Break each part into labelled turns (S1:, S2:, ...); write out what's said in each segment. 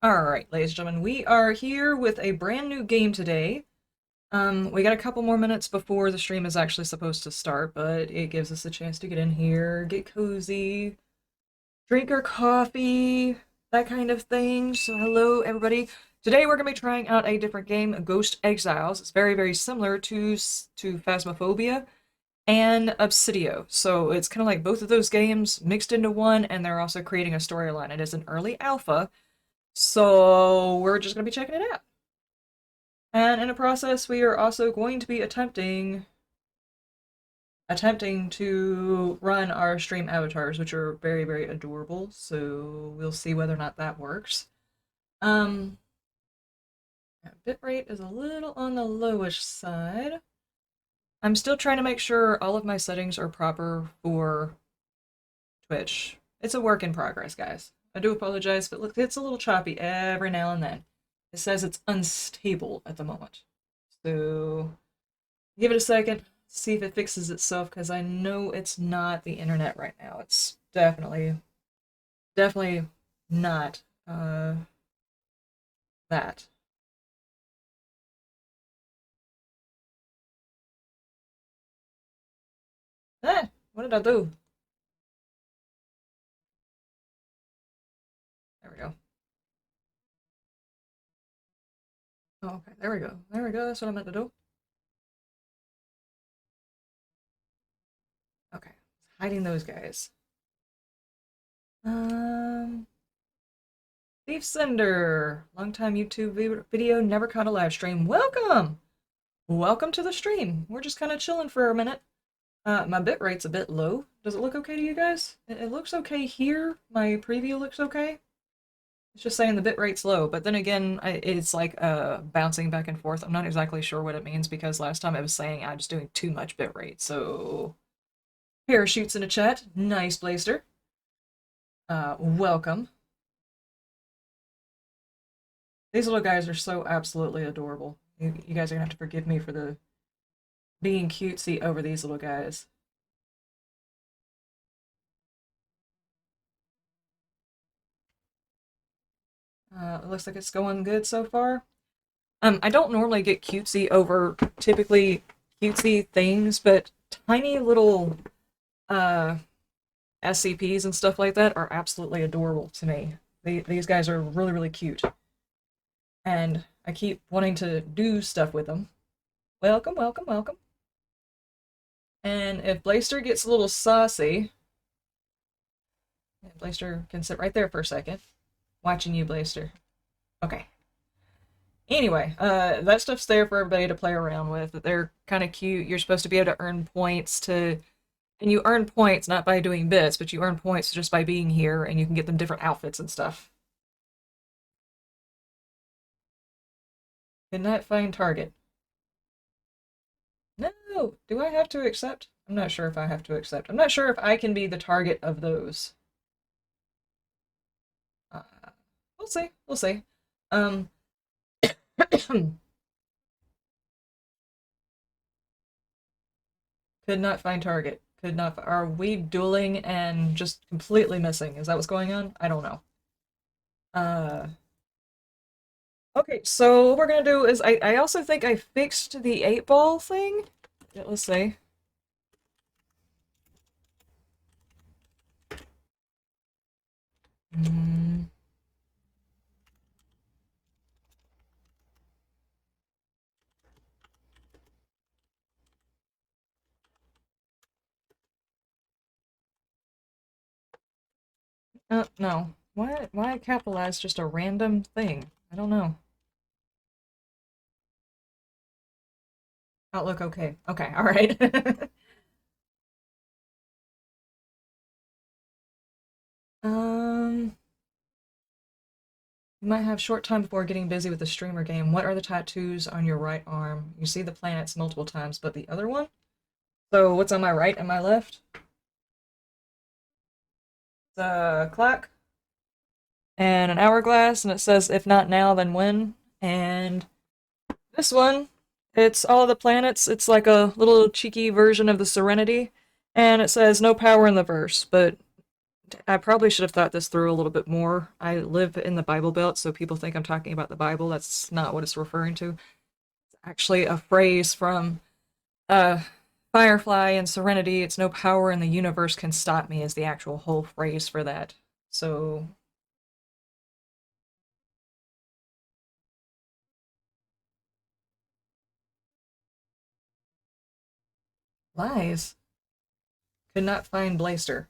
S1: Alright, ladies and gentlemen, we are here with a brand new game today. We got a couple more minutes before the stream is actually supposed to start, but it gives us a chance to get in here, get cozy, drink our coffee, that kind of thing. So hello, everybody. Today we're going to be trying out a different game, Ghost Exiles. It's very, very similar to Phasmophobia and Obsidio. So it's kind of like both of those games mixed into one, and they're also creating a storyline. It is an early alpha, so we're just going to be checking it out. And in the process, we are also going to be attempting to run our stream avatars, which are very, very adorable. So we'll see whether or not that works. Um, Bitrate is a little on the lowish side. I'm still trying to make sure all of my settings are proper for Twitch. It's a work in progress, guys. I do apologize, but look, it's a little choppy every now and then. It says it's unstable at the moment. So give it a second, see if it fixes itself, because I know it's not the internet right now. It's definitely not that. What did I do? There we go. Oh, okay, there we go. There we go, that's what I meant to do. Okay, hiding those guys. Um, Thief Sender, long-time YouTube video, never caught a live stream. Welcome! Welcome to the stream. We're just kind of chilling for a minute. My bit rate's a bit low. Does it look okay to you guys? It looks okay here. My preview looks okay. It's just saying the bit rate's low, but then again, it's like bouncing back and forth. I'm not exactly sure what it means because last time I was saying I was doing too much bit rate. So, parachutes in the chat. Nice, Blaster. Welcome. These little guys are so absolutely adorable. You guys are gonna have to forgive me for the being cutesy over these little guys. It looks like it's going good so far. I don't normally get cutesy over typically cutesy things, but tiny little uh, SCPs and stuff like that are absolutely adorable to me. These guys are really, really cute. And I keep wanting to do stuff with them. Welcome, welcome, welcome. And if Blaster gets a little saucy, Blaster can sit right there for a second. Watching you, Blaster. Okay. Anyway, that stuff's there for everybody to play around with. They're kind of cute. You're supposed to be able to earn points to, and you earn points not by doing bits, but you earn points just by being here, and you can get them different outfits and stuff. Could not find target. No! Do I have to accept? I'm not sure if I have to accept. I'm not sure if I can be the target of those. Uh, we'll see. We'll see. Could not find target. Could not. Are we dueling and just completely missing? Is that what's going on? I don't know. Uh. Okay, so what we're gonna do is I also think I fixed the 8-ball thing. Yeah, let's see. Mm. No. Why capitalize just a random thing? I don't know. Outlook okay. Okay, alright. You might have short time before getting busy with the streamer game. What are the tattoos on your right arm? You see the planets multiple times, but the other one? So what's on my right and my left? The clock and an hourglass, and it says if not now, then when. And this one, it's all the planets. It's like a little cheeky version of the Serenity, and it says no power in the verse, but I probably should have thought this through a little bit more. I live in the Bible Belt, so people think I'm talking about the Bible. That's not what it's referring to. It's actually a phrase from uh, Firefly and Serenity. It's no power in the universe can stop me is the actual whole phrase for that. So, lies. Could not find Blaster.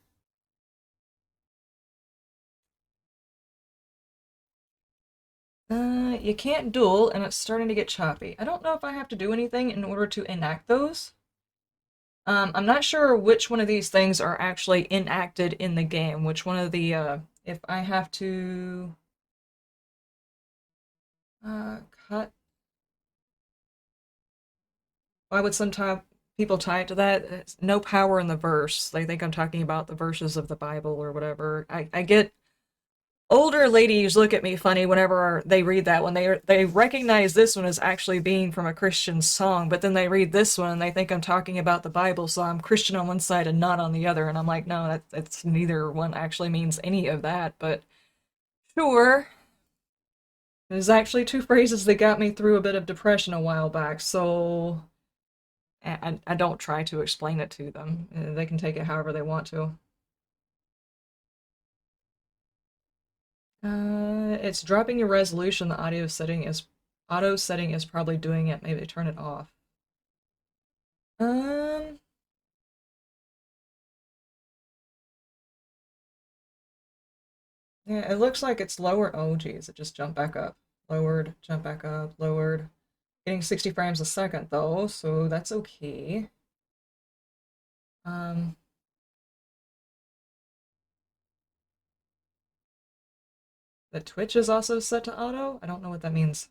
S1: You can't duel, and it's starting to get choppy. I don't know if I have to do anything in order to enact those. I'm not sure which one of these things are actually enacted in the game. Which one of the, if I have to, uh, cut. Why would some people tie it to that? It's no power in the verse. They think I'm talking about the verses of the Bible or whatever. I get older ladies look at me funny whenever they read that one. They recognize this one as actually being from a Christian song, but then they read this one and they think I'm talking about the Bible, so I'm Christian on one side and not on the other. And I'm like, no, that's neither one actually means any of that. But sure, there's actually two phrases that got me through a bit of depression a while back. So I don't try to explain it to them. They can take it however they want to. It's dropping your resolution. The auto setting is probably doing it. Maybe turn it off. Um, yeah, it looks like it's lower. Oh, geez, it just jumped back up. Lowered, jump back up, lowered. Getting 60 frames a second though, so that's okay. Um, the Twitch is also set to auto. I don't know what that means.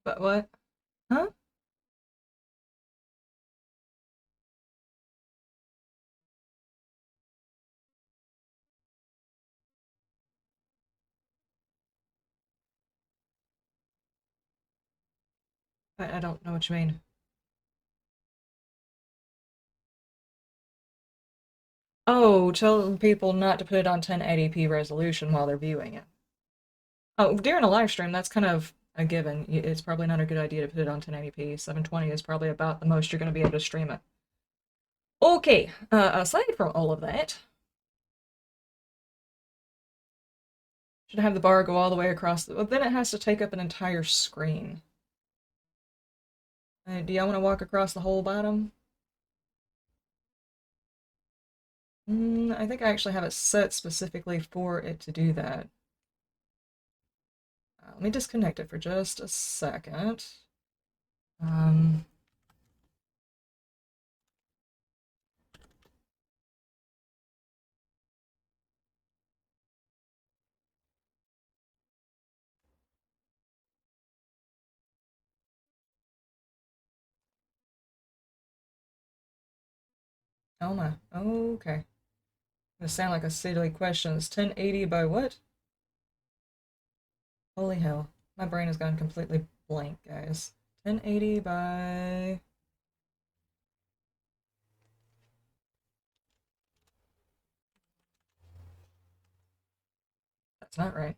S1: But what? Huh? I don't know what you mean. Oh, tell people not to put it on 1080p resolution while they're viewing it. Oh, during a live stream, that's kind of a given. It's probably not a good idea to put it on 1080p. 720 is probably about the most you're going to be able to stream it. Okay, aside from all of that, should have the bar go all the way across. Well, then it has to take up an entire screen. Do y'all want to walk across the whole bottom? I think I actually have it set specifically for it to do that. Let me disconnect it for just a second. Um, oh my, okay. Gonna sound like a silly question. It's 1080 by what? Holy hell. My brain has gone completely blank, guys. 1080 by... That's not right.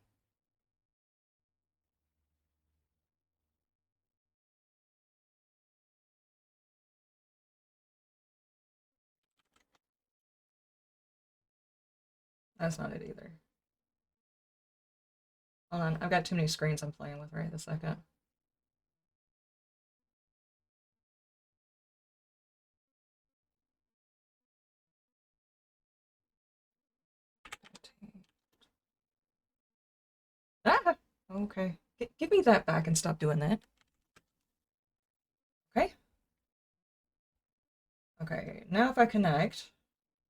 S1: That's not it either. Hold on, I've got too many screens I'm playing with right this second. Ah! Okay. Give me that back and stop doing that. Okay. Okay, now if I connect.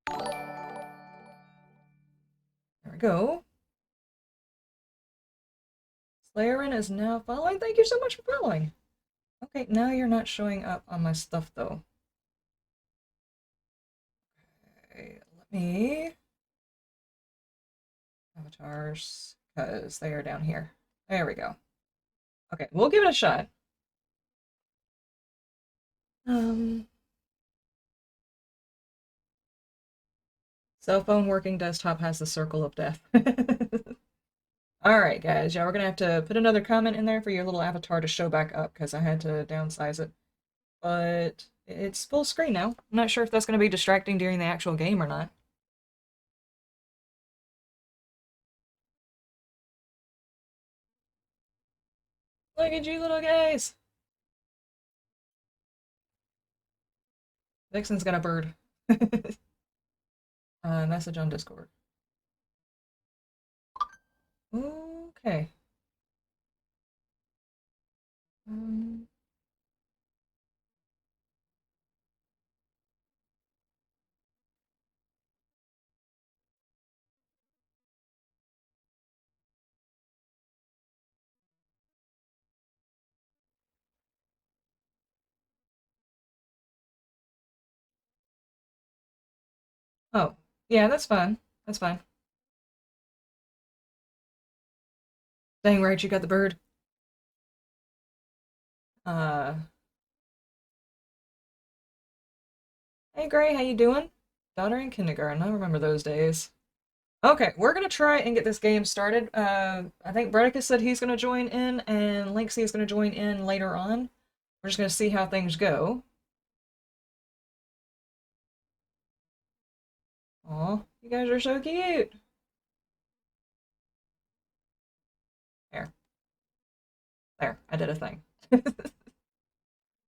S1: There we go. Clarin is now following. Thank you so much for following. Okay, now you're not showing up on my stuff though. Okay, let me avatars, because they are down here. There we go. Okay, we'll give it a shot. Cell phone working desktop has the circle of death. Alright, guys. Yeah, we're gonna have to put another comment in there for your little avatar to show back up because I had to downsize it. But it's full screen now. I'm not sure if that's gonna be distracting during the actual game or not. Look at you little guys! Vixen's got a bird. Message on Discord. Okay. Um, oh, yeah, that's fine. That's fine. Dang right, you got the bird. Uh, hey Gray, how you doing? Daughter in kindergarten. I remember those days. Okay, we're gonna try and get this game started. I think Bredicus said he's gonna join in, and Linksy is gonna join in later on. We're just gonna see how things go. Aw, you guys are so cute. There, there, I did a thing.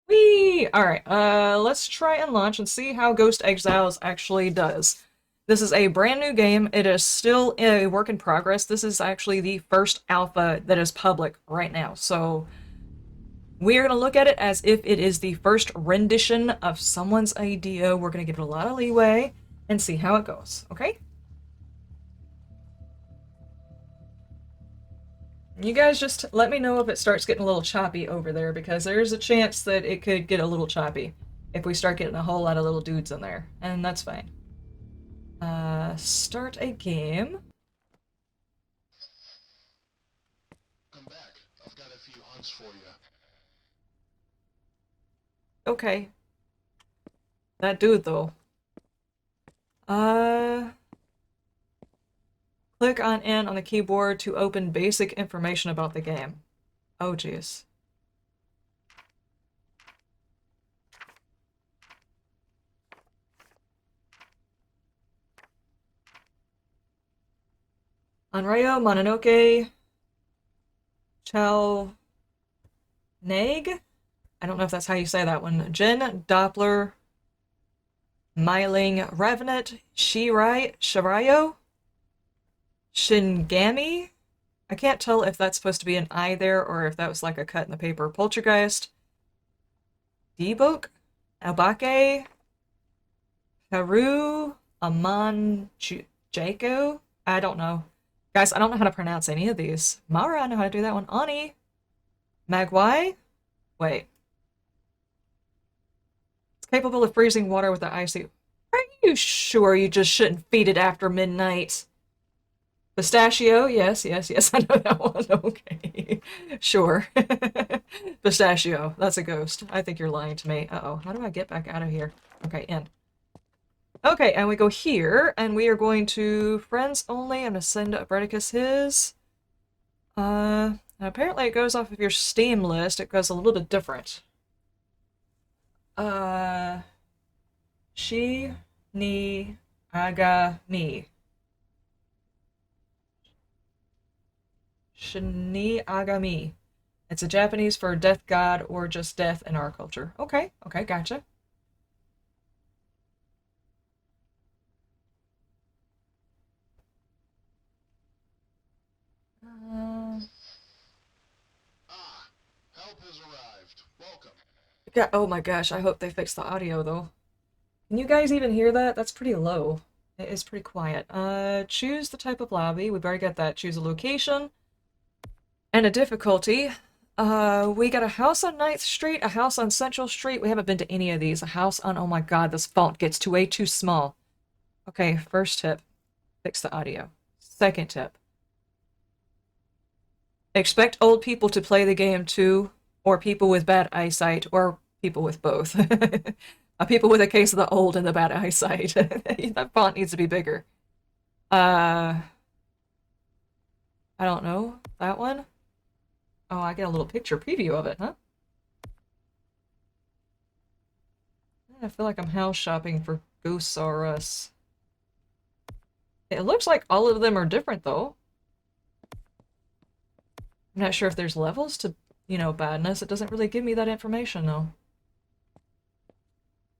S1: Whee! Alright, let's try and launch and see how Ghost Exiles actually does. This is a brand new game. It is still a work in progress. This is actually the first alpha that is public right now, so we're going to look at it as if it is the first rendition of someone's idea. We're going to give it a lot of leeway and see how it goes, okay? You guys just let me know if it starts getting a little choppy over there, because there's a chance that it could get a little choppy if we start getting a whole lot of little dudes in there, and that's fine. Start a game.
S2: Come back. I've got a few hunts for you.
S1: Okay. That dude, though. Click on N on the keyboard to open basic information about the game. Oh, jeez. Anrayo Mononoke Chow Nag? I don't know if that's how you say that one. Jin Doppler Myling Revenant Shirayo Shingami? I can't tell if that's supposed to be an I there or if that was like a cut in the paper. Poltergeist Debok Albake Haru Aman Jako? I don't know. Guys, I don't know how to pronounce any of these. Mara, I know how to do that one. Ani. Magwai? Wait. It's capable of freezing water with the icy. Are you sure you just shouldn't feed it after midnight? Pistachio? Yes, yes, yes, I know that one. Okay. Sure. Pistachio. That's a ghost. I think you're lying to me. Uh-oh. How do I get back out of here? Okay, end. Okay, and we go here, and we are going to friends only. I'm gonna send Bredicus his. Apparently it goes off of your Steam list. It goes a little bit different. Shi ni aga mi. Shini agami. It's a Japanese for death god or just death in our culture. Okay, okay, gotcha.
S2: Help has arrived. Welcome.
S1: Oh my gosh, I hope they fix the audio though. Can you guys even hear that? That's pretty low. It is pretty quiet. Choose the type of lobby. We've already got that. Choose a location. And a difficulty. We got a house on 9th Street, a house on Central Street. We haven't been to any of these. A house on, oh my god, this font gets way too small. Okay, first tip, fix the audio. Second tip, expect old people to play the game too, or people with bad eyesight, or people with both. People with a case of the old and the bad eyesight. That font needs to be bigger. I don't know. That one? Oh, I get a little picture preview of it, huh? I feel like I'm house shopping for Ghosts R Us. It looks like all of them are different, though. I'm not sure if there's levels to, badness. It doesn't really give me that information, though.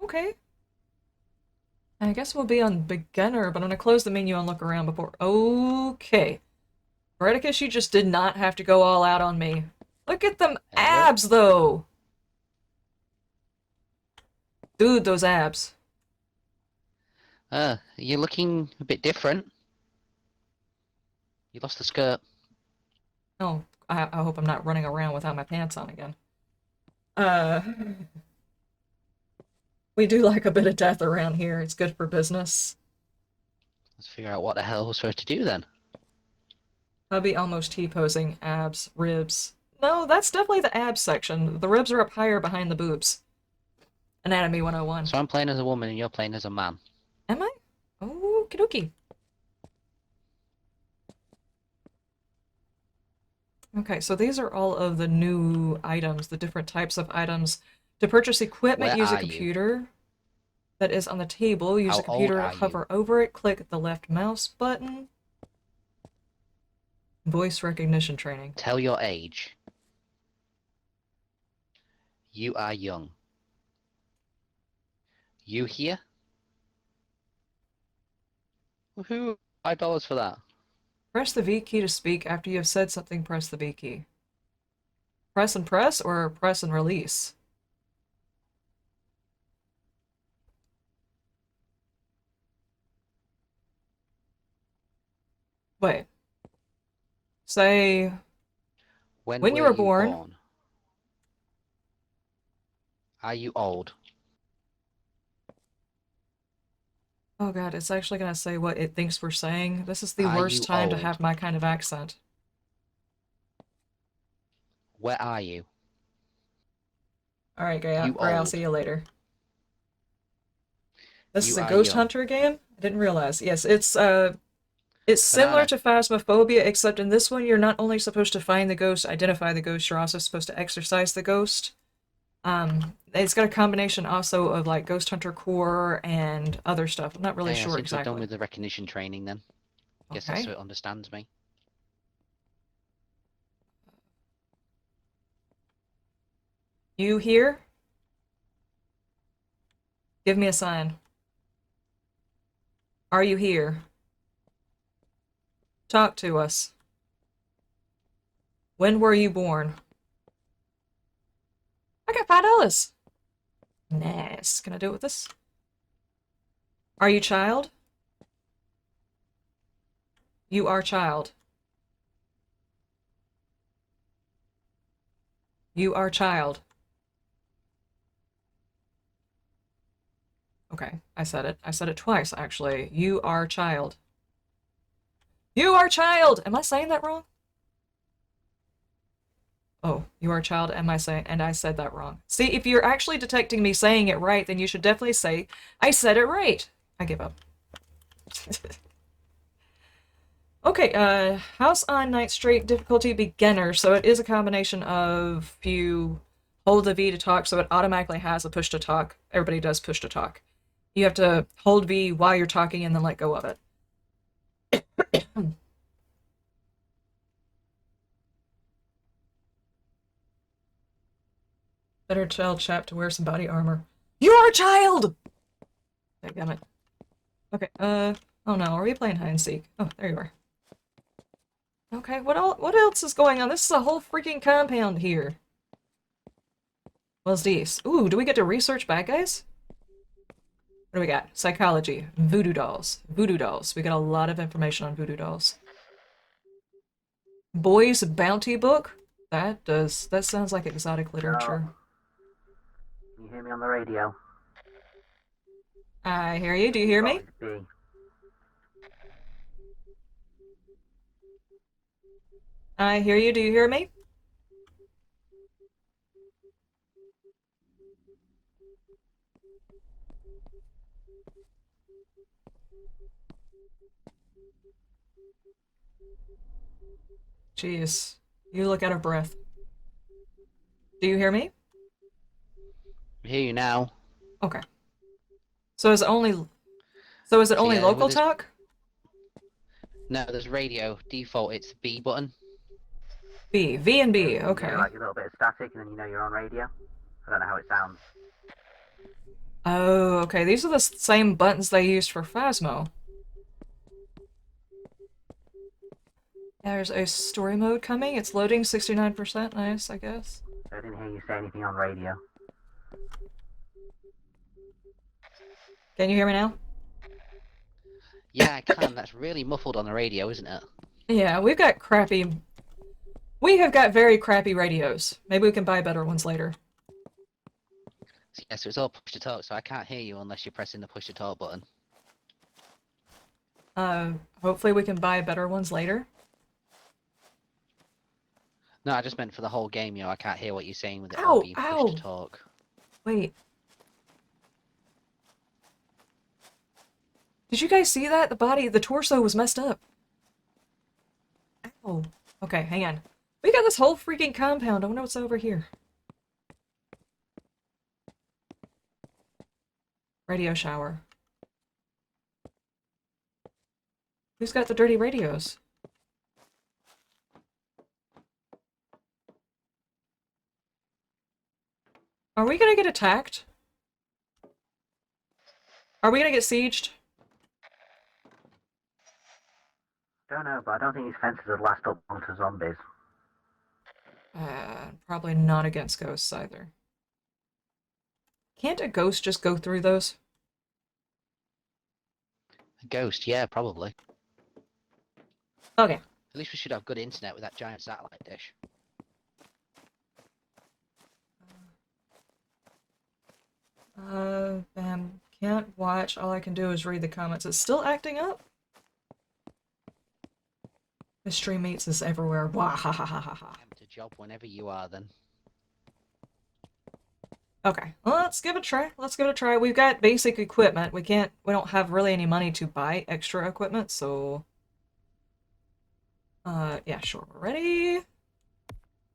S1: Okay. I guess we'll be on beginner, but I'm gonna close the menu and look around before. Okay. Redicus, you just did not have to go all out on me. Look at them abs, though! Dude, those abs.
S3: You're looking a bit different. You lost the skirt.
S1: Oh, I hope I'm not running around without my pants on again. We do like a bit of death around here. It's good for business.
S3: Let's figure out what the hell we're supposed to do then.
S1: Hubby almost T-posing. Abs, ribs. No, that's definitely the abs section. The ribs are up higher behind the boobs. Anatomy 101.
S3: So I'm playing as a woman and you're playing as a man.
S1: Am I? Okie dokie. Okay, so these are all of the new items, the different types of items. To purchase equipment,
S3: Where
S1: use a
S3: are you?
S1: computer that is on the table. Use
S3: How
S1: a computer,
S3: old are
S1: hover over it, click the left mouse button. Voice recognition training.
S3: Tell your age. You are young. You here? Woohoo! $5 for that.
S1: Press the V key to speak. After you have said something, press the V key. Press and press, or press and release? Wait. Say,
S3: When
S1: you
S3: were
S1: were
S3: you
S1: born.
S3: Are you old?
S1: Oh god, it's actually gonna say what it thinks we're saying. This is the
S3: Are
S1: worst
S3: you
S1: time to
S3: old?
S1: have my kind of accent.
S3: Where are you?
S1: Alright, Gray,
S3: You
S1: I'll
S3: old.
S1: see you later. This
S3: You
S1: is a
S3: are
S1: Ghost
S3: young.
S1: Hunter game? I didn't realize. Yes, it's similar
S3: Banana.
S1: to Phasmophobia, except in this one you're not only supposed to find the ghost, identify the ghost, you're also supposed to exorcise the ghost. It's got a combination also of like Ghost Hunter core and other stuff. I'm not really
S3: Okay, I
S1: sure
S3: seem to have done
S1: exactly.
S3: with the recognition training then. Guess that's
S1: Okay.
S3: so it understands me.
S1: You here? Give me a sign. Are you here? Talk to us. When were you born? I got $5. Nice. Can I do it with this? Are you child? You are child. You are child. Okay, I said it. I said it twice, actually. You are child. You are child! Am I saying that wrong? Oh, you are child, am I saying, and I said that wrong. See, if you're actually detecting me saying it right, then you should definitely say, I said it right. I give up. Okay, House on 9th Street, difficulty beginner, so it is a combination of you hold the V to talk, so it automatically has a push to talk. Everybody does push to talk. You have to hold V while you're talking and then let go of it. Better tell chap to wear some body armor. You are a child! Damn it. Okay, oh no, are we playing hide and seek? Oh, there you are. Okay, what else is going on? This is a whole freaking compound here. What's these? Ooh, do we get to research bad guys? What do we got? Psychology. Voodoo dolls. Voodoo dolls. We got a lot of information on voodoo dolls. Boy's Bounty Book? That sounds like exotic literature.
S4: Can you hear me on the radio?
S1: I hear you. Do you hear me?
S4: It's B.
S1: I hear you. Do you hear me? Jeez. You look out of breath. Do you hear me?
S3: I hear you now.
S1: Okay. So is it only
S3: Yeah,
S1: local
S3: with this-
S1: talk?
S3: No, there's radio. Default, it's B button.
S1: B. V and B.
S4: You
S1: Okay.
S4: hear like a little bit of static and then you know you're on radio. I don't know how it sounds.
S1: Oh, okay. These are the same buttons they used for Phasmo. There's a story mode coming. It's loading 69%. Nice, I guess.
S4: I didn't hear you say anything on radio.
S1: Can you hear me now?
S3: Yeah, I can. That's really muffled on the radio, isn't it?
S1: Yeah, we've got crappy... We have got very crappy radios. Maybe we can buy better ones later.
S3: Yeah, so it's all push to talk, so I can't hear you unless you're pressing the push to talk button.
S1: Hopefully we can buy better ones later.
S3: No, I just meant for the whole game, I can't hear what you're saying with it
S1: Ow,
S3: all being
S1: ow.
S3: push to talk.
S1: Wait. Did you guys see that? The torso was messed up. Ow. Okay, hang on. We got this whole freaking compound. I wonder what's over here. Radio shower. Who's got the dirty radios? Are we gonna get attacked? Are we gonna get sieged?
S4: Don't know, but I don't think these fences would last up long to zombies.
S1: Probably not against ghosts either. Can't a ghost just go through those?
S3: A ghost, yeah, probably.
S1: Okay.
S3: At least we should have good internet with that giant satellite dish.
S1: Bam. Can't watch. All I can do is read the comments. It's still acting up? Mystery meats is everywhere. Wah ha ha ha ha ha.
S3: Attempt a job whenever you are, then.
S1: Okay, well, let's give it a try. Let's give it a try. We've got basic equipment. We don't have really any money to buy extra equipment, so... yeah, sure. We're ready.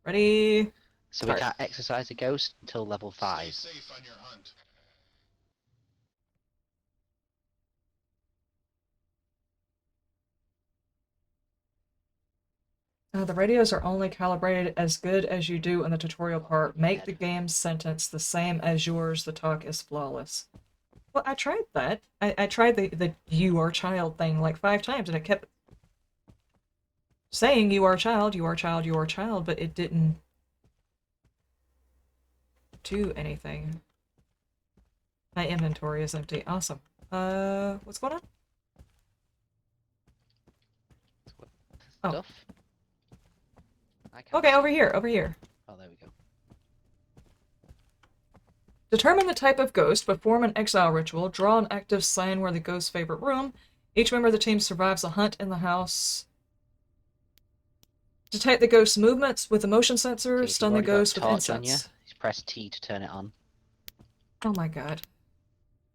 S1: Ready.
S3: So
S1: Start.
S3: we can't exercise a ghost until level 5.
S2: Stay safe on your hunt.
S1: The radios are only calibrated as good as you do in the tutorial part. Make the game's sentence the same as yours. The talk is flawless. Well, I tried that. I tried the you are child thing like 5 times, and it kept saying you are child, you are child, you are child, but it didn't do anything. My inventory is empty. Awesome. What's going on? Oh.
S3: Stuff? I can't
S1: Okay,
S3: see.
S1: over here, over here.
S3: Oh, there we go.
S1: Determine the type of ghost, perform an exile ritual, draw an active sign where the ghost's favorite room. Each member of the team survives a hunt in the house. Detect the ghost's movements with a motion sensor,
S3: Okay, if
S1: stun
S3: you've
S1: the
S3: already got
S1: ghost with
S3: torch on you,
S1: incense.
S3: just press T to turn it on.
S1: Oh my god.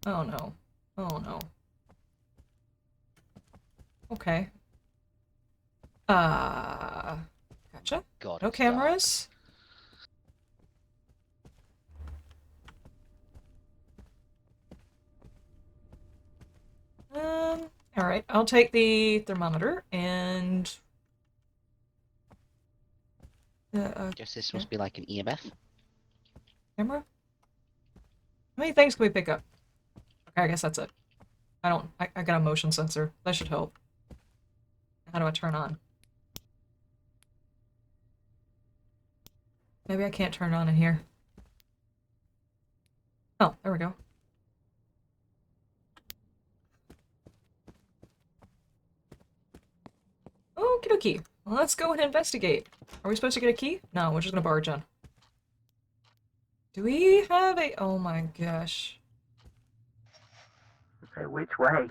S1: Oh no. Oh no. Okay. Gotcha.
S3: God,
S1: No
S3: it's dark.
S1: cameras. Alright, I'll take the thermometer and...
S3: Guess this must be like an EMF.
S1: camera? How many things can we pick up? Okay, I guess that's it. I got a motion sensor. That should help. How do I turn on? Maybe I can't turn it on in here. Oh, there we go. Okie dokie. Well, let's go and investigate. Are we supposed to get a key? No, we're just gonna barge on. Do we have a... Oh my gosh.
S4: Say which way?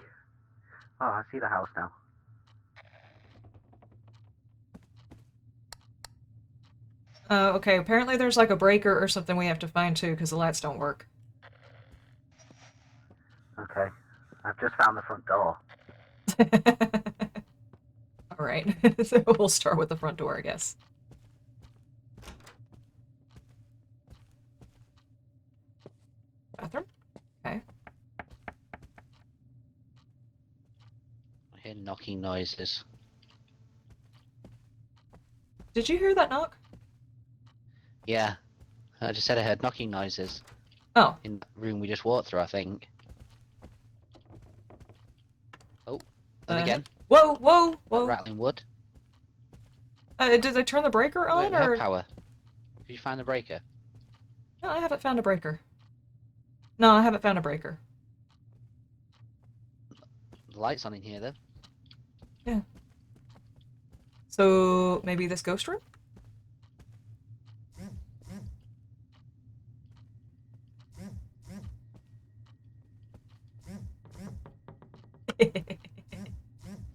S4: Oh, I see the house now.
S1: Okay, apparently there's like a breaker or something we have to find too, because the lights don't work.
S4: Okay. I've just found the front door.
S1: Alright, so we'll start with the front door, I guess. Bathroom? Okay.
S3: I hear knocking noises.
S1: Did you hear that knock?
S3: Yeah. I just said I heard knocking noises.
S1: Oh.
S3: In the room we just walked through, I think. Oh, and again.
S1: Whoa, whoa, whoa.
S3: Rattling wood.
S1: Did they turn the breaker on,
S3: Wait, we have
S1: or...?
S3: power. Did you find the breaker?
S1: No, I haven't found a breaker. No, I haven't found a breaker.
S3: The light's on in here, though.
S1: Yeah. So, maybe this ghost room?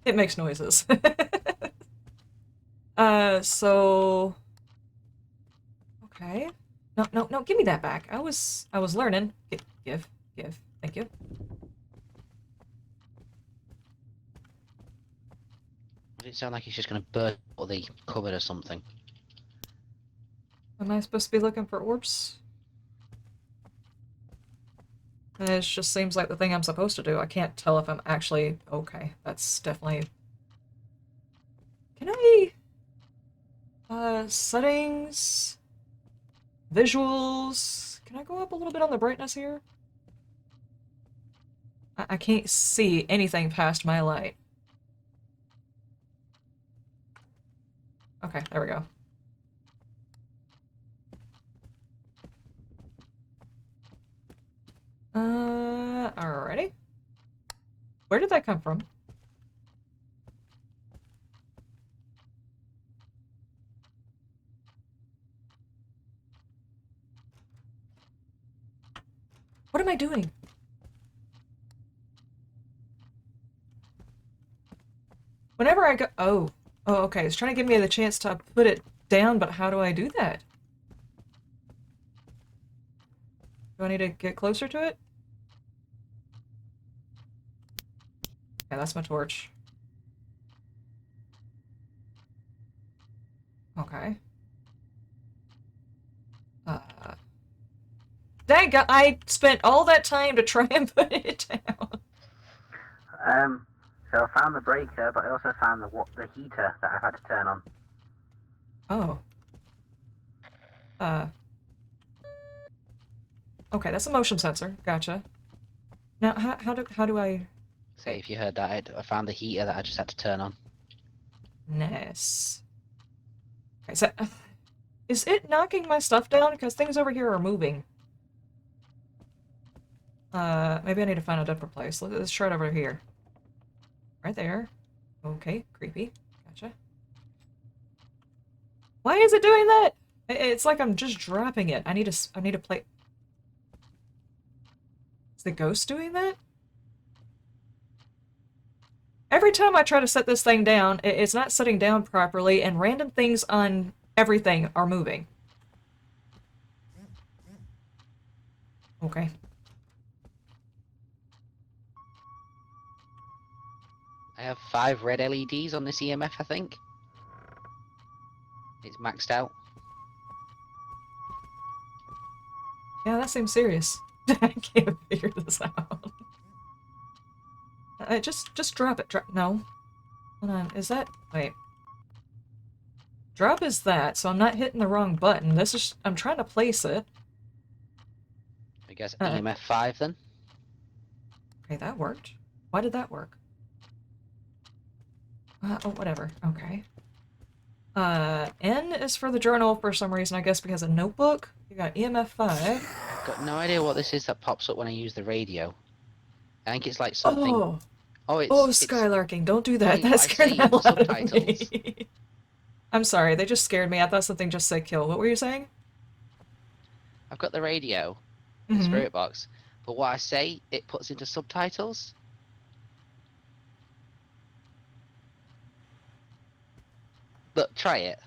S1: It makes noises. So... Okay. No, no, no, give me that back. I was learning. Give. Thank you.
S3: Does it sound like he's just gonna burst out the cupboard or something?
S1: Am I supposed to be looking for orbs? It just seems like the thing I'm supposed to do. I can't tell if I'm actually... Okay, that's definitely... Can I... settings... Visuals... Can I go up a little bit on the brightness here? I can't see anything past my light. Okay, there we go. Alrighty. Where did that come from? What am I doing? Whenever I go... Oh. Oh, okay. It's trying to give me the chance to put it down, but how do I do that? Do I need to get closer to it? Okay, that's my torch. Okay. Dang, I spent all that time to try and put it down.
S4: So I found the breaker, but I also found the heater that I've had to turn on.
S1: Oh. Okay, that's a motion sensor. Gotcha. Now, how do I...
S3: Say, if you heard that, I found the heater that I just had to turn on.
S1: Nice. Okay, so... Is it knocking my stuff down? Because things over here are moving. Maybe I need to find a different place. Let's try it over here. Right there. Okay, creepy. Gotcha. Why is it doing that? It's like I'm just dropping it. I need to play... Is the ghost doing that? Every time I try to set this thing down, it's not sitting down properly, and random things on everything are moving. Okay.
S3: I have 5 red LEDs on this EMF, I think. It's maxed out.
S1: Yeah, that seems serious. I can't figure this out. Just drop it. No. Hold on. Is that... Wait. Drop is that, so I'm not hitting the wrong button. This is... I'm trying to place it.
S3: I guess EMF 5 then?
S1: Okay, that worked. Why did that work? Oh, whatever. Okay. N is for the journal for some reason, I guess because of notebook. You got EMF 5.
S3: I've got no idea what this is that pops up when I use the radio. I think it's like something...
S1: Oh!
S3: Oh, it's...
S1: Oh, skylarking. Don't do that.
S3: Wait,
S1: That
S3: I
S1: scared
S3: see
S1: the hell
S3: the
S1: out of
S3: subtitles.
S1: me. I'm sorry, they just scared me. I thought something just said kill. What were you saying?
S3: I've got the radio, the
S1: Mm-hmm.
S3: spirit box, but what I say, it puts into subtitles. Look, try it.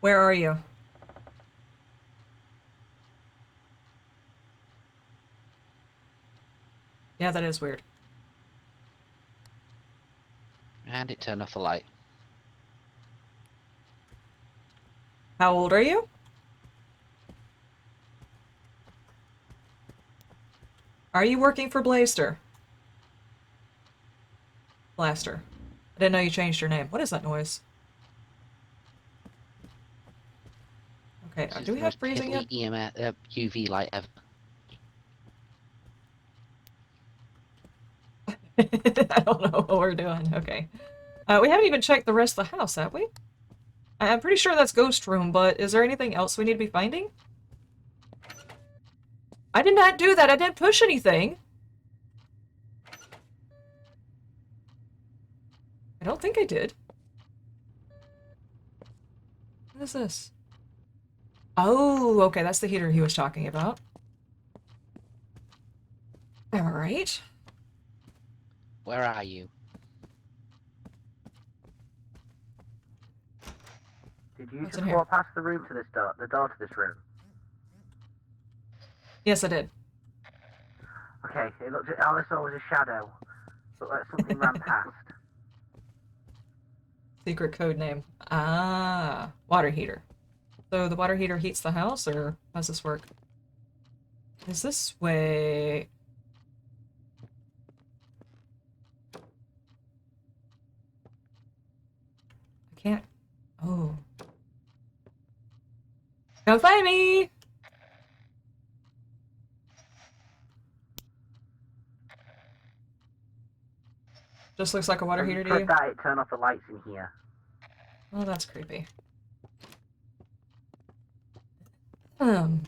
S1: Where are you? Yeah, that is weird.
S3: And it turned off the light.
S1: How old are you? Are you working for Blaster? Blaster. I didn't know you changed your name. What is that noise? Okay,
S3: This is
S1: do we
S3: the
S1: have
S3: most
S1: freezing yet?
S3: piddly EMF, UV light ever.
S1: I don't know what we're doing. Okay. We haven't even checked the rest of the house, have we? I'm pretty sure that's ghost room, but is there anything else we need to be finding? I did not do that. I didn't push anything. I don't think I did. What is this? Oh, okay, that's the heater he was talking about. Alright.
S3: Where are you?
S4: Did you
S1: What's in
S4: just
S1: here?
S4: walk past the room to this door, the door to this room?
S1: Yes, I did.
S4: Okay, it looked. All I saw was a shadow. Looked like something ran past.
S1: Secret code name. Ah, water heater. So the water heater heats the house, or how does this work? Is this way? I can't. Oh. Come find me! Just looks like a water
S4: When
S1: heater
S4: you
S1: to
S4: press
S1: you?
S4: that, it turned off the lights in here.
S1: Oh, that's creepy. Um.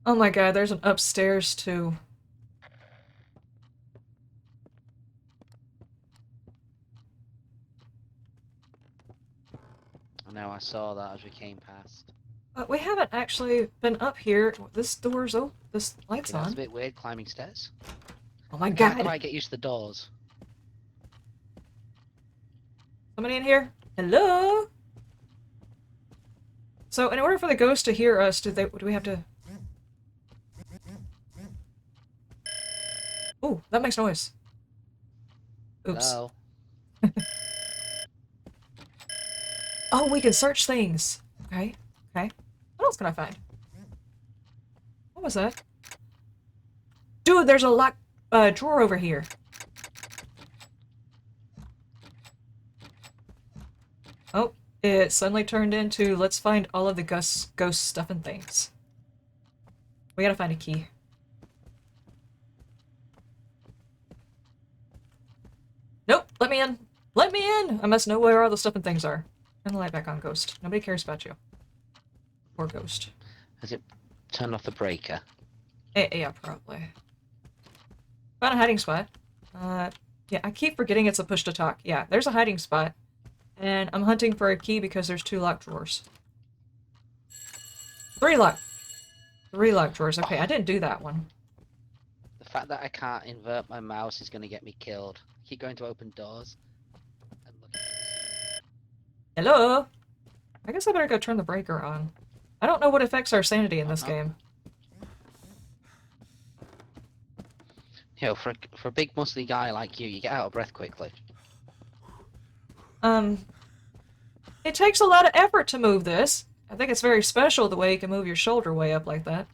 S1: Oh my god, there's an upstairs too.
S3: I know, I saw that as we came past.
S1: We haven't actually been up here. This door's open. This light's
S3: Okay, that's a
S1: on.
S3: bit weird, climbing stairs.
S1: Oh my
S3: Can't
S1: god!
S3: quite get used to the doors.
S1: Somebody in here? Hello? So, in order for the ghost to hear us, do we have to... Ooh, that makes noise. Oops.
S3: Hello?
S1: Oh, we can search things. Okay, okay. What else can I find? What was that? Dude, there's a locked drawer over here. Oh, it suddenly turned into let's find all of the ghost stuff and things. We gotta find a key. Nope, let me in. Let me in! I must know where all the stuff and things are. Turn the light back on, ghost. Nobody cares about you. Poor ghost.
S3: Has it turned off the breaker?
S1: Yeah, probably. Found a hiding spot. Yeah, I keep forgetting it's a push to talk. Yeah, there's a hiding spot. And I'm hunting for a key because there's 2 locked drawers. 3 locked. 3 locked drawers. Okay, I didn't do that one.
S3: The fact that I can't invert my mouse is going to get me killed. I keep going to open doors. And looking at the
S1: Hello? I guess I better go turn the breaker on. I don't know what affects our sanity in
S3: Oh,
S1: this
S3: no.
S1: game.
S3: You know, for a big muscly guy like you get out of breath quickly.
S1: It takes a lot of effort to move this. I think it's very special the way you can move your shoulder way up like that.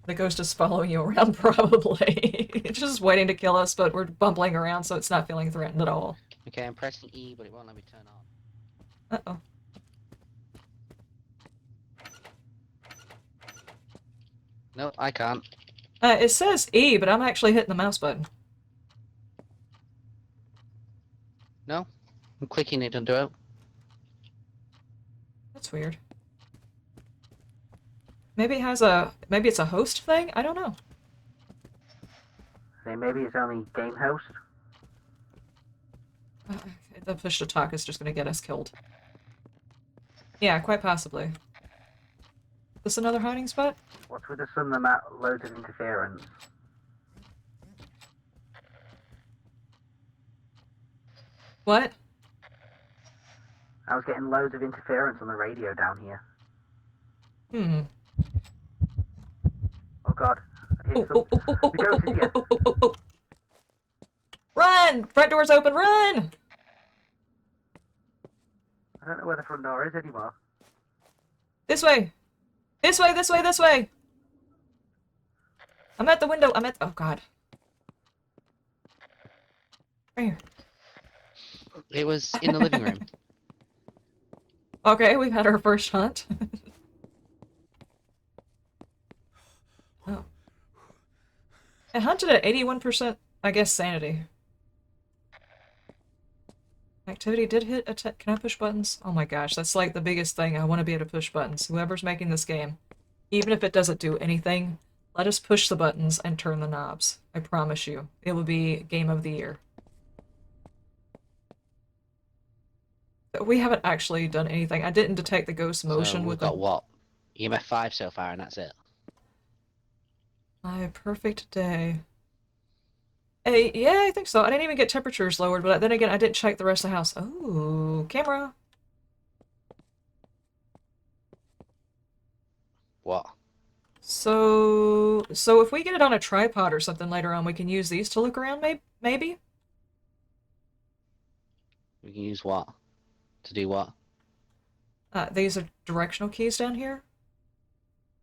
S1: The ghost is following you around, probably. It's just waiting to kill us, but we're bumbling around, so it's not feeling threatened at all.
S3: Okay, I'm pressing E, but it won't let me turn on.
S1: Uh-oh.
S3: No, I can't.
S1: It says E, but I'm actually hitting the mouse button.
S3: No, I'm clicking it under it.
S1: That's weird. Maybe it has maybe it's a host thing? I don't know.
S4: Say maybe it's only game host.
S1: The push to talk is just gonna get us killed. Yeah, quite possibly. This another hiding spot?
S4: What's with the sun that Matt loads of interference?
S1: What?
S4: I was getting loads of interference on the radio down here.
S1: Hmm.
S4: Oh god.
S1: Oh, oh, oh, oh, oh,
S4: The ghost is here.
S1: oh. Run! Front door's open, run!
S4: I don't know where the front door is anymore.
S1: This way! This way, this way, this way! I'm at the window, oh god. Right here.
S3: It was in the living room.
S1: Okay, we've had our first hunt. Oh. I hunted at 81%, I guess, sanity. Activity did hit can I push buttons? Oh my gosh, that's like the biggest thing. I want to be able to push buttons. Whoever's making this game, even if it doesn't do anything, let us push the buttons and turn the knobs. I promise you, it will be game of the year. We haven't actually done anything. I didn't detect the ghost motion
S3: So we've
S1: with
S3: got what? EMF 5 so far, and that's it.
S1: My perfect day. Hey, yeah, I think so. I didn't even get temperatures lowered, but then again, I didn't check the rest of the house. Oh, camera.
S3: What?
S1: So if we get it on a tripod or something later on, we can use these to look around, maybe?
S3: We can use what? To do what?
S1: These are directional keys down here.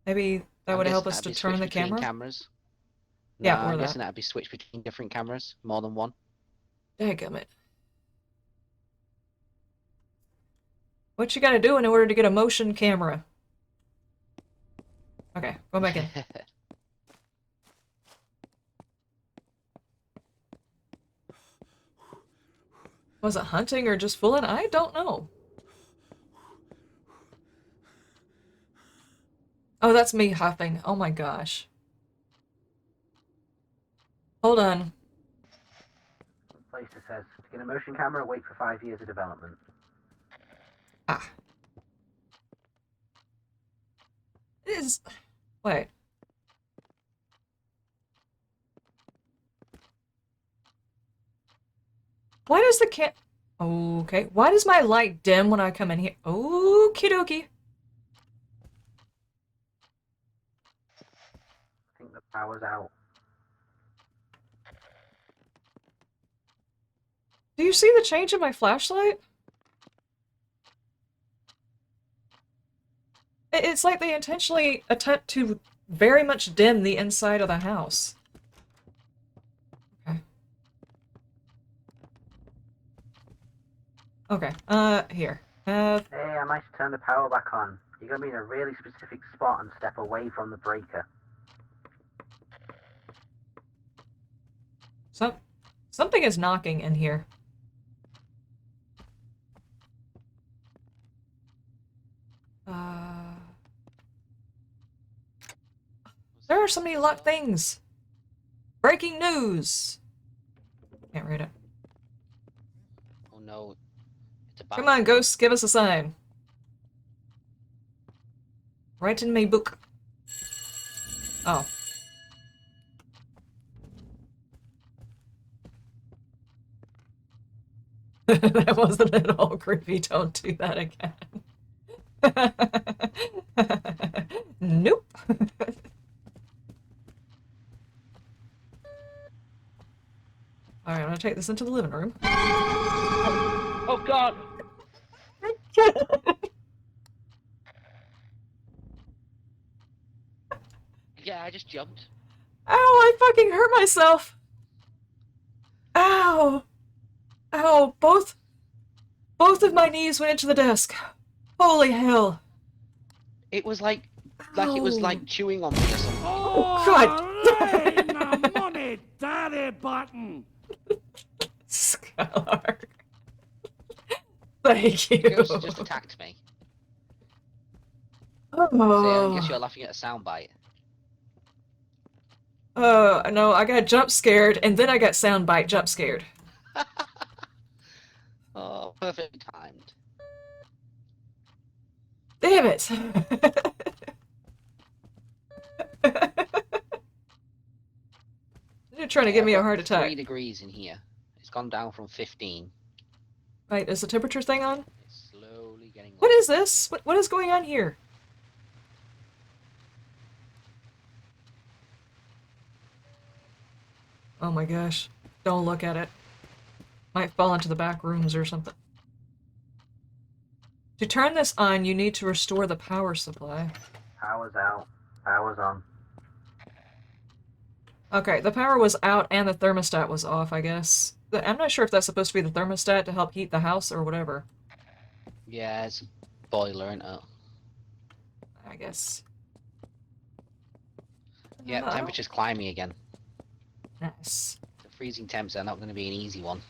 S1: Maybe that
S3: I'm
S1: would help
S3: guessing
S1: us
S3: that'd
S1: to
S3: be
S1: turn the
S3: switched between
S1: camera.
S3: cameras.
S1: Yeah,
S3: No,
S1: or
S3: I'm
S1: that.
S3: guessing that'd be switched between different cameras, more than one.
S1: Dadgummit. What you gotta do in order to get a motion camera? Okay, go back in. Was it hunting or just fooling? I don't know. Oh, that's me huffing. Oh my gosh. Hold on.
S4: Placer says, to get a motion camera, wait for 5 years of development.
S1: Ah. It is... Wait. Why does the cat... Okay. Why does my light dim when I come in here? Okie dokie.
S4: I think the power's out.
S1: Do you see the change in my flashlight? It's like they intentionally attempt to very much dim the inside of the house. Okay. Here.
S4: Hey, I might turn the power back on. You're gonna be in a really specific spot and step away from the breaker.
S1: Something is knocking in here. There are so many locked things. Breaking news. Can't read it.
S3: Oh no. It's a
S1: Come on, ghosts, give us a sign. Write in my book. Oh. That wasn't at all creepy. Don't do that again. Nope. Alright, I'm gonna take this into the living room.
S3: Oh god! Yeah, I just jumped.
S1: Ow, I fucking hurt myself! Ow! Ow, both of my knees went into the desk. Holy hell.
S3: It was like it was like chewing on me or something.
S1: Oh, God!
S5: My money, daddy button.
S1: Skylar. Thank you.
S3: The ghost just attacked me.
S1: Oh,
S3: Say, I guess
S1: Oh.
S3: you're laughing at a soundbite.
S1: No, I got jump scared, and then I got soundbite jump scared.
S3: Oh, perfectly timed.
S1: Damn it! You're trying to
S3: Okay,
S1: give
S3: I've
S1: me a
S3: got
S1: heart attack.
S3: 3 degrees in here. It's gone down from 15.
S1: Right, is the temperature thing on?
S3: It's slowly getting
S1: What
S3: lower.
S1: is this? What is going on here? Oh my gosh. Don't look at it. Might fall into the back rooms or something. To turn this on, you need to restore the power supply.
S4: Power's out. Power's on.
S1: Okay, the power was out and the thermostat was off, I guess. I'm not sure if that's supposed to be the thermostat to help heat the house or whatever.
S3: Yeah, it's a boiler, isn't it?
S1: I guess.
S3: Yeah,
S1: No.
S3: temperature's climbing again.
S1: Nice.
S3: The freezing temps are not going to be an easy one.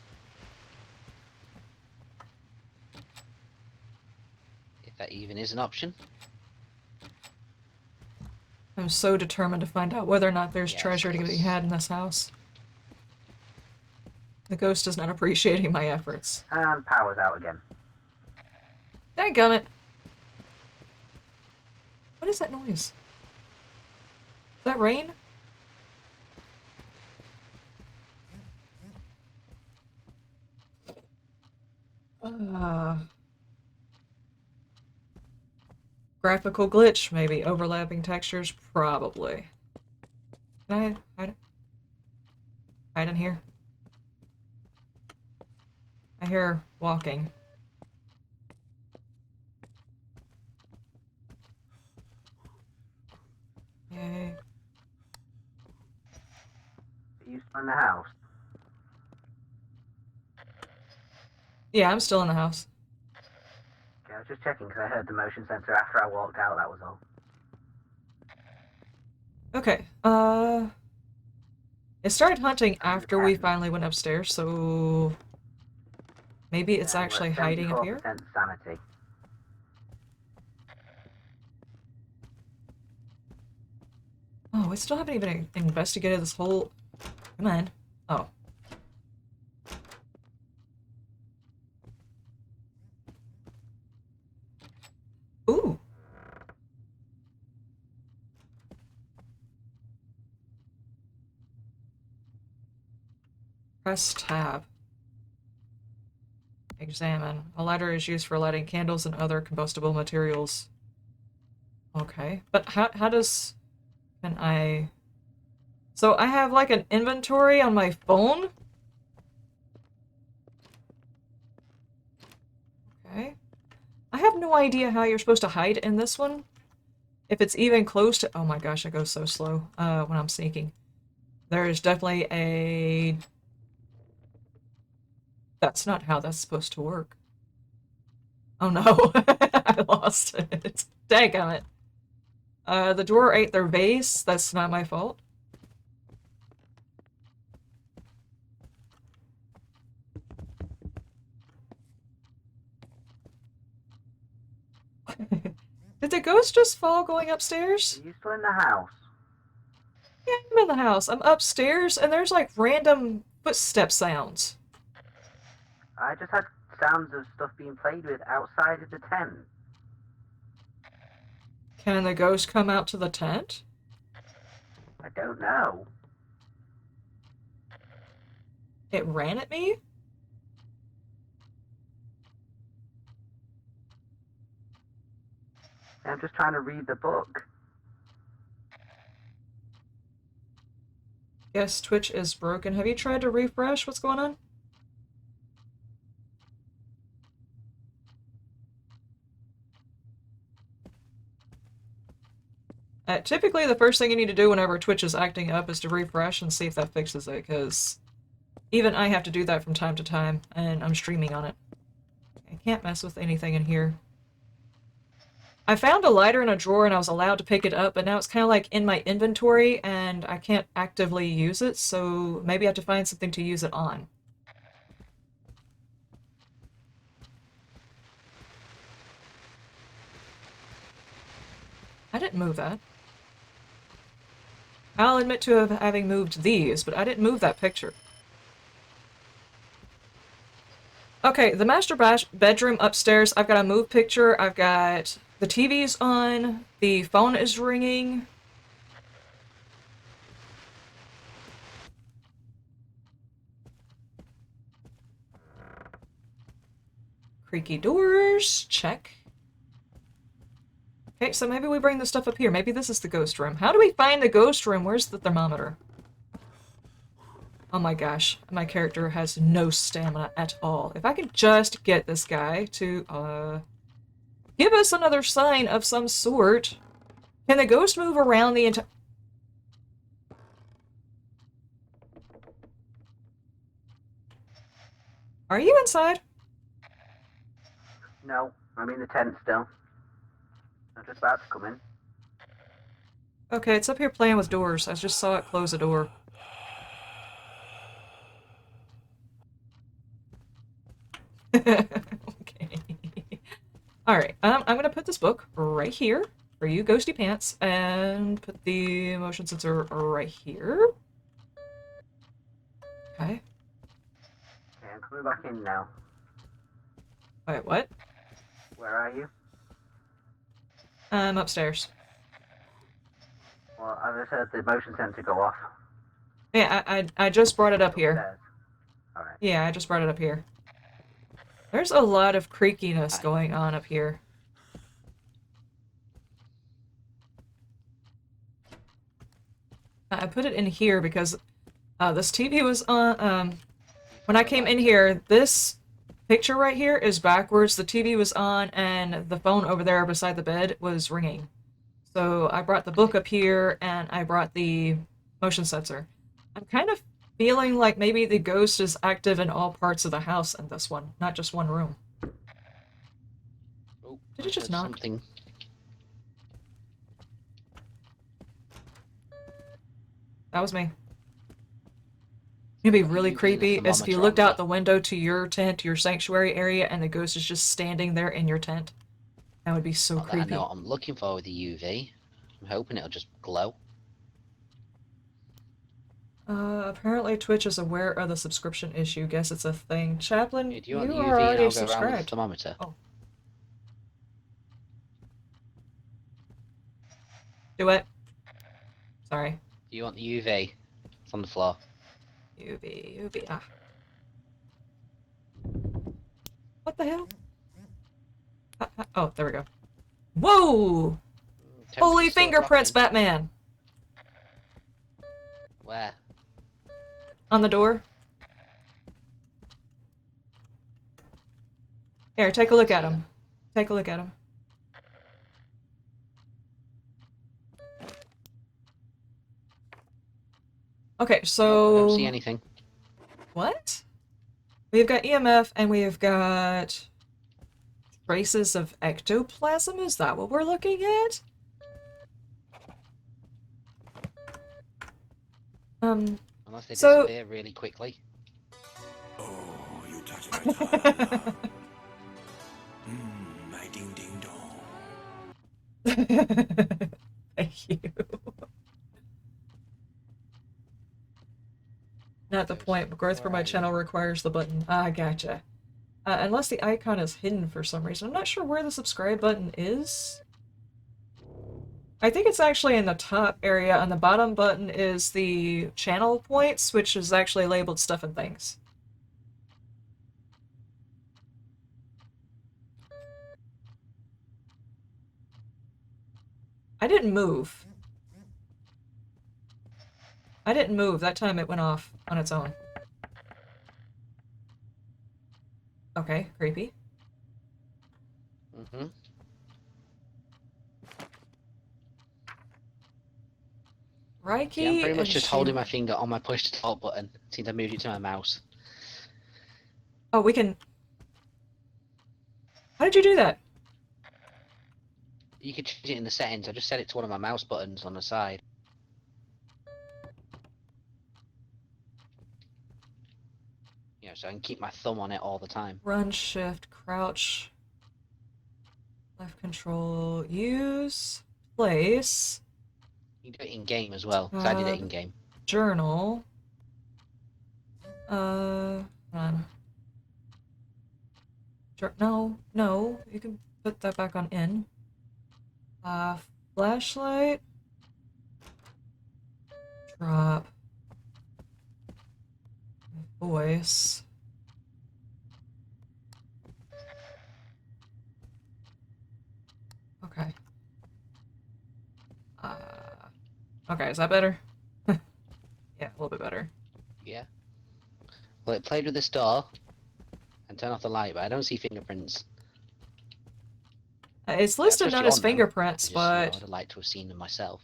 S3: If that even is an option.
S1: I'm so determined to find out whether or not there's
S3: Yes,
S1: treasure to be
S3: yes.
S1: had in this house. The ghost is not appreciating my efforts.
S4: And power's out again.
S1: Dadgummit! What is that noise? Is that rain? Graphical glitch, maybe. Overlapping textures, probably. Can I hide in here? I hear walking. Yay.
S4: Are you still in the house?
S1: Yeah, I'm still in the house.
S4: Okay, I was just checking because I heard the motion sensor after I walked out, that was all.
S1: Okay, it started hunting after we finally went upstairs, so maybe it's
S4: Yeah, we're
S1: actually
S4: at
S1: hiding up here?
S4: 74% sanity.
S1: Oh, we still haven't even investigated this whole... Come on. Oh. Ooh. Press tab. Examine. A lighter is used for lighting candles and other combustible materials. Okay. But how does... Can I... So I have like an inventory on my phone? Okay. I have no idea how you're supposed to hide in this one. If it's even close to... Oh my gosh, I go so slow when I'm sneaking. There is definitely a... That's not how that's supposed to work. Oh no, I lost it. Daggum it. The drawer ate their vase. That's not my fault. Did the ghost just fall going upstairs?
S4: Are you still in the house?
S1: Yeah, I'm in the house. I'm upstairs, and there's like random footstep sounds.
S4: I just had sounds of stuff being played with outside of the tent.
S1: Can the ghost come out to the tent?
S4: I don't know.
S1: It ran at me?
S4: I'm just trying to read the book.
S1: Yes, Twitch is broken. Have you tried to refresh? What's going on? Typically, the first thing you need to do whenever Twitch is acting up is to refresh and see if that fixes it, because even I have to do that from time to time, and I'm streaming on it. I can't mess with anything in here. I found a lighter in a drawer and I was allowed to pick it up, but now it's kind of like in my inventory and I can't actively use it, so maybe I have to find something to use it on. I didn't move that. I'll admit to having moved these, but I didn't move that picture. Okay, the master bedroom upstairs, I've got a move picture, I've got the TV's on, the phone is ringing. Creaky doors, check. Okay, so maybe we bring the stuff up here. Maybe this is the ghost room. How do we find the ghost room? Where's the thermometer? Oh my gosh, my character has no stamina at all. If I could just get this guy to, give us another sign of some sort. Can the ghost move around the entire... Are you inside?
S4: No, I'm in the tent still. I'm just about to come in.
S1: Okay, it's up here playing with doors. I just saw it close a door. Okay. Alright, I'm gonna put this book right here for you, Ghosty Pants, and put the motion sensor right here. Okay.
S4: Okay, I'm coming back in now.
S1: Wait, what?
S4: Where are you?
S1: I'm upstairs.
S4: Well, I just heard the motion sensor go off.
S1: Yeah, I just brought it up here.
S4: Upstairs. Alright.
S1: Yeah, I just brought it up here. There's a lot of creakiness going on up here. I put it in here because this TV was on, when I came in here, this picture right here is backwards. The TV was on and the phone over there beside the bed was ringing. So I brought the book up here and I brought the motion sensor. I'm kind of feeling like maybe the ghost is active in all parts of the house in this one, not just one room.
S3: Oh,
S1: Did it just
S3: there's
S1: knock?
S3: something.
S1: That was me. It'd be really
S3: You
S1: creepy
S3: being a
S1: is if you
S3: thermometer
S1: looked
S3: on
S1: out
S3: me.
S1: the window to your tent, your sanctuary area, and the ghost is just standing there in your tent. That would be so
S3: Not that I
S1: creepy.
S3: know what I'm looking for with the UV. I'm hoping it'll just glow.
S1: Apparently Twitch is aware of the subscription issue. Guess it's a thing. Chaplain,
S3: Hey, do you want the
S1: are
S3: UV and
S1: already
S3: I'll go around with the
S1: subscribed.
S3: thermometer?
S1: Oh. Do it. Sorry.
S3: Do you want the UV? It's on the floor.
S1: UV. Ah. What the hell? Oh, there we go. Whoa! Holy
S3: Temperature's still
S1: fingerprints,
S3: dropping.
S1: Batman!
S3: Where?
S1: On the door. Here, take a look at him. Take a look at him. Okay,
S3: I don't
S1: so...
S3: see anything.
S1: What? We've got EMF and we've got... traces of ectoplasm? Is that what we're looking at?
S3: Unless they
S1: So-
S3: disappear really quickly.
S5: Oh, you touch my tongue. My ding ding dong.
S1: Thank you. Not the point. Growth for my channel requires the button. Ah, gotcha. Unless the icon is hidden for some reason. I'm not sure where the subscribe button is. I think it's actually in the top area, and the bottom button is the channel points, which is actually labeled stuff and things. I didn't move. I didn't move. That time it went off on its own. Okay, creepy.
S3: Mm-hmm.
S1: Reiki
S3: Yeah, I'm pretty much
S1: and
S3: just
S1: she...
S3: holding my finger on my push to talk button since I moved it to my mouse.
S1: Oh, we can... How did you do that?
S3: You could change it in the settings. I just set it to one of my mouse buttons on the side. You know, so I can keep my thumb on it all the time.
S1: Run, shift, crouch, left control, use. place.
S3: You can do it in game as well, because I did it in game.
S1: Journal. Hold on. No, no, you can put that back on in. Flashlight. Drop. Voice. Okay. Okay, is that better? Yeah, a little bit better.
S3: Yeah. Well, it played with this door and turned off the light, but I don't see fingerprints.
S1: It's
S3: I've
S1: listed
S3: just
S1: not as
S3: yawned then.
S1: fingerprints,
S3: I just,
S1: but
S3: I'd like to have seen them myself.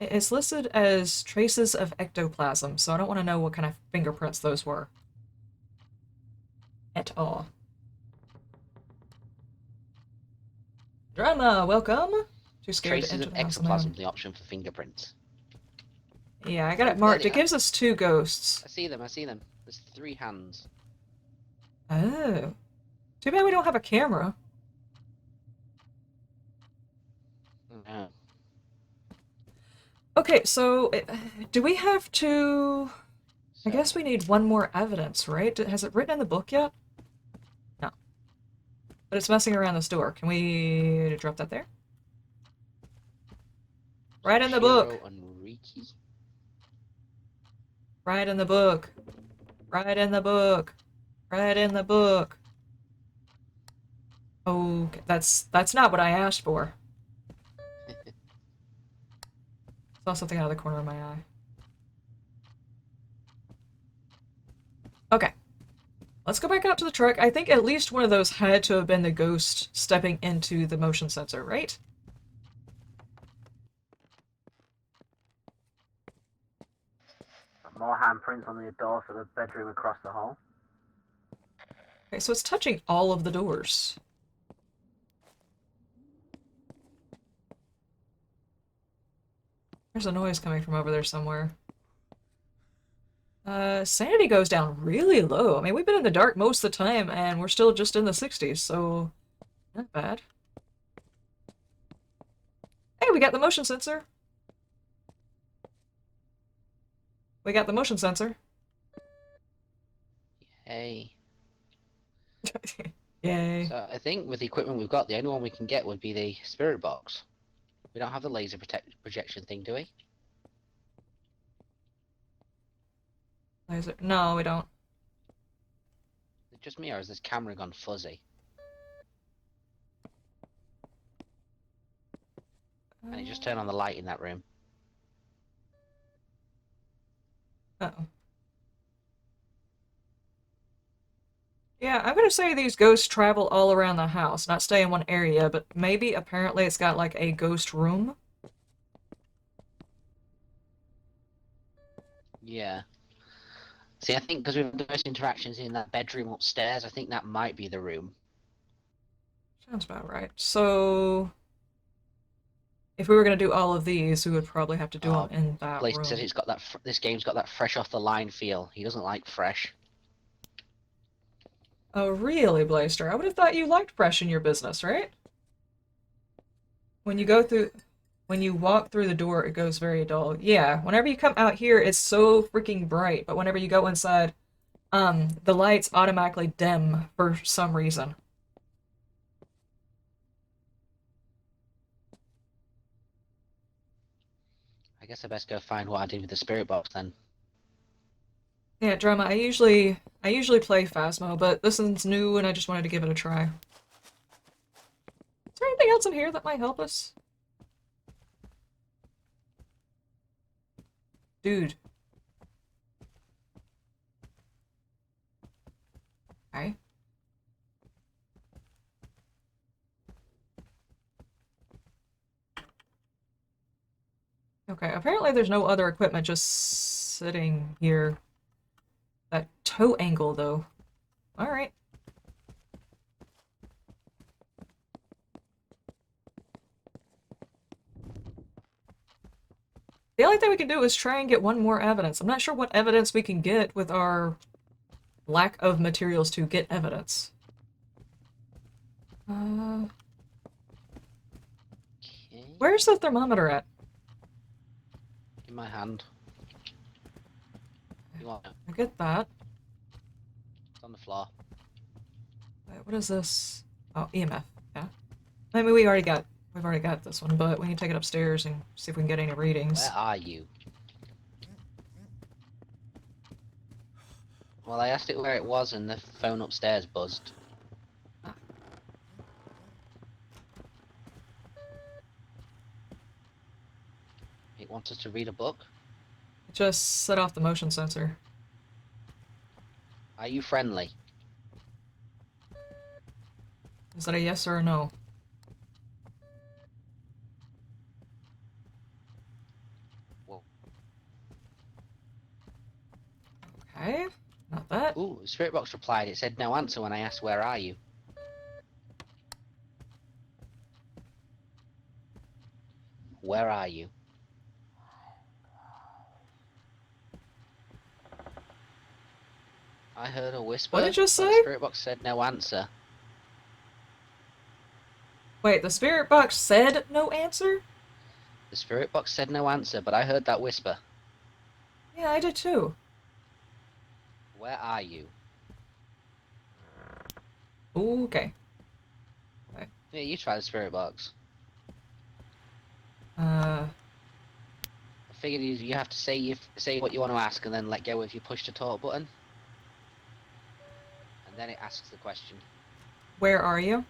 S1: it's listed as traces of ectoplasm, so I don't want to know what kind of fingerprints those were. At all. Drama, welcome! Too scared to
S3: Traces
S1: enter
S3: of
S1: the house
S3: ectoplasm,
S1: alone.
S3: the option for fingerprints.
S1: Yeah, I got it
S3: There
S1: marked.
S3: they
S1: It
S3: are.
S1: gives us 2 ghosts.
S3: I see them, I see them. There's 3 hands.
S1: Oh. Too bad we don't have a camera.
S3: Oh.
S1: Okay, so do we have to... I guess
S3: So,
S1: we need one more evidence, right? Has it written in the book yet? No. But it's messing around this door. Can we drop that there? Right in the book!
S3: Shiro and Riki.
S1: Right in the book. Right in the book. Right in the book. Okay, that's not what I asked for. Saw something out of the corner of my eye. Okay. Let's go back out to the truck. I think at least one of those had to have been the ghost stepping into the motion sensor, right?
S4: More handprints on the door for the bedroom across the hall.
S1: Okay, so it's touching all of the doors. There's a noise coming from over there somewhere. Sanity goes down really low. I mean, we've been in the dark most of the time, and we're still just in the 60s, so not bad. Hey, we got the motion sensor. We got the motion sensor.
S3: Hey.
S1: Yay.
S3: So I think with the equipment we've got, the only one we can get would be the spirit box. We don't have the laser projection thing, do we?
S1: Laser. No, we don't.
S3: Is it just me, or is this camera gone fuzzy? And it just turned on the light in that room.
S1: Uh-oh. Yeah, I'm gonna say these ghosts travel all around the house, not stay in one area, but maybe apparently it's got like a ghost room.
S3: Yeah. See, I think because we've had the most interactions in that bedroom upstairs, I think that might be the room.
S1: Sounds about right. So, if we were gonna do all of these, we would probably have to do them in that
S3: Blaze
S1: room.
S3: says it's got that. This game's got that fresh off the line feel. He doesn't like fresh.
S1: Oh, really, Blaster? I would have thought you liked fresh in your business, right? When you walk through the door, it goes very dull. Yeah, whenever you come out here, it's so freaking bright, but whenever you go inside, the lights automatically dim for some reason.
S3: I guess I best go find what I did with the spirit box then.
S1: Yeah, Drama, I usually play Phasmo, but this one's new and I just wanted to give it a try. Is there anything else in here that might help us? Dude. Okay. Okay, apparently there's no other equipment just sitting here. That toe angle, though. Alright. The only thing we can do is try and get one more evidence. I'm not sure what evidence we can get with our lack of materials to get evidence.
S3: Okay.
S1: Where's the thermometer at?
S3: In my hand. You want it?
S1: I get that.
S3: It's on the floor.
S1: Wait, what is this? Oh, EMF. Yeah. I mean, we've already got this one, but we can take it upstairs and see if we can get any readings.
S3: Where are you? Well, I asked it where it was and the phone upstairs buzzed. It wants us to read a book?
S1: It just set off the motion sensor.
S3: Are you friendly?
S1: Is that a yes or a no?
S3: Whoa.
S1: Okay. Not that.
S3: Ooh, the spirit box replied. It said no answer when I asked where are you? Where are you? I heard a whisper.
S1: What did you
S3: but
S1: say?
S3: The spirit box said no answer.
S1: Wait, the spirit box said no answer?
S3: The spirit box said no answer, but I heard that whisper.
S1: Yeah, I did too.
S3: Where are you?
S1: Okay.
S3: Yeah, you try the spirit box.
S1: Uh,
S3: I figured you have to say what you want to ask and then let go if you push the talk button. And then it asks the question.
S1: where are you?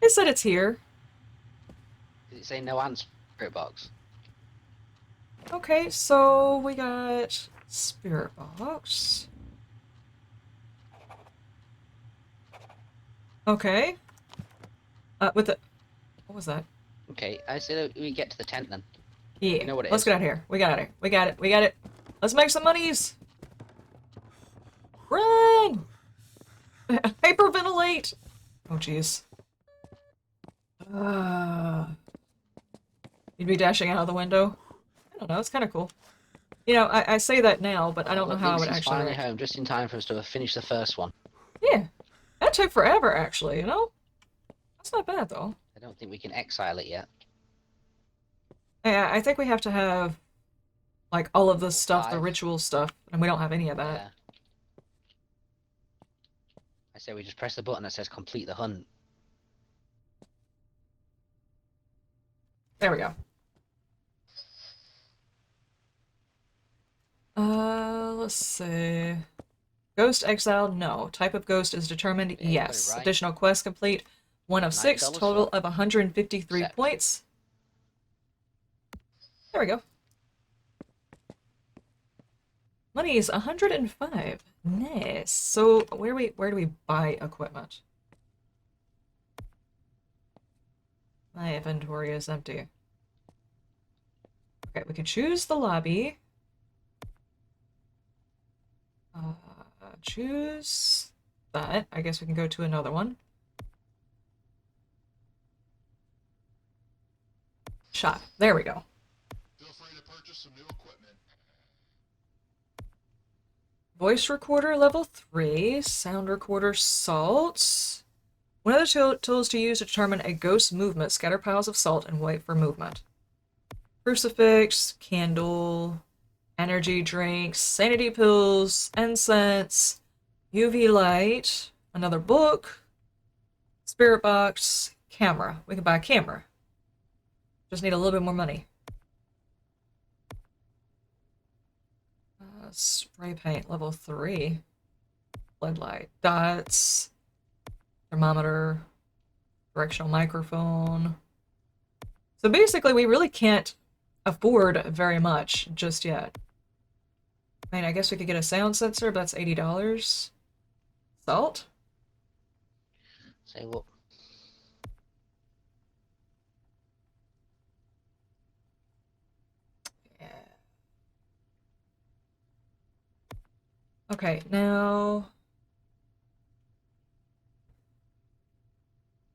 S1: It said it's here.
S3: Did it say no answer, spirit box?
S1: Okay, so we got spirit box. Okay. With the... What was that?
S3: Okay, I said we get to the tent then.
S1: Yeah,
S3: You know what it
S1: let's
S3: is.
S1: get out of here. We got it. We got it. We got it. Let's make some monies. Run! Hyperventilate! Oh, jeez. You'd be dashing out of the window? I don't know, it's kind of cool. You know, I say that now, but I don't know how I would
S3: Link's
S1: actually...
S3: finally home, just in time for us to finish the first one.
S1: Yeah. That took forever, actually, you know? That's not bad, though.
S3: I don't think we can exile it yet.
S1: Yeah, I think we have to have, like, all of this stuff, the
S3: 5.
S1: ritual stuff, and we don't have any of that.
S3: Yeah. I say we just press the button that says complete the hunt.
S1: There we go. Let's see. Ghost exiled? No. Type of ghost is determined?
S3: Yeah, you got it
S1: Yes.
S3: right.
S1: Additional quest complete? 1 of 6,
S3: $9
S1: total
S3: slot.
S1: of 153
S3: Accept.
S1: points. There we go. Money is 105. Nice. So where do we buy equipment? My inventory is empty. Okay, we can choose the lobby. Choose that. I guess we can go to another one. Shop. There we go.
S2: Feel free to purchase some new equipment.
S1: Voice recorder level 3. Sound recorder salt. One of the tools to use to determine a ghost's movement. Scatter piles of salt and wait for movement. Crucifix, candle, energy drinks, sanity pills, incense, UV light, another book, spirit box, camera. We can buy a camera. Just need a little bit more money. Spray paint level 3. Floodlight. Dots. Thermometer. Directional microphone. So basically we really can't afford very much just yet. I mean, I guess we could get a sound sensor, but that's $80. Salt?
S3: Say what?
S1: Yeah. Okay, now...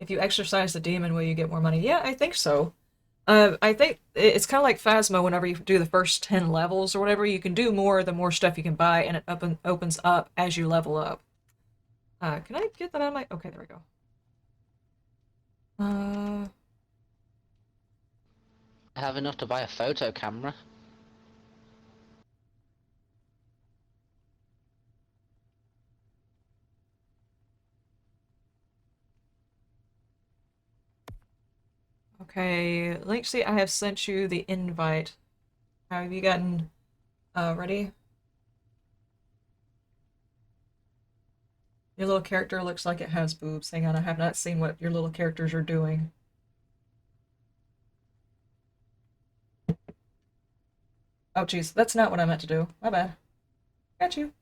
S1: If you exercise the demon, will you get more money? Yeah, I think so. I think it's kind of like Phasma whenever you do the first 10 levels or whatever. You can do more the more stuff you can buy, and it opens up as you level up. Can I get that on my... Okay, there we go.
S3: I have enough to buy a photo camera.
S1: Okay, Lynxie, I have sent you the invite. How have you gotten ready? Your little character looks like it has boobs. Hang on, I have not seen what your little characters are doing. Oh, jeez, that's not what I meant to do. My bad. Got you.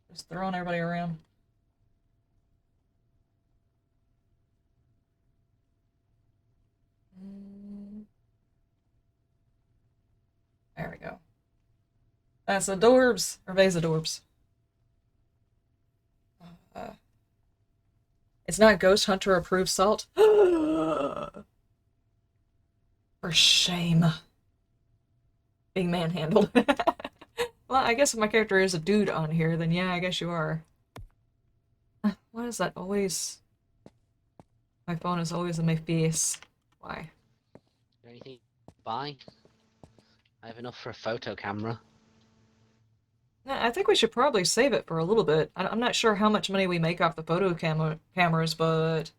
S1: Just throwing everybody around. There we go. That's adorbs, or Vasadorbs. Uh, it's not Ghost Hunter approved salt. For shame. Being manhandled. Well, I guess if my character is a dude on here, then yeah, I guess you are. Why is that always... My phone is always in my face. Why?
S3: Anything to buy? I have enough for a photo camera.
S1: I think we should probably save it for a little bit. I'm not sure how much money we make off the cameras, but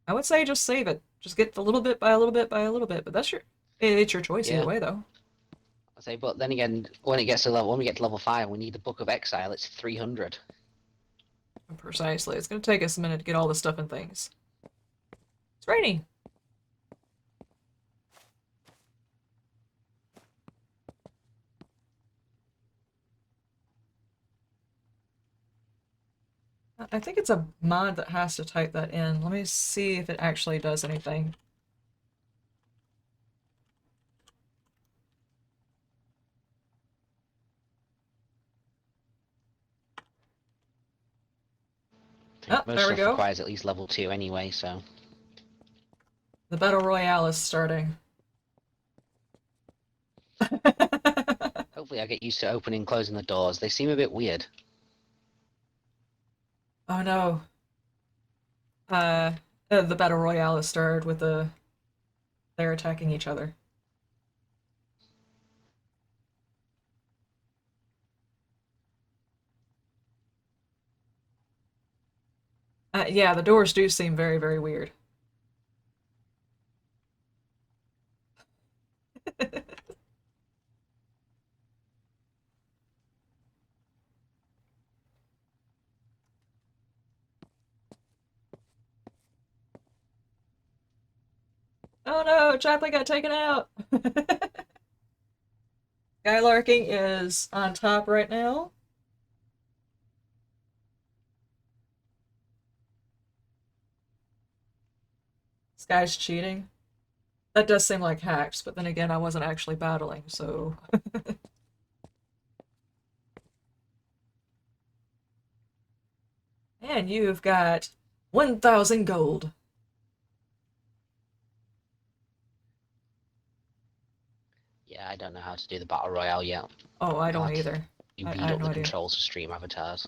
S1: I would say just save it. Just get a little bit by a little bit by a little bit. But that's it's your choice
S3: Yeah.
S1: either way, though.
S3: I say, but then again, when we get to level 5, we need the Book of Exile. It's 300.
S1: Precisely. It's going to take us a minute to get all the stuff and things. It's raining. I think it's a mod that has to type that in. Let me see if it actually does anything. Oh,
S3: Most
S1: there we
S3: stuff
S1: go.
S3: requires at least level 2 anyway, so...
S1: The Battle Royale is starting.
S3: Hopefully I get used to opening and closing the doors. They seem a bit weird.
S1: Oh no. The Battle Royale is started with they're attacking each other. Yeah, the doors do seem very, very weird. Oh no, Chaplin got taken out! Skylarking is on top right now. This guy's cheating. That does seem like hacks, but then again, I wasn't actually battling, so... And you've got 1,000 gold.
S3: Yeah, I don't know how to do the Battle Royale yet.
S1: Oh, I don't
S3: I'll have to
S1: either. I
S3: read
S1: have
S3: up
S1: no
S3: the
S1: idea.
S3: controls for stream avatars.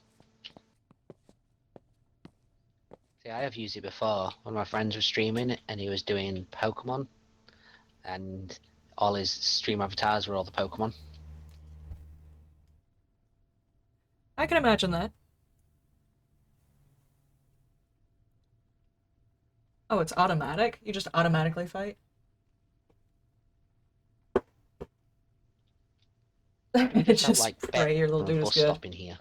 S3: See, I have used it before. One of my friends was streaming and he was doing Pokemon, and all his stream avatars were all the Pokemon.
S1: I can imagine that. Oh, it's automatic? You just automatically fight?
S3: Just have
S1: Just
S3: like
S1: pray your little dude is
S3: bus
S1: good.
S3: stop in here.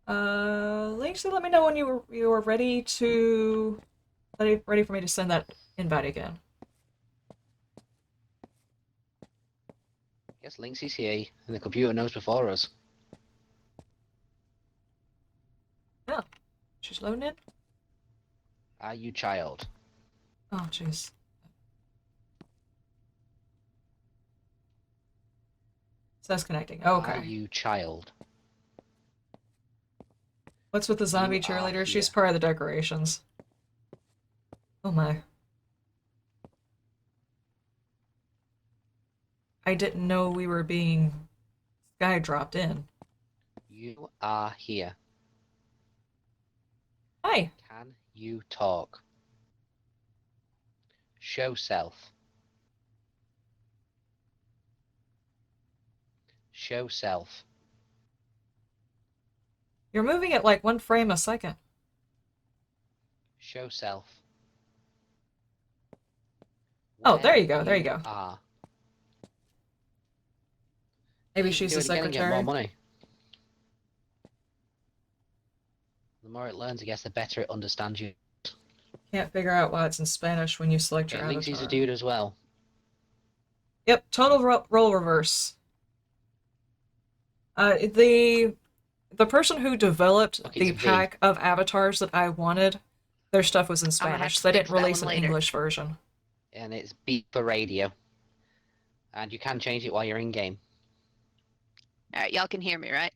S1: Lacey, let me know when you were ready to ready for me to send that invite again.
S3: Yes, Lynxie's here, and the computer knows before us.
S1: Oh, she's loading in?
S3: Are you child?
S1: Oh, jeez. Says connecting. Okay.
S3: Are you child?
S1: What's with the zombie
S3: You are
S1: cheerleader? She's
S3: here.
S1: part of the decorations. Oh my. I didn't know we were being sky dropped in.
S3: You are here.
S1: Hi.
S3: Can you talk? Show self. Show self.
S1: You're moving at like 1 frame a second.
S3: Show self.
S1: Oh, there
S3: Where
S1: you go, there you go.
S3: Are.
S1: Maybe she's
S3: Do
S1: the
S3: it again and get more
S1: secretary.
S3: money. The more it learns, I guess, the better it understands you.
S1: Can't figure out why it's in Spanish when you select your
S3: It thinks he's a
S1: avatar.
S3: dude as well.
S1: Yep, total role reverse. The person who developed
S3: Look, it's
S1: the
S3: V.
S1: pack of avatars that I wanted, their stuff was in
S6: I'm gonna have
S1: Spanish.
S6: to
S1: They
S6: fix
S1: didn't
S6: that
S1: release
S6: one
S1: an
S6: later.
S1: English version.
S3: And it's beep for radio. And you can change it while you're in game.
S6: Alright, y'all can hear me, right?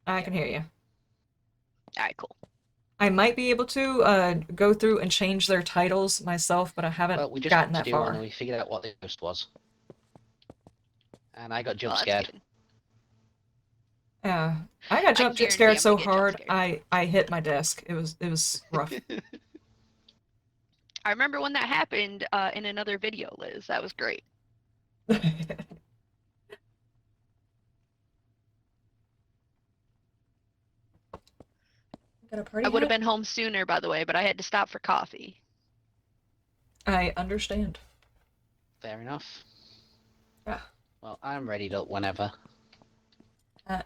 S1: I can hear you.
S6: Alright, cool.
S1: I might be able to go through and change their titles myself, but I haven't
S3: Well, we just
S1: gotten
S3: had
S1: that
S3: to do one
S1: far.
S3: and we figured out what the ghost was. And I got jump
S6: Well, that's
S3: scared.
S6: good.
S1: Yeah, I got
S6: can
S1: jump
S6: guarantee
S1: scared
S6: I'm
S1: so
S6: gonna get jump
S1: hard
S6: scared.
S1: I hit my desk. It was rough.
S6: I remember when that happened in another video, Liz. That was great.
S1: Got a party
S6: I would have
S1: hat?
S6: been home sooner, by the way, but I had to stop for coffee.
S1: I understand.
S3: Fair enough.
S1: Yeah.
S3: Well, I'm ready to whenever.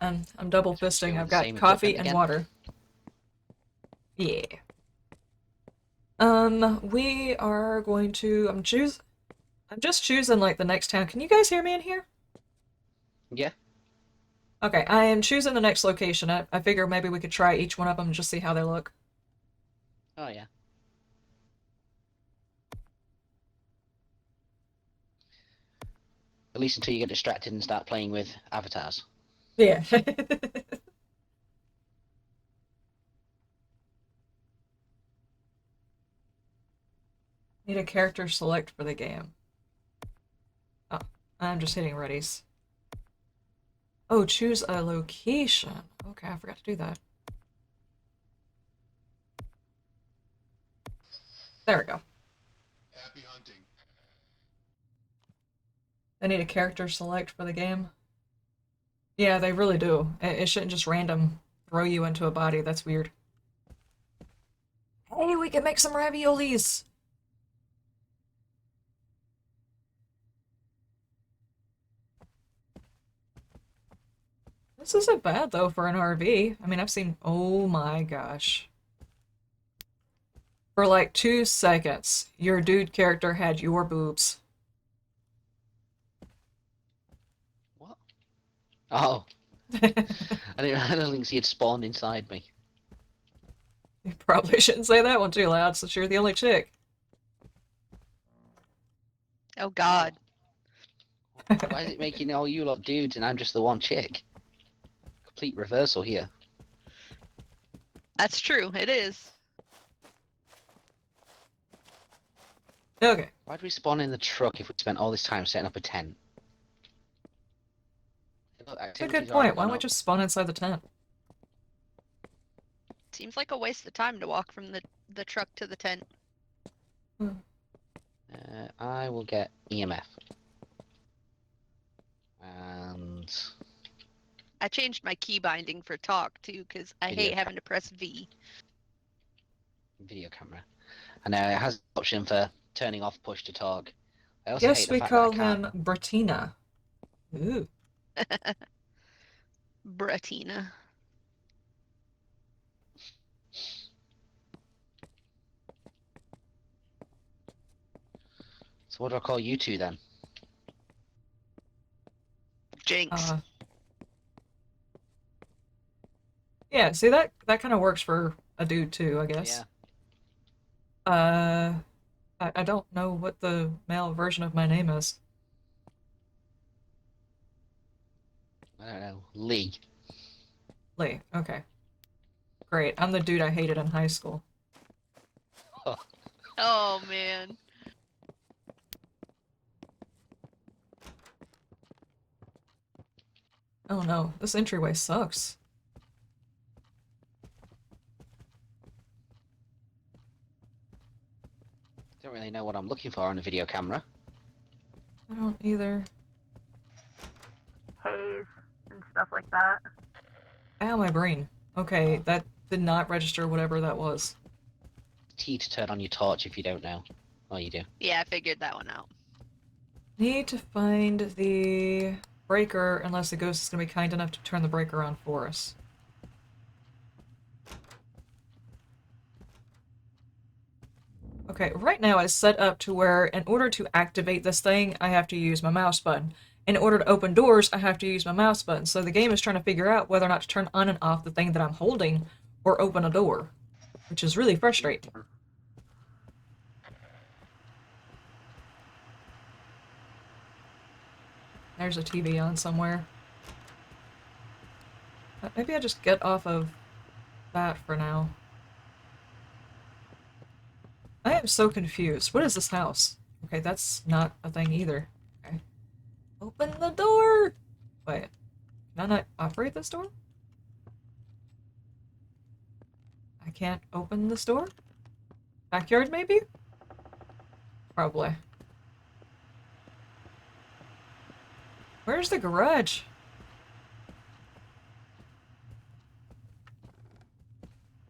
S1: I'm double
S3: Guess we'll just go
S1: fisting.
S3: with
S1: I've
S3: the
S1: got
S3: same
S1: coffee
S3: equipment
S1: and
S3: again.
S1: water. Yeah. We are going to. I'm just choosing like the next town. Can you guys hear me in here?
S3: Yeah.
S1: Okay, I am choosing the next location. I figure maybe we could try each one of them and just see how they look.
S3: Oh, yeah. At least until you get distracted and start playing with avatars.
S1: Yeah. Need a character select for the game. Oh, I'm just hitting readies. Oh, choose a location. Okay, I forgot to do that. There we go.
S2: Happy hunting.
S1: I need a character select for the game. Yeah, they really do. It shouldn't just random throw you into a body. That's weird. Hey, we can make some raviolis! This isn't bad, though, for an RV. I mean, I've seen... Oh my gosh. For like 2 seconds, your dude character had your boobs.
S3: What? Oh. I don't think he had spawned inside me.
S1: You probably shouldn't say that one too loud, since you're the only chick.
S6: Oh God.
S3: Why is it making all you lot dudes and I'm just the one chick? Complete reversal here.
S6: That's true, it is.
S1: Okay.
S3: Why'd we spawn in the truck if we spent all this time setting up a tent? Look,
S1: That's a
S3: activity's
S1: good
S3: already
S1: point. Why
S3: gone
S1: don't we
S3: up.
S1: just spawn inside the tent?
S6: Seems like a waste of time to walk from the truck to the tent.
S3: I will get EMF. And
S6: I changed my key binding for talk too, because I
S3: Video
S6: hate having to press V.
S3: video camera. And it has an option for turning off push to talk. I also
S1: Guess
S3: hate the
S1: we
S3: fact
S1: call
S3: that I can't.
S1: him Bertina. Ooh.
S6: Bratina.
S3: So what do I call you two then?
S6: Jinx.
S1: Yeah, see that kind of works for a dude too, I guess.
S3: Yeah.
S1: I don't know what the male version of my name is.
S3: I don't know. Lee.
S1: Lee. Okay. Great. I'm the dude I hated in high school.
S6: Oh man.
S1: Oh no, this entryway sucks.
S3: Don't really know what I'm looking for on a video camera.
S1: I don't either.
S4: Haze and stuff like that.
S1: Ow, my brain. Okay, that did not register whatever that was.
S3: T to turn on your torch if you don't know. Well, you do.
S6: Yeah, I figured that one out.
S1: Need to find the breaker unless the ghost is going to be kind enough to turn the breaker on for us. Okay, right now it's set up to where in order to activate this thing, I have to use my mouse button. In order to open doors, I have to use my mouse button. So the game is trying to figure out whether or not to turn on and off the thing that I'm holding or open a door, which is really frustrating. There's a TV on somewhere. Maybe I just get off of that for now. I am so confused. What is this house? Okay, that's not a thing either. Okay. Open the door! Wait. Can I not operate this door? I can't open this door? Backyard, maybe? Probably. Where's the garage?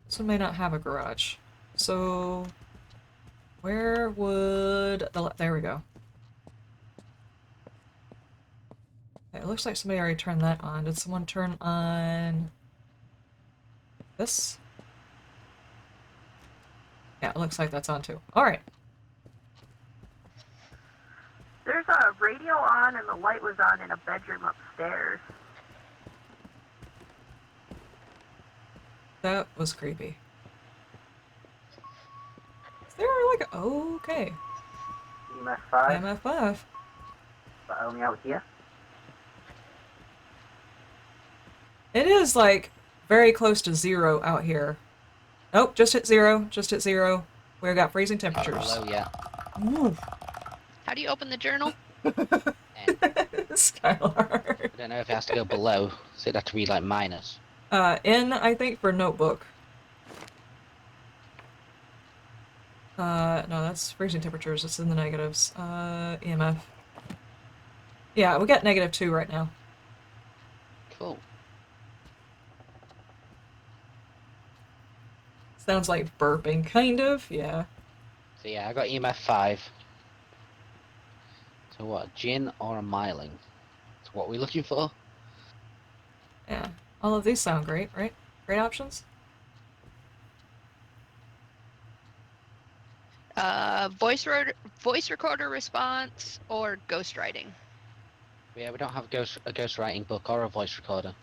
S1: This one may not have a garage. So... where would the... there we go. Okay, it looks like somebody already turned that on. Did someone turn on... this? Yeah, it looks like that's on too. Alright.
S4: There's a radio on and the light was on in a bedroom upstairs.
S1: That was creepy. Is there like a... okay.
S4: EMF 5,
S1: MF5.
S4: but only out here.
S1: It is like very close to 0 out here. Nope, just hit 0. Just hit 0. We've got freezing temperatures.
S3: Hello, yeah.
S1: Ooh.
S6: How do you open the journal?
S1: Skylar.
S3: I don't know if it has to go below, so it'd have to read like minus.
S1: N, I think, for notebook. No, that's freezing temperatures. It's in the negatives. EMF. Yeah, we got -2 right now.
S3: Cool.
S1: Sounds like burping, kind of. Yeah.
S3: So yeah, I got EMF 5. So what, gin or a myling? So what are we looking for?
S1: Yeah. All of these sound great, right? Great options?
S6: Voice recorder response or ghostwriting.
S3: Yeah, we don't have a ghostwriting book or a voice recorder.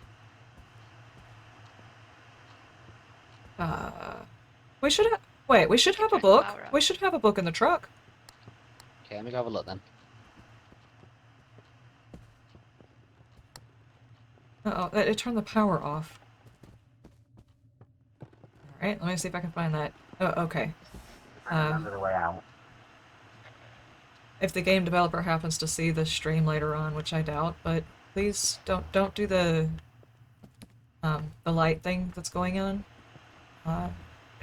S1: We should have... wait, we should have a
S6: turn the
S1: book.
S6: power off.
S1: We should have a book in the truck.
S3: Okay, let me go have a look then.
S1: Uh-oh, it turned the power off. Alright, let me see if I can find that. Oh, okay.
S4: I remember the way out.
S1: If the game developer happens to see this stream later on, which I doubt, but please don't do the light thing that's going on.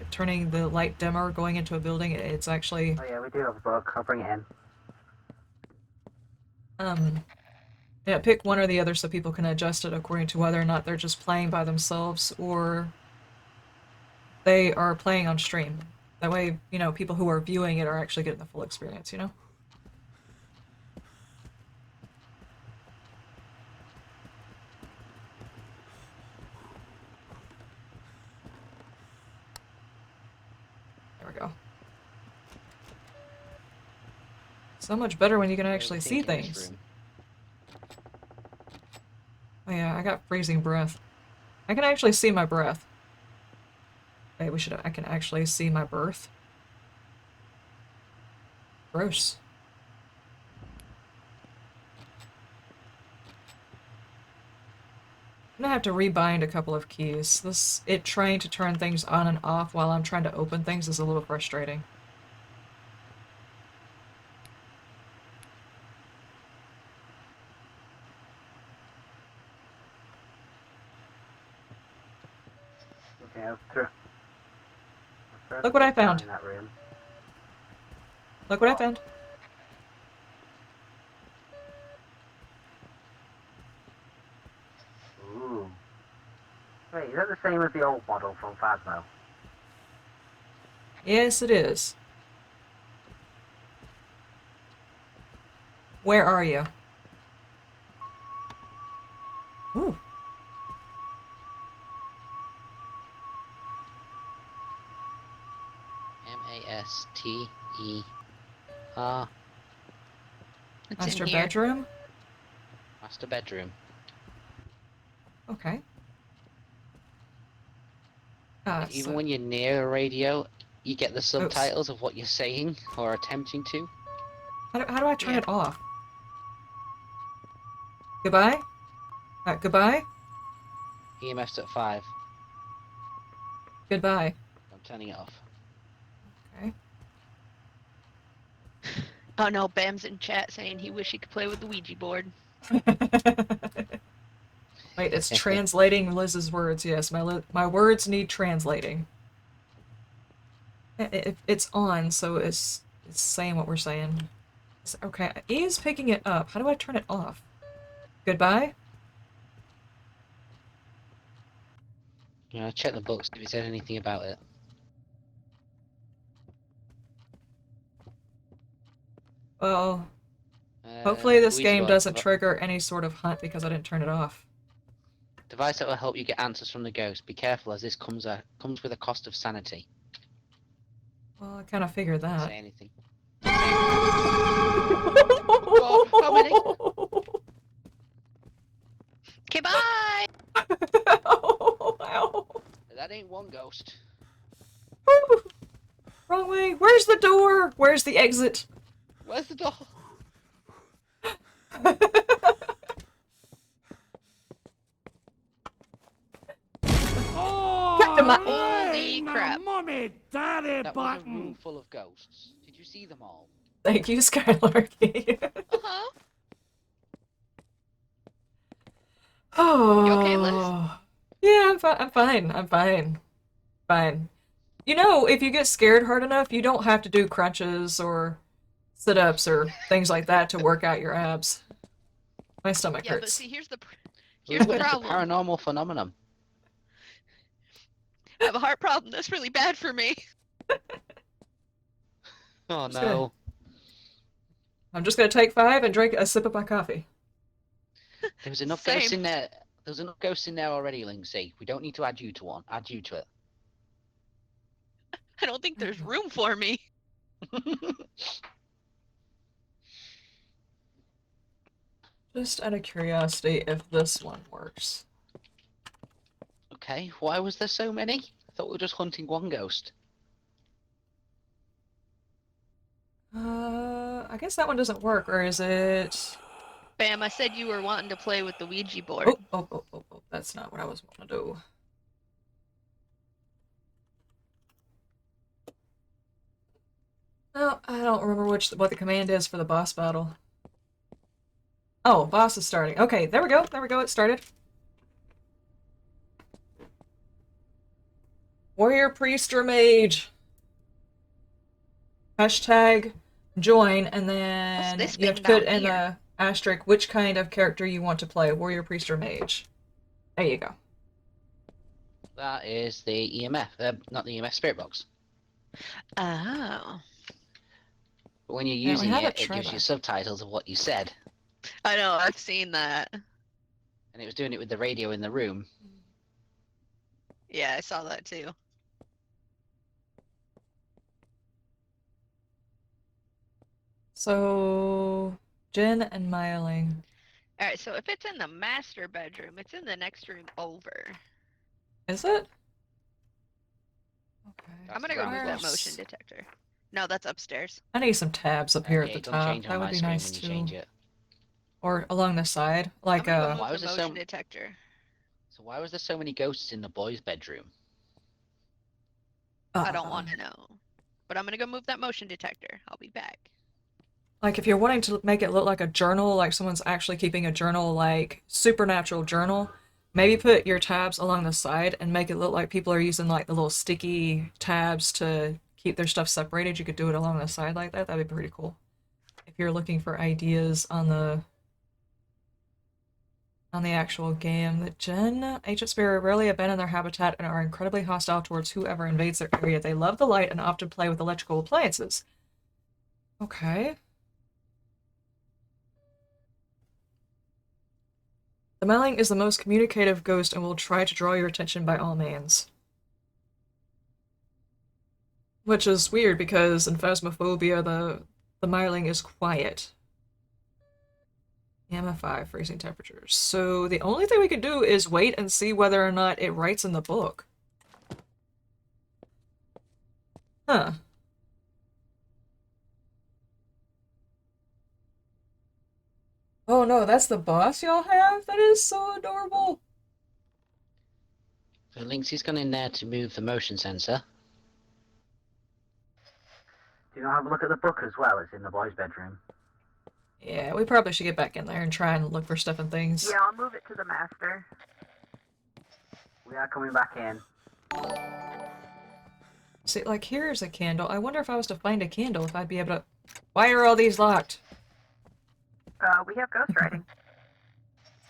S1: Turning the light dimmer going into a building, it's actually
S4: Oh yeah, we do have a book. I'll bring it in.
S1: yeah, pick one or the other so people can adjust it according to whether or not they're just playing by themselves or they are playing on stream. That way, you know, people who are viewing it are actually getting the full experience, you know? There we go. So much better when you can actually see things. Oh yeah, I got freezing breath. I can actually see my breath. Wait, I can actually see my birth. Gross. I'm gonna have to rebind a couple of keys. It trying to turn things on and off while I'm trying to open things is a little frustrating.
S4: Yeah, true.
S1: Look what I found.
S4: In that room.
S1: Look what I found.
S4: Ooh. Wait, is that the same as the old model from Phasmo?
S1: Yes, it is. Where are you? Ooh.
S3: Master.
S6: It's
S1: Master
S6: in here.
S1: bedroom?
S3: Master bedroom.
S1: Okay.
S3: Even
S1: So,
S3: when you're near a radio, you get the subtitles of what you're saying or attempting to.
S1: how do I turn
S6: Yeah.
S1: it off? Goodbye? Goodbye?
S3: EMF's at 5.
S1: Goodbye.
S3: I'm turning it off.
S1: Okay.
S6: Oh no, Bam's in chat saying he wish he could play with the Ouija board.
S1: Wait, it's translating Liz's words. Yes, my words need translating. It's on, so it's saying what we're saying. Okay, E is picking it up. How do I turn it off? Goodbye?
S3: Yeah, check the books if it said anything about it.
S1: Well, hopefully this
S3: Ouija
S1: game
S3: board
S1: doesn't trigger any sort of hunt because I didn't turn it off.
S3: device that will help you get answers from the ghost. Be careful, as this comes with a cost of sanity.
S1: Well, I kind of figured
S3: Doesn't
S1: that.
S3: say anything. God, how many?
S6: Okay, bye!
S1: Ow.
S3: That ain't one ghost.
S1: Woo. Wrong way. Where's the door? Where's the exit?
S3: Where's the door?
S6: Holy crap.
S5: Mommy, daddy,
S3: That was a room full of ghosts. Did you see them all?
S1: Thank you, Skylarky.
S6: Uh-huh.
S1: Oh.
S6: You okay, Liz?
S1: Yeah, I'm fine. I'm fine. Fine. You know, if you get scared hard enough, you don't have to do crunches or sit-ups or things like that to work out your abs. My stomach
S6: Yeah, but
S1: hurts.
S6: see, here's the problem.
S3: Paranormal phenomenon.
S6: I have a heart problem. That's really bad for me.
S3: Oh
S1: Just
S3: no.
S1: I'm just gonna take 5 and drink a sip of my coffee.
S3: There was enough
S6: Same.
S3: ghosts in there. There was enough ghosts in there already, Lindsay. We don't need to add you to one. Add you to it.
S6: I don't think there's room for me.
S1: Just out of curiosity if this one works.
S3: Okay, why was there so many? I thought we were just hunting one ghost.
S1: I guess that one doesn't work, or is it...
S6: Bam, I said you were wanting to play with the Ouija board.
S1: Oh, that's not what I was wanting to do. No, I don't remember what the command is for the boss battle. Oh, boss is starting. Okay, there we go, it started. Warrior, priest, or mage. Hashtag join, and then
S6: What's this
S1: you have to
S6: thing
S1: put
S6: down
S1: in
S6: here?
S1: the asterisk which kind of character you want to play, warrior, priest, or mage. There you go.
S3: That is the EMF, not the EMF spirit box.
S6: Oh.
S3: But when you're
S1: Yeah, we
S3: using
S1: have
S3: it,
S1: a
S3: it gives
S1: Trevor.
S3: you subtitles of what you said.
S6: I know, I've seen that.
S3: And it was doing it with the radio in the room.
S6: Yeah, I saw that too.
S1: So, Jen and Myling.
S6: Alright, so if it's in the master bedroom, it's in the next room over.
S1: Is it? Okay.
S6: I'm gonna go move that
S1: Where's-
S6: motion detector. No, that's upstairs.
S1: I need some tabs up here at
S3: Okay,
S1: the
S3: it don't
S1: top.
S3: change on
S1: That
S3: my
S1: would be
S3: screen
S1: nice
S3: when you
S1: too.
S3: change it.
S1: Or along the side, like
S6: I'm gonna go
S3: Why
S6: move
S3: was
S6: the
S3: there so-
S6: motion detector.
S3: So why was there so many ghosts in the boys' bedroom?
S6: I don't want to know. But I'm gonna go move that motion detector. I'll be back.
S1: Like if you're wanting to make it look like a journal, like someone's actually keeping a journal, like supernatural journal, Maybe put your tabs along the side and make it look like people are using like the little sticky tabs to keep their stuff separated. You could do it along the side like that. That'd be pretty cool. If you're looking for ideas on the actual game, the Gen Agent Spirit rarely abandon their habitat and are incredibly hostile towards whoever invades their area. They love the light and often play with electrical appliances. Okay. The Mailing is the most communicative ghost and will try to draw your attention by all means. Which is weird because in Phasmophobia, the Mailing is quiet. Gamma 5, freezing temperatures. So the only thing we can do is wait and see whether or not it writes in the book. Huh. Oh no, that's the boss y'all have? That is so adorable.
S3: So Lynxie's gone in there to move the motion sensor.
S4: Do you not have a look at the book as well? It's in the boys' bedroom.
S1: Yeah, we probably should get back in there and try and look for stuff and things.
S4: Yeah, I'll move it to the master. We are coming back in.
S1: See, like, here's a candle. I wonder if I was to find a candle, if I'd be able to... Why are all these locked?
S4: We have ghostwriting.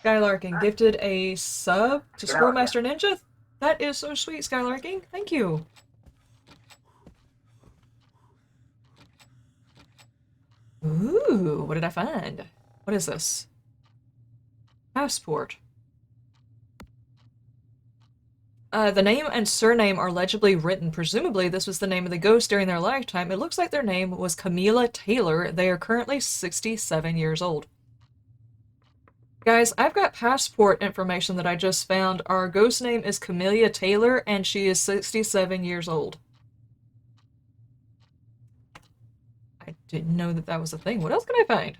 S1: Skylarking, gifted a sub to
S4: Get out,
S1: Schoolmaster Ninja? That is so sweet, Skylarking. Thank you. Ooh, what did I find? What is this? Passport. The name and surname are legibly written. Presumably, this was the name of the ghost during their lifetime. It looks like their name was Camila Taylor. They are currently 67 years old. Guys, I've got passport information that I just found. Our ghost name is Camellia Taylor, and she is 67 years old. I didn't know that that was a thing. What else can I find?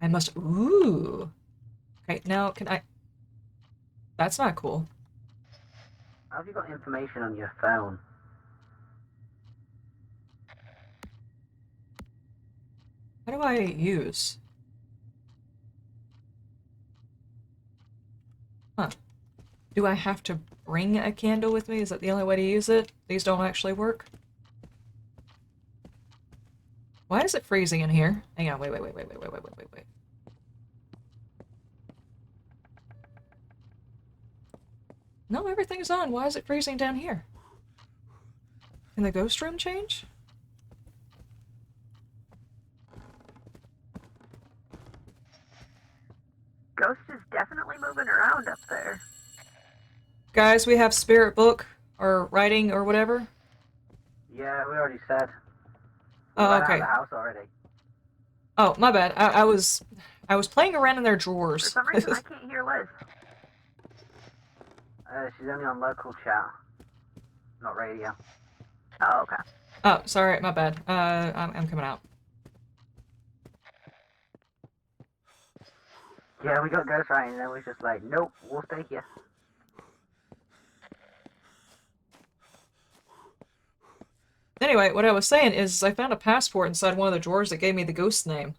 S1: I must... Ooh. Okay, now can I... That's not cool.
S4: How have you got information on your phone?
S1: How do I use? Huh. Do I have to bring a candle with me? Is that the only way to use it? These don't actually work? Why is it freezing in here? Hang on, wait. No, everything's on. Why is it freezing down here? Can the ghost room change?
S4: Ghost is definitely moving around up there.
S1: Guys, we have spirit book or writing or whatever.
S4: Yeah, we already said. We
S1: Oh,
S4: ran out
S1: okay.
S4: of the house already.
S1: Oh, my bad. I was playing around in their
S4: For
S1: drawers.
S4: some reason, I can't hear Liz. She's only on local chat, not radio. Oh, okay.
S1: Oh, sorry, my bad. I'm coming out.
S4: Yeah, we got ghostwriting, and then we just like, nope, we'll stay here.
S1: Anyway, what I was saying is I found a passport inside one of the drawers that gave me the ghost name.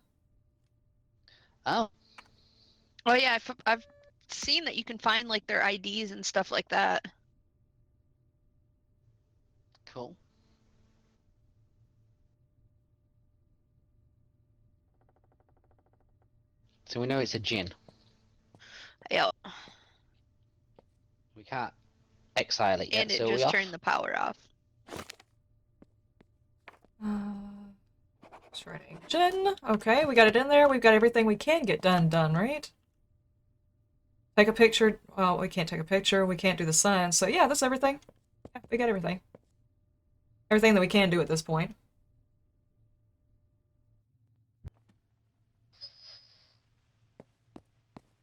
S3: Oh,
S6: Oh yeah, I've seen that you can find like their IDs and stuff like that.
S3: cool. So we know it's a djinn.
S6: Yeah,
S3: We can't exile it yet,
S6: and it
S3: so we
S6: just
S3: off.
S6: turned the power off.
S1: Just writing. Jen, okay, we got it in there. We've got everything we can get done, right? Take a picture. Well, we can't take a picture. We can't do the sign. So yeah, that's everything. Yeah, we got everything. Everything that we can do at this point.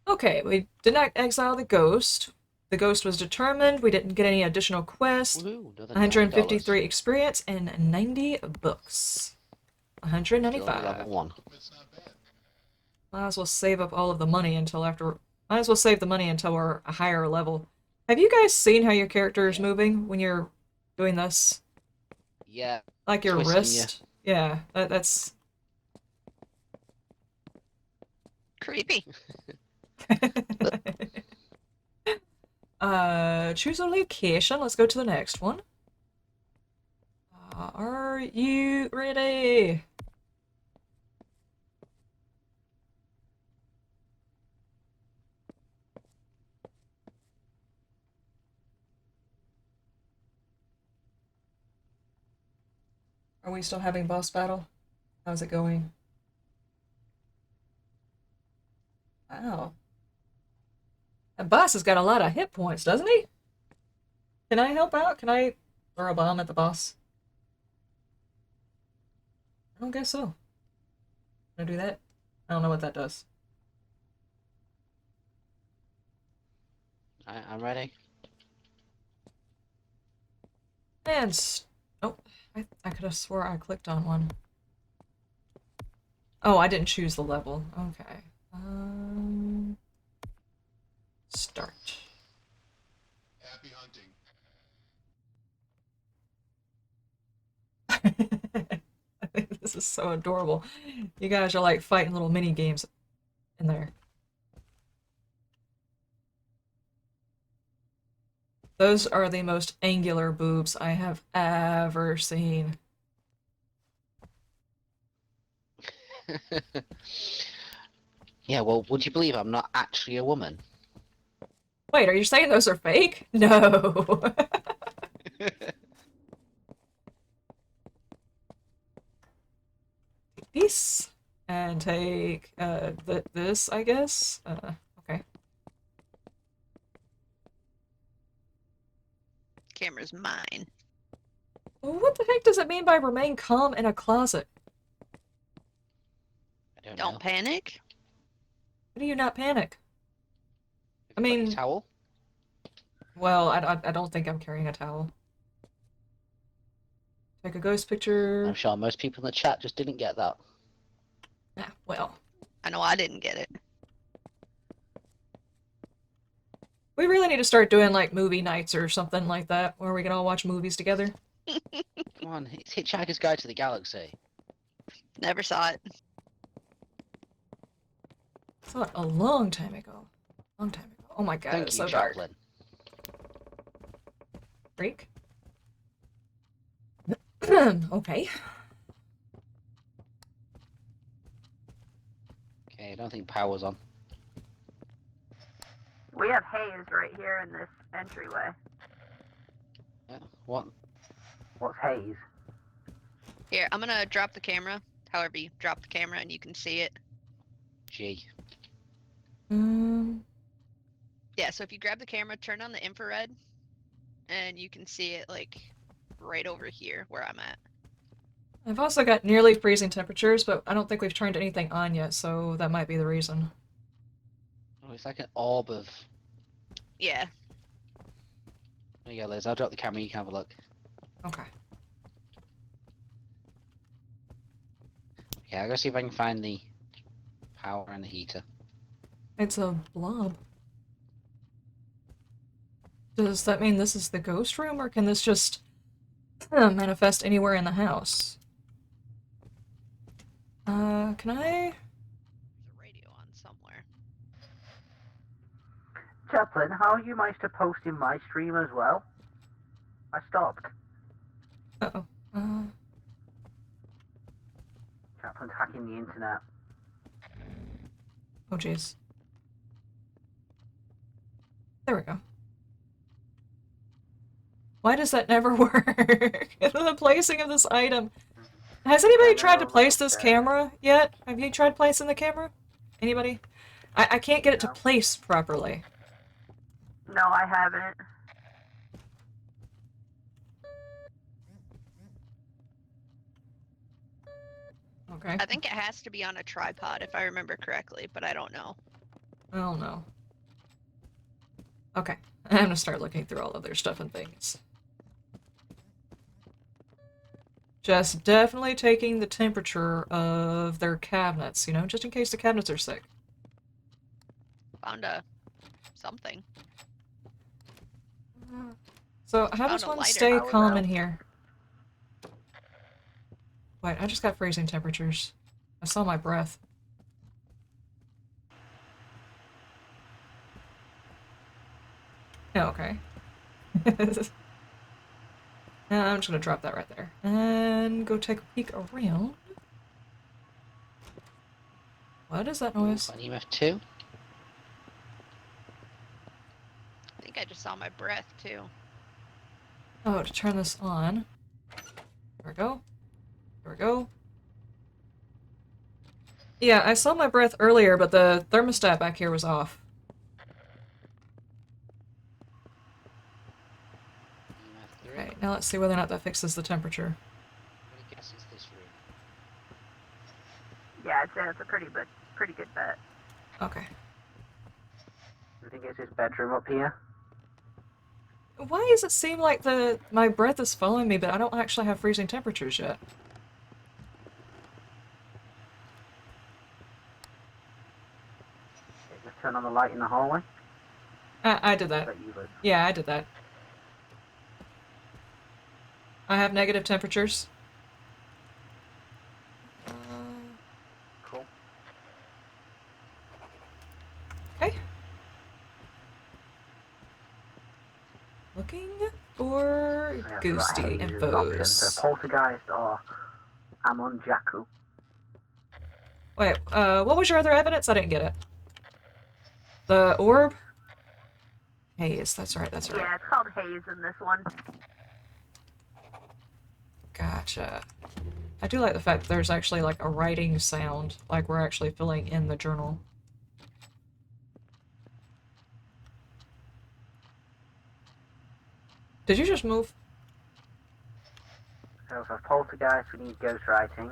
S1: Okay, we did not exile the ghost. The ghost was determined. We didn't get any additional quests.
S3: Woohoo, another
S1: 153
S3: $9.
S1: experience and 90 books.
S3: Still
S1: 195.
S3: level 1.
S2: It's not bad.
S1: Might as well save up all of the money until after. Might as well save the money until we're a higher level. Have you guys seen how your character is moving when you're doing this?
S3: Yeah.
S1: Like your
S3: Twisting,
S1: wrist? Yeah, that's.
S6: Creepy.
S1: Choose a location. Let's go to the next one. Are you ready? Are we still having boss battle? How's it going? Wow. That boss has got a lot of hit points, doesn't he? Can I help out? Can I throw a bomb at the boss? I don't guess so. Can I do that? I don't know what that does.
S3: I'm ready.
S1: And oh, I could have swore I clicked on one. Oh, I didn't choose the level. Okay. Start.
S2: Happy hunting.
S1: I think this is so adorable. You guys are like fighting little mini games in there. Those are the most angular boobs I have ever seen.
S3: Yeah, well, would you believe I'm not actually a woman?
S1: Wait, are you saying those are fake? No. Peace. And take this, I guess. Okay.
S6: Camera's mine.
S1: Well, what the heck does it mean by remain calm in a closet?
S3: I don't know.
S6: Don't panic.
S1: How do you not panic?
S3: Have you got your
S1: mean-
S3: towel?
S1: Well, I don't think I'm carrying a towel. Take a ghost picture.
S3: I'm sure most people in the chat just didn't get that.
S1: Ah, well.
S6: I know I didn't get it.
S1: We really need to start doing like movie nights or something like that, where we can all watch movies together.
S3: Come on, it's Hitchhiker's Guide to the Galaxy.
S6: Never saw it.
S1: I saw it a long time ago. Long time ago. Oh my god,
S3: Thank
S1: it's
S3: you,
S1: so dark.
S3: Chaplin.
S1: Freak. Okay.
S3: Okay, I don't think power's on.
S4: We have haze right here in this entryway.
S3: Yeah, what?
S4: What's haze?
S6: Here, I'm gonna drop the camera. However you drop the camera and you can see it.
S3: G.
S6: Yeah, so if you grab the camera, turn on the infrared, and you can see it like right over here where I'm at.
S1: I've also got nearly freezing temperatures, but I don't think we've turned anything on yet, so that might be the reason.
S3: Oh, it's like an orb of...
S6: Yeah.
S3: There you go, Liz. I'll drop the camera, you can have a look.
S1: Okay.
S3: Okay, I'll go see if I can find the power and the heater.
S1: It's a blob. Does that mean this is the ghost room, or can this just manifest anywhere in the house? Can I?
S6: There's a radio on somewhere.
S4: Chaplin, how you managed to post in my stream as well? I stopped.
S1: Uh-oh.
S4: Chaplin's hacking the internet.
S1: Oh, jeez. There we go. Why does that never work? The placing of this item. Has anybody tried to place this camera yet? Have you tried placing the camera? Anybody? I can't get it to
S4: No.
S1: place properly.
S4: No, I haven't.
S1: Okay.
S6: I think it has to be on a tripod if I remember correctly, but I don't know.
S1: I don't know. Okay. I'm gonna start looking through all of their stuff and things. Just definitely taking the temperature of their cabinets, you know, just in case the cabinets are sick.
S6: Found a something.
S1: So how
S6: Found
S1: does
S6: a
S1: one
S6: lighter.
S1: stay
S4: How
S1: calm
S4: about-
S1: in here? Wait, I just got freezing temperatures. I saw my breath. Oh, okay. I'm just gonna drop that right there. And go take a peek around. What is that noise?
S3: An EMF2.
S6: I think I just saw my breath too.
S1: Oh, to turn this on. There we go. There we go. Yeah, I saw my breath earlier, but the thermostat back here was off.
S3: EMF3.
S1: Okay, now let's see whether or not that fixes the temperature.
S3: I'm gonna guess it's this room.
S4: Yeah, I'd say it's a pretty good bet.
S1: Okay.
S4: I think it's his bedroom up here.
S1: Why does it seem like my breath is following me, but I don't actually have freezing temperatures yet?
S4: Okay, just turn on the light in the hallway.
S1: I did that.
S4: But you would.
S1: Yeah, I did that. I have negative temperatures.
S4: Cool.
S1: Okay. Looking for
S4: Yeah, so that
S1: ghosty
S4: Hayes is an option. So
S1: infos.
S4: poltergeist or Amon Jaku.
S1: Wait, what was your other evidence? I didn't get it. The orb? Haze, that's right, that's right.
S4: Yeah, it's called Hayes in this one.
S1: Gotcha. I do like the fact that there's actually like a writing sound, like we're actually filling in the journal. Did you just move?
S4: So for poltergeist, we need ghostwriting.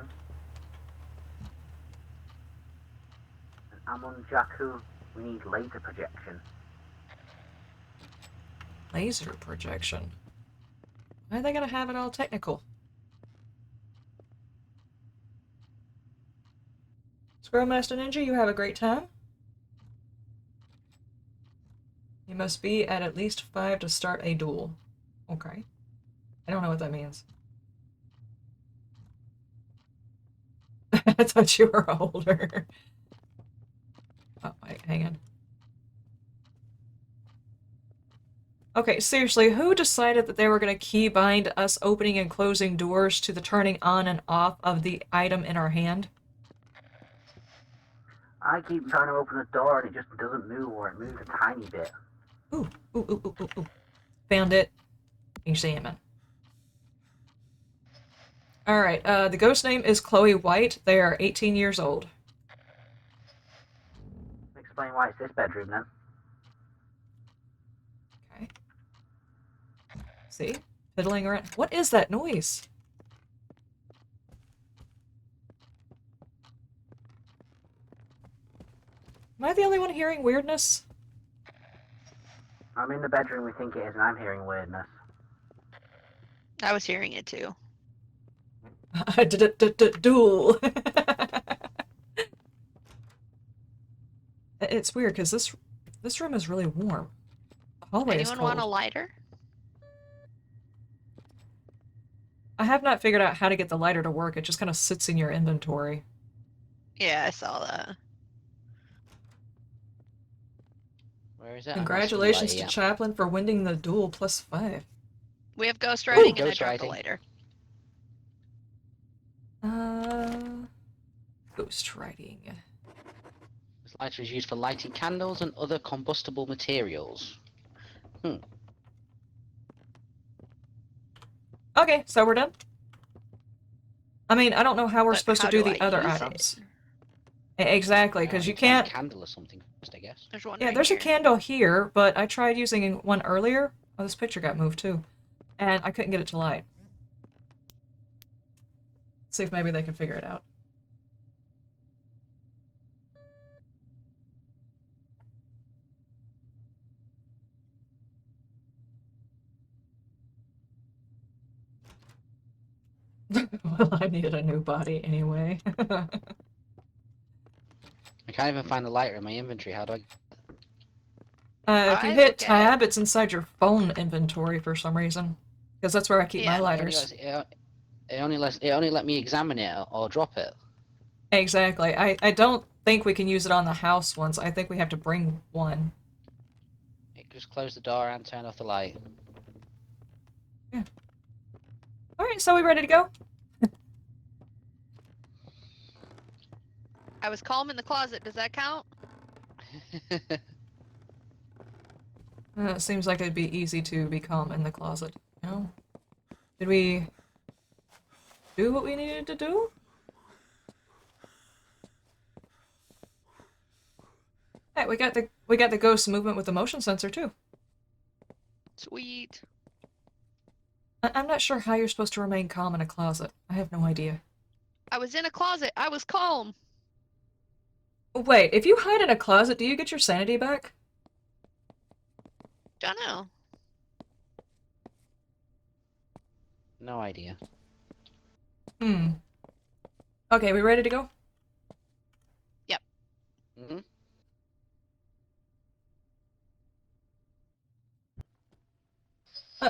S4: And Amon Jaku, we need laser projection.
S1: Laser projection. Why are they gonna have it all technical? Squirrel Master Ninja, you have a great time. You must be at least 5 to start a duel. Okay. I don't know what that means. I thought you were older. Oh, wait, hang on. Okay, seriously, who decided that they were going to keybind us opening and closing doors to the turning on and off of the item in our hand?
S4: I keep trying to open the door and it just doesn't move, or it moves a tiny bit.
S1: Ooh, ooh, ooh, ooh, ooh, ooh. Found it. Examine. Alright, the ghost name is Chloe White. They are 18 years old.
S4: Explain why it's this bedroom then.
S1: Okay. See? Fiddling around. What is that noise? Am I the only one hearing weirdness?
S4: I'm in the bedroom we think it is and I'm hearing weirdness.
S6: I was hearing it too.
S1: Duel. It's weird because this room is really warm. The hallway is
S6: Anyone
S1: cold.
S6: want a lighter?
S1: I have not figured out how to get the lighter to work. It just kind of sits in your inventory.
S6: Yeah, I saw that.
S3: Where is it?
S1: Congratulations to
S3: Yeah.
S1: Chaplin for winning the duel +5.
S6: We have ghost writing and I
S3: ghost
S6: dropped the
S3: writing.
S6: lighter.
S1: Ghost writing.
S3: This lighter is used for lighting candles and other combustible materials.
S1: Okay, so we're done. I mean, I don't know how we're
S6: But
S1: supposed
S6: how
S1: to do
S6: do
S1: the
S6: I
S1: other
S6: use
S1: items. Exactly, because you can't.
S3: A candle or something first, I guess.
S6: There's one
S1: Yeah,
S6: right
S1: there's a
S6: here.
S1: candle here, but I tried using one earlier. Oh, this picture got moved too. And I couldn't get it to light. See if maybe they can figure it out. Well, I needed a new body anyway.
S3: I can't even find the lighter in my inventory. How do I?
S1: If you
S6: I
S1: hit
S6: look at
S1: tab, it's inside your phone inventory for some reason. Because that's where I keep my
S6: Yeah.
S1: lighters.
S3: It only let me examine it or drop it.
S1: Exactly. I don't think we can use it on the house ones. I think we have to bring one.
S3: Just close the door and turn off the light.
S1: Alright, so we ready to go?
S6: I was calm in the closet. Does that count?
S1: It seems like it'd be easy to be calm in the closet, you know? Did we do what we needed to do? Hey, we got the ghost movement with the motion sensor too.
S6: Sweet.
S1: I'm not sure how you're supposed to remain calm in a closet. I have no idea.
S6: I was in a closet. I was calm.
S1: Wait, if you hide in a closet, do you get your sanity back?
S6: Don't know.
S3: No idea.
S1: Hmm. Okay, we ready to go?
S3: Mm-hmm.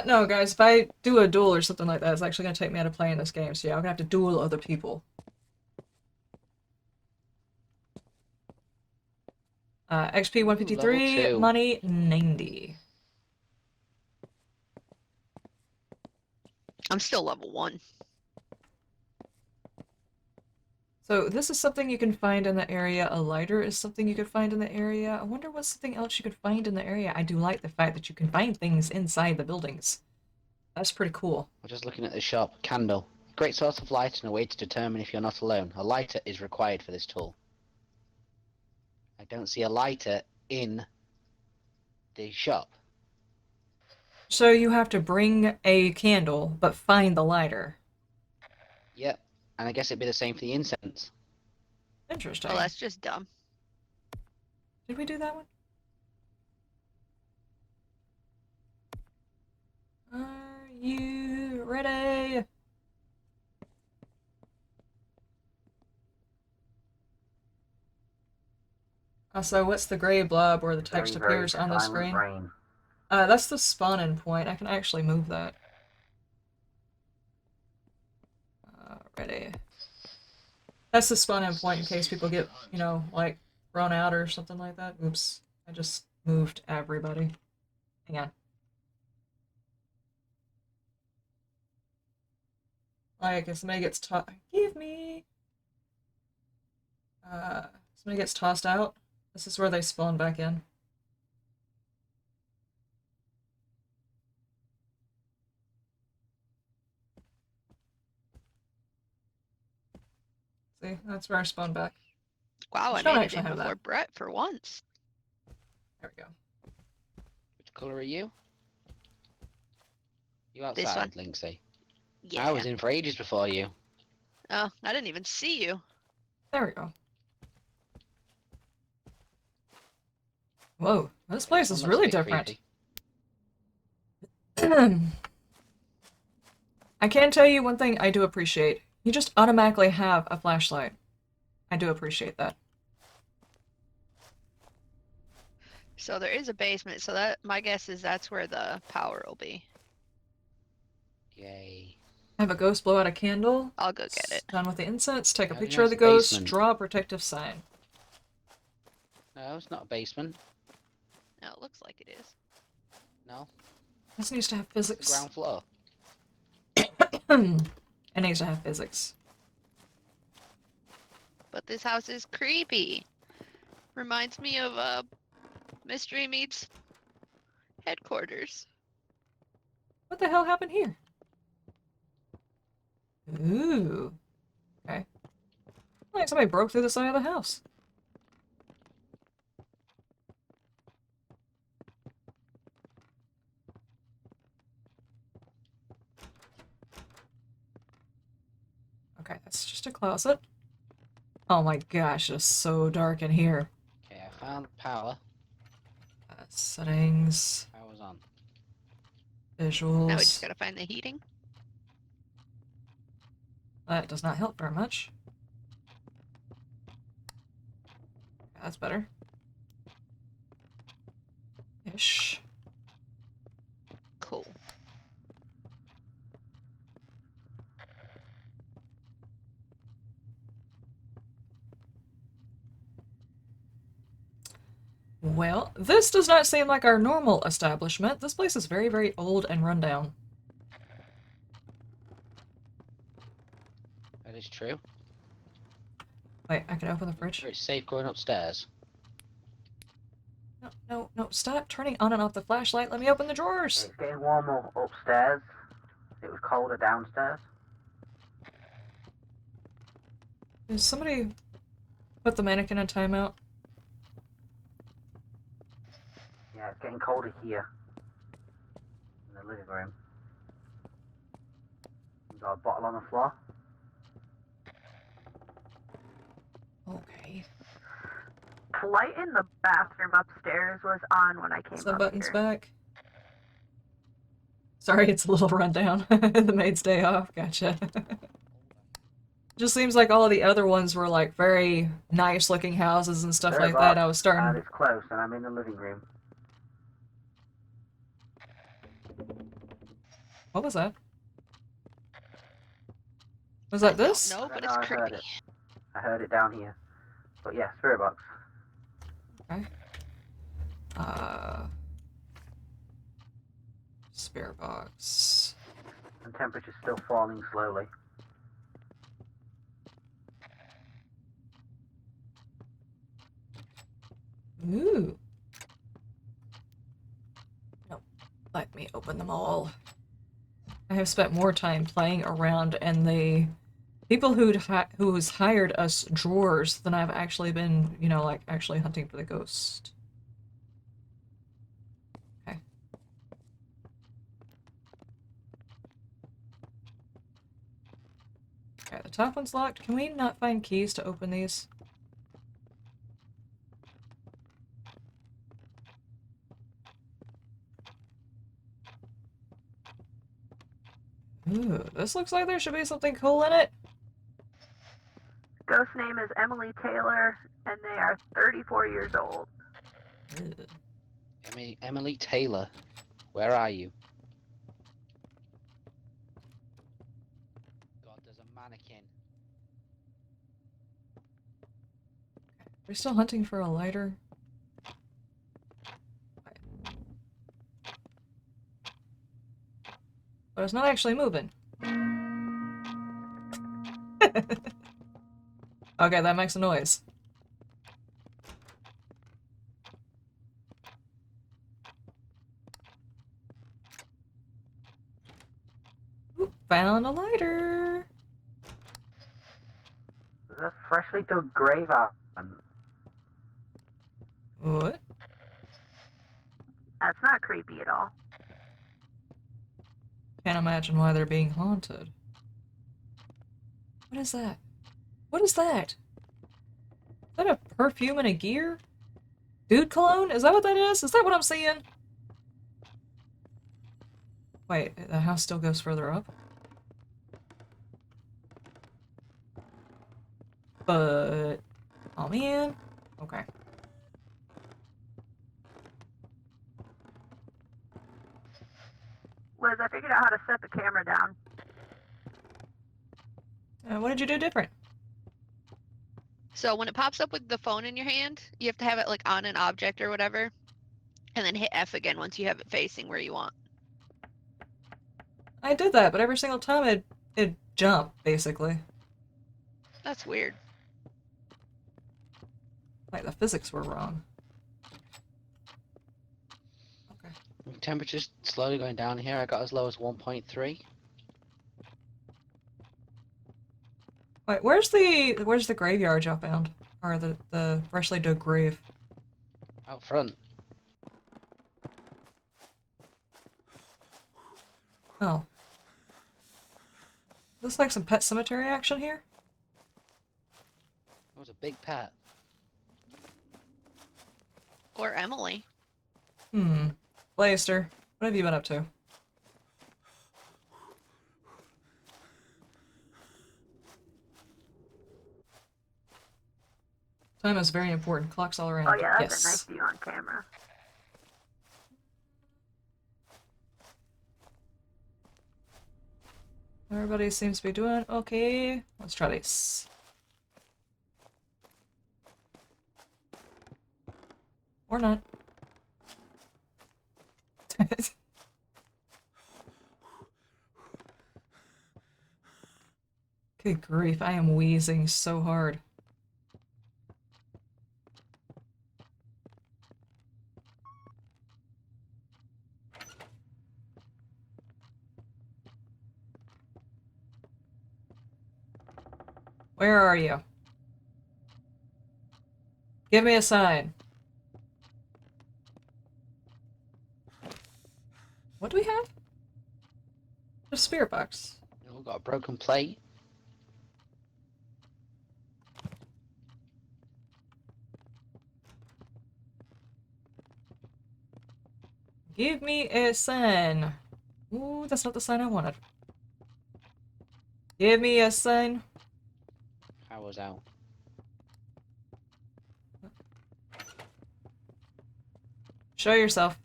S1: No, guys, if I do a duel or something like that, it's actually gonna take me out of playing this game, so yeah, I'm gonna have to duel other people. XP 153,
S3: level 2.
S1: money 90.
S6: I'm still level 1.
S1: So this is something you can find in the area. A lighter is something you could find in the area. I wonder what's something else you could find in the area. I do like the fact that you can find things inside the buildings. That's pretty cool.
S3: I'm just looking at the shop. Candle. Great source of light and a way to determine if you're not alone. A lighter is required for this tool. I don't see a lighter in the shop.
S1: So you have to bring a candle, but find the lighter.
S3: Yep. And I guess it'd be the same for the incense.
S1: Interesting.
S6: Well, that's just dumb.
S1: Did we do that one? Are you ready? So what's the gray blob where the text
S4: Very, very
S1: appears on the
S4: silent
S1: screen?
S4: rain.
S1: That's the spawn-in point. I can actually move that. Ready. That's the spawn-in point in case people get, you know, like, run out or something like that. Oops. I just moved everybody. Hang on. Like, if somebody gets give me! Somebody gets tossed out. This is where they spawn back in. See, that's where I spawn back.
S6: Wow, I
S1: Don't
S6: made it
S1: actually
S6: in
S1: have
S6: before
S1: that.
S6: Brett for once.
S1: There we go.
S3: Which colour are you? You
S6: This
S3: outside,
S6: one.
S3: Linksy?
S6: Yeah.
S3: I was in for ages before you.
S6: Oh, I didn't even see you.
S1: There we go. Whoa, this place
S3: This
S1: is
S3: one looks a
S1: really
S3: bit
S1: different.
S3: creepy.
S1: I can tell you one thing I do appreciate. You just automatically have a flashlight. I do appreciate that.
S6: So there is a basement, so that my guess is that's where the power will be.
S3: Yay.
S1: Have a ghost blow out a candle.
S6: I'll go get it.
S1: Done with the incense. Take a
S3: How do you
S1: picture
S3: know
S1: of the
S3: it's a
S1: ghost.
S3: basement?
S1: Draw a protective sign.
S3: No, it's not a basement.
S6: No, it looks like it is.
S3: No,
S1: This needs to have
S3: it's the
S1: physics.
S3: ground floor.
S1: It needs to have physics.
S6: But this house is creepy. Reminds me of Mystery Meets Headquarters.
S1: What the hell happened here? Ooh. Okay. Like somebody broke through the side of the house. Okay, that's just a closet. Oh my gosh, it's so dark in here.
S3: Okay, I found power.
S1: Settings,
S3: Power's on.
S1: visuals.
S6: Now we just gotta find the heating.
S1: That does not help very much. That's better. Ish.
S6: Cool.
S1: Well, this does not seem like our normal establishment. This place is very, very old and run down.
S3: That is true.
S1: Wait, I can open the fridge?
S3: It's safe going upstairs.
S1: No, no, no, stop turning on and off the flashlight. Let me open the drawers.
S4: It's getting warmer upstairs. It was colder downstairs.
S1: Did somebody put the mannequin in timeout?
S4: Yeah, it's getting colder here. In the living room. You got a bottle on the floor.
S1: Okay.
S7: The light in the bathroom upstairs was on when I came
S1: Sub
S7: up
S1: buttons
S7: here.
S1: back. Sorry, it's a little rundown. The maid's day off. Gotcha. Just seems like all of the other ones were like very nice looking houses and stuff
S4: Very
S1: like that.
S4: well.
S1: I was
S4: And
S1: starting.
S4: it's close, and I'm in the living room.
S1: What was that? Was that this?
S6: No,
S4: I
S6: but
S4: don't
S6: it's
S4: know, I heard
S6: creepy.
S4: it. I heard it down here. But yeah, spirit box.
S1: Okay. Spirit box.
S4: And temperature's still falling slowly.
S1: Ooh. No, let me open them all. I have spent more time playing around and the people who's hired us drawers than I've actually been, you know, like actually hunting for the ghost. Okay. Okay, the top one's locked. Can we not find keys to open these? Ooh, this looks like there should be something cool in it.
S7: Ghost name is Emily Taylor, and they are 34 years old.
S1: Ugh.
S3: Emily Taylor, where are you? God, there's a mannequin.
S1: We're still hunting for a lighter. But it's not actually moving. Okay, that makes a noise. Ooh, found a lighter.
S4: There's a freshly dug grave out.
S1: What?
S7: That's not creepy at all.
S1: Can't imagine why they're being haunted. What is that? What is that? Is that a perfume and a gear? Dude cologne? Is that what that is? Is that what I'm seeing? Wait, the house still goes further up? But... oh man. Okay.
S7: Liz, I figured out how to set the camera down.
S1: What did you do different?
S6: So when it pops up with the phone in your hand, you have to have it like on an object or whatever, and then hit F again once you have it facing where you want.
S1: I did that, but every single time it'd jump, basically.
S6: That's weird.
S1: Like the physics were wrong. Okay.
S3: Temperature's slowly going down here. I got as low as 1.3.
S1: Wait, where's the graveyard y'all found? Or the freshly dug grave?
S3: Out front.
S1: Oh. Looks like some Pet Cemetery action here?
S3: It was a big pet.
S6: Or Emily.
S1: Blaster, what have you been up to? Time is very important. Clocks all around.
S7: Oh yeah, that's
S1: Yes.
S7: a nice view on camera.
S1: Everybody seems to be doing okay. Let's try this. Or not. Good grief, I am wheezing so hard. Where are you? Give me a sign. What do we have? A spirit box.
S3: Oh, got a broken plate.
S1: Give me a sign. Ooh, that's not the sign I wanted. Give me a sign.
S3: I was out.
S1: Show yourself.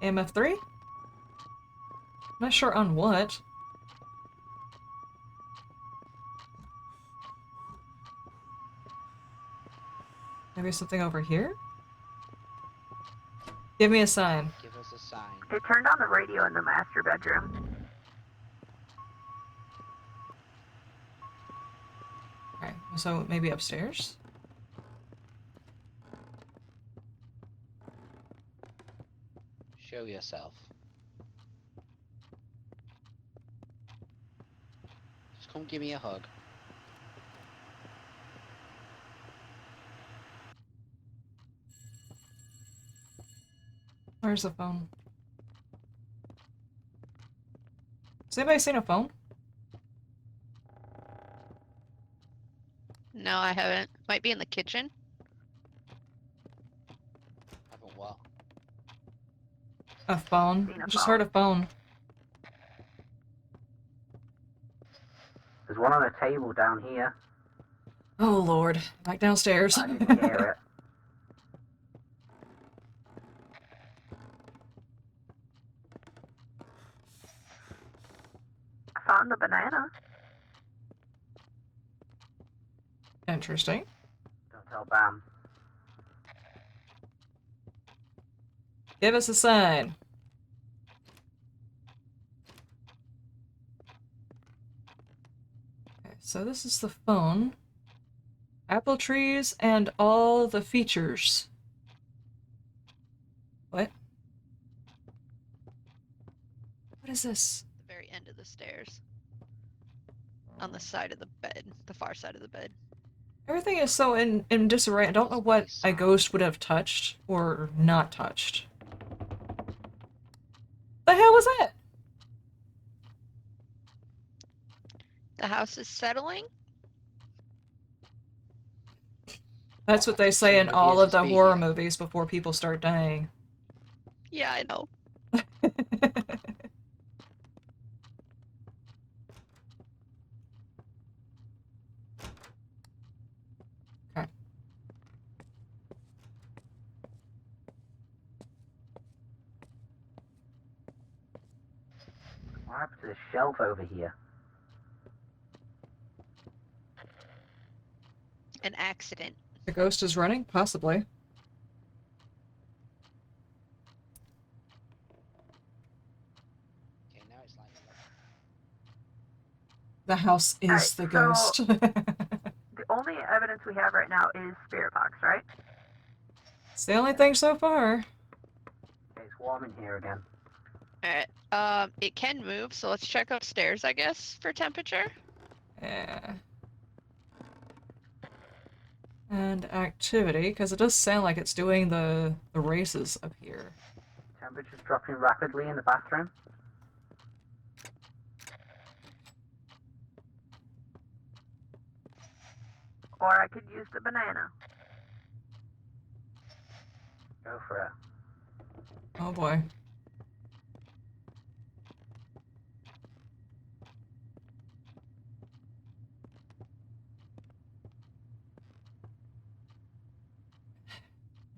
S1: MF3? Not sure on what. Maybe something over here? Give me a sign.
S3: Give us a sign.
S7: It turned on the radio in the master bedroom.
S1: Okay, so maybe upstairs?
S3: Show yourself. Just come give me a hug.
S1: Where's the phone? Has anybody seen a phone?
S6: No, I haven't. Might be in the kitchen.
S3: Haven't what?
S1: A phone?
S7: Seen a
S1: I just heard a phone.
S4: There's one on a table down here.
S1: Oh lord. Back downstairs.
S4: I didn't hear it.
S7: I found the banana.
S1: Interesting.
S4: Don't tell Bam.
S1: Give us a sign. Okay, so this is the phone. Apple trees and all the features. What? What is this?
S6: The very end of the stairs. On the side of the bed. The far side of the bed.
S1: Everything is so in disarray. I don't know what a ghost would have touched or not touched. The hell was that?
S6: The house is settling.
S1: That's what they say in
S3: Somebody
S1: all
S3: is
S1: of the
S3: speaking.
S1: horror movies before people start dying.
S6: Yeah, I know.
S1: Okay.
S4: What happened to the shelf over here?
S6: An accident.
S1: The ghost is running? Possibly.
S3: Okay, now it's like
S1: The house is
S7: Alright,
S1: the
S7: so-
S1: ghost.
S7: The only evidence we have right now is spirit box, right?
S1: It's the only thing so far.
S4: It's warm in here again.
S6: Alright. It can move, so let's check upstairs, I guess, for temperature.
S1: Yeah. And activity, because it does sound like it's doing the races up here.
S4: Temperature's dropping rapidly in the bathroom.
S7: Or I could use the banana.
S4: Go for it.
S1: Oh boy.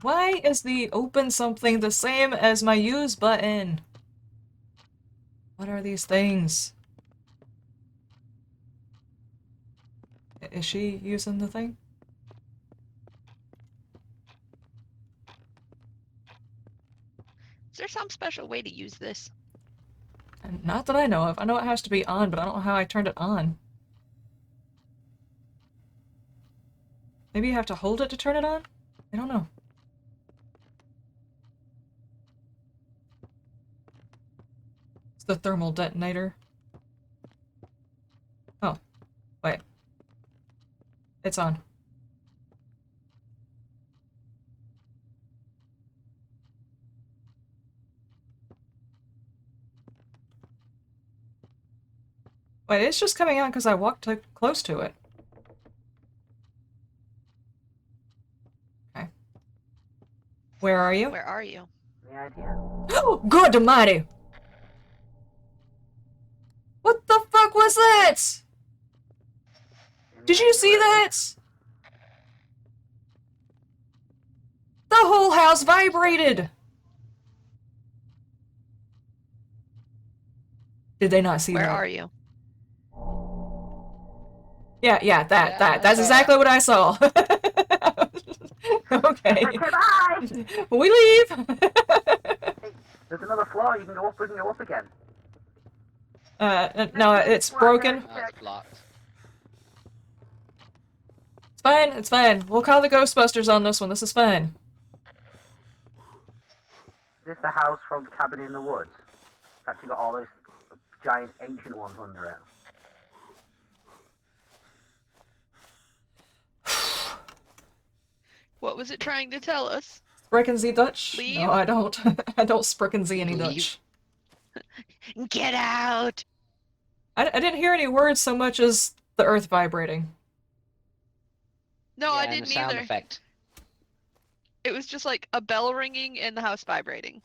S1: Why is the open something the same as my use button? What are these things? Is she using the thing?
S6: Is there some special way to use this?
S1: And not that I know of. I know it has to be on, but I don't know how I turned it on. Maybe you have to hold it to turn it on? I don't know. It's the thermal detonator. Oh, wait. It's on. Wait, it's just coming on because I walked close to it. Okay. Where are you?
S6: Where are you?
S4: Any idea?
S1: Oh, good almighty! What the fuck was that?
S4: Any
S1: Did you
S4: idea
S1: see
S4: where it
S1: that? The whole house vibrated! Did they not see
S6: Where
S1: that?
S6: are you?
S1: Yeah,
S3: Yeah, I
S1: that's
S3: saw
S1: exactly what I saw. Okay.
S4: is? Okay, bye!
S1: We leave!
S4: There's another floor, you can go up, we can go up again.
S1: No, it's broken.
S3: Oh, it's blocked.
S1: It's fine, it's fine. We'll call the Ghostbusters on this one. This is fine.
S4: Is this the house from Cabin in the Woods? It's actually got all those giant ancient ones under it.
S6: What was it trying to tell us?
S1: Sprechen Sie Dutch?
S6: Leave?
S1: No, I don't. I don't sprechen Sie any
S3: Leave.
S1: Dutch.
S6: Get out!
S1: I didn't hear any words so much as the earth vibrating.
S6: No,
S3: Yeah,
S6: I
S3: and
S6: didn't
S3: the sound
S6: either.
S3: effect.
S6: It was just like a bell ringing and the house vibrating.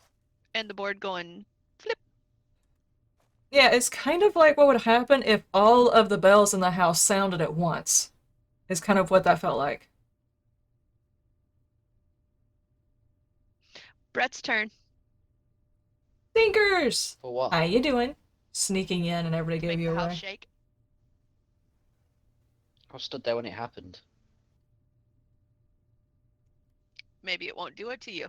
S6: And the board going flip.
S1: Yeah, it's kind of like what would happen if all of the bells in the house sounded at once. Is kind of what that felt like.
S6: Brett's turn.
S1: Thinkers!
S3: For what?
S1: How you doing? Sneaking in and everybody gave
S6: Make
S1: you
S6: the house
S1: away.
S6: shake.
S3: I stood there when it happened.
S6: Maybe it won't do it to you.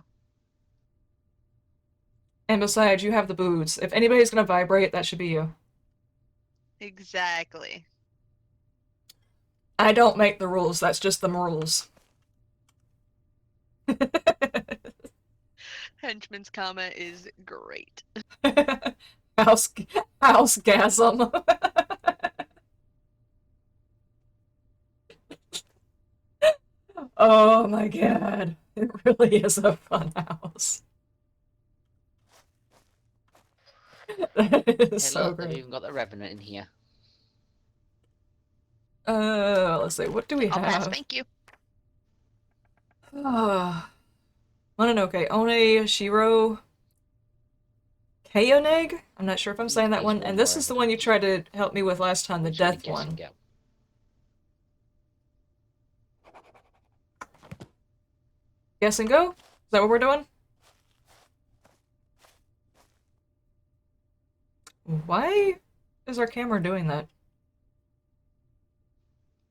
S1: And besides, you have the boots. If anybody's gonna vibrate, that should be you.
S6: Exactly.
S1: I don't make the rules, that's just the rules.
S6: Henchman's comment is great.
S1: Housegasm. Oh my god. It really is a fun house. That is
S3: Hey,
S1: so
S3: look, they've
S1: great.
S3: even got the Revenant in here.
S1: Let's see, what do we
S6: I'll pass,
S1: have?
S6: thank you.
S1: Mononoke, One, Shiro, Kaoneg? I'm not sure if I'm saying that
S3: There's
S1: one.
S3: one
S1: And this
S3: more
S1: is the one you tried to help me with last time, the
S3: Which one
S1: death
S3: guess
S1: one.
S3: and go?
S1: Guess and go? Is that what we're doing? Why is our camera doing that?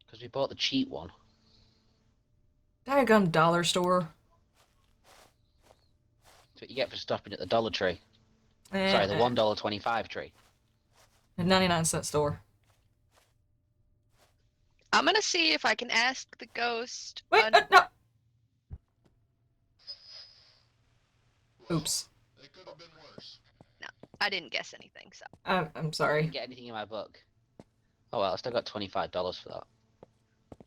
S3: Because we bought the cheap one.
S1: Diagum dollar store.
S3: That's what you get for stopping at the Dollar Tree.
S1: Eh,
S3: Sorry, the $1.25 tree.
S1: 99-cent store.
S6: I'm gonna see if I can ask the ghost.
S1: Wait, no! Oops.
S2: It could have been worse.
S6: I didn't guess anything, so.
S1: I'm
S3: I didn't
S1: sorry.
S3: get anything in my book. Oh well, I still got $25 for that.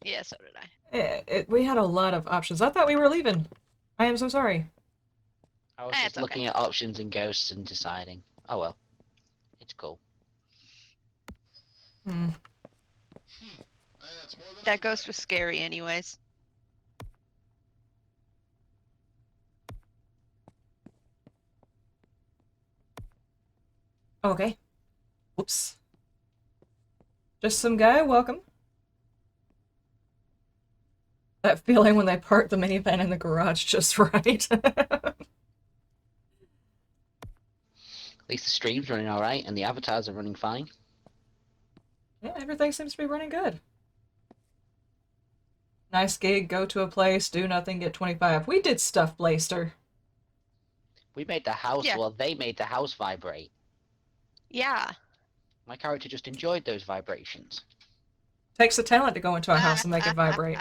S6: Yeah, so did I.
S1: We had a lot of options. I thought we were leaving. I am so sorry.
S3: I was
S6: Eh,
S3: just
S6: it's okay.
S3: looking at options and ghosts and deciding. Oh well. It's cool.
S1: Hmm.
S2: That's more than
S6: That ghost was scary anyways.
S1: Okay. Whoops. Just some guy, welcome. That feeling when they park the minivan in the garage just right.
S3: At least the stream's running alright and the avatars are running fine.
S1: Yeah, everything seems to be running good. Nice gig, go to a place, do nothing, get 25. We did stuff, Blaster.
S3: We made the house,
S6: Yeah.
S3: well, they made the house vibrate.
S6: Yeah.
S3: My character just enjoyed those vibrations.
S1: Takes a talent to go into a house and make it vibrate.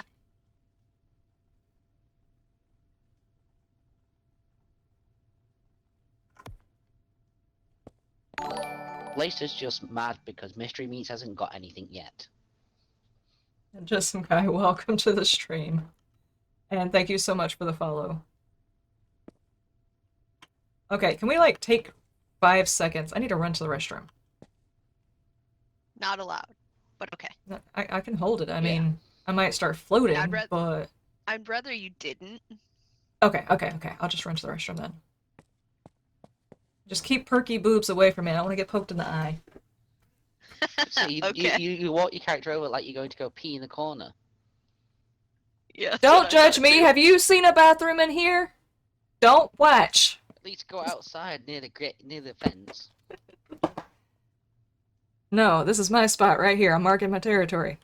S3: Blaster's just mad because Mystery Meats hasn't got anything yet.
S1: And just some guy, welcome to the stream. And thank you so much for the follow. Okay, can we, like, take 5 seconds? I need to run to the restroom.
S6: Not allowed. But okay.
S1: I can hold it. I
S3: Yeah.
S1: mean, I might start floating, but...
S6: I'd rather you didn't.
S1: Okay. I'll just run to the restroom then. Just keep perky boobs away from me. I don't want to get poked in the eye.
S3: So
S6: Okay.
S3: you walk your character over like you're going to go pee in the corner.
S6: Yeah.
S1: Don't judge me! Have you seen a bathroom in here? Don't watch!
S3: At least go outside near the fence.
S1: No, this is my spot right here. I'm marking my territory.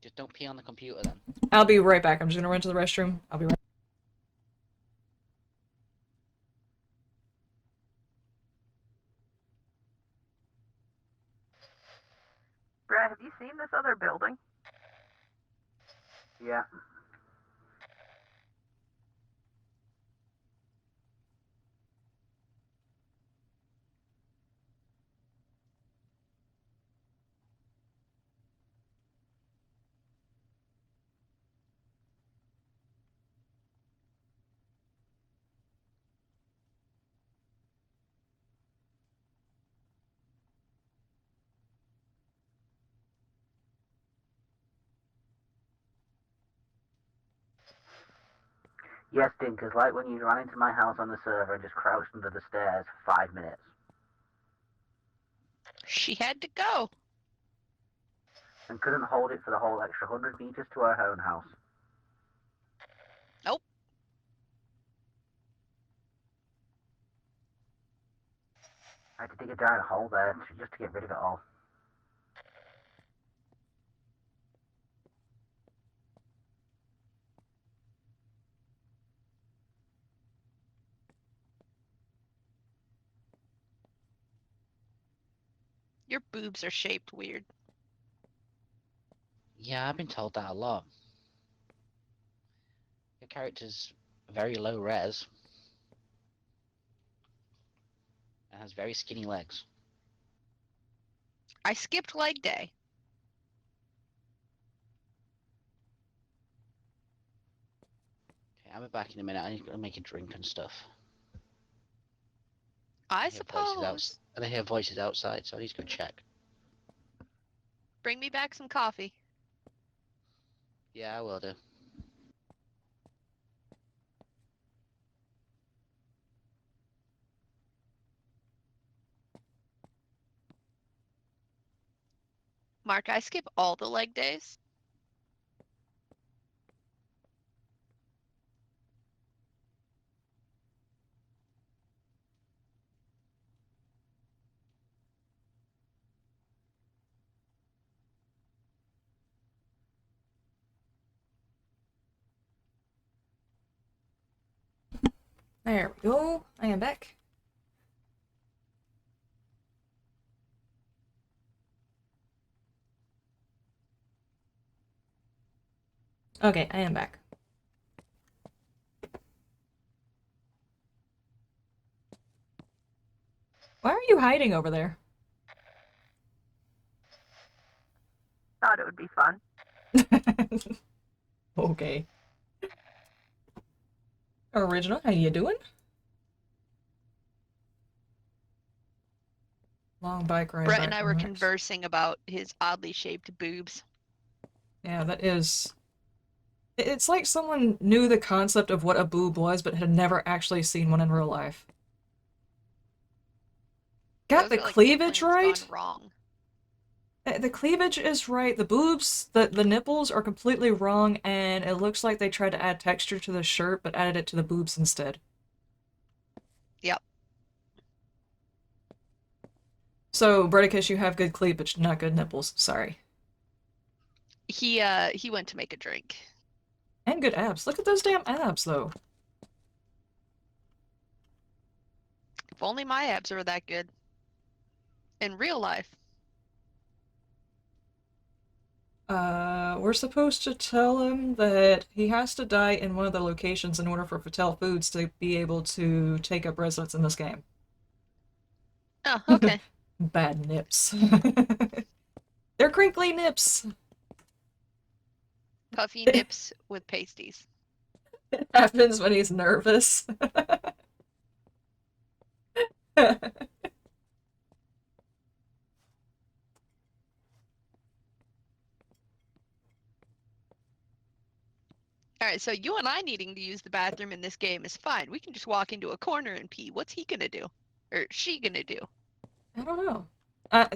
S3: Just don't pee on the computer then.
S1: I'll be right back. I'm just gonna run to the restroom. I'll be right
S7: Brad, have you seen this other building?
S4: Yeah. Yes, Dinkers, like when you ran into my house on the server and just crouched under the stairs for 5 minutes.
S6: She had to go.
S4: And couldn't hold it for the whole extra 100 meters to our own house.
S6: Nope.
S4: I had to dig a giant hole there just to get rid of it all.
S6: Your boobs are shaped weird.
S3: Yeah, I've been told that a lot. Your character's very low res. And has very skinny legs.
S6: I skipped leg day.
S3: Okay, I'll be back in a minute. I need to make a drink and stuff.
S6: I
S3: hear voices
S6: suppose.
S3: and I hear voices outside, so I need to go check.
S6: Bring me back some coffee.
S3: Yeah, I will do.
S6: Mark, I skip all the leg days.
S1: There we go. I am back. Okay, I am back. Why are you hiding over there?
S7: Thought it would be fun.
S1: Okay. Original, how you doing? Long bike ride.
S6: Brett
S1: back
S6: and I
S1: from
S6: were
S1: Rex.
S6: conversing about his oddly shaped boobs.
S1: Yeah, that is... It's like someone knew the concept of what a boob was, but had never actually seen one in real life. Got
S6: Those
S1: the
S6: are like
S1: cleavage
S6: aliens
S1: right?
S6: gone wrong.
S1: The cleavage is right. The boobs, the nipples are completely wrong, and it looks like they tried to add texture to the shirt, but added it to the boobs instead.
S6: Yep.
S1: So, Bredicus, you have good cleavage, not good nipples. Sorry.
S6: He went to make a drink.
S1: And good abs. Look at those damn abs, though.
S6: If only my abs were that good. In real life.
S1: We're supposed to tell him that he has to die in one of the locations in order for Patel Foods to be able to take up residence in this game.
S6: Oh, okay.
S1: Bad nips. They're crinkly nips.
S6: Puffy nips with pasties.
S1: It happens when he's nervous.
S6: Alright, so you and I needing to use the bathroom in this game is fine. We can just walk into a corner and pee. What's he gonna do? Or she gonna do?
S1: I don't know.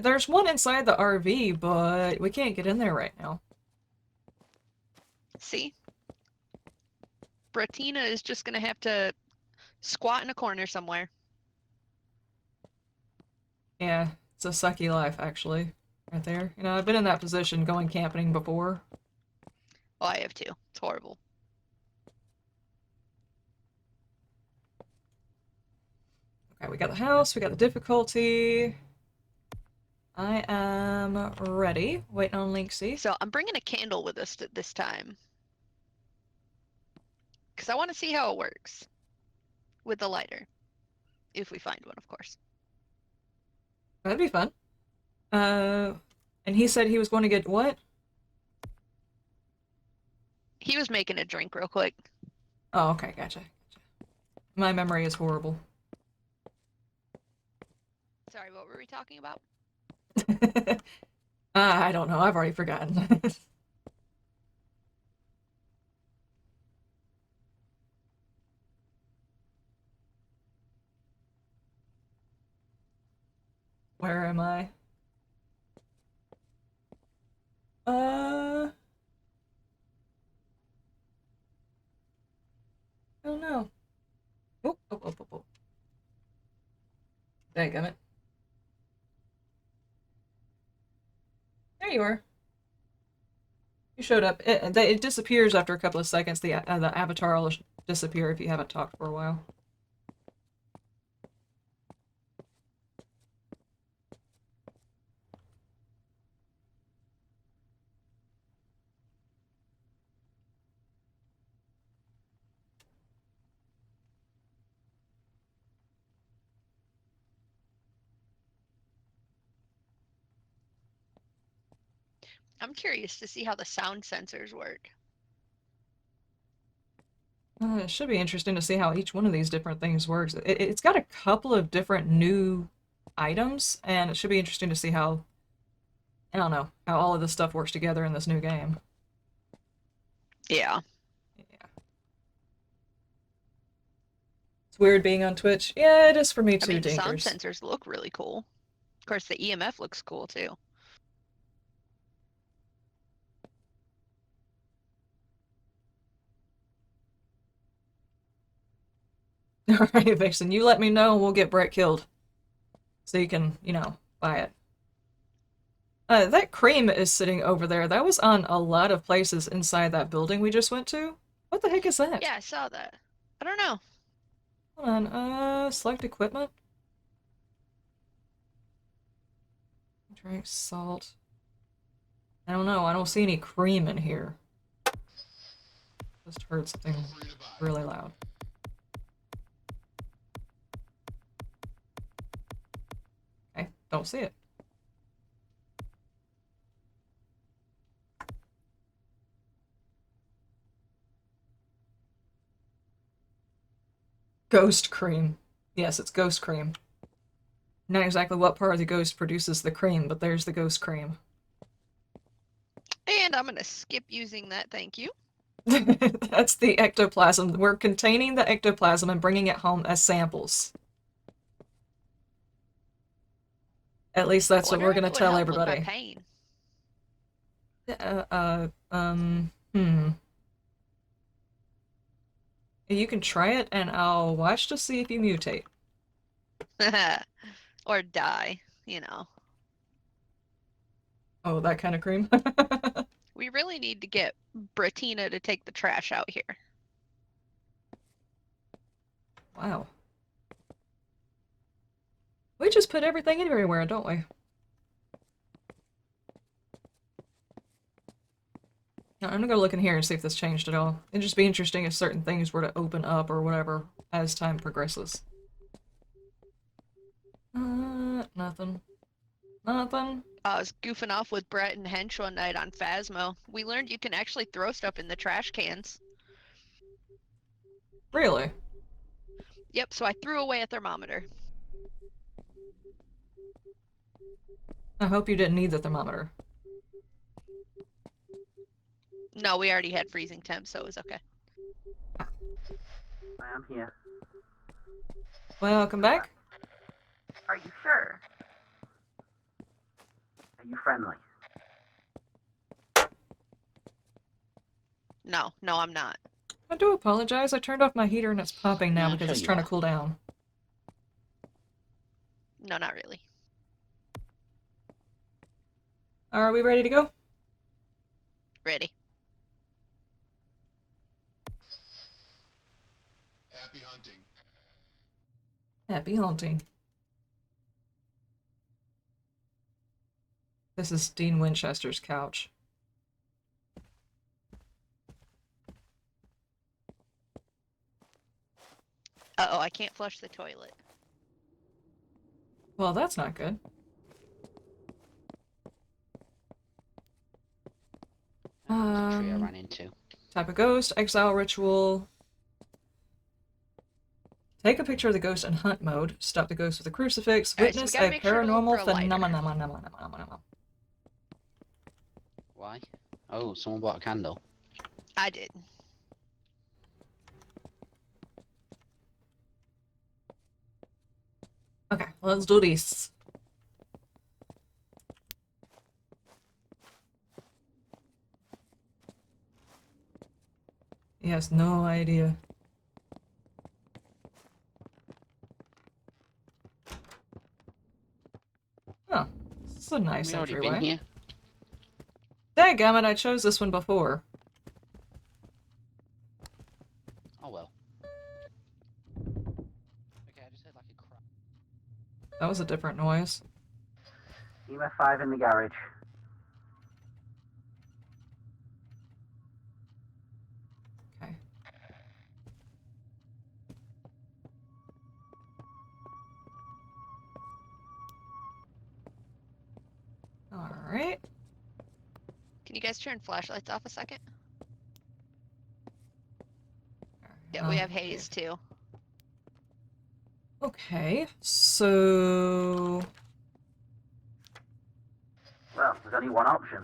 S1: There's one inside the RV, but we can't get in there right now.
S6: See? Bratina is just gonna have to squat in a corner somewhere.
S1: Yeah, it's a sucky life, actually. Right there. You know, I've been in that position going camping before.
S6: Oh, I have too. It's horrible.
S1: Okay, we got the house, we got the difficulty. I am ready. Waiting on Linksy.
S6: So I'm bringing a candle with us this time. Because I want to see how it works. With the lighter. If we find one, of course.
S1: That'd be fun. And he said he was going to get what?
S6: He was making a drink real quick.
S1: Oh, okay, gotcha. My memory is horrible.
S6: Sorry, what were we talking about?
S1: I don't know. I've already forgotten. Where am I? I don't know. Oh. Dadgummit. There you are. You showed up. It disappears after a couple of seconds. The avatar will disappear if you haven't talked for a while.
S6: I'm curious to see how the sound sensors work.
S1: It should be interesting to see how each one of these different things works. It's got a couple of different new items, and it should be interesting to see how, I don't know, how all of this stuff works together in this new game.
S6: Yeah.
S1: Yeah. It's weird being on Twitch. Yeah, it is for me
S6: I
S1: too,
S6: mean, the sound
S1: Dinkers.
S6: sensors look really cool. Of course, the EMF looks cool too.
S1: Alright, Vixen, you let me know and we'll get Brett killed. So you can, you know, buy it. That cream is sitting over there. That was on a lot of places inside that building we just went to. What the heck is that?
S6: Yeah, I saw that. I don't know.
S1: Hold on, select equipment. Drink, salt. I don't know, I don't see any cream in here. Just heard something
S2: Feel free to buy.
S1: really loud. Okay, don't see it. Ghost cream. Yes, it's ghost cream. Not exactly what part of the ghost produces the cream, but there's the ghost cream.
S6: And I'm gonna skip using that, thank you.
S1: That's the ectoplasm. We're containing the ectoplasm and bringing it home as samples. At least that's what
S6: Wonder
S1: we're
S6: if
S1: gonna
S6: it would
S1: tell
S6: help with my
S1: everybody.
S6: pain.
S1: You can try it and I'll watch to see if you mutate.
S6: Or die, you know.
S1: Oh, that kind of cream?
S6: We really need to get Bratina to take the trash out here.
S1: Wow. We just put everything everywhere, don't we? Now, I'm gonna go look in here and see if this changed at all. It'd just be interesting if certain things were to open up or whatever as time progresses. Nothing. Nothing.
S6: I was goofing off with Brett and Hench one night on Phasmo. We learned you can actually throw stuff in the trash cans.
S1: Really?
S6: Yep, so I threw away a thermometer.
S1: I hope you didn't need the thermometer.
S6: No, we already had freezing temps, so it was okay.
S4: I am here.
S1: Welcome back.
S7: Are you sure?
S4: Are you friendly?
S6: No, I'm not.
S1: I do apologize. I turned off my heater and it's popping now
S3: Yeah,
S1: because
S3: sure
S1: it's
S3: you
S1: trying to
S3: are.
S1: cool down.
S6: No, not really.
S1: Are we ready to go?
S6: Ready.
S2: Happy hunting.
S1: Happy haunting. This is Dean Winchester's couch.
S6: Uh-oh, I can't flush the toilet.
S1: Well, that's not good.
S3: Tree I ran into.
S1: Type of ghost, exile ritual. Take a picture of the ghost in hunt mode. Stop the ghost with a crucifix.
S6: Alright, so we
S1: Witness
S6: gotta
S1: a
S6: make sure to look
S1: paranormal
S6: for a lighter.
S1: phenomenon.
S3: Why? Oh, someone bought a candle.
S6: I did.
S1: Okay, let's do this. He has no idea. Oh, this is a nice
S3: We already been
S1: entryway.
S3: here.
S1: Dadgummit, I chose this one before.
S3: Oh well. Okay, I just heard like a crack.
S1: That was a different noise.
S4: EMF 5 in the garage.
S1: Okay. Alright.
S6: Can you guys turn flashlights off a second? Yeah, we have haze too.
S1: Okay, so...
S4: Well, there's only one option.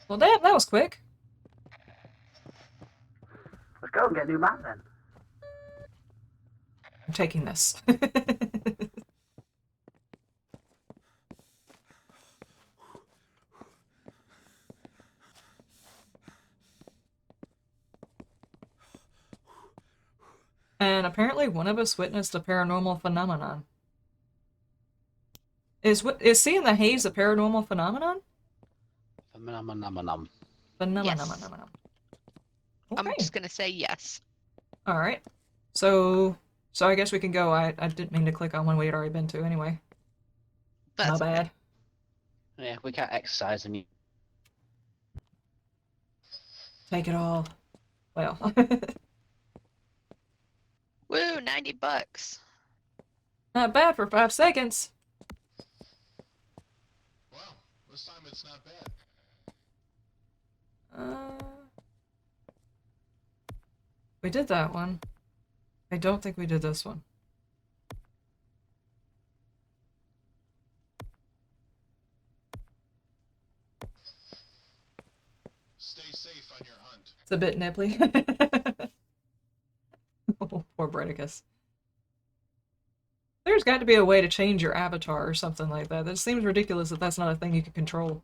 S1: Well, damn, that was quick.
S4: Let's go and get a new map then.
S1: I'm taking this. And apparently one of us witnessed a paranormal phenomenon. Is seeing the haze a paranormal phenomenon?
S3: Phenomenon.
S1: Phenomenon.
S6: I'm
S1: Okay.
S6: just gonna say yes.
S1: Alright. So I guess we can go. I didn't mean to click on one we had already been to anyway.
S6: That's
S1: My bad.
S6: okay.
S3: Yeah, we can't exercise them.
S1: Take it all. Well.
S6: Woo, $90.
S1: Not bad for 5 seconds.
S2: Wow, this time it's not bad.
S1: We did that one. I don't think we did this one.
S2: Stay safe on your hunt.
S1: It's a bit nipply. Oh, poor Bredicus. There's got to be a way to change your avatar or something like that. That seems ridiculous that that's not a thing you can control.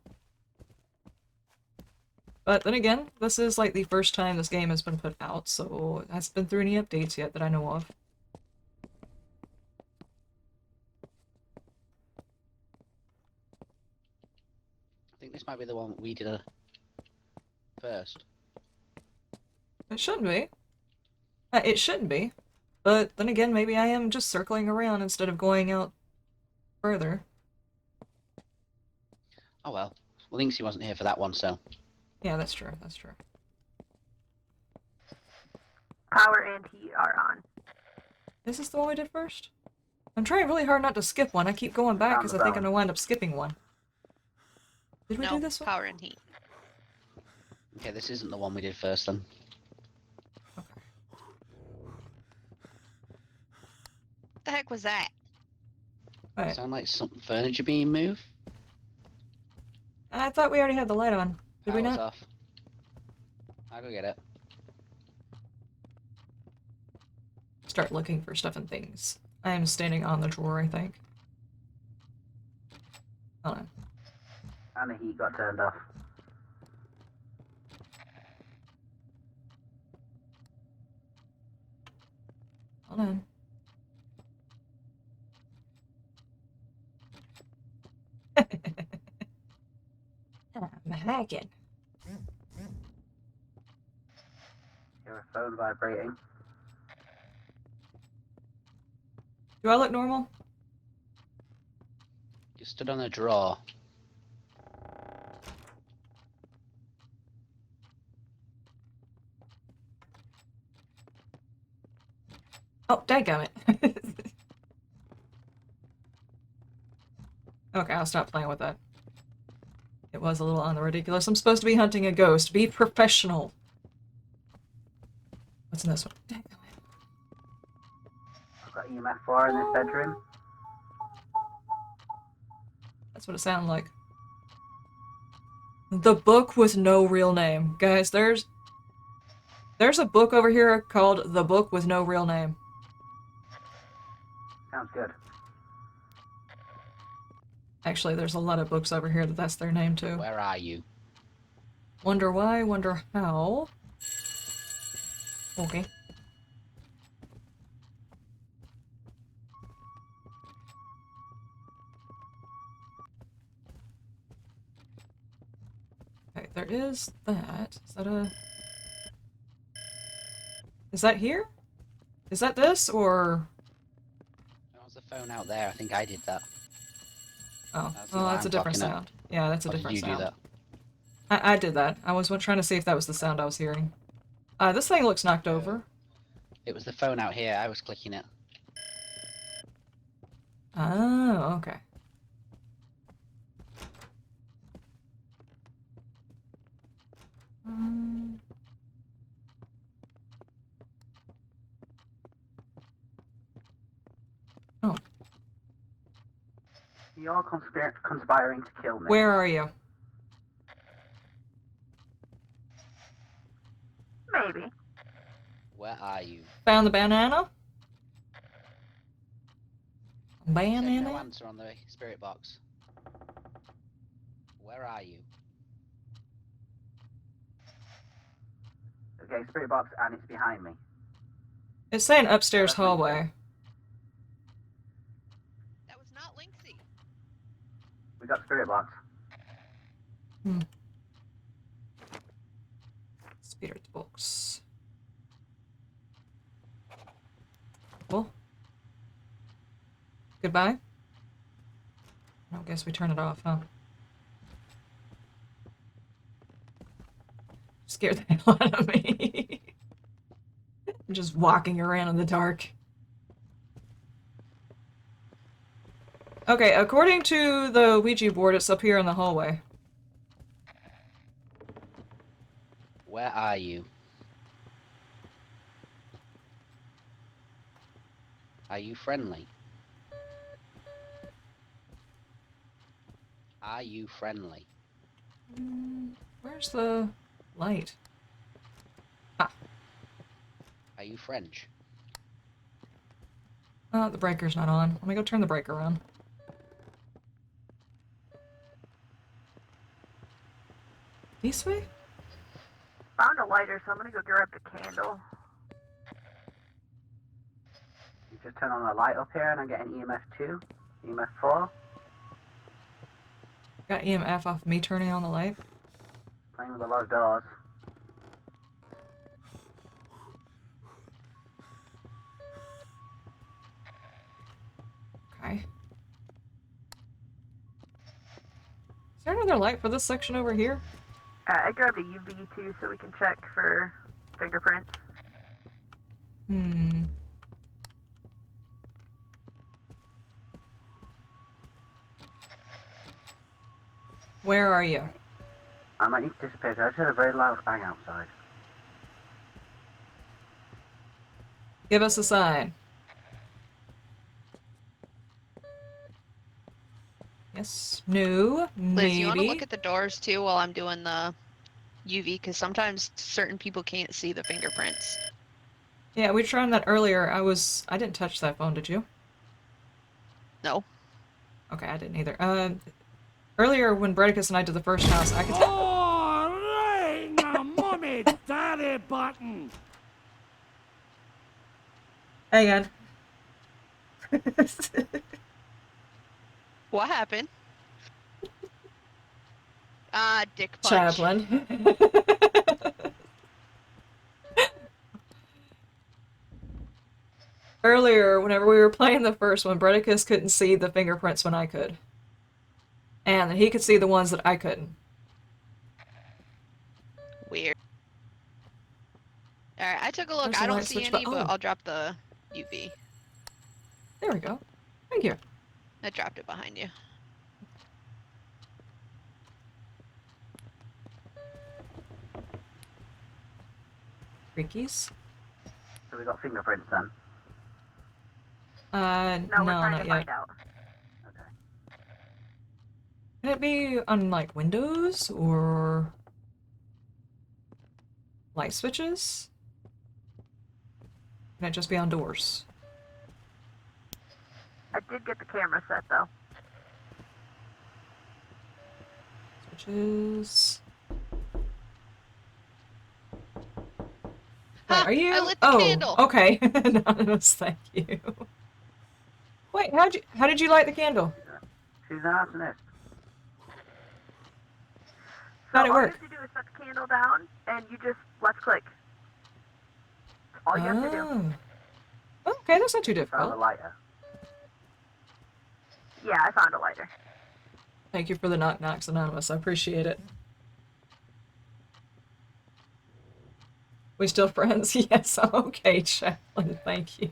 S1: But then again, this is like the first time this game has been put out, so it hasn't been through any updates yet that I know of.
S3: I think this might be the one we did first.
S1: It shouldn't be. It shouldn't be. But then again, maybe I am just circling around instead of going out further.
S3: Oh well. Linksy wasn't here for that one, so.
S1: Yeah, that's true, that's true.
S7: Power and heat are on.
S1: Is this the one we did first? I'm trying really hard not to skip one. I keep going back because I think I'm gonna wind up skipping one. Did we
S6: No,
S1: do this one?
S6: power and heat.
S3: Okay, this isn't the one we did first then.
S1: Okay.
S6: What the heck was that?
S1: Alright.
S3: Sound like some furniture being moved?
S1: I thought we already had the light on. Did we
S3: Power's
S1: not?
S3: off. I'll go get it.
S1: Start looking for stuff and things. I am standing on the drawer, I think. Hold on.
S4: And the heat got turned off.
S1: Hold on. I'm hacking.
S4: Hear a phone vibrating.
S1: Do I look normal?
S3: You stood on a drawer.
S1: Oh, dadgummit. Okay, I'll stop playing with that. It was a little on the ridiculous. I'm supposed to be hunting a ghost. Be professional. What's in this one? Dadgummit.
S4: I've got EMF 4 in this bedroom.
S1: That's what it sounded like. The book with no real name. Guys, there's a book over here called The Book with No Real Name.
S4: Sounds good.
S1: Actually, there's a lot of books over here that's their name too.
S3: Where are you?
S1: Wonder why, wonder how. Okay. Okay, there is that. Is that a... Is that here? Is that this, or...
S3: There was the phone out there. I think I did that.
S1: Oh,
S3: That's the
S1: well,
S3: one
S1: that's a
S3: I'm
S1: different
S3: talking
S1: sound. Yeah, that's a
S3: Or did
S1: different
S3: you do
S1: sound.
S3: that?
S1: I did that. I was trying to see if that was the sound I was hearing. This thing looks knocked over.
S3: It was the phone out here. I was clicking it.
S1: Oh, okay. Um, oh,
S4: You're conspiring to kill me.
S1: where are you?
S7: Maybe.
S3: Where are you?
S1: Found the banana?
S3: Said no
S1: Banana?
S3: answer on the spirit box. Where are you?
S4: Okay, spirit box, and it's behind me.
S1: It's saying upstairs
S4: That's what you
S1: hallway.
S6: That was not Linksy.
S4: We got spirit box.
S1: Spirit box. Well. Goodbye. I guess we turn it off, huh? Scared the hell out of me. I'm just walking around in the dark. Okay, according to the Ouija board, it's up here in the hallway.
S3: Where are you? Are you friendly? Are you friendly?
S1: Where's the light?
S3: Are you French?
S1: The breaker's not on. Let me go turn the breaker on. This way?
S7: Found a lighter, so I'm gonna go grab the candle.
S4: You just turn on the light up here, and I'm getting EMF 2, EMF 4.
S1: Got EMF off me turning on the light.
S4: Playing with a lot of doors.
S1: Okay. Is there another light for this section over here?
S7: I grabbed a UV too, so we can check for fingerprints.
S1: Hmm. Where are you?
S4: I might need to disappear. I just heard a very loud bang outside.
S1: Give us a sign. Yes. No.
S6: Liz, you want to
S1: Maybe.
S6: look at the doors too while I'm doing the UV? Because sometimes certain people can't see the fingerprints.
S1: Yeah, we tried that earlier. I didn't touch that phone, did you?
S6: No.
S1: Okay, I didn't either. Earlier when Bredicus and I did the first house, I could tell.
S5: Oh, ring the mummy daddy button.
S1: Hang on.
S6: What happened? Dick punch.
S1: Chaplain. Earlier, whenever we were playing the first one, Bredicus couldn't see the fingerprints when I could. And he could see the ones that I couldn't.
S6: Weird. Alright, I took a look.
S1: There's the
S6: I don't
S1: light
S6: see
S1: switch,
S6: any,
S1: but
S6: but
S1: oh,
S6: I'll drop the UV.
S1: there we go. Thank you.
S6: I dropped it behind you.
S1: Freakies.
S4: So we got fingerprints then.
S7: No, we're trying
S1: not
S7: to
S1: yet.
S7: find out.
S4: Okay.
S1: Can it be on, like, windows or light switches? Can it just be on doors?
S7: I did get the camera set though.
S1: Switches.
S6: Ha!
S1: Wait, are you?
S6: I lit the
S1: Oh,
S6: candle!
S1: okay. Anonymous, thank you. Wait, how did you light the candle?
S4: She's an arsonist.
S7: So
S1: How'd it
S7: all
S1: work?
S7: you have to do is set the candle down, and you just left click. All you have to do.
S1: Oh, okay, that's not too
S4: Found a
S1: difficult.
S4: lighter.
S7: Yeah, I found a lighter.
S1: Thank you for the knock knocks, Anonymous. I appreciate it. We still friends? Yes, okay, Chaplain. Thank you.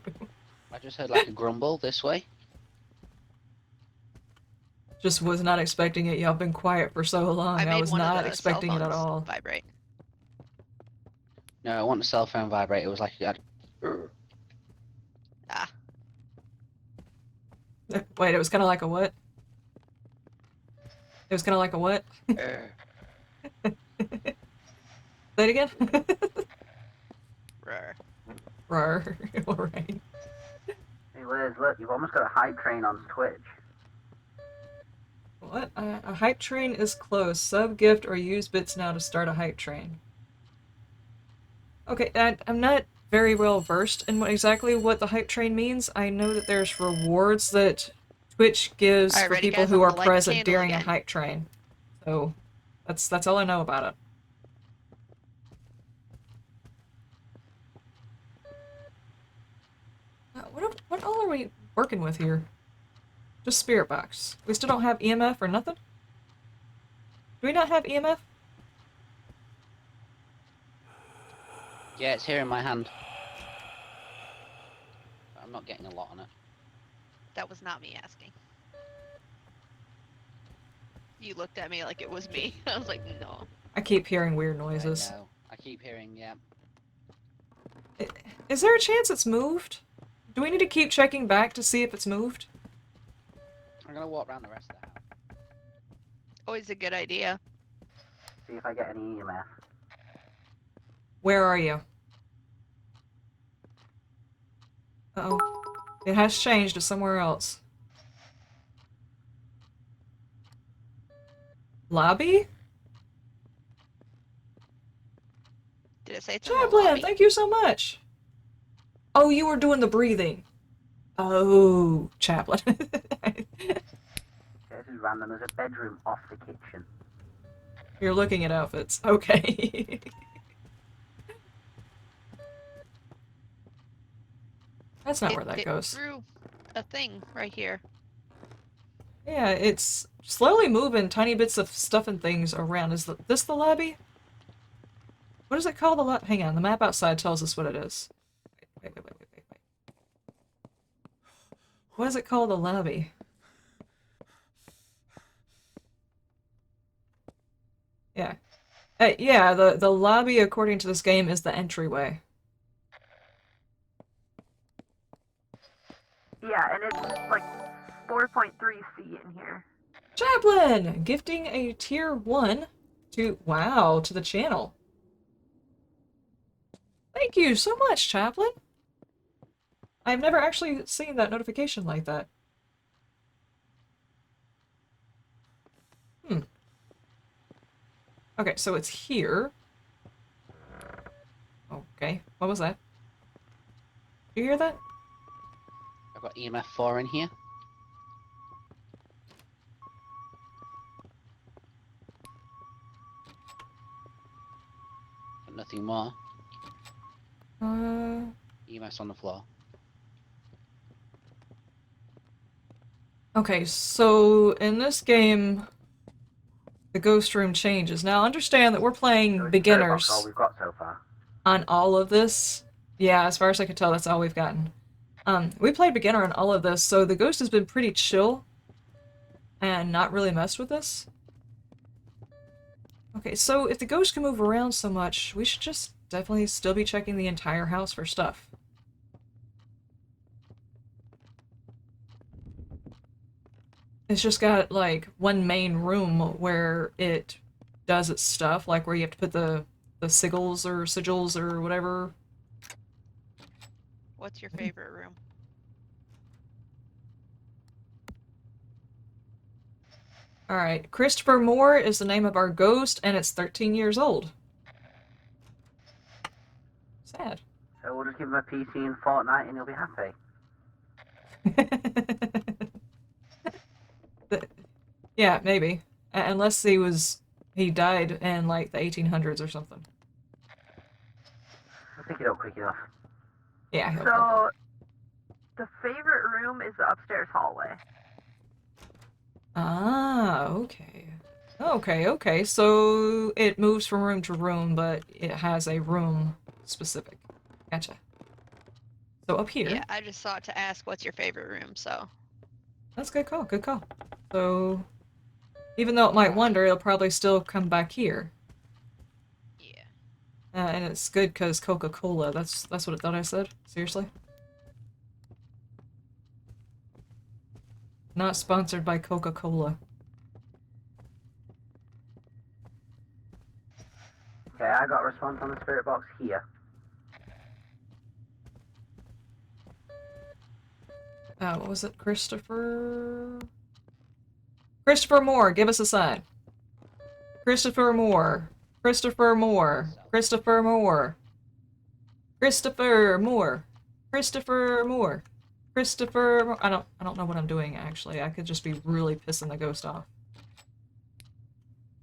S3: I just heard like a grumble this way.
S1: Just was not expecting it. Y'all been quiet for so long.
S6: I
S1: I
S6: made
S1: was
S6: one of
S1: not
S6: the
S1: expecting
S6: cell
S1: it at
S6: phones
S1: all.
S6: vibrate.
S3: No, I want the cell phone vibrate. It was like it had.
S6: Ah.
S1: Wait, it was kind of like a what? It was kind of like a what? Say it again?
S6: Rawr.
S1: Rawr. Alright.
S4: Hey Liz, look, you've almost got a hype train on Twitch.
S1: What? A hype train is close. Sub-gift or use bits now to start a hype train. Okay, I'm not very well versed in exactly what the hype train means. I know that there's rewards that Twitch gives
S6: Alright,
S1: for
S6: ready,
S1: people
S6: guys?
S1: who
S6: I'm
S1: are
S6: gonna light the
S1: present
S6: candle
S1: during a
S6: again.
S1: hype train. So, that's all I know about it. What all are we working with here? Just spirit box. We still don't have EMF or nothing? Do we not have EMF?
S3: Yeah, it's here in my hand. I'm not getting a lot on it.
S6: That was not me asking. You looked at me like it was me. I was like, no.
S1: I keep hearing weird
S3: I
S1: noises.
S3: know. I keep hearing, yeah.
S1: Is there a chance it's moved? Do we need to keep checking back to see if it's moved?
S3: I'm gonna walk around the rest of the house.
S6: Always a good idea.
S4: See if I get any EMF.
S1: Where are you? Uh-oh. It has changed to somewhere else. Lobby?
S6: Did it say it's in the
S1: Chaplain,
S6: lobby?
S1: thank you so much. Oh, you were doing the breathing. Oh, Chaplain.
S4: Okay, this is random. There's a bedroom off the kitchen.
S1: You're looking at outfits. Okay. That's not where that
S6: it
S1: goes.
S6: threw a thing right here.
S1: Yeah, it's slowly moving tiny bits of stuff and things around. Is this the lobby? What is it called? Hang on, the map outside tells us what it is. Wait. What is it called? The lobby? Yeah. Yeah, the lobby, according to this game, is the entryway.
S7: Yeah, and it's like 4.3C in here.
S1: Chaplain! Gifting a tier 1 to the channel. Thank you so much, Chaplain. I've never actually seen that notification like that. Okay, so it's here. Okay, what was that? Did you hear that?
S3: I've got EMF 4 in here. But nothing more. EMF's on the floor.
S1: Okay, so in this game, the ghost room changes. Now, understand that we're
S4: So
S1: playing
S4: it's Spirit Box
S1: beginners
S4: all we've got so far.
S1: on all of this. Yeah, as far as I can tell, that's all we've gotten. We played beginner on all of this, so the ghost has been pretty chill and not really messed with this. Okay, so if the ghost can move around so much, we should just definitely still be checking the entire house for stuff. It's just got, like, one main room where it does its stuff, like where you have to put the sigils or whatever.
S6: What's your favorite room?
S1: Alright, Christopher Moore is the name of our ghost, and it's 13 years old. Sad.
S4: So we'll just give him a PC in Fortnite and he'll be happy.
S1: Yeah, maybe. Unless he died in, like, the 1800s or something.
S4: I'll pick it up quick enough.
S1: Yeah, he'll
S7: So, the favorite room is the upstairs hallway.
S1: Ah, okay. Okay, so it moves from room to room, but it has a room specific. Gotcha. So up here.
S6: Yeah, I just thought to ask what's your favorite room, so.
S1: That's a good call, good call. So, even though it might wander, it'll probably still come back here.
S6: Yeah.
S1: And it's good because Coca-Cola, that's what it thought I said? Seriously? Not sponsored by Coca-Cola.
S4: Okay, I got a response on the Spirit Box here.
S1: What was it? Christopher Moore, give us a sign. Christopher Moore. Christopher Moore. Christopher Moore. Christopher Moore. Christopher Moore. Christopher Moore. I don't know what I'm doing actually. I could just be really pissing the ghost off.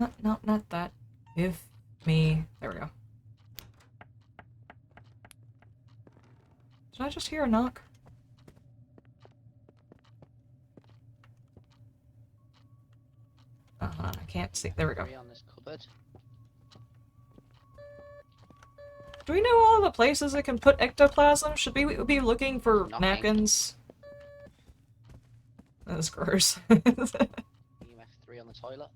S1: No, not that. Give me. There we go. Did I just hear a knock? I can't see. There we go.
S3: On this cupboard.
S1: Do we know all the places that can put ectoplasm? Should we be looking for
S3: Nothing.
S1: napkins? That's gross.
S3: EMF 3 on the toilet.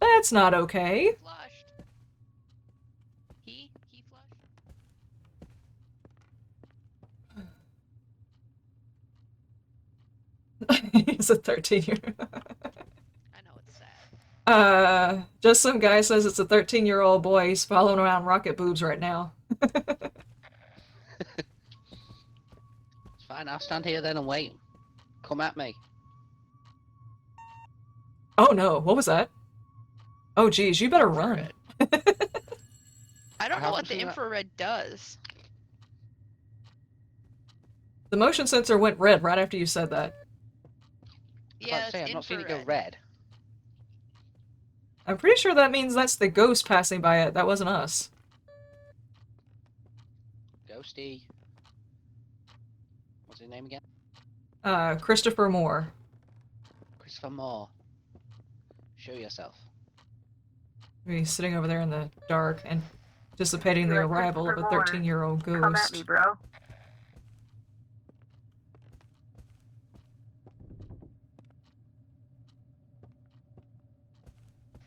S1: That's not okay.
S6: Flushed. He flushed.
S1: He's a 13-year.
S6: I know it's sad.
S1: Just some guy says it's a 13-year-old boy. He's following around rocket boobs right now.
S3: It's fine, I'll stand here then and wait. Come at me.
S1: Oh no, what was that? Oh geez, you better run.
S6: I don't know what the
S3: How's that?
S6: infrared does.
S1: The motion sensor went red right after you said that.
S6: Yeah,
S3: I've not seen it go
S6: infrared.
S3: red.
S1: I'm pretty sure that means that's the ghost passing by it. That wasn't us.
S3: Ghosty. What's his name again?
S1: Christopher Moore.
S3: Christopher Moore. Show yourself.
S1: He's sitting over there in the dark, anticipating the
S7: You're like,
S1: arrival of a
S7: "Christopher Moore,
S1: 13-year-old ghost.
S7: Come at me, bro.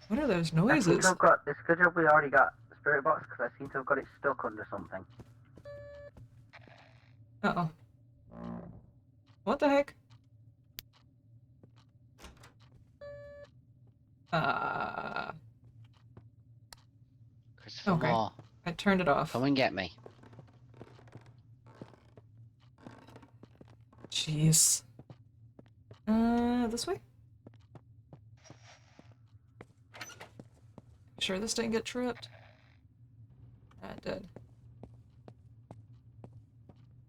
S1: What are those
S4: I seem
S1: noises?
S4: to have got, it's good job we already got the spirit box because I seem to have got it stuck under something.
S1: Uh-oh. What the heck?
S3: Christopher
S1: Okay.
S3: Moore,
S1: I turned it off.
S3: come and get me.
S1: Jeez. This way? Sure this didn't get tripped? It did.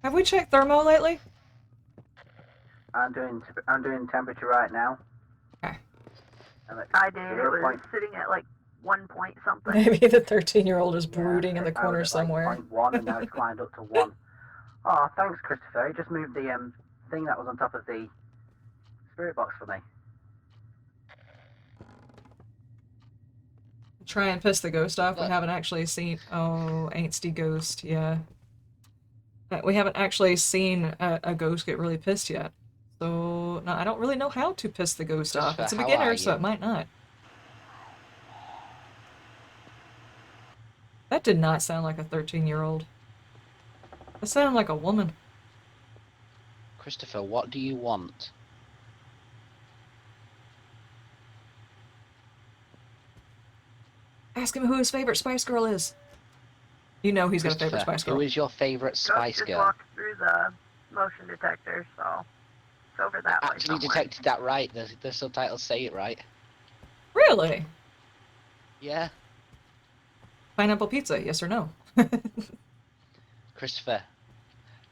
S1: Have we checked thermo lately?
S4: I'm doing temperature right now.
S1: Okay.
S4: And it's
S7: I did. It
S4: 0.
S7: was sitting at like 1 point something.
S1: Maybe the 13-year-old is
S4: Yeah,
S1: brooding in the
S4: I was
S1: corner
S4: at,
S1: somewhere.
S4: Like 0.1 and now it's climbed up to 1. Oh, thanks, Christopher. You just moved the thing that was on top of the spirit box for me.
S1: Try and piss the ghost off. We
S3: Look.
S1: haven't actually seen. Oh, angsty ghost. Yeah. We haven't actually seen a ghost get really pissed yet. So, no, I don't really know how to piss the ghost off. It's a
S3: Christopher, how
S1: beginner,
S3: are
S1: so
S3: you?
S1: it might not. That did not sound like a 13-year-old. That sounded like a woman.
S3: Christopher, what do you want?
S1: Ask him who his favorite Spice Girl is. You know he's got a favorite
S3: Christopher,
S1: Spice Girl.
S3: who is your favorite
S7: Ghost
S3: Spice
S7: just
S3: Girl?
S7: walked through the motion detector, so it's over that way
S3: Actually
S7: somewhere.
S3: detected that right. The subtitles say it right.
S1: Really?
S3: Yeah.
S1: Pineapple pizza, yes or no?
S3: Christopher,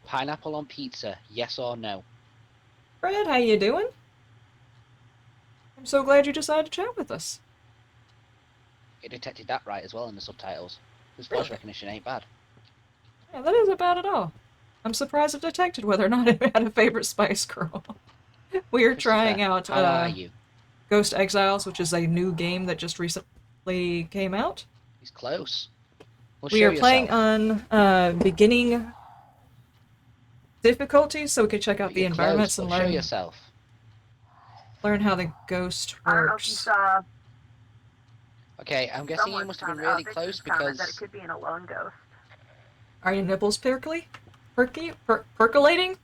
S3: pineapple on pizza, yes or no?
S1: Fred, how you doing? I'm so glad you decided to chat with us.
S3: It detected that right as well in the subtitles. This voice recognition ain't bad.
S1: Yeah, that isn't bad at all. I'm surprised it detected whether or not it had a favorite Spice Girl. We are trying
S3: Christopher,
S1: out
S3: how are you?
S1: Ghost Exiles, which is a new game that just recently came out.
S3: He's close. Well,
S1: We
S3: show
S1: are playing
S3: yourself.
S1: on beginning difficulty, so we can check out
S3: But
S1: the
S3: you're
S1: environments
S3: close.
S1: and
S3: Well, show
S1: learn
S3: yourself.
S1: how the ghost
S7: I don't know if you
S1: works.
S7: saw
S3: Okay, I'm guessing you
S7: someone's
S3: must have been
S7: comment,
S3: really
S7: Vixen's
S3: close
S7: comment that it
S3: because
S7: could be an alone ghost.
S1: Are your nipples percolating?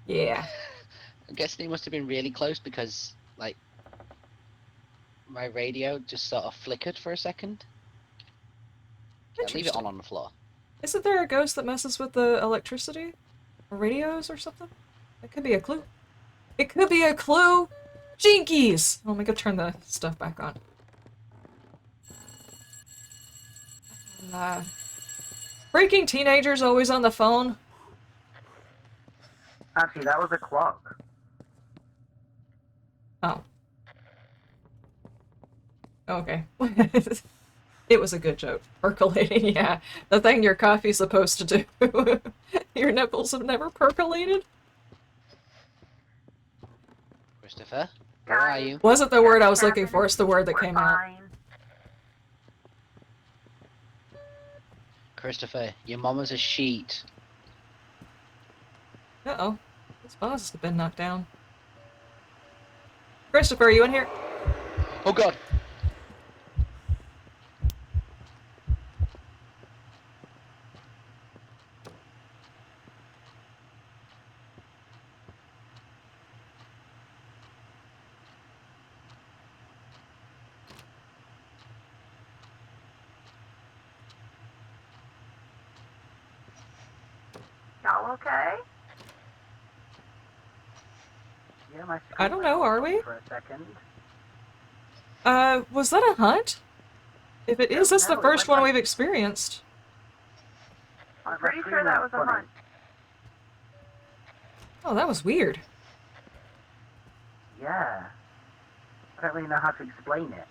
S1: Yeah.
S3: I'm guessing you must have been really close because like my radio just sort of flickered for a second. Okay, leave it
S1: Interesting.
S3: on the floor.
S1: Isn't there a ghost that messes with the electricity? Or radios or something? That could be a clue. It could be a clue! Jinkies! Let me go turn the stuff back on. Freaking teenagers always on the phone.
S4: Actually, that was a clock.
S1: Oh. Okay. It was a good joke. Percolating, yeah. The thing your coffee's supposed to do. Your nipples have never percolated?
S3: Christopher, where are
S7: Guys,
S3: you?
S1: Wasn't the word I was
S7: Captain,
S1: looking for, it's the word that
S7: we're
S1: came out.
S7: fine.
S3: Christopher, your mama's a sheet.
S1: Uh-oh. This vase has been knocked down. Christopher, are you in here?
S3: Oh god!
S7: Y'all okay?
S4: Yeah, my
S1: I don't know, are we?
S4: For a second.
S1: Was that a hunt? If it is, that's the
S4: No, it
S1: first
S4: went
S1: one
S4: like-
S1: we've experienced.
S7: I'm
S4: My
S7: pretty
S4: screen
S7: sure that
S4: went
S7: was a
S4: funny.
S7: hunt.
S1: Oh, that was weird.
S4: Yeah. I don't really know how to explain it.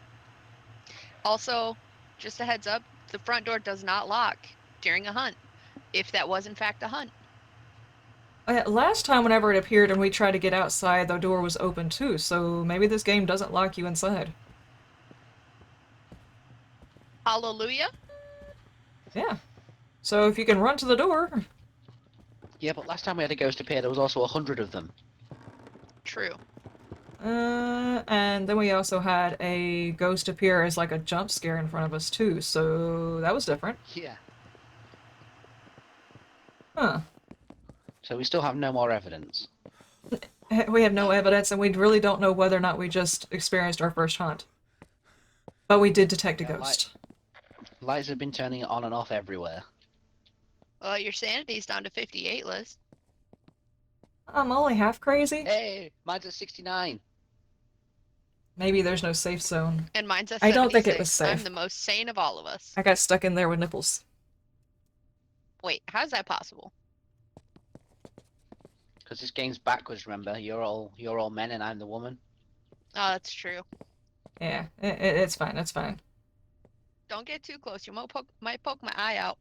S6: Also, just a heads up, the front door does not lock during a hunt, if that was in fact a hunt.
S1: Last time whenever it appeared and we tried to get outside, the door was open too, so maybe this game doesn't lock you inside.
S6: Hallelujah.
S1: Yeah. So if you can run to the door...
S3: Yeah, but last time we had a ghost appear, there was also 100 of them.
S6: True.
S1: And then we also had a ghost appear as like a jump scare in front of us too, so that was different.
S3: Yeah.
S1: Huh.
S3: So we still have no more evidence.
S1: We have no evidence, and we really don't know whether or not we just experienced our first haunt. But we did detect a
S3: Yeah,
S1: ghost.
S3: Lights have been turning on and off everywhere.
S6: Well, your sanity's down to 58, Liz.
S1: I'm only half crazy.
S3: Hey, mine's at 69.
S1: Maybe there's no safe zone.
S6: And mine's at
S1: I
S6: 76.
S1: don't think it was safe.
S6: I'm the most sane of all of us.
S1: I got stuck in there with nipples.
S6: Wait, how's that possible?
S3: Because this game's backwards, remember? You're all men and I'm the woman.
S6: Oh, that's true.
S1: Yeah, it's fine, it's fine.
S6: Don't get too close. You might poke my eye out.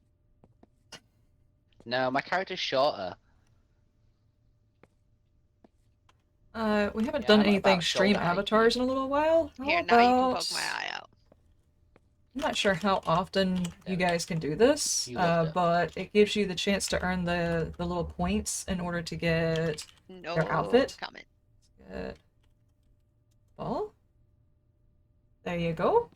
S3: No, my character's shorter.
S1: We haven't
S3: Yeah,
S1: done
S3: I'm
S1: anything
S3: about
S1: stream
S3: shoulder height.
S1: avatars in a little while.
S6: Here,
S1: How
S6: now you can
S1: about...
S6: poke my eye out.
S1: I'm not sure how often you guys can do this,
S3: You loved it.
S1: but it gives you the chance to earn the little points in order to get
S6: No
S1: your outfit.
S6: comment.
S1: Get ball. There you go.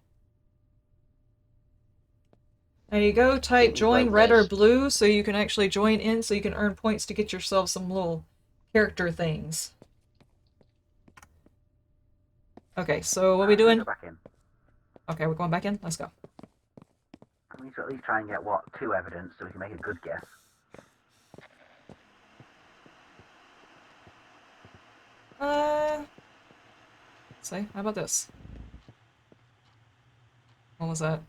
S1: There you go. Type
S3: we
S1: join
S3: broke
S1: red or
S3: this.
S1: blue so you can actually join in so you can earn points to get yourself some little character things. Okay, so what are we doing?
S4: Go back in.
S1: Okay, we're going back in? Let's go.
S4: We need to at least try and get, what, 2 evidence so we can make a good guess.
S1: Let's see. How about this? What was that?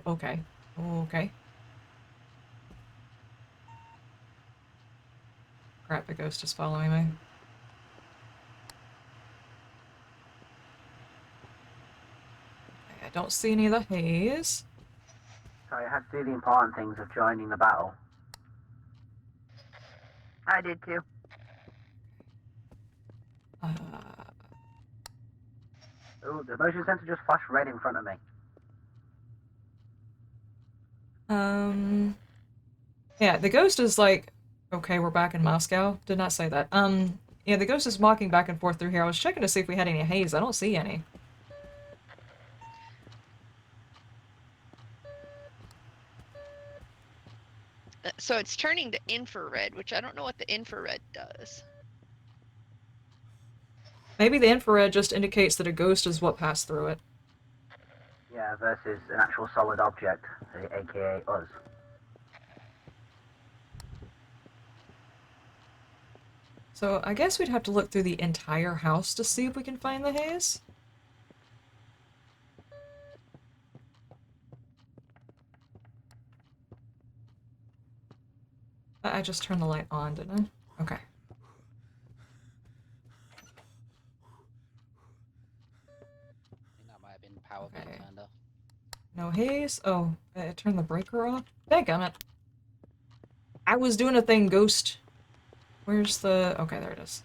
S1: Okay. Okay. Crap, the ghost is following me. Okay, I don't see any of the haze.
S4: So I had to do the important things of joining the battle.
S7: I did too.
S4: Oh, the motion sensor just flashed red in front of me.
S1: Yeah, the ghost is like, okay, we're back in Moscow. Did not say that. Yeah, the ghost is walking back and forth through here. I was checking to see if we had any haze. I don't see any.
S6: So it's turning to infrared, which I don't know what the infrared does.
S1: Maybe the infrared just indicates that a ghost is what passed through it.
S4: Yeah, versus an actual solid object, aka us.
S1: So I guess we'd have to look through the entire house to see if we can find the haze. I just turned the light on, didn't I? Okay.
S3: I think that might have been power being
S1: Okay.
S3: turned off.
S1: No haze? Oh, I turned the breaker off? Dadgummit. I was doing a thing, ghost. Where's the... Okay, there it is.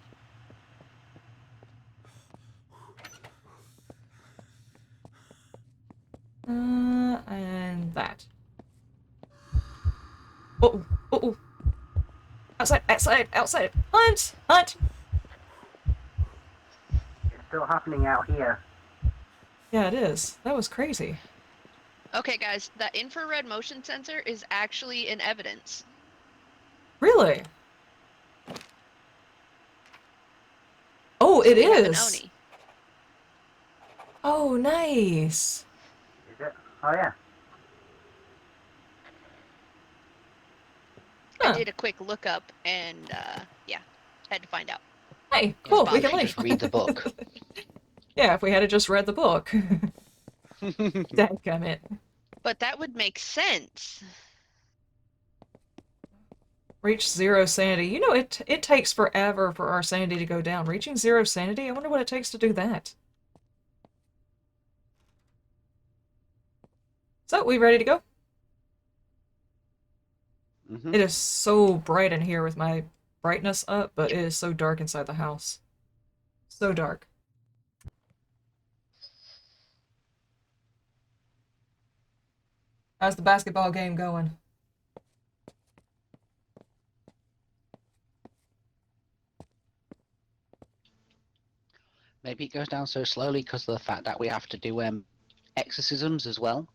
S1: And that. Oh, oh, oh. Outside, outside, outside. Hunt! Hunt!
S4: It's still happening out here.
S1: Yeah, it is. That was crazy.
S6: Okay, guys, that infrared motion sensor is actually in evidence.
S1: Really? Oh, it
S6: We have an
S1: is!
S6: Oni.
S1: Oh, nice!
S4: Is it? Oh yeah.
S1: Huh.
S6: I did a quick lookup and, yeah, had to find out.
S1: Hey,
S3: Yeah,
S1: cool,
S3: but
S1: we
S3: if
S1: can
S3: you
S1: leave.
S3: just read the book.
S1: Yeah, if we had just read the book. Dadgummit.
S6: But that would make sense.
S1: Reach 0 sanity. You know, it takes forever for our sanity to go down. Reaching 0 sanity? I wonder what it takes to do that. So, we ready to go?
S3: Mm-hmm.
S1: It is so bright in here with my brightness up, but it is so dark inside the house. So dark. How's the basketball game going?
S3: Maybe it goes down so slowly because of the fact that we have to do exorcisms as well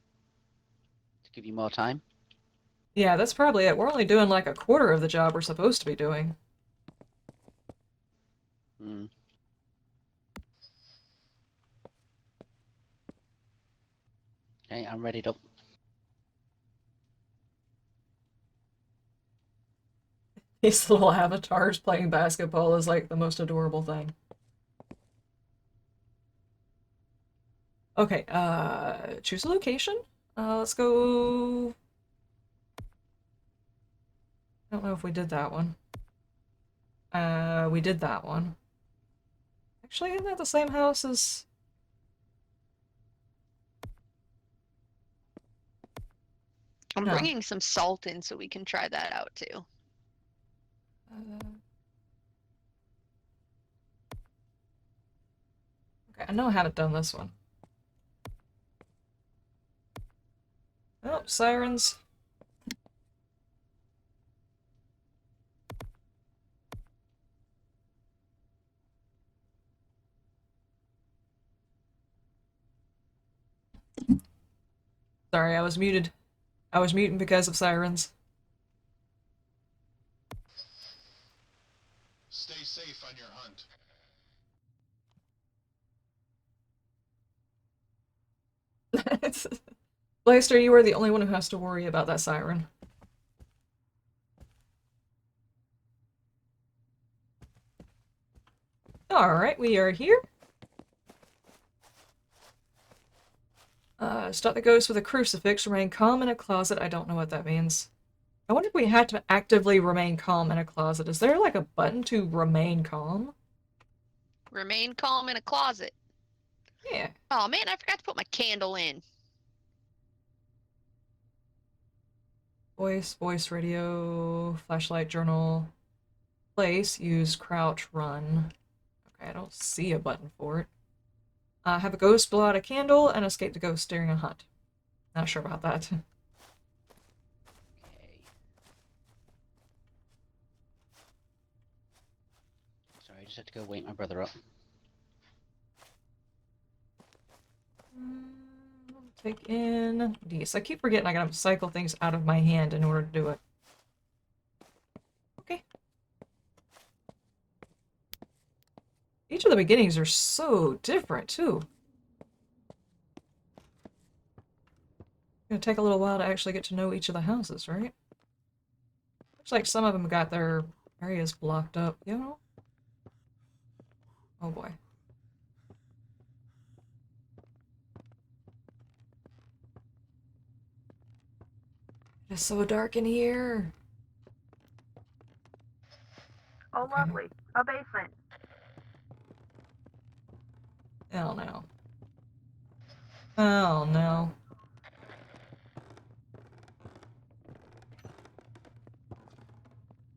S3: to give you more time.
S1: Yeah, that's probably it. We're only doing like a quarter of the job we're supposed to be doing.
S3: Mm. Okay, I'm ready to.
S1: These little avatars playing basketball is like the most adorable thing. Okay, choose a location. Let's go... I don't know if we did that one. We did that one. Actually, isn't that the same house as...
S6: I'm
S1: No.
S6: bringing some salt in so we can try that out too.
S1: Okay, I know I haven't done this one. Oh, sirens. Sorry, I was muted. I was muted because of sirens.
S2: Stay safe on your hunt.
S1: Blaster, you are the only one who has to worry about that siren. Alright, we are here. Stop the ghost with a crucifix. Remain calm in a closet. I don't know what that means. I wonder if we had to actively remain calm in a closet. Is there like a button to remain calm?
S6: Remain calm in a closet.
S1: Yeah.
S6: Oh man, I forgot to put my candle in.
S1: Voice radio, flashlight, journal, place, use, crouch, run. Okay, I don't see a button for it. Have a ghost blow out a candle and escape the ghost during a hunt. Not sure about that.
S3: Okay. Sorry, I just had to go wake my brother up.
S1: Take in these. I keep forgetting I gotta cycle things out of my hand in order to do it. Okay. Each of the beginnings are so different, too. It's gonna take a little while to actually get to know each of the houses, right? Looks like some of them got their areas blocked up, you know? Oh boy. It's so dark in here.
S7: Oh,
S1: Okay.
S7: lovely. A basement.
S1: Oh no. Oh no.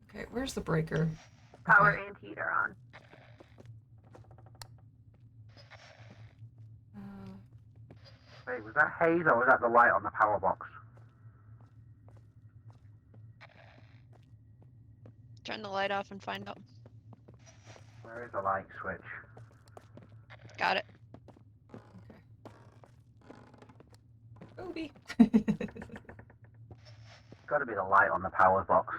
S1: Okay, where's the breaker?
S7: Power
S1: Okay.
S7: and heater on.
S4: Wait, was that haze or was that the light on the power box?
S6: Turn the light off and find out.
S4: Where is the light switch?
S6: Got it.
S1: Obi.
S4: Gotta be the light on the power box.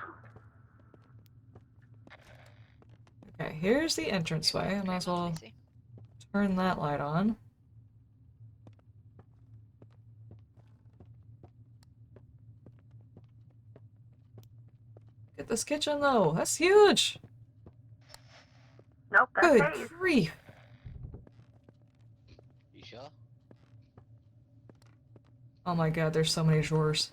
S1: Okay, here's the entranceway. I might as well turn that light on. Get this kitchen though. That's huge.
S7: Nope, that's
S1: Good
S7: haze.
S1: grief.
S3: You sure?
S1: Oh my god, there's so many drawers.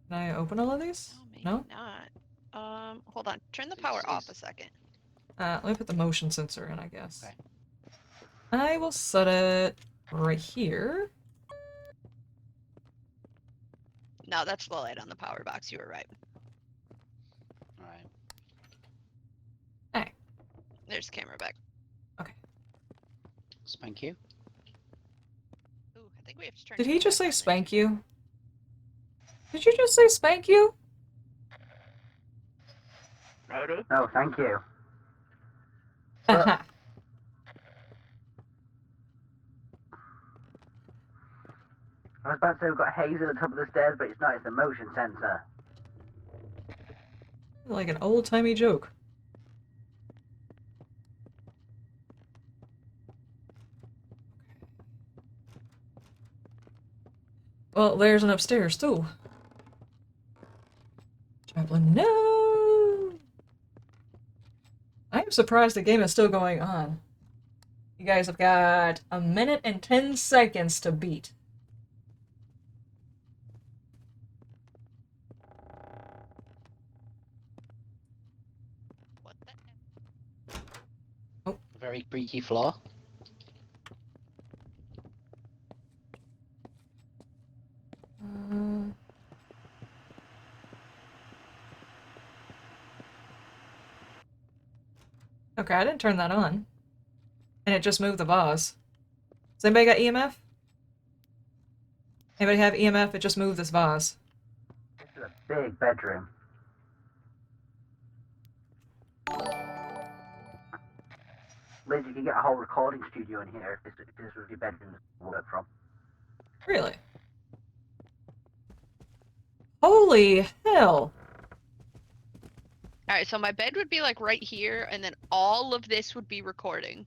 S1: Can I open all of these?
S6: Oh, maybe
S1: No?
S6: not. Hold on. Turn the power off a second.
S1: Let me put the motion sensor in, I guess.
S3: Okay.
S1: I will set it right here.
S6: No, that's the light on the power box. You were right.
S3: Alright.
S1: Hey.
S6: There's the camera back.
S3: Spank you.
S6: Ooh, I think we have to turn.
S1: Did
S6: it
S1: he just
S6: back
S1: say
S6: on then.
S1: spank you? Did you just say spank you?
S7: Maybe.
S4: No, thank you.
S1: Aha.
S4: I was about to say we've got haze at the top of the stairs, but it's not. It's a motion sensor.
S1: Like an old-timey joke. Well, there's an upstairs, too. Chaplain, no! I am surprised the game is still going on. You guys have got 1 minute and 10 seconds to beat.
S6: What the heck?
S3: A very creaky floor.
S1: Uh, Okay, I didn't turn that on. And it just moved the vase. Does anybody got EMF? Anybody have EMF? It just moved this vase.
S4: This is a big bedroom. Liz, you can get a whole recording studio in here if this was your bedroom to work from.
S1: Really? Holy hell!
S6: Alright, so my bed would be like right here, and then all of this would be recording.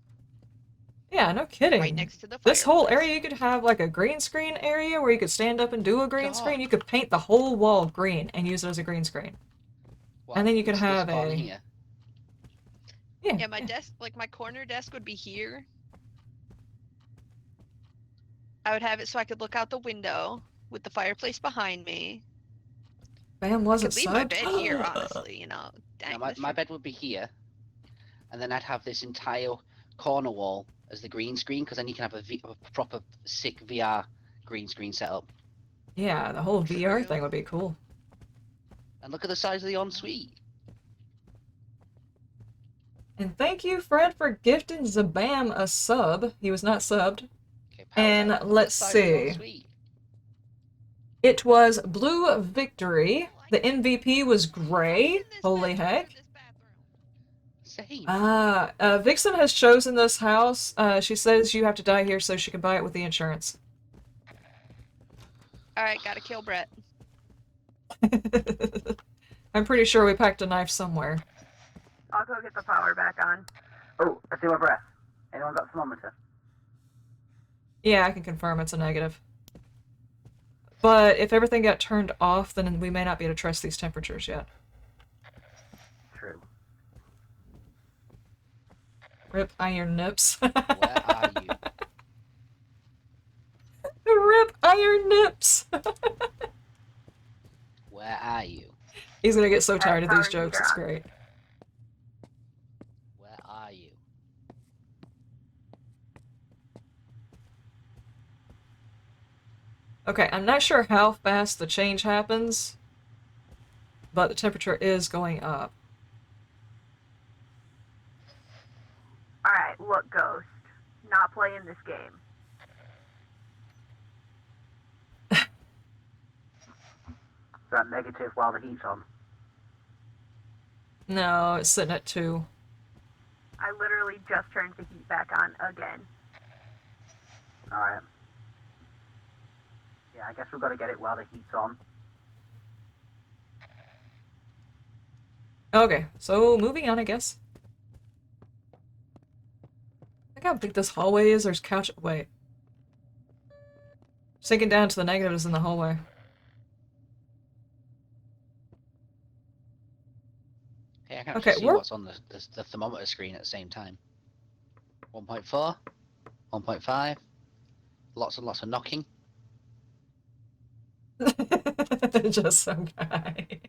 S1: Yeah, no kidding.
S6: Right next to the
S1: This whole
S6: fireplace.
S1: area, you could have like a green screen area where you could stand up and do a green
S3: God.
S1: screen. You could paint the whole wall green and use it as a green screen.
S3: What,
S1: And then you could
S3: this
S1: have
S3: corner
S1: a...
S3: here.
S1: Yeah,
S6: Yeah, my desk, like my corner desk would be here. I would have it so I could look out the window with the fireplace behind me.
S1: Bam
S6: I
S1: wasn't
S6: could leave my
S1: subbed.
S6: bed here, honestly, you know. Dang,
S3: Now, my
S6: this
S3: bed would be here, and then I'd have this entire corner wall as the green screen, because then you can have a proper sick VR green screen setup.
S1: Yeah, the whole VR
S6: True.
S1: thing would be cool.
S3: And look at the size of the ensuite.
S1: And thank you, Fred, for gifting Zabam a sub. He was not subbed.
S3: Okay,
S1: And
S3: look at the
S1: let's
S3: size of the
S1: see.
S3: ensuite.
S1: It was Blue Victory. The MVP was Gray. Holy heck.
S3: Same.
S1: Vixen has chosen this house. She says you have to die here so she can buy it with the insurance.
S6: Alright, gotta kill Brett.
S1: I'm pretty sure we packed a knife somewhere.
S7: I'll go get the power back on.
S4: Oh, I see my breath. Anyone got a thermometer?
S1: Yeah, I can confirm it's a negative. But if everything got turned off, then we may not be able to trust these temperatures yet.
S4: True.
S1: Rip iron nips.
S3: Where are you?
S1: Rip iron nips!
S3: Where are you?
S1: He's gonna get so tired of these
S7: Power
S1: jokes,
S7: heater
S1: it's
S7: on.
S1: great.
S3: Where are you?
S1: Okay, I'm not sure how fast the change happens, but the temperature is going up.
S7: Alright, look, Ghost. Not playing this game.
S4: Is that negative while the heat's on?
S1: No, it's sitting at 2.
S7: I literally just turned the heat back on again.
S4: Alright. Yeah, I guess we've got to get it while the heat's on.
S1: Okay, so moving on, I guess. Look how big this hallway is. There's couch. Wait. Sinking down to the negatives in the hallway.
S3: Hey, I can
S1: Okay,
S3: actually see
S1: we're-
S3: what's on the thermometer screen at the same time. 1.4, 1.5, lots and lots of knocking.
S1: Just some guy.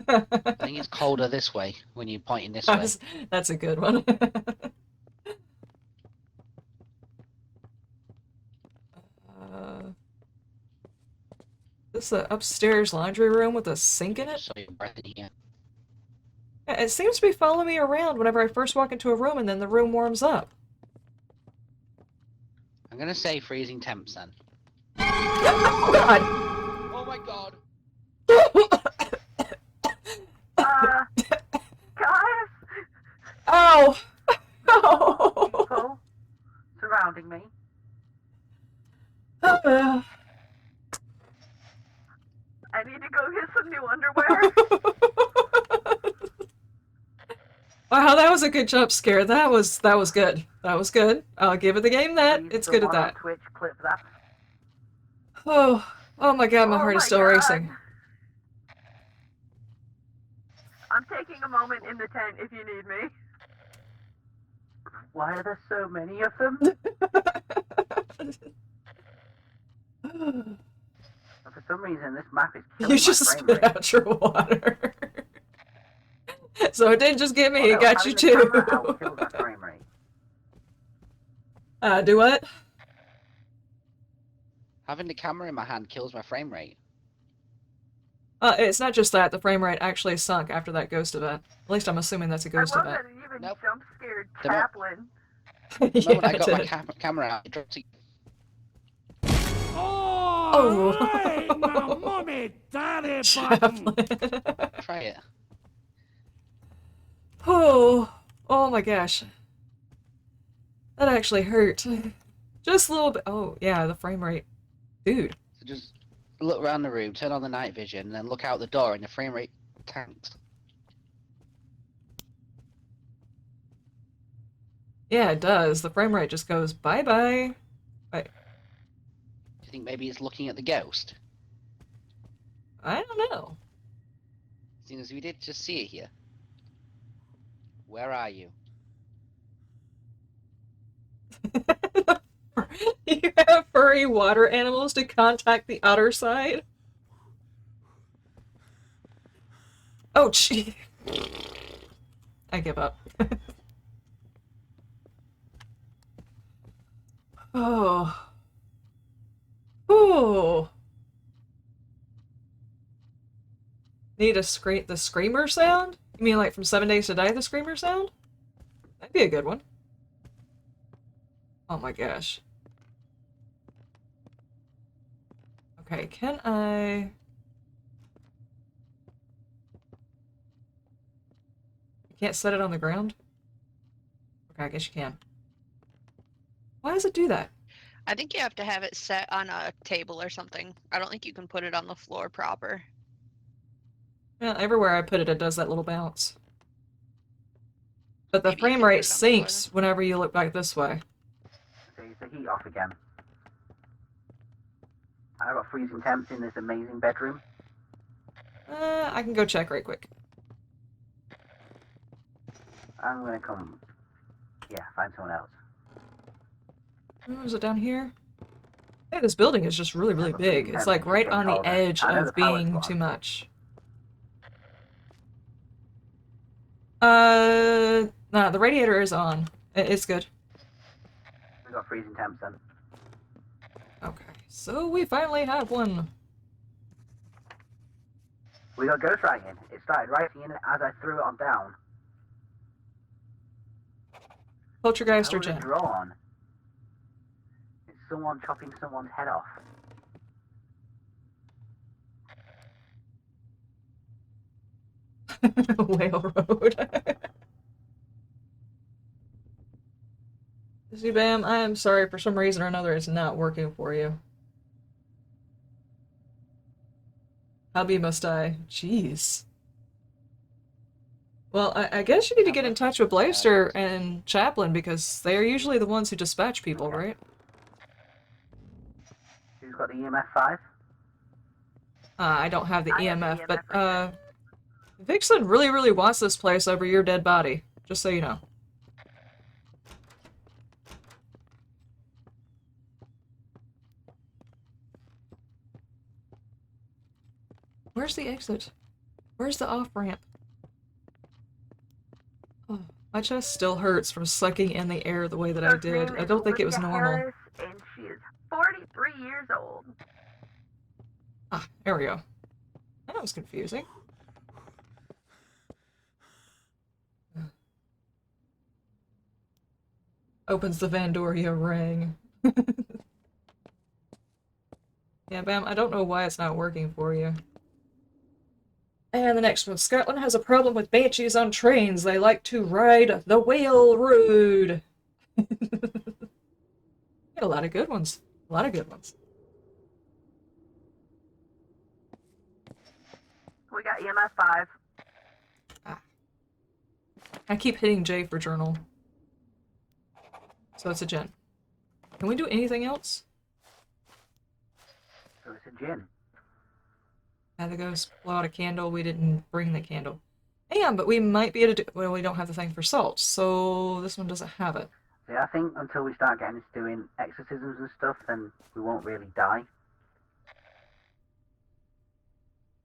S3: I think it's colder this way when you're pointing this way.
S1: That's a good one. This is the upstairs laundry room with a sink in it?
S3: Just so your breath in here.
S1: Yeah, it seems to be following me around whenever I first walk into a room and then the room warms up.
S3: I'm gonna say freezing temps then.
S1: Oh god!
S3: Oh my god!
S7: Guys!
S1: Ow! Oh!
S7: People surrounding me. I need to go get some new underwear.
S1: Wow, that was a good jump scare. That was good. That was good. I'll give it the game that.
S7: Please,
S1: It's good at
S7: someone on
S1: that.
S7: Twitch, clip that.
S1: Oh my god, my heart is still racing.
S7: I'm taking a moment in the tent if you need me. Why are there so many of them? For some reason, this map is killing
S1: You
S7: my
S1: just
S7: frame
S1: spit
S7: rate.
S1: out your water. So it didn't just get me,
S7: Oh, no,
S1: it got you
S7: having the camera out
S1: too.
S7: kills my frame rate.
S1: Do what?
S3: Having the camera in my hand kills my frame rate.
S1: It's not just that, the frame rate actually sunk after that ghost event. At least I'm assuming that's a
S7: I
S1: ghost
S7: love
S1: event.
S7: that it even
S3: Nope.
S7: jump scared
S3: The mo-
S7: Chaplin.
S3: The
S1: Yeah,
S3: moment I
S1: it
S3: got my
S1: did.
S3: camera out, it dropped to...
S5: All right, now, mommy, daddy button.
S1: Chaplin.
S3: Try it.
S1: Oh my gosh. That actually hurt. Just a little bit. Oh, yeah, the frame rate. Dude.
S3: So just look around the room, turn on the night vision, and then look out the door, and the frame rate tanks.
S1: Yeah, it does. The frame rate just goes bye-bye.
S3: Do you think maybe it's looking at the ghost?
S1: I don't know.
S3: Seeing as we did just see it here. Where are you?
S1: You have furry water animals to contact the other side? Oh, gee. I give up. Oh. Oh. Need a the screamer sound? You mean like from 7 Days to Die, the screamer sound? That'd be a good one. Oh my gosh. Okay, can I... You can't set it on the ground? Okay, I guess you can. Why does it do that?
S6: I think you have to have it set on a table or something. I don't think you can put it on the floor proper.
S1: Yeah, everywhere I put it, it does that little bounce. But the
S6: Maybe you
S1: frame
S6: can put
S1: rate
S6: it on the floor
S1: sinks whenever you look back this way.
S4: So is the heat off again? I've got freezing temps in this amazing bedroom.
S1: I can go check right quick.
S4: I'm gonna come... Yeah, find someone else.
S1: Oh, is it down here? Hey, this building is just really, really
S4: Yeah, but
S1: big.
S4: freezing
S1: It's
S4: temps
S1: like
S4: is
S1: right
S4: getting
S1: on the
S4: colder.
S1: edge
S4: I know
S1: of
S4: the power's
S1: being
S4: gone.
S1: too much. No, the radiator is on. It's good.
S4: We got freezing temps then.
S1: Okay, so we finally have one.
S4: We got ghost writing. It started writing in it as I threw it on down.
S1: Poltergeist
S4: How
S1: or
S4: was it
S1: Jen?
S4: drawn? It's someone chopping someone's head off.
S1: Whale Road. Zubam, I am sorry, for some reason or another it's not working for you. Howbeit must I? Jeez. Well, I guess you need to get in touch with Blaster and Chaplin because they are usually the ones who dispatch people,
S4: Okay.
S1: right?
S4: Who's got the EMF 5?
S1: I don't have the
S7: I have the
S1: EMF, but
S7: EMF right
S1: Vixen really, really wants this place over your dead body. Just so you know. Where's the exit? Where's the off-ramp? Oh, my chest still hurts from sucking in the air the way that I
S7: Her
S1: did.
S7: name
S1: I
S7: is
S1: don't think it was
S7: Olivia
S1: normal.
S7: Harris, and she is 43 years old.
S1: Ah, there we go. That was confusing. Opens the Vandoria ring. Yeah, Bam, I don't know why it's not working for you. And the next one. Scotland has a problem with banshees on trains. They like to ride the whale road. Got a lot of good ones. A lot of good ones.
S7: We got EMF 5.
S1: I keep hitting J for journal. So it's a gen. Can we do anything else?
S4: So it's a gin.
S1: Had to go blow out a candle. We didn't bring the candle. Yeah, but we might be able to do... Well, we don't have the thing for salt, so this one doesn't have it.
S4: Yeah, I think until we start getting into doing exorcisms and stuff, then we won't really die.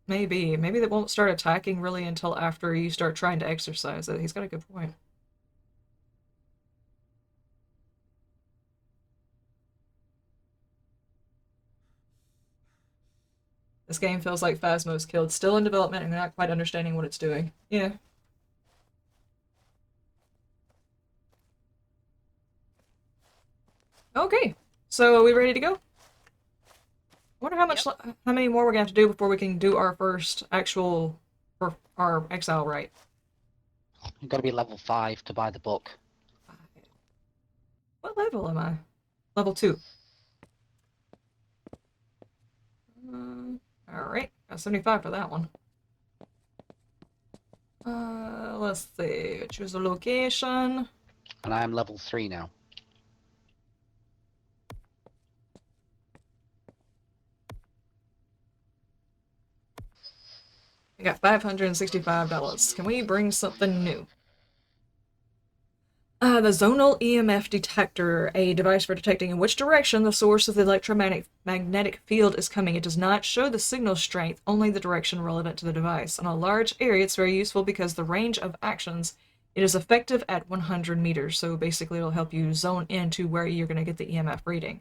S1: Maybe. Maybe they won't start attacking really until after you start trying to exercise it. He's got a good point. This game feels like Phasmo's killed. Still in development and not quite understanding what it's doing. Yeah. Okay. So are we ready to go? I wonder how much, how many more we're gonna have to do before we can do our first actual, or our Exile right.
S3: You've got to be level 5 to buy the book.
S1: What level am I? Level 2. Alright, got 75 for that one. Let's see. Choose a location.
S3: And I am level 3 now.
S1: I got $565. Can we bring something new? The Zonal Emf Detector, a device for detecting in which direction the source of the electromagnetic field is coming. It does not show the signal strength, only the direction relevant to the device. On a large area, it's very useful because the range of actions, it is effective at 100 meters, so basically it'll help you zone into where you're going to get the EMF reading.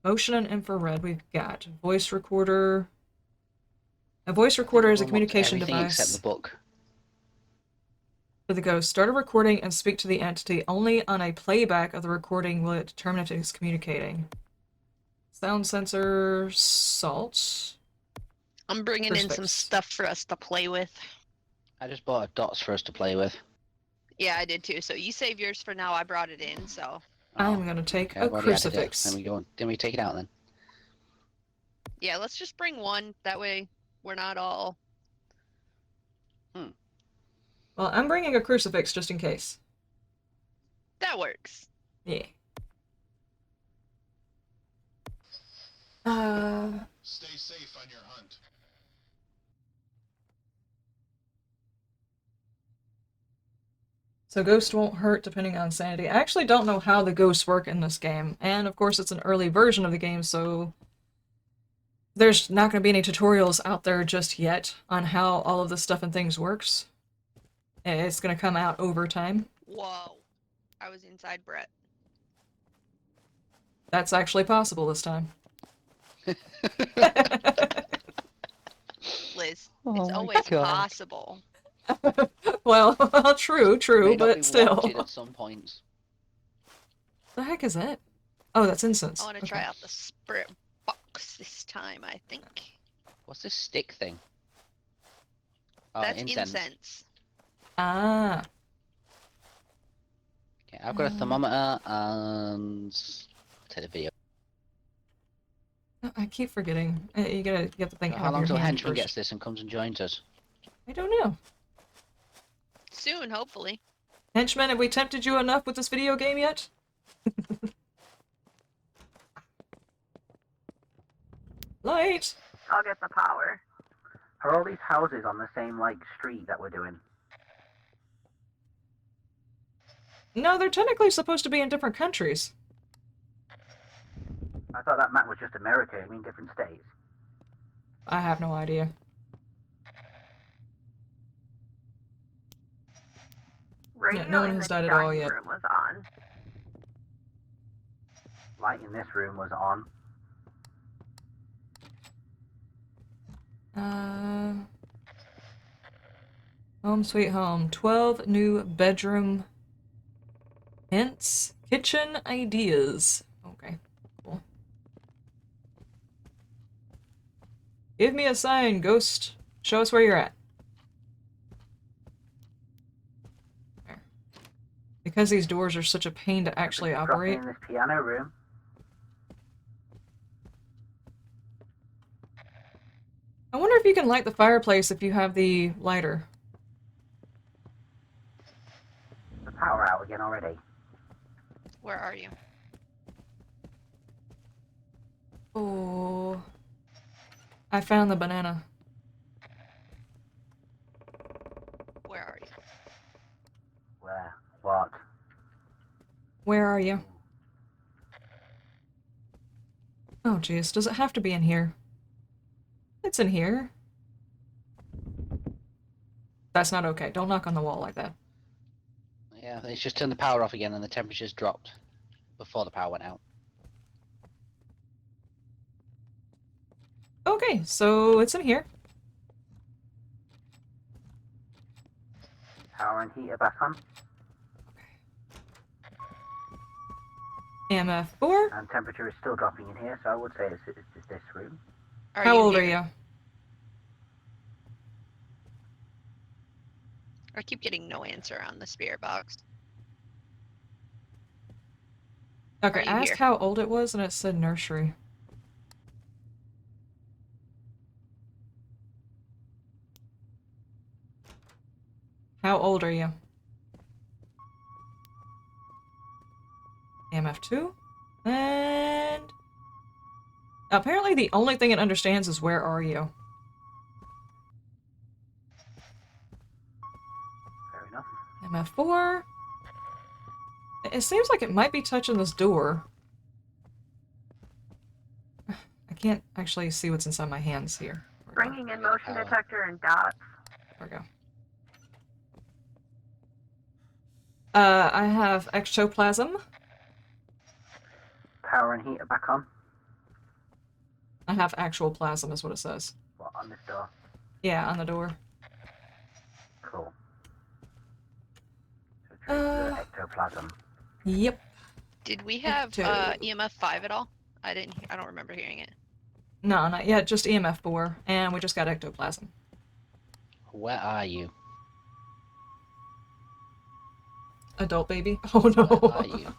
S1: Motion and infrared we've got. Voice recorder. A voice recorder is a communication device.
S3: Except the book.
S1: For the ghost, start a recording and speak to the entity. Only on a playback of the recording will it determine if it is communicating. Sound sensor, salt.
S6: I'm bringing in some stuff for us to play with.
S3: I just bought a dots for us to play with.
S6: Yeah, I did too. So you save yours for now. I brought it in, so.
S1: I'm gonna take
S3: Okay,
S1: a
S3: I've already added it.
S1: crucifix.
S3: Then we take it out then.
S6: Yeah, let's just bring one. That way we're not all.
S1: Well, I'm bringing a crucifix just in case.
S6: That works.
S1: Yeah.
S2: Stay safe on your hunt.
S1: So ghost won't hurt depending on sanity. I actually don't know how the ghosts work in this game. And of course it's an early version of the game, so there's not going to be any tutorials out there just yet on how all of this stuff and things works. It's going to come out over time.
S6: Whoa. I was inside Brett.
S1: That's actually possible this time.
S6: Liz,
S3: Oh
S6: it's
S3: my
S6: always
S3: God.
S6: possible.
S1: Well, true,
S3: May not
S1: but
S3: be
S1: still.
S3: wanted at some points.
S1: The heck is that? Oh, that's incense.
S6: I want to try out the spirit box this time, I think.
S3: What's this stick thing? Oh,
S6: That's incense.
S1: Ah.
S3: Okay, I've got a thermometer and I'll take the video.
S1: I keep forgetting. You gotta get the thing out
S3: How
S1: of
S3: long
S1: your
S3: till
S1: hand
S3: Henchman
S1: first.
S3: gets this and comes and joins us?
S1: I don't know.
S6: Soon, hopefully.
S1: Henchman, have we tempted you enough with this video game yet? Light!
S7: I'll get the power.
S4: Are all these houses on the same, like, street that we're doing?
S1: No, they're technically supposed to be in different countries.
S4: I thought that map was just America, I mean different states.
S1: I have no idea.
S7: Radio
S1: no one
S7: in
S1: has
S7: the
S1: died at all
S7: dining
S1: yet.
S7: room was on.
S4: Light in this room was on.
S1: Home sweet home. 12 new bedroom hints. Kitchen ideas. Okay, cool. Give me a sign, ghost. Show us where you're at. There. Because these doors are such a pain to actually
S4: Dropping
S1: operate.
S4: in this piano room.
S1: I wonder if you can light the fireplace if you have the lighter.
S4: The power out again already.
S6: Where are you?
S1: Oh. I found the banana.
S6: Where are you?
S4: Where? What?
S1: Where are you? Oh jeez, does it have to be in here? It's in here. That's not okay. Don't knock on the wall like that.
S3: Yeah, it's just turned the power off again and the temperature's dropped before the power went out.
S1: Okay, so it's in here.
S4: Power and heater back on.
S1: EMF 4.
S4: And temperature is still dropping in here, so I would say it's this room.
S1: How old are you?
S6: I keep getting no answer on the spirit box.
S1: Okay,
S6: Are you
S1: I asked
S6: here?
S1: how old it was and it said nursery. How old are you? EMF 2. And apparently the only thing it understands is where are you.
S4: Fair enough.
S1: EMF 4. It seems like it might be touching this door. I can't actually see what's inside my hands here. Where we go?
S7: Bringing in motion detector and dots.
S1: There we go. I have ectoplasm.
S4: Power and heater back on.
S1: I have actual plasm is what it says.
S4: What, on this door?
S1: Yeah, on the door.
S4: Cool. So trace the ectoplasm.
S1: Yep.
S6: Did we have
S1: Ecto.
S6: EMF 5 at all? I don't remember hearing it.
S1: No, not yet. Just EMF 4, and we just got ectoplasm.
S3: Where are you?
S1: Adult baby. Oh no.
S3: Where are you?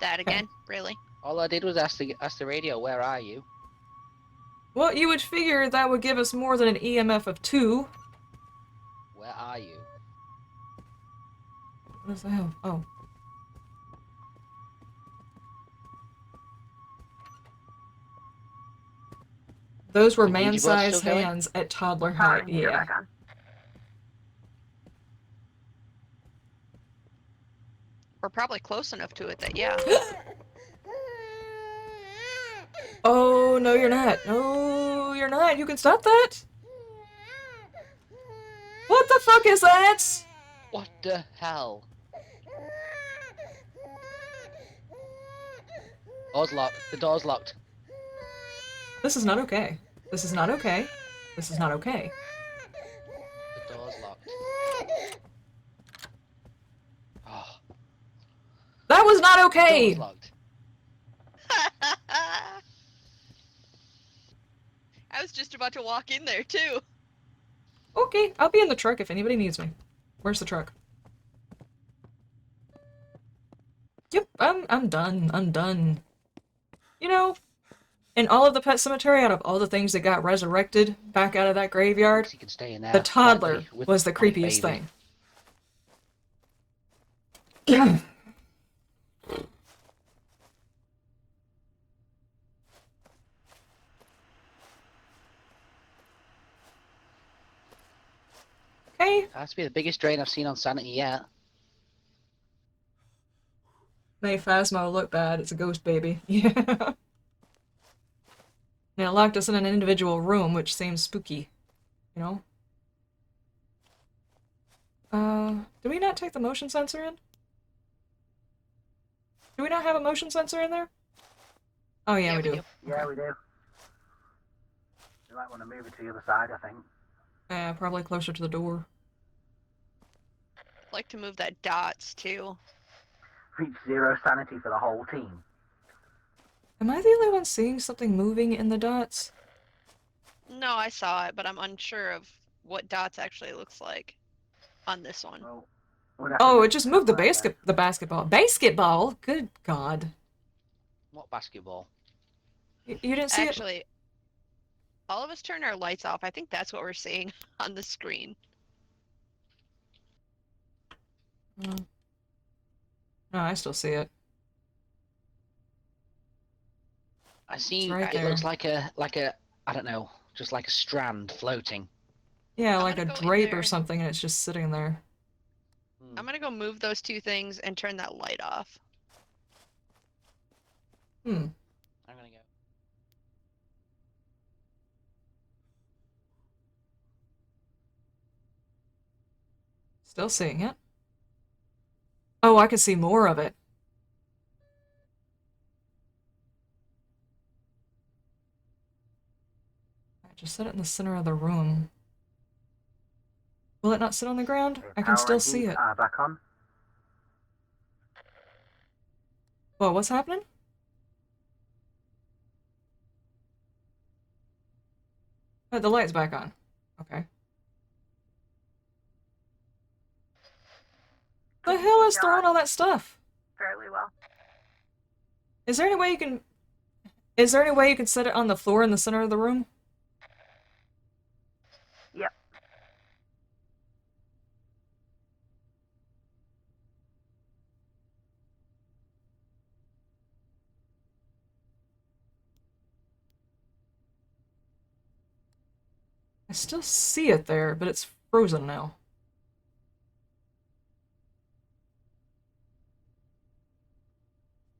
S6: That again? Really?
S3: All I did was ask the radio, where are you?
S1: Well, you would figure that would give us more than an EMF of 2.
S3: Where are you?
S1: What is the hell? Oh. Those were
S3: The Ouija board's
S1: man-sized
S3: still going?
S1: hands at toddler
S7: Power
S1: height,
S7: and heater
S1: yeah.
S7: back on.
S6: We're probably close enough to it that, yeah.
S1: Oh, no you're not. No, you're not. You can stop that? What the fuck is that?
S3: What the hell? Door's locked. The door's locked.
S1: This is not okay. This is not okay. This is not okay.
S3: The door's locked. Oh,
S1: That was not
S3: the
S1: okay!
S3: door's locked.
S6: I was just about to walk in there, too.
S1: Okay, I'll be in the truck if anybody needs me. Where's the truck? Yep, I'm done. I'm done. You know, in all of the Pet Cemetery, out of all the things that got resurrected back out of that graveyard,
S3: You can stay in there
S1: the toddler
S3: quietly with
S1: was the
S3: my
S1: creepiest
S3: baby.
S1: thing. Okay.
S3: Has to be the biggest drain I've seen on Sanity yet.
S1: May Phasmo look bad. It's a ghost baby. Yeah. Now it locked us in an individual room, which seems spooky. You know? Do we not take the motion sensor in? Do we not have a motion sensor in there? Oh yeah,
S6: Yeah,
S1: we
S6: we
S1: do.
S6: do.
S4: Yeah,
S1: Okay.
S4: we do. You might want to move it to the other side, I think.
S1: Probably closer to the door.
S6: I'd like to move that dots too.
S4: Reach 0 sanity for the whole team.
S1: Am I the only one seeing something moving in the dots?
S6: No, I saw it, but I'm unsure of what dots actually looks like on this one.
S4: Well, we'd have to
S1: Oh,
S4: move
S1: it just moved the
S4: somewhere, I guess.
S1: basketball. Basketball? Good God.
S3: What basketball?
S1: You didn't see it?
S6: Actually, all of us turn our lights off. I think that's what we're seeing on the screen.
S1: Mm. No, I still see it.
S3: I see.
S1: right
S3: It looks
S1: there.
S3: like a I don't know, just like a strand floating.
S1: Yeah,
S6: I'm
S1: like a
S6: gonna go in
S1: drape or
S6: there.
S1: something, and it's just sitting there.
S6: I'm gonna go move those two things and turn that light off.
S1: Hmm.
S3: I'm gonna go.
S1: Still seeing it. Oh, I can see more of it. I just set it in the center of the room. Will it not sit on the ground?
S4: Okay,
S1: I can
S4: power
S1: still
S4: and
S1: see
S4: heat
S1: it.
S4: are back on.
S1: Whoa, what's happening? Oh, the light's back on. Okay. The
S7: Can you
S1: hell
S7: see
S1: is throwing
S7: John
S1: all that stuff?
S7: fairly well?
S1: Is there any way you can... Is there any way you can set it on the floor in the center of the room?
S7: Yep.
S1: I still see it there, but it's frozen now.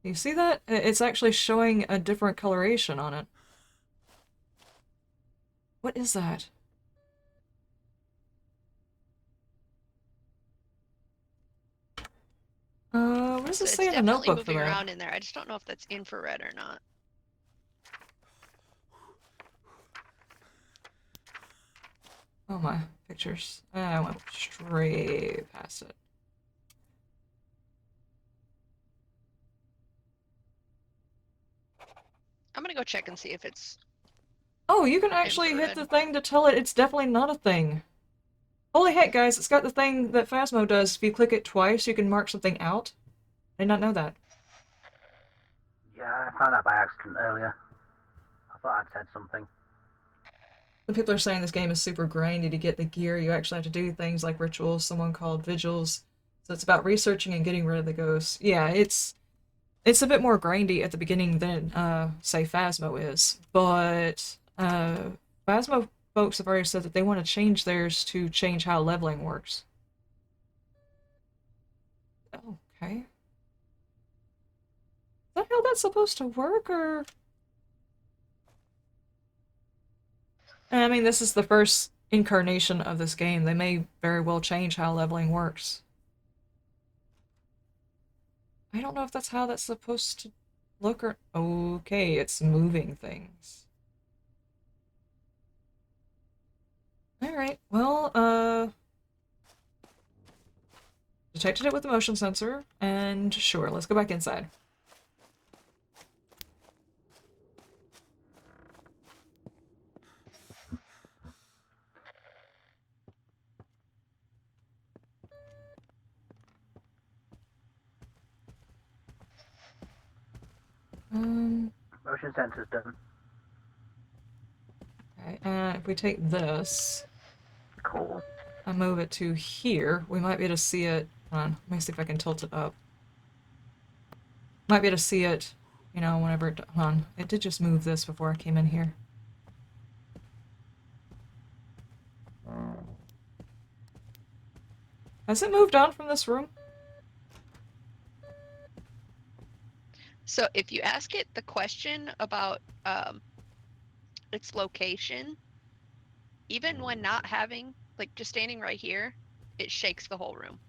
S1: You see that? It's actually showing a different coloration on it. What is that? What does
S6: So
S1: it
S6: it's
S1: say in the
S6: definitely
S1: notebook for
S6: moving
S1: that?
S6: around in there. I just don't know if that's infrared or not.
S1: Oh my, pictures. I went straight past it.
S6: I'm gonna go check and see if it's
S1: Oh, you can actually hit
S6: infrared.
S1: the thing to tell it it's definitely not a thing. Holy heck, guys, it's got the thing that Phasmo does. If you click it twice, you can mark something out. I did not know that.
S4: Yeah, I found that by accident earlier. I thought I'd said something.
S1: When people are saying this game is super grindy to get the gear, you actually have to do things like rituals, someone called vigils. So it's about researching and getting rid of the ghosts. Yeah, it's a bit more grindy at the beginning than, say, Phasmo is. But, Phasmo folks have already said that they want to change theirs to change how leveling works. Okay. Is that how that's supposed to work, or...? I mean, this is the first incarnation of this game. They may very well change how leveling works. I don't know if that's how that's supposed to look or... Okay, it's moving things. Alright, well, detected it with the motion sensor, and sure, let's go back inside.
S4: Motion sensor's done.
S1: Okay, and if we take this
S4: Cool.
S1: and move it to here, we might be able to see it. Hold on, let me see if I can tilt it up. Might be able to see it, you know, whenever it... Hold on, it did just move this before I came in here. Has it moved on from this room?
S6: So if you ask it the question about its location, even when not having, like just standing right here, it shakes the whole room.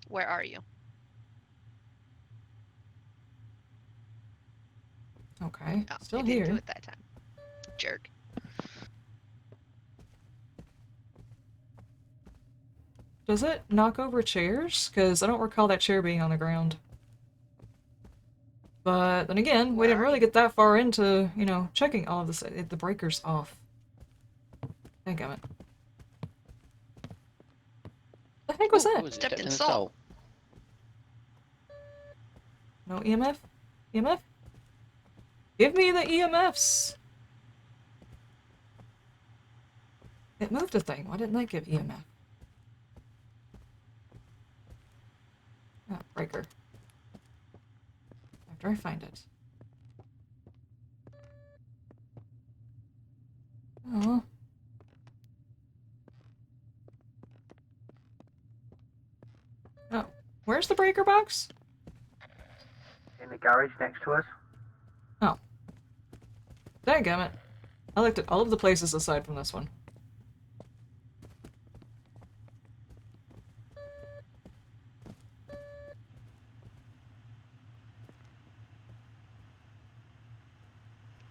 S6: Where are you?
S1: Okay,
S6: Oh,
S1: still
S6: it didn't do
S1: here.
S6: it that time. Jerk.
S1: Does it knock over chairs? Because I don't recall that chair being on the ground. But then again, we
S6: Where
S1: didn't
S6: are
S1: really
S6: you?
S1: get that far into, checking all of this. The breaker's off. Dadgummit. The heck was
S3: Ooh,
S1: that?
S3: who was it?
S6: Stepped
S3: Stepped
S6: in
S3: in the
S6: salt.
S3: salt.
S1: No EMF? EMF? Give me the EMFs! It moved a thing. Why didn't that give EMF? Ah, breaker. After I find it. Oh. Oh. Where's the breaker box?
S4: In the garage next to us.
S1: Oh. Dadgummit. I looked at all of the places aside from this one.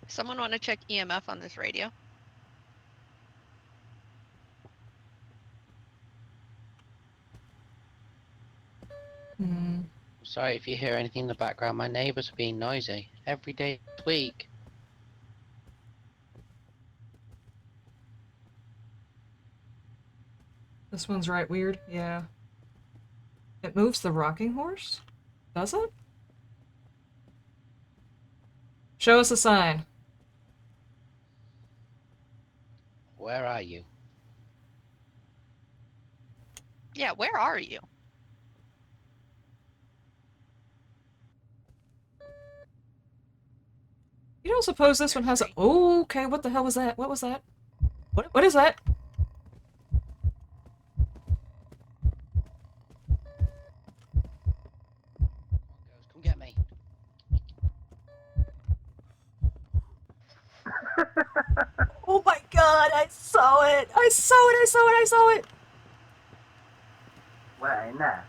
S6: Someone want to check EMF on this radio?
S1: Hmm.
S3: Sorry if you hear anything in the background. My neighbours are being noisy every day this week.
S1: This one's right weird. Yeah. It moves the rocking horse? Does it? Show us a sign.
S3: Where are you?
S6: Yeah, where are you?
S1: You don't suppose this one has a...
S6: There's
S1: Oh, okay, what the hell was that? What was that? What is that?
S3: Come get me.
S1: Oh my god, I saw it! I saw it, I saw it, I saw it!
S4: Where? In there?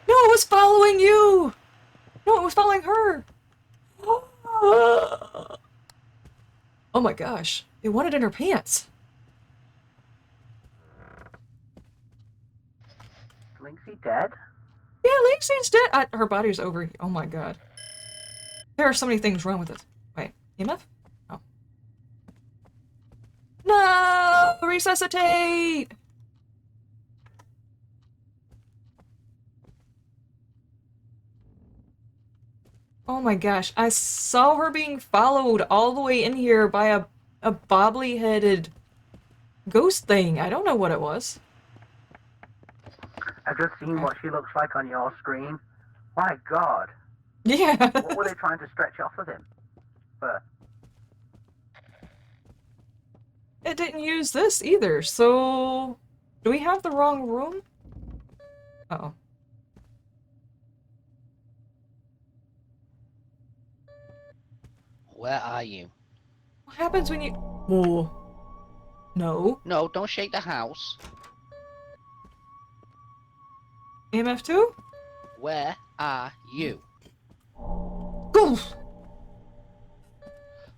S1: No, it was following you! No, it was following her! Oh my gosh, it wanted in her pants.
S4: Linksy dead?
S1: Yeah, Linksay's dead. Her body's over. Oh my god. There are so many things wrong with it. Wait, EMF? Oh. No! Resuscitate! Oh my gosh, I saw her being followed all the way in here by a bobbly-headed ghost thing. I don't know what it was.
S4: I've just seen what she looks like on your screen. My god.
S1: Yeah.
S4: What were they trying to stretch off of him? But
S1: It didn't use this either, so... Do we have the wrong room? Uh-oh.
S3: Where are you?
S1: What happens when you... Whoa. No.
S3: No, don't shake the house.
S1: EMF 2?
S3: Where are you?
S1: Goof!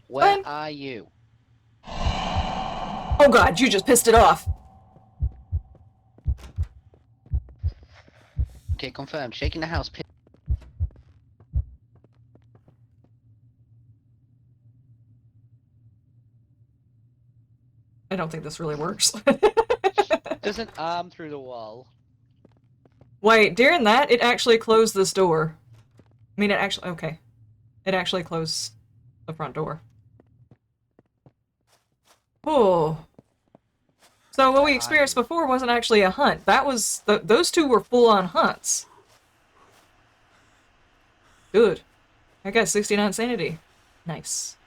S3: Where
S1: Fine.
S3: are you?
S1: Oh god, you just pissed it off.
S3: Okay, confirmed. Shaking the house.
S1: I don't think this really works.
S3: There's an arm through the wall.
S1: Wait, during that, it actually closed this door. I mean, it actually... Okay. It actually closed the front door. Oh. So what we experienced before wasn't actually a hunt. That was... those two were full-on hunts. Good. I got 69 sanity. Nice.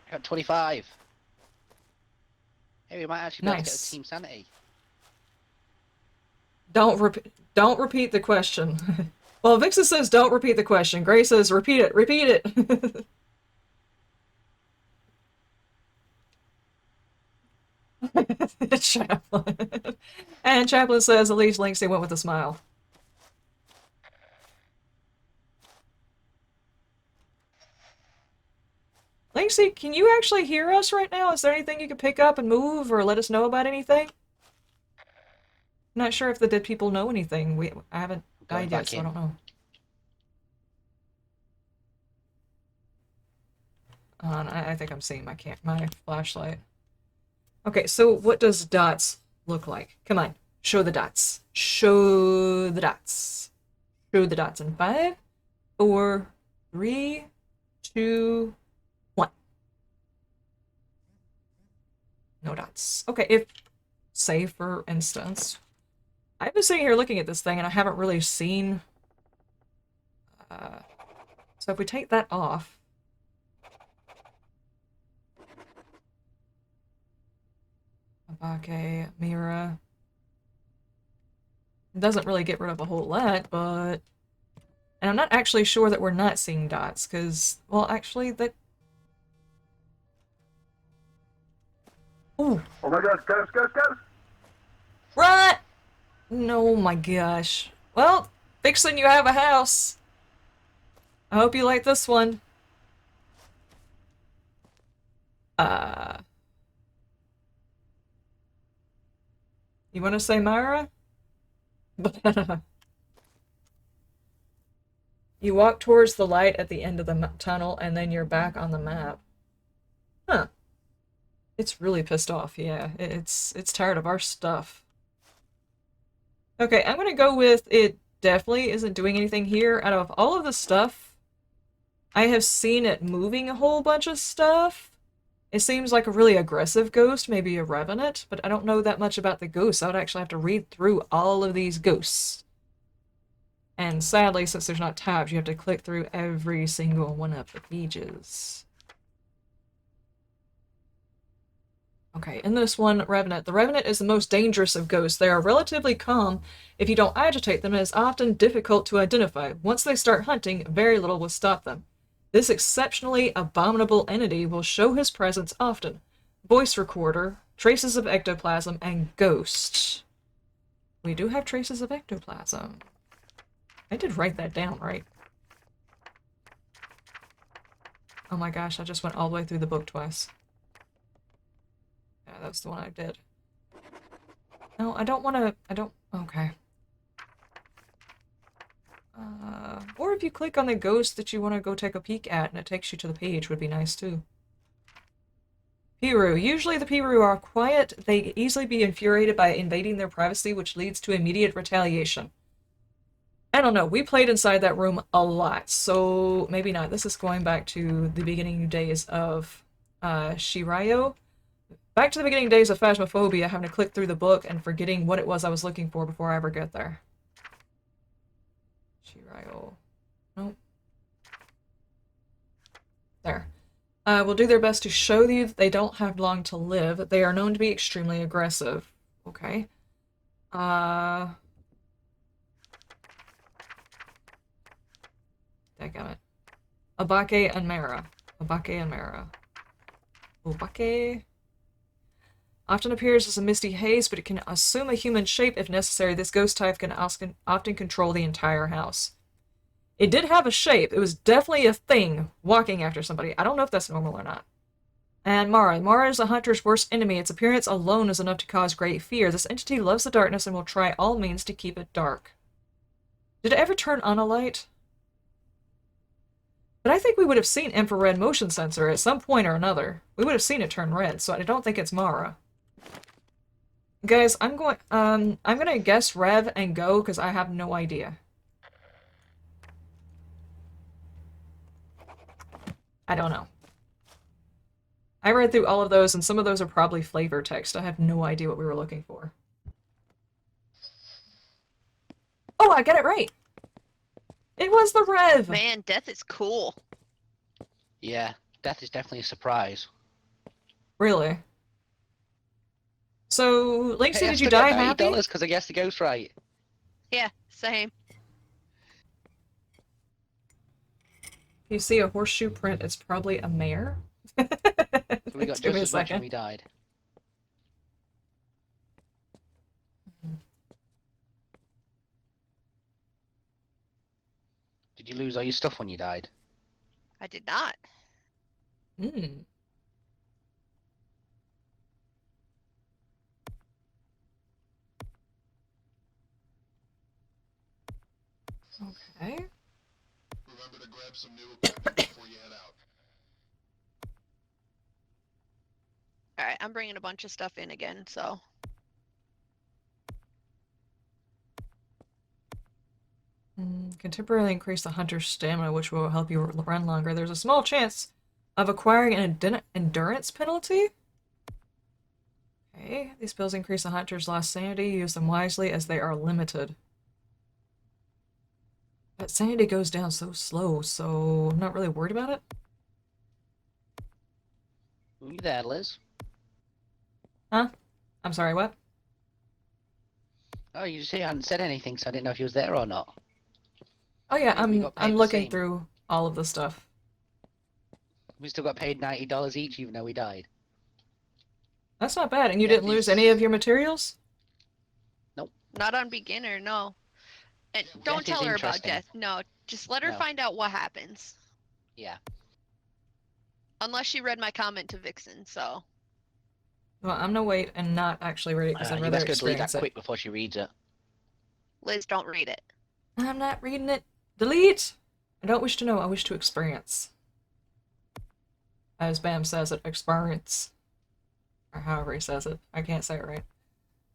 S3: I got 25. Hey, we might actually be able to get
S1: Nice.
S3: a team sanity.
S1: Don't repeat the question. Well, Vixen says don't repeat the question. Gray says repeat it, repeat it. Chaplain. And Chaplain says at least Linksy went with a smile. Linksy, can you actually hear us right now? Is there anything you can pick up and move or let us know about anything? I'm not sure if the dead people know anything. I haven't died yet, so I don't know. I think I'm seeing my flashlight. Okay, so what does dots look like? Come on, show the dots. Show the dots. Show the dots in 5, 4, 3, 2, 1. No dots. Okay, if, say for instance, I've been sitting here looking at this thing and I haven't really seen... so if we take that off... Abake, Mira... It doesn't really get rid of a whole lot, but... And I'm not actually sure that we're not seeing dots, because... Well, actually, that... Ooh!
S4: Oh my god, ghost, ghost, ghost!
S1: Run! No, my gosh. Well, Vixen, you have a house. I hope you like this one. You want to say Myra? You walk towards the light at the end of the tunnel, and then you're back on the map. Huh. It's really pissed off, yeah. It's tired of our stuff. Okay, I'm gonna go with it definitely isn't doing anything here. Out of all of the stuff, I have seen it moving a whole bunch of stuff. It seems like a really aggressive ghost, maybe a revenant, but I don't know that much about the ghosts. I would actually have to read through all of these ghosts. And sadly, since there's not tabs, you have to click through every single one of the pages. Okay, in this one, Revenant. The Revenant is the most dangerous of ghosts. They are relatively calm if you don't agitate them, and is often difficult to identify. Once they start hunting, very little will stop them. This exceptionally abominable entity will show his presence often. Voice recorder, traces of ectoplasm, and ghost. We do have traces of ectoplasm. I did write that down, right? Oh my gosh, I just went all the way through the book twice. Yeah, that's the one I did. No, I don't want to... Okay. Or if you click on the ghost that you want to go take a peek at and it takes you to the page would be nice too. Piru. Usually the Piru are quiet. They can easily be infuriated by invading their privacy, which leads to immediate retaliation. I don't know. We played inside that room a lot, so maybe not. This is going back to the beginning days of Shirayo. Back to the beginning days of Phasmophobia, having to click through the book and forgetting what it was I was looking for before I ever get there. Shirayo. Nope. There. Will do their best to show you that they don't have long to live. They are known to be extremely aggressive. Okay. Dadgummit. Abake and Mara. Abake and Mara. Obake. Often appears as a misty haze, but it can assume a human shape if necessary. This ghost type can often control the entire house. It did have a shape. It was definitely a thing walking after somebody. I don't know if that's normal or not. And Mara. Mara is a hunter's worst enemy. Its appearance alone is enough to cause great fear. This entity loves the darkness and will try all means to keep it dark. Did it ever turn on a light? But I think we would have seen infrared motion sensor at some point or another. We would have seen it turn red, so I don't think it's Mara. Guys, I'm gonna guess Rev and go because I have no idea. I don't know. I read through all of those, and some of those are probably flavor text. I have no idea what we were looking for. Oh, I got it right! It was the Rev!
S6: Man, death is cool.
S3: Yeah, death is definitely a surprise.
S1: Really? So, Linksy,
S3: Hey,
S1: did you die happy?
S3: $90 because I guessed the ghost right.
S6: Yeah, same.
S1: If you see a horseshoe print, it's probably a mare.
S3: So we got
S1: Give me
S3: just
S1: a
S3: as much and
S1: second.
S3: we died. Did you lose all your stuff when you died?
S6: I did not.
S1: Hmm. Okay.
S2: Remember to grab some new equipment before you head out.
S6: Alright, I'm bringing a bunch of stuff in again, so.
S1: Can temporarily increase the hunter's stamina, which will help you run longer. There's a small chance of acquiring an endurance penalty. Okay, these spells increase the hunter's lost sanity. Use them wisely as they are limited. But sanity goes down so slow, so I'm not really worried about it.
S3: Are you there, Liz?
S1: Huh? I'm sorry, what?
S3: Oh, you hadn't said anything, so I didn't know if you was there or not.
S1: Oh yeah,
S3: We got paid
S1: I'm
S3: the
S1: looking
S3: same.
S1: through all of the stuff.
S3: We still got paid $90 each, even though we died.
S1: That's not bad. And you
S3: Yeah,
S1: didn't lose any of your materials?
S6: Not on beginner, no. And
S3: Death
S6: don't
S3: is
S6: tell her about
S3: interesting.
S6: death. No, just let her
S3: No.
S6: find out what happens.
S3: Yeah.
S6: Unless she read my comment to Vixen, so.
S1: Well, I'm gonna wait and not actually read it because I'd
S3: You
S1: rather
S3: best go delete that
S1: experience it.
S3: quick before she reads it.
S6: Liz, don't read it.
S1: I'm not reading it. Delete! I don't wish to know, I wish to experience. As Bam says it, experience. Or however he says it. I can't say it right.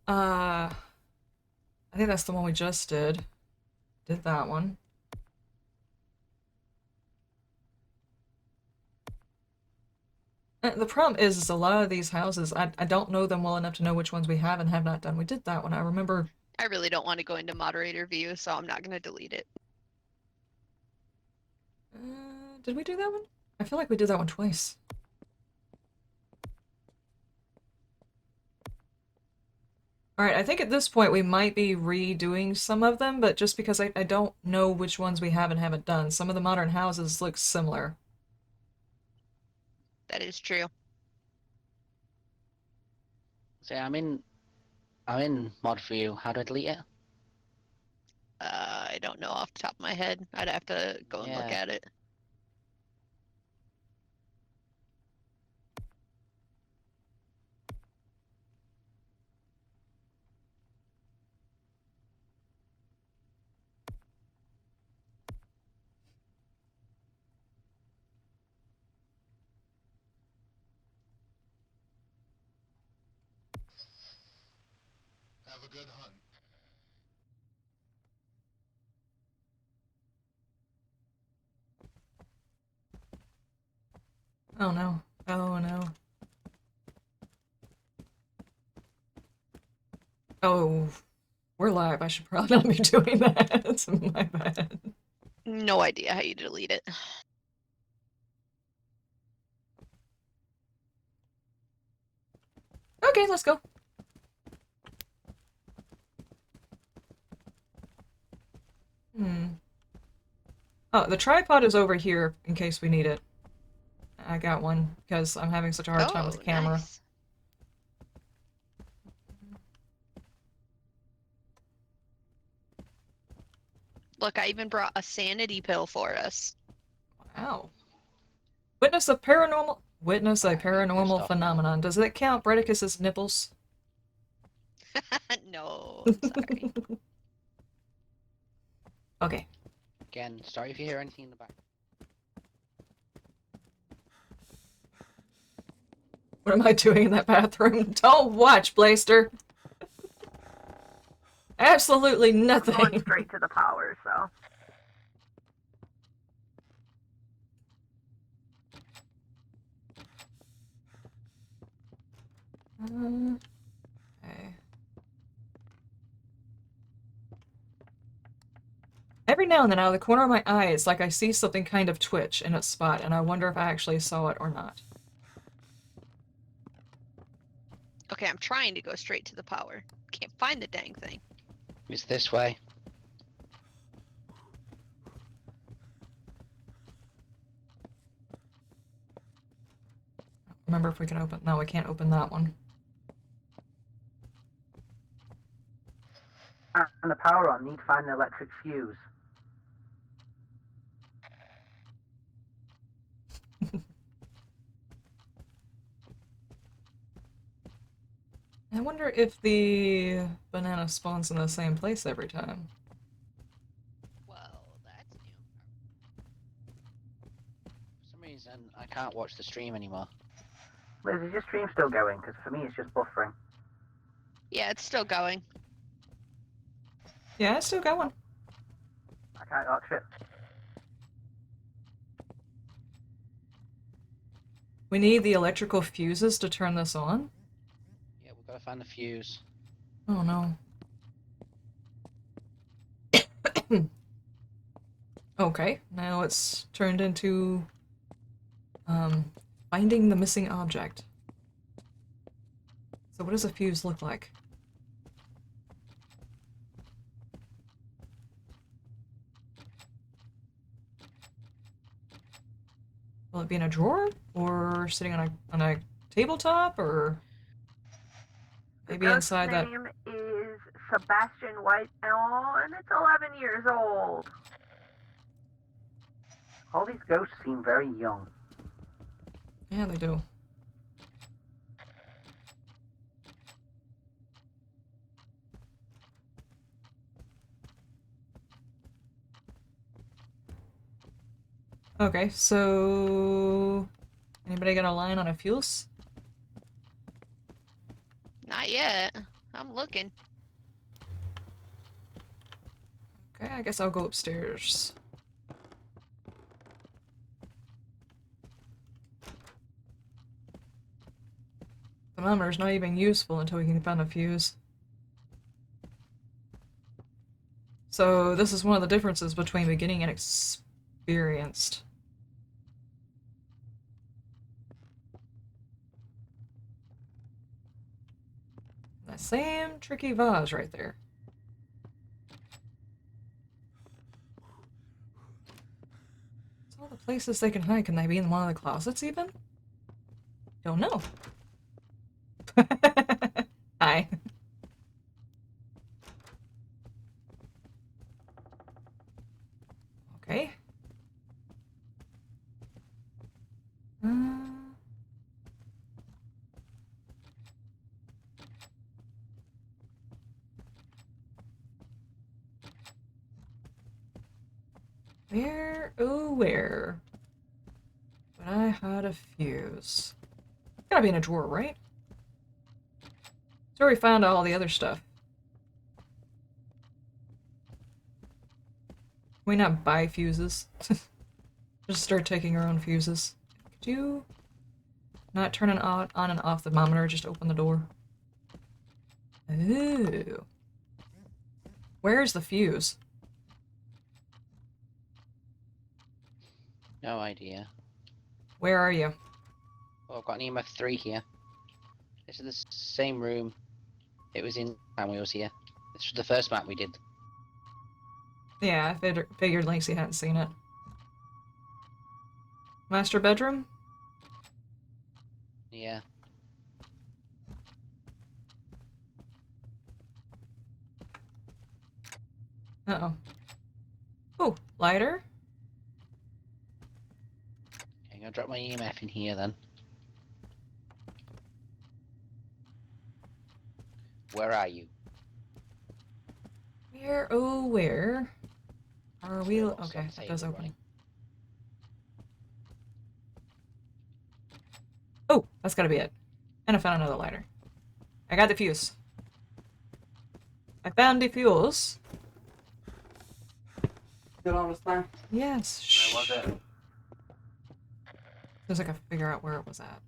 S1: I think that's the one we just did. Did that one. The problem is a lot of these houses, I don't know them well enough to know which ones we have and have not done. We did that one, I remember.
S6: I really don't want to go into moderator view, so I'm not going to delete it.
S1: Did we do that one? I feel like we did that one twice. Alright, I think at this point we might be redoing some of them, but just because I don't know which ones we have and haven't done. Some of the modern houses look similar.
S6: That is true.
S3: So I'm in mod view. How do I delete it?
S6: I don't know off the top of my head. I'd have to go and look
S3: Yeah.
S6: at it.
S2: Have a good hunt.
S1: Oh no. Oh no. Oh, we're live. I should probably not be doing that. It's my bad.
S6: No idea how you delete it.
S1: Okay, let's go. Oh, the tripod is over here in case we need it. I got one because I'm having such a hard time with the camera.
S6: Nice. Look, I even brought a sanity pill for us.
S1: Wow. Witness a paranormal
S3: I'm pissed
S1: paranormal
S3: off
S1: phenomenon. Does that count Bredicus's nipples?
S6: No, I'm sorry.
S1: Okay.
S3: Again, sorry if you hear anything in the back.
S1: What am I doing in that bathroom? Don't watch, Blaster. Absolutely
S7: I'm going
S1: nothing.
S7: straight to the power, so.
S1: Okay. Every now and then, out of the corner of my eye, it's like I see something kind of twitch in a spot, and I wonder if I actually saw it or not.
S6: Okay, I'm trying to go straight to the power. Can't find the dang thing.
S3: It's this way.
S1: Remember if we can open... No, we can't open that one.
S4: And the power on, need to find the electric fuse.
S1: I wonder if the banana spawns in the same place every time.
S6: Well, that's new.
S3: For some reason, I can't watch the stream anymore.
S4: Liz, is your stream still going? Because for me, it's just buffering.
S6: Yeah, it's still going.
S1: Yeah, it's still going.
S4: I can't watch it.
S1: We need the electrical fuses to turn this on.
S3: Yeah, we've got to find the fuse.
S1: Oh no. Okay, now it's turned into finding the missing object. So what does a fuse look like? Will it be in a drawer or sitting on a tabletop or maybe
S7: The
S1: inside that?
S7: name is Sebastian White, and it's 11 years old.
S4: All these ghosts seem very young.
S1: Yeah, they do. Okay, so anybody got a line on a fuse?
S6: Not yet. I'm looking.
S1: Okay, I guess I'll go upstairs. The thermometer's not even useful until we can find a fuse. So this is one of the differences between beginning and experienced. That same tricky vase right there. So all the places they can hide, can they be in one of the closets even? Don't know. Hi. Okay. Uh... Where, oh where? But I had a fuse. Gotta be in a drawer, right? It's where we found all the other stuff. Can we not buy fuses? Just start taking our own fuses. Could you not turn on and off the thermometer, just open the door? Ooh. Where's the fuse?
S3: No idea.
S1: Where are you?
S3: Well, I've got an EMF 3 here. This is the same room it was in when we was here. This was the first map we did.
S1: Yeah, I figured Lacey hadn't seen it. Master bedroom?
S3: Yeah.
S1: Uh-oh. Oh, lighter?
S3: Okay, I'm gonna drop my EMF in here then. Where are you?
S1: Where, oh where? Are we?
S3: We're also
S1: Okay,
S3: on the
S1: that does
S3: table
S1: open.
S3: running.
S1: Oh, that's gotta be it. And I found another lighter. I got the fuse. I found the fuse.
S4: Still on this time?
S1: Yes.
S4: Where was it?
S1: As I can figure out where it was at.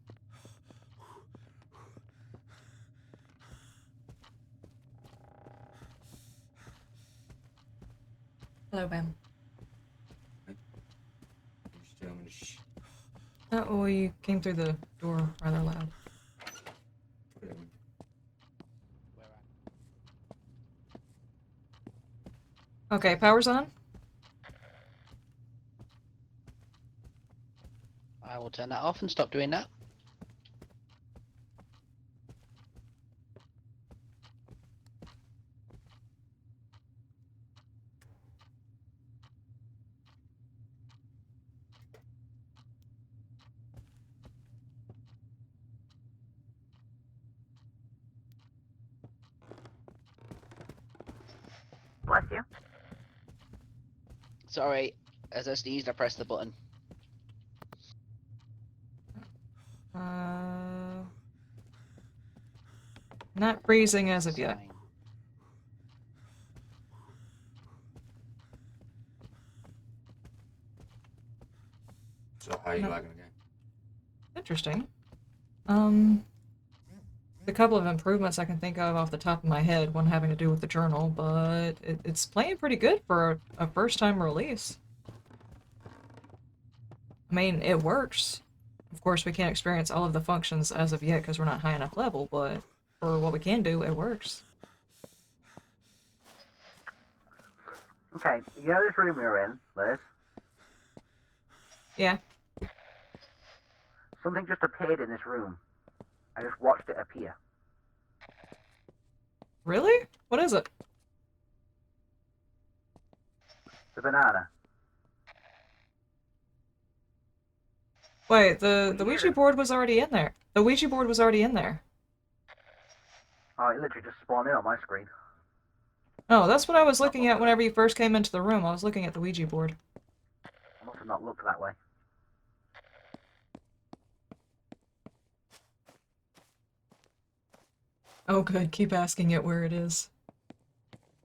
S1: Hello, ma'am. Oh, you came through the door rather loud.
S3: Where are
S1: Okay, power's on.
S3: I will turn that off and stop doing that.
S7: you.
S3: Sorry, as I sneezed, I pressed the button.
S1: Not freezing as of yet.
S3: Sign.
S8: So how you
S1: No.
S8: liking the game?
S1: Interesting. A couple of improvements I can think of off the top of my head, one having to do with the journal, but it's playing pretty good for a first-time release. I mean, it works. Of course, we can't experience all of the functions as of yet because we're not high enough level, but for what we can do, it works.
S4: Okay, you know this room we're in, Liz?
S1: Yeah.
S4: Something just appeared in this room. I just watched it appear.
S1: Really? What is it?
S4: The banana.
S1: Wait, the Ouija board was already in there. The Ouija board was already in there.
S4: Oh, it literally just spawned in on my screen.
S1: Oh, that's what I was looking at whenever you first came into the room. I was looking at the Ouija board.
S4: I must have not looked that way.
S1: Oh good, keep asking it where it is.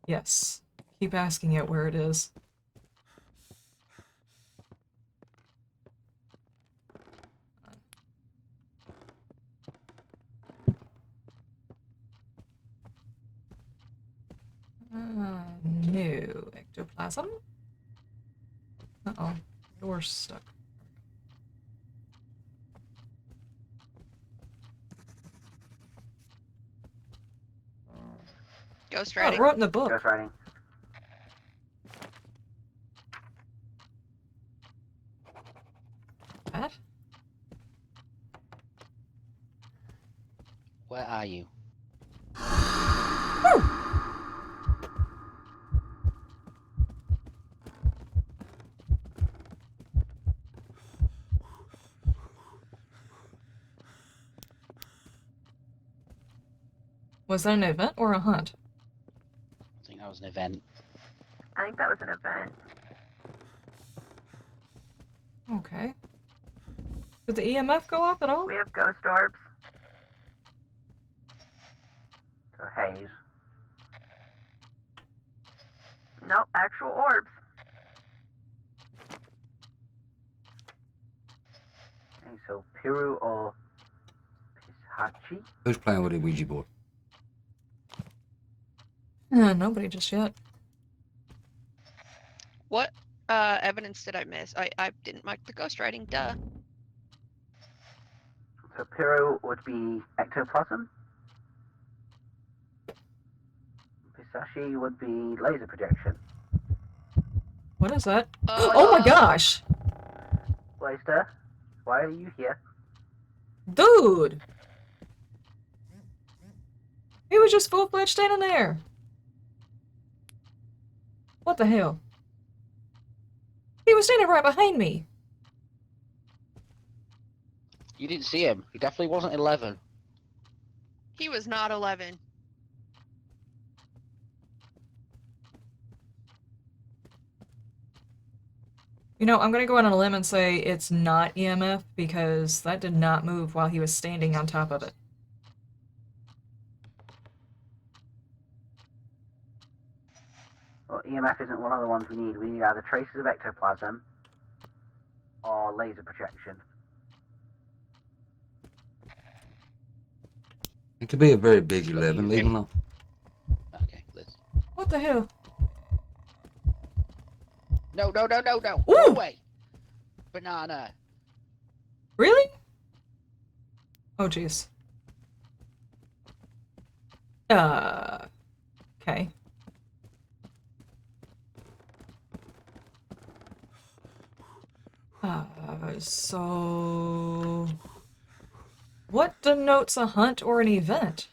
S1: Yes. Keep asking it where it is. No. Ectoplasm? Uh-oh. Door's stuck.
S6: Ghost
S1: Oh, it
S6: writing.
S1: wrote in the book.
S4: Ghost writing.
S1: That?
S3: Where are you?
S1: Was that an event or a hunt?
S3: I think that was an event.
S7: I think that was an event.
S1: Okay. Did the EMF go off at all?
S7: We have ghost orbs.
S4: So haze.
S7: Nope, actual orbs.
S4: Okay, so Piru or Pisachi?
S8: Who's playing with the Ouija board?
S1: Nobody just yet.
S6: What evidence did I miss? I didn't mark the ghost writing, duh.
S4: So Piru would be ectoplasm. Pisachi would be laser projection.
S1: What is that? Oh my gosh!
S4: Blaster, why are you here?
S1: Dude! He was just full-fledged standing there. What the hell? He was standing right behind me.
S3: You didn't see him. He definitely wasn't 11.
S6: He was not 11.
S1: You know, I'm gonna go out on a limb and say it's not EMF because that did not move while he was standing on top of it.
S4: Well, EMF isn't one of the ones we need. We need either traces of ectoplasm or laser projection.
S8: It could be a very big 11, leave him alone.
S3: Okay, Liz.
S1: What the hell?
S3: No, no, no, no, no.
S1: Ooh!
S3: Go away. Banana.
S1: Really? Oh, jeez. Okay. So... What denotes a hunt or an event?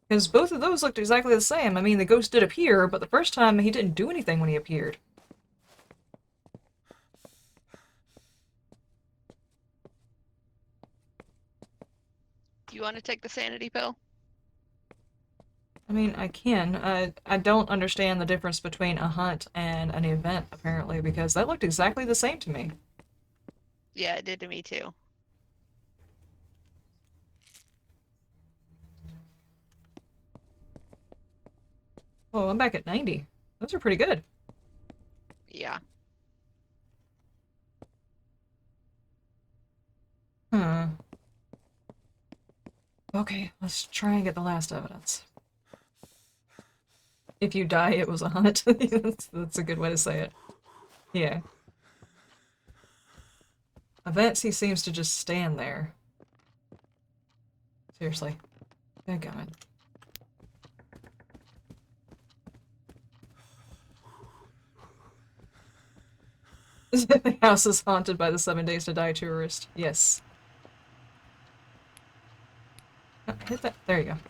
S1: Because both of those looked exactly the same. I mean, the ghost did appear, but the first time he didn't do anything when he appeared.
S6: Do you want to take the sanity pill?
S1: I mean, I can. I don't understand the difference between a hunt and an event, apparently, because that looked exactly the same to me.
S6: Yeah, it did to me too.
S1: Oh, I'm back at 90. Those are pretty good.
S6: Yeah.
S1: Huh. Okay, let's try and get the last evidence. If you die, it was a hunt. That's a good way to say it. Yeah. Events, he seems to just stand there. Seriously. Dadgummit. The house is haunted by the 7 Days to Die tourist. Yes. Oh, hit that. There you go. Okay.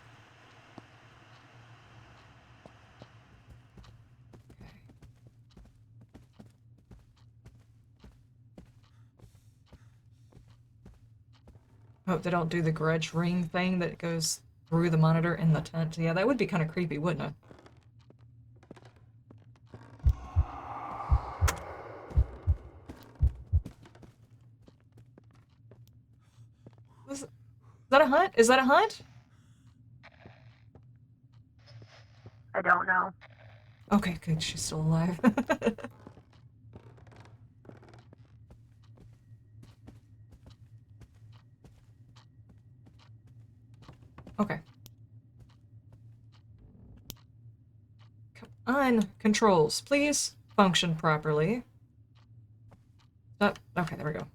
S1: Hope they don't do the grudge ring thing that goes through the monitor in the tent. Yeah, that would be kind of creepy, wouldn't it? Is that a hunt? Is that a hunt?
S7: I don't know.
S1: Okay, good. She's still alive. Okay. Come on, controls, please function properly. Okay, there we go.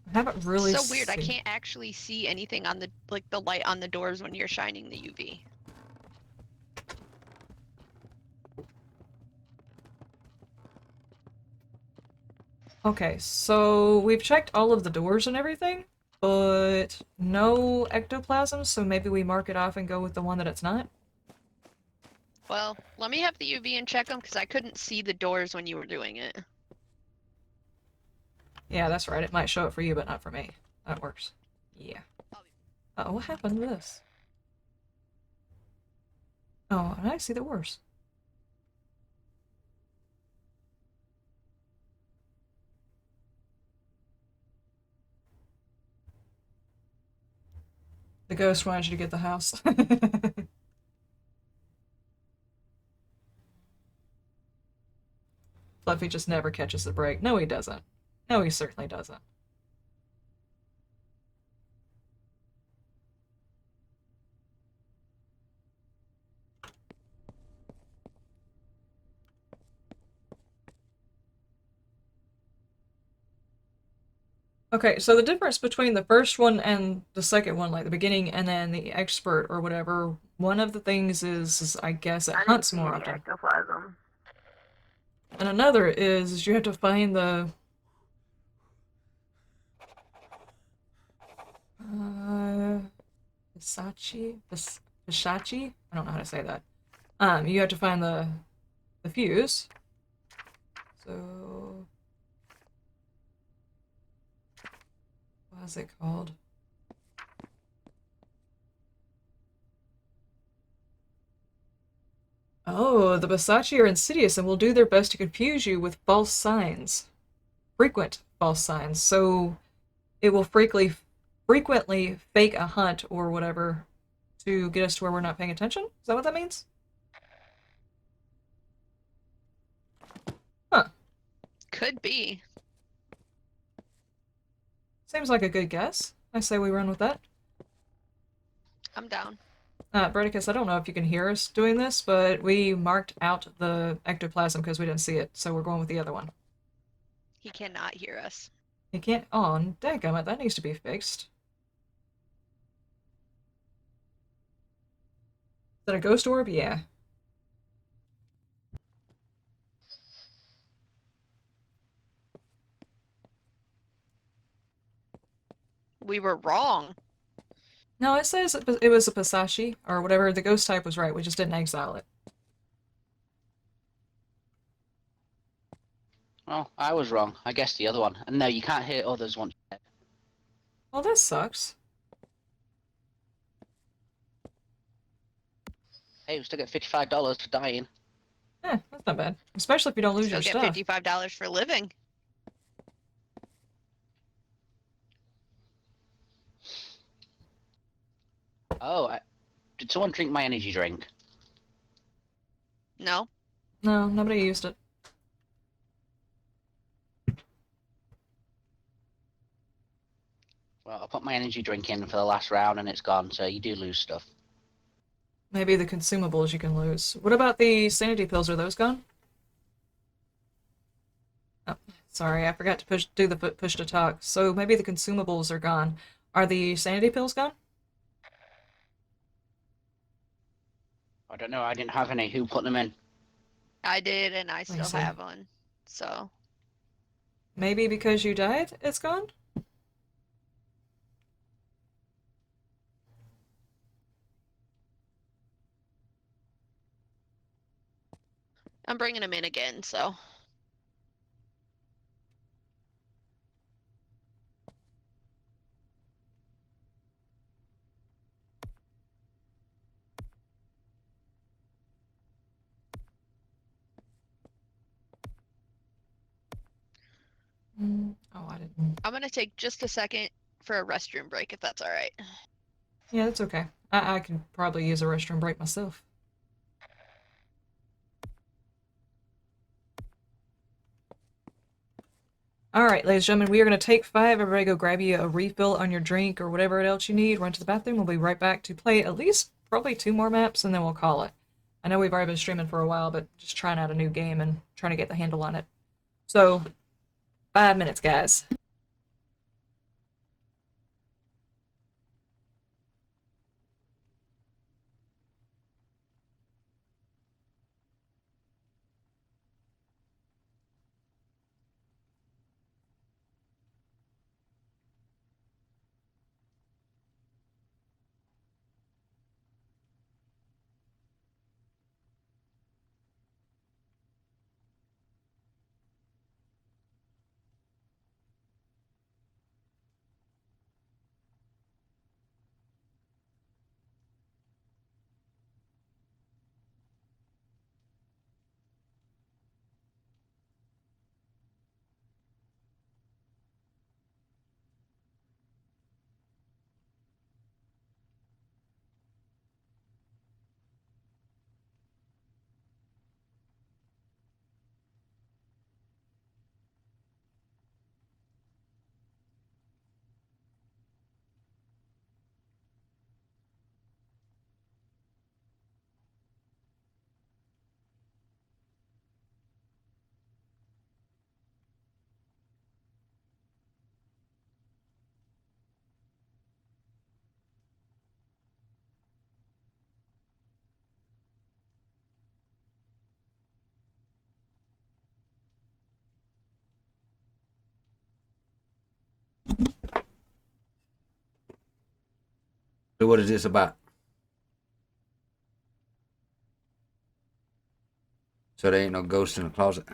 S1: I haven't really
S6: So weird. I
S1: seen-
S6: can't actually see anything on the the light on the doors when you're shining the UV.
S1: Okay, so we've checked all of the doors and everything, but no ectoplasm, so maybe we mark it off and go with the one that it's not?
S6: Well, let me have the UV and check them because I couldn't see the doors when you were doing it.
S1: Yeah, that's right. It might show it for you, but not for me. That works. Yeah. Oh, what happened to this? Oh, I see the worse. The ghost wanted you to get the house. Fluffy just never catches the break. No, he doesn't. No, he certainly doesn't. Okay, so the difference between the first one and the second one, like the beginning and then the expert or whatever, one of the things is I guess it
S7: I didn't
S1: hunts
S7: see
S1: more
S7: any
S1: often.
S7: ectoplasm.
S1: And another is you have to find the Versace? I don't know how to say that. You have to find the fuse. So what is it called? Oh, the Versace are insidious and will do their best to confuse you with false signs. Frequent false signs. So it will frequently fake a hunt or whatever to get us to where we're not paying attention? Is that what that means? Huh.
S6: Could be.
S1: Seems like a good guess. I say we run with that.
S6: I'm down.
S1: Bredicus, I don't know if you can hear us doing this, but we marked out the ectoplasm because we didn't see it, so we're going with the other one.
S6: He cannot hear us.
S1: You can't on. Dadgummit, that needs to be fixed. Is that a ghost orb? Yeah.
S6: We were wrong.
S1: No, it says it was a Pasashi, or whatever. The ghost type was right. We just didn't exile it.
S3: Well, I was wrong. I guessed the other one. And no, you can't hit others once you're dead.
S1: Well, this sucks.
S3: Hey, we still get $55 for dying.
S1: That's not bad. Especially if you don't lose
S6: Still
S1: your
S6: get
S1: stuff.
S6: $55 for living.
S3: Oh, did someone drink my energy drink?
S6: No?
S1: No, nobody used it.
S3: Well, I put my energy drink in for the last round and it's gone, so you do lose stuff.
S1: Maybe the consumables you can lose. What about the sanity pills? Are those gone? Oh, sorry, I forgot to do the push to talk. So maybe the consumables are gone. Are the sanity pills gone?
S3: I don't know, I didn't have any. Who put them in?
S6: I did, and I
S1: me
S6: still
S1: see.
S6: have one. So,
S1: Maybe because you died, it's gone?
S6: I'm bringing them in again, so.
S1: Oh, I didn't.
S6: I'm gonna take just a second for a restroom break, if that's alright.
S1: Yeah, that's okay. I could probably use a restroom break myself. Alright, ladies and gentlemen, we are going to take 5. Everybody go grab you a refill on your drink or whatever else you need. Run to the bathroom. We'll be right back to play at least probably 2 more maps, and then we'll call it. I know we've already been streaming for a while, but just trying out a new game and trying to get the handle on it. So, 5 minutes, guys.
S8: So what is this about? So there ain't no ghost in the closet?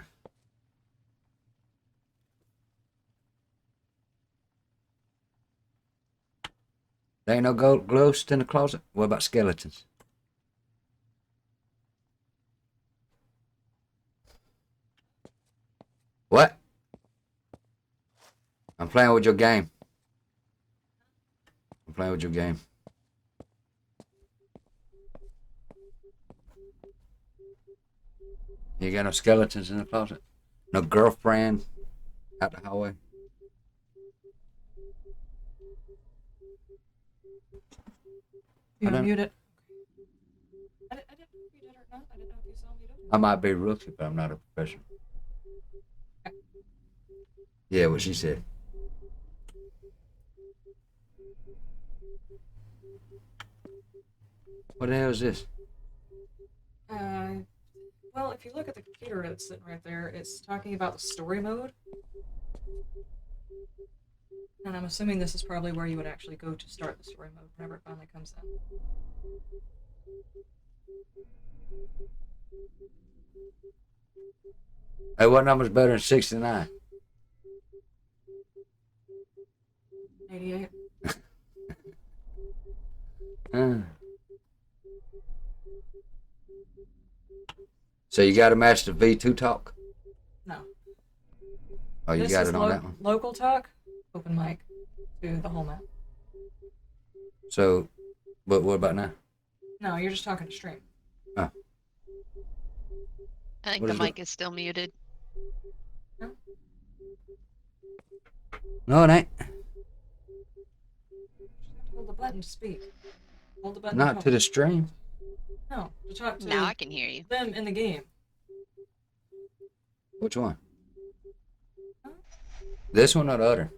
S8: There ain't no ghost in the closet? What about skeletons? What? I'm playing with your game. I'm playing with your game. You got no skeletons in the closet? No girlfriend out the hallway?
S1: You
S8: I don't-
S1: unmute it. I didn't know if you did or not. I didn't know if you saw me doing
S8: I might be a rookie, but I'm not a professional. Yeah, what she said. What the hell is this?
S1: Well, if you look at the computer that's sitting right there, it's talking about the story mode. And I'm assuming this is probably where you would actually go to start the story mode whenever it finally comes in.
S8: Hey, what number's better than 69?
S1: 88.
S8: So you got to match the V2 talk?
S1: No.
S8: Oh, you
S1: This
S8: got
S1: is
S8: it on that one?
S1: local talk, open mic to the whole map.
S8: So, but what about now?
S1: No, you're just talking to stream.
S6: I think
S8: What
S6: the
S8: is
S6: mic is still muted.
S8: No, it ain't.
S1: You just have to hold the button to speak. Hold the button.
S8: Not to the stream.
S1: No, to talk to
S6: Now I can hear you.
S1: them in the game.
S8: Which one? This one or the other?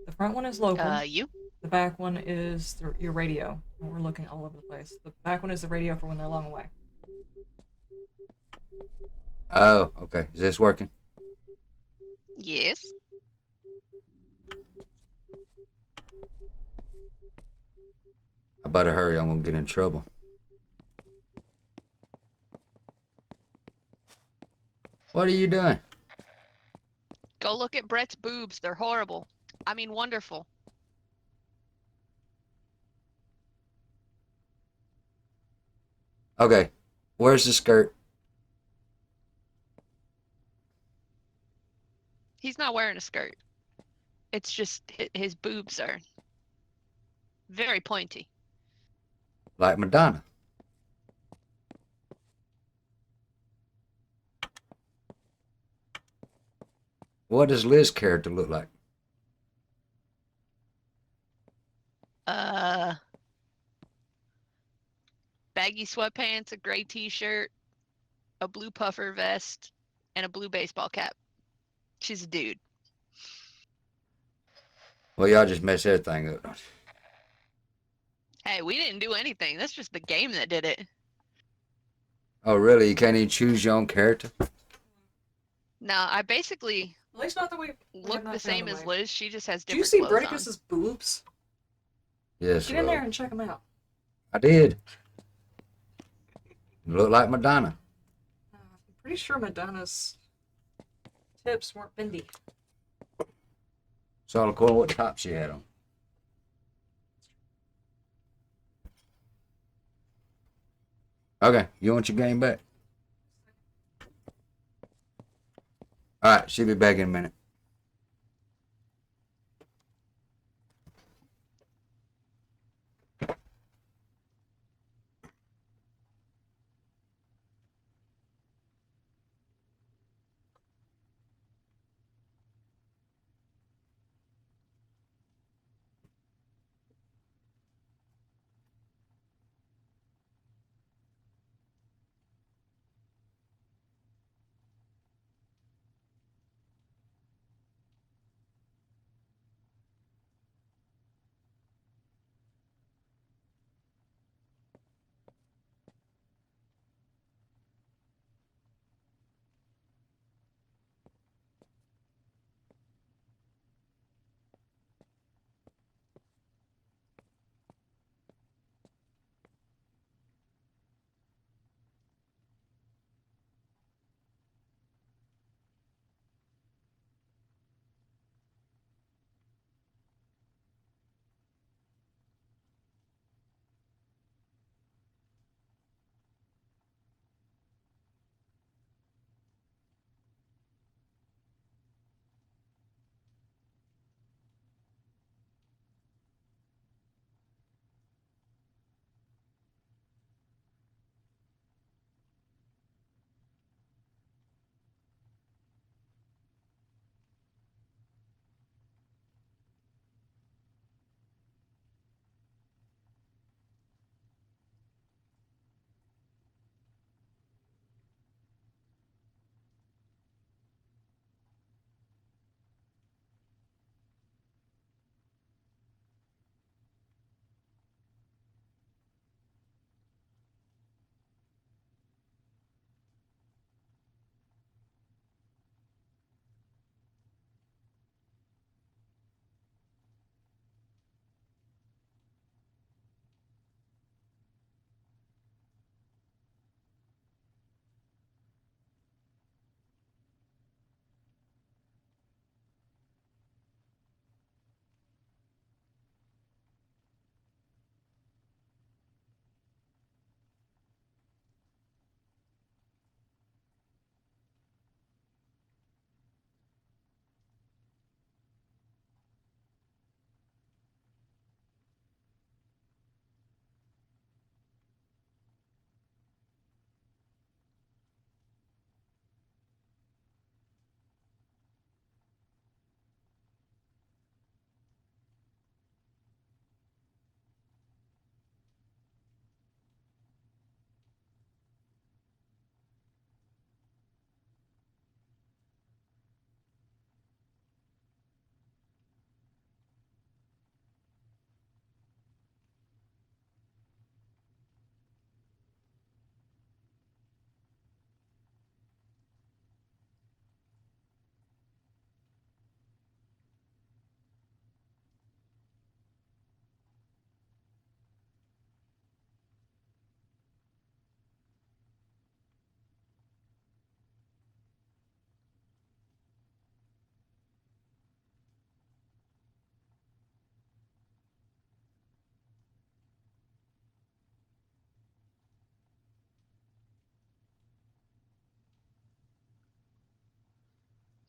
S1: The front one is local.
S6: You?
S1: The back one is your radio. We're looking all over the place. The back one is the radio for when they're long away.
S8: Oh, okay. Is this working?
S6: Yes.
S8: I better hurry. I'm going to get in trouble. What are you doing?
S6: Go look at Brett's boobs. They're horrible. I mean, wonderful.
S8: Okay. Where's the skirt?
S6: He's not wearing a skirt. It's just his boobs are very pointy.
S8: Like Madonna. What does Liz's character look like?
S6: Baggy sweatpants, a gray t-shirt, a blue puffer vest, and a blue baseball cap. She's a dude.
S8: Well, y'all just mess everything up.
S6: Hey, we didn't do anything. That's just the game that did it.
S8: Oh, really? You can't even choose your own character?
S6: No, I basically
S1: At least not the way.
S6: look the same as Liz. She just has
S1: Do you
S6: different
S1: see
S6: clothes on.
S1: Bradicus's boobs?
S8: Yes,
S1: Get in
S8: love.
S1: there and check them out.
S8: I did. You look like Madonna.
S1: I'm pretty sure Madonna's tips weren't bendy.
S8: So I'll call what top she had on. Okay, you want your game back? Alright, she'll be back in a minute.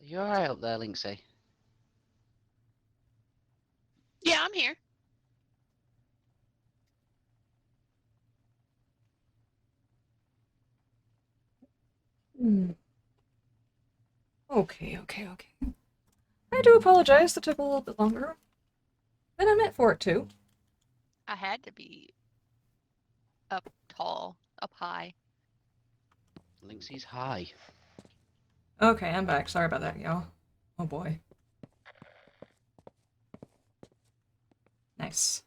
S3: you alright up there, Linksy?
S6: Yeah, I'm here.
S1: Hmm. Okay. I do apologize. That took a little bit longer than I meant for it to.
S6: I had to be up tall, up high.
S3: Linksy's high.
S1: Okay, I'm back. Sorry about that, y'all. Oh boy. Nice.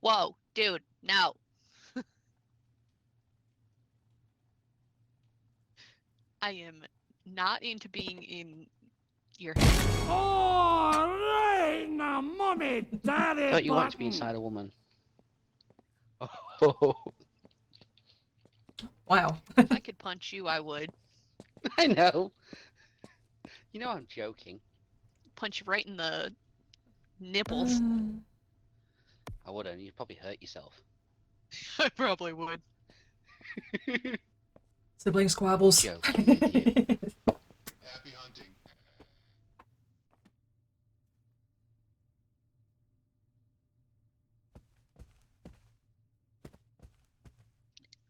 S6: Whoa, dude, no. I am not into being in your head.
S5: Alright, now, mommy, daddy
S3: Don't you want to be
S5: button.
S3: inside a woman? Oh,
S1: Wow.
S6: If I could punch you, I would.
S3: I know. You know I'm joking.
S6: Punch you right in the nipples.
S3: I wouldn't. You'd probably hurt yourself.
S6: I probably would.
S1: Sibling squabbles.
S3: Joking with you.
S2: Happy hunting.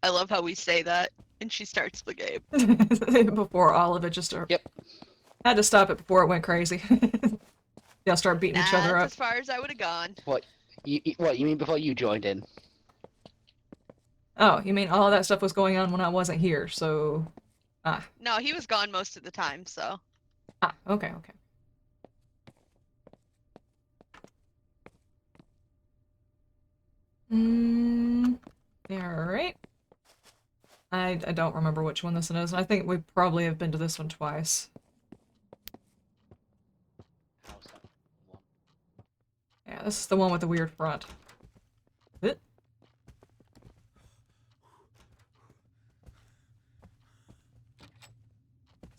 S6: I love how we say that, and she starts the game.
S1: Before all of it just
S3: Yep.
S1: had to stop it before it went crazy. Y'all start beating each other
S6: That's
S1: up.
S6: as far as I would have gone.
S3: What? What? You mean before you joined in?
S1: Oh, you mean all of that stuff was going on when I wasn't here, so...
S6: No, he was gone most of the time, so.
S1: Okay. Alright. I don't remember which one this one is. I think we probably have been to this one twice.
S3: How's that one?
S1: Yeah, this is the one with the weird front. It.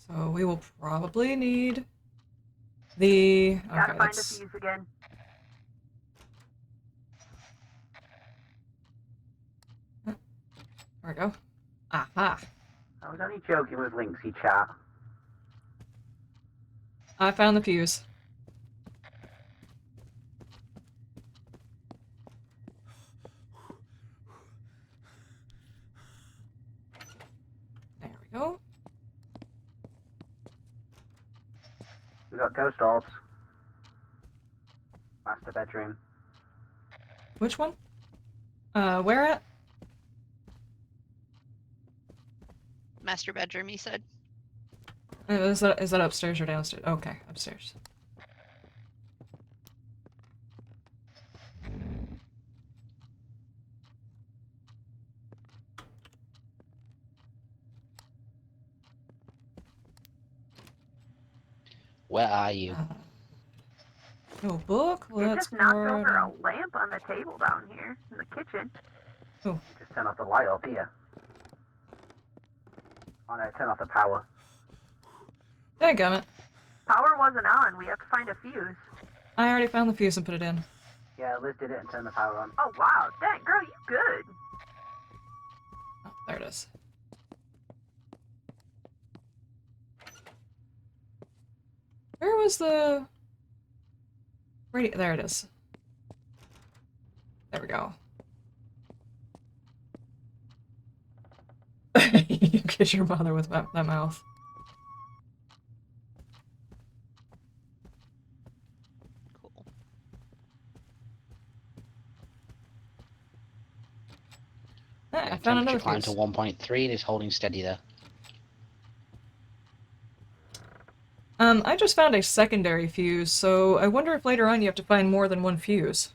S1: So we will probably need the...
S7: Gotta
S1: Okay,
S7: find a
S1: that's...
S7: fuse again.
S1: There we go. Aha!
S4: I was only joking with Linksy, chat.
S1: I found the fuse. There we go.
S4: We got ghost orbs. Master bedroom.
S1: Which one? Where at?
S6: Master bedroom, he said.
S1: Is that upstairs or downstairs? Okay, upstairs.
S3: Where are you?
S1: No book.
S7: You
S1: Let's
S7: just knocked over
S1: go.
S7: a lamp on the table down here in the kitchen.
S4: Just turn off the light up here. Oh no, turn off the power.
S1: Dadgummit.
S7: Power wasn't on. We have to find a fuse.
S1: I already found the fuse and put it in.
S4: Yeah, Liz did it and turned the power on.
S7: Oh wow, dang girl, you good.
S1: Oh, there it is. Where was the... radio? There it is. There we go. You kiss your mother with that mouth.
S6: Cool.
S1: I found another
S3: Temperature climbed
S1: fuse.
S3: to 1.3 and is holding steady there.
S1: I just found a secondary fuse, so I wonder if later on you have to find more than one fuse.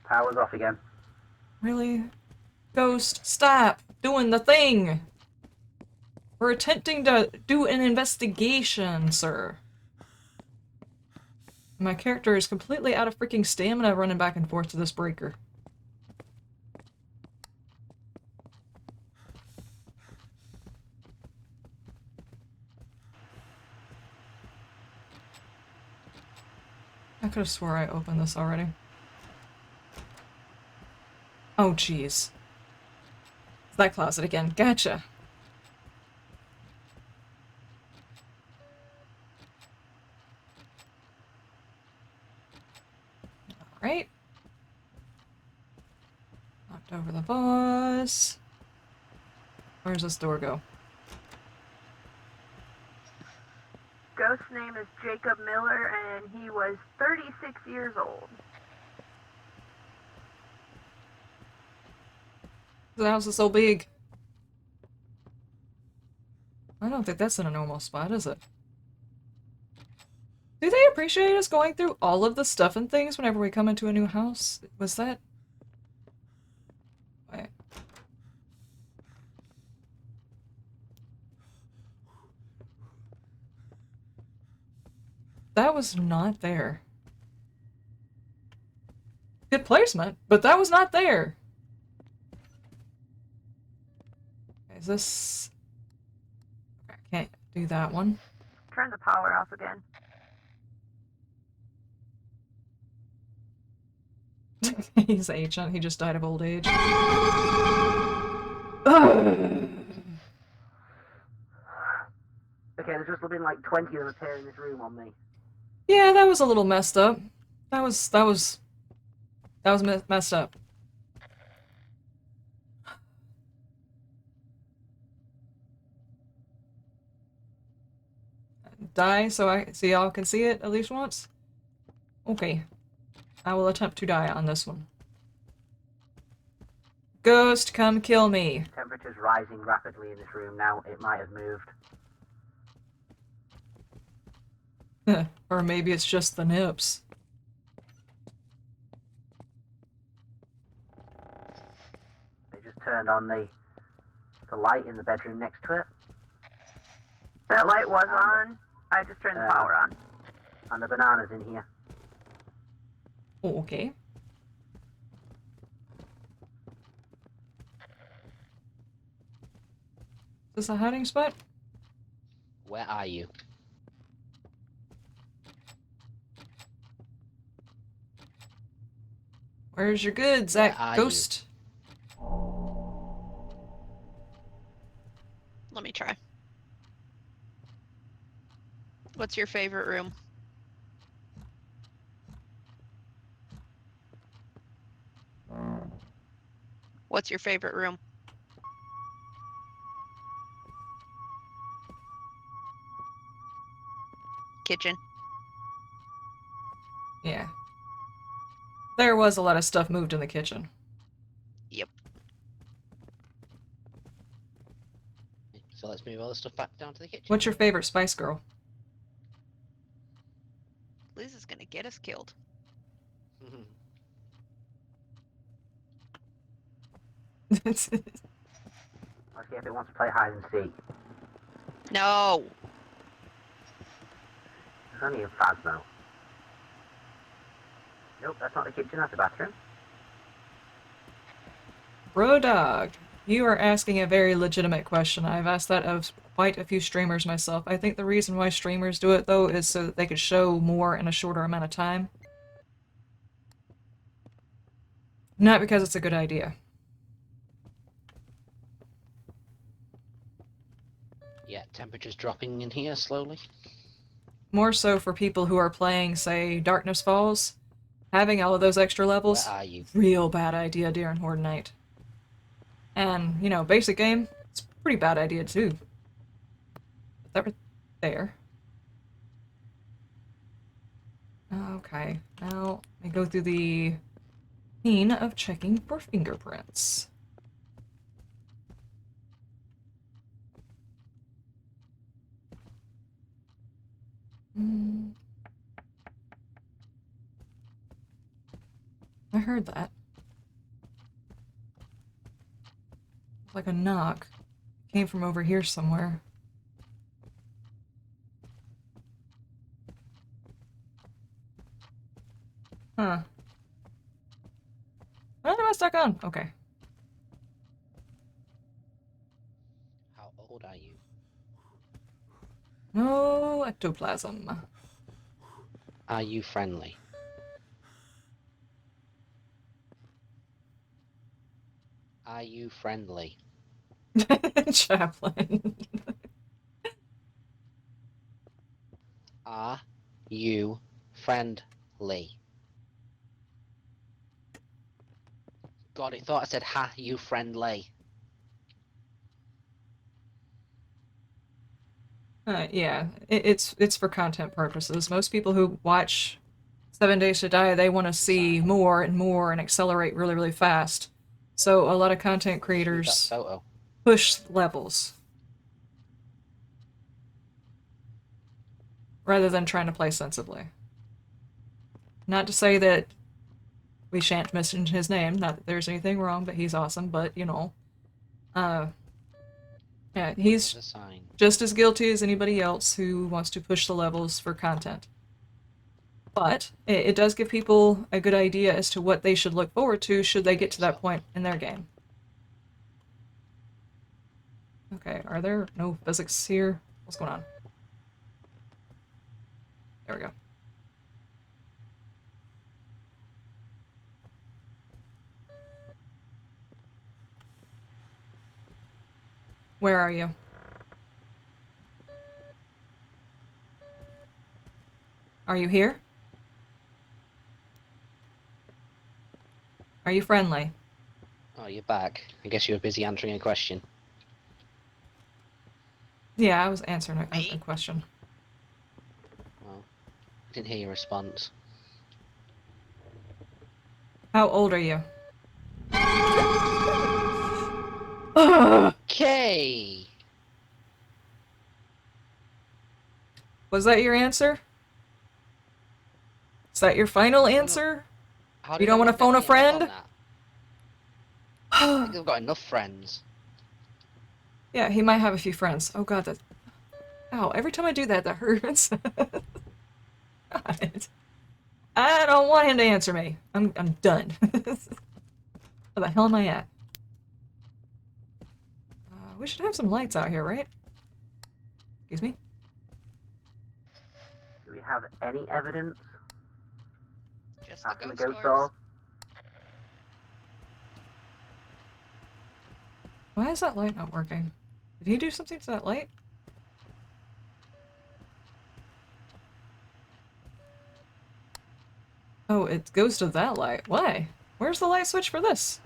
S4: Power's off again.
S1: Really? Ghost, stop doing the thing! We're attempting to do an investigation, sir. My character is completely out of freaking stamina running back and forth to this breaker. I could have swore I opened this already. Oh, jeez. It's that closet again. Gotcha. Over the boss. Where's this door go?
S7: Ghost's name is Jacob Miller, and he was 36 years old.
S1: The house is so big. I don't think that's in a normal spot, is it? Do they appreciate us going through all of the stuff and things whenever we come into a new house? Was that... Wait. That was not there. Good placement, but that was not there. Is this... I can't do that one.
S7: Turn the power off again.
S1: He's ancient, he just died of old age.
S4: Okay, there's just been like 20 of them appear in this room on me.
S1: Yeah, that was a little messed up. That was messed up. Die so y'all can see it at least once? Okay. I will attempt to die on this one. Ghost, come kill me.
S4: Temperature's rising rapidly in this room now. It might have moved.
S1: Or maybe it's just the nips.
S4: They just turned on the light in the bedroom next to it.
S7: That light was on. I just turned the power on.
S4: And the banana's in here.
S1: Oh, okay. Is this a hiding spot?
S3: Where are you?
S1: Where's your goods,
S3: Where
S1: that
S3: are
S1: ghost?
S6: Let me try. What's your favorite room? What's your favorite room? Kitchen.
S1: Yeah. There was a lot of stuff moved in the kitchen.
S6: Yep.
S3: So let's move all the stuff back down to the kitchen.
S1: What's your favorite Spice Girl?
S6: Liz is gonna get us killed.
S4: Let's see if it wants to play hide and seek.
S6: No.
S4: It's only in Phasmo. Nope, that's not the kitchen, that's the bathroom.
S1: Bro dog, you are asking a very legitimate question. I've asked that of quite a few streamers myself. I think the reason why streamers do it, though, is so that they could show more in a shorter amount of time. Not because it's a good idea.
S3: Yeah, temperature's dropping in here slowly.
S1: More so for people who are playing, say, Darkness Falls. Having all of those extra levels,
S3: Where are you?
S1: real bad idea during Horde Night. And, you know, basic game, it's a pretty bad idea too. But they're there. Okay, now I go through the scene of checking for fingerprints. I heard that. Like a knock. Came from over here somewhere. Huh. What am I stuck on? Okay.
S3: How old are you?
S1: No ectoplasm.
S3: Are you friendly? Are you friendly?
S1: Chaplain.
S3: Are you friendly? God, it thought I said, ha, you friendly.
S1: Yeah, it's for content purposes. Most people who watch 7 Days to Die, they want to see more and more and accelerate really, really fast. So a lot of content
S3: Just move that
S1: creators
S3: photo.
S1: push levels rather than trying to play sensibly. Not to say that we shan't mention his name, not that there's anything wrong, but he's awesome, but, you know, yeah, he's
S3: There's a sign.
S1: just as guilty as anybody else who wants to push the levels for content. But it does give people a good idea as to what they should look forward to should they get to that point in their game. Okay, are there no physics here? What's going on? There we go. Where are you? Are you here? Are you friendly?
S3: Oh, you're back. I guess you were busy answering a question.
S1: Yeah, I was answering a
S6: Me?
S1: question.
S3: Well, didn't hear your response.
S1: How old are you?
S3: Okay.
S1: Was that your answer? Is that your final answer?
S3: How
S1: You
S3: did
S1: don't
S3: I
S1: want to
S3: not
S1: phone a
S3: get picked up on
S1: friend?
S3: that? I think I've got enough friends.
S1: Yeah, he might have a few friends. Oh god, that... Ow, every time I do that, that hurts. God. I don't want him to answer me. I'm done. Where the hell am I at? We should have some lights out here, right? Excuse me?
S4: Do we have any evidence
S6: Just the
S4: after the
S6: ghost
S4: ghost
S6: doors.
S4: doors?
S1: Why is that light not working? Did he do something to that light? Oh, it goes to that light. Why? Where's the light switch for this?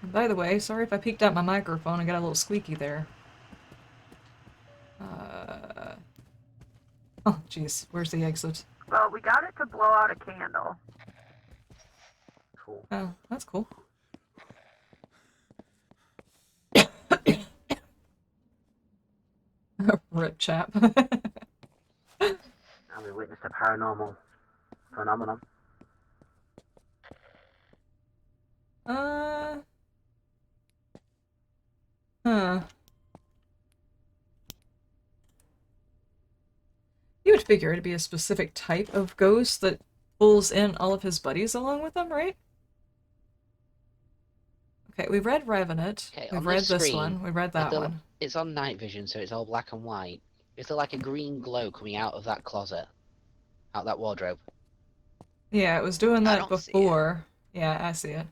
S1: And by the way, sorry if I peeked out my microphone and got a little squeaky there. Oh, jeez. Where's the exit?
S7: Well, we got it to blow out a candle.
S4: Cool.
S1: Oh, that's cool. Rip chap.
S4: And we witnessed a paranormal phenomenon.
S1: Huh. You would figure it'd be a specific type of ghost that pulls in all of his buddies along with him, right? Okay, we've read Revenant.
S3: Okay,
S1: We've
S3: on
S1: read
S3: this
S1: this
S3: screen,
S1: one. We read that one.
S3: It's on night vision, so it's all black and white. Is there like a green glow coming out of that closet? Out that wardrobe?
S1: Yeah, it was doing
S6: I
S1: that
S6: don't see it.
S1: before. Yeah, I see it.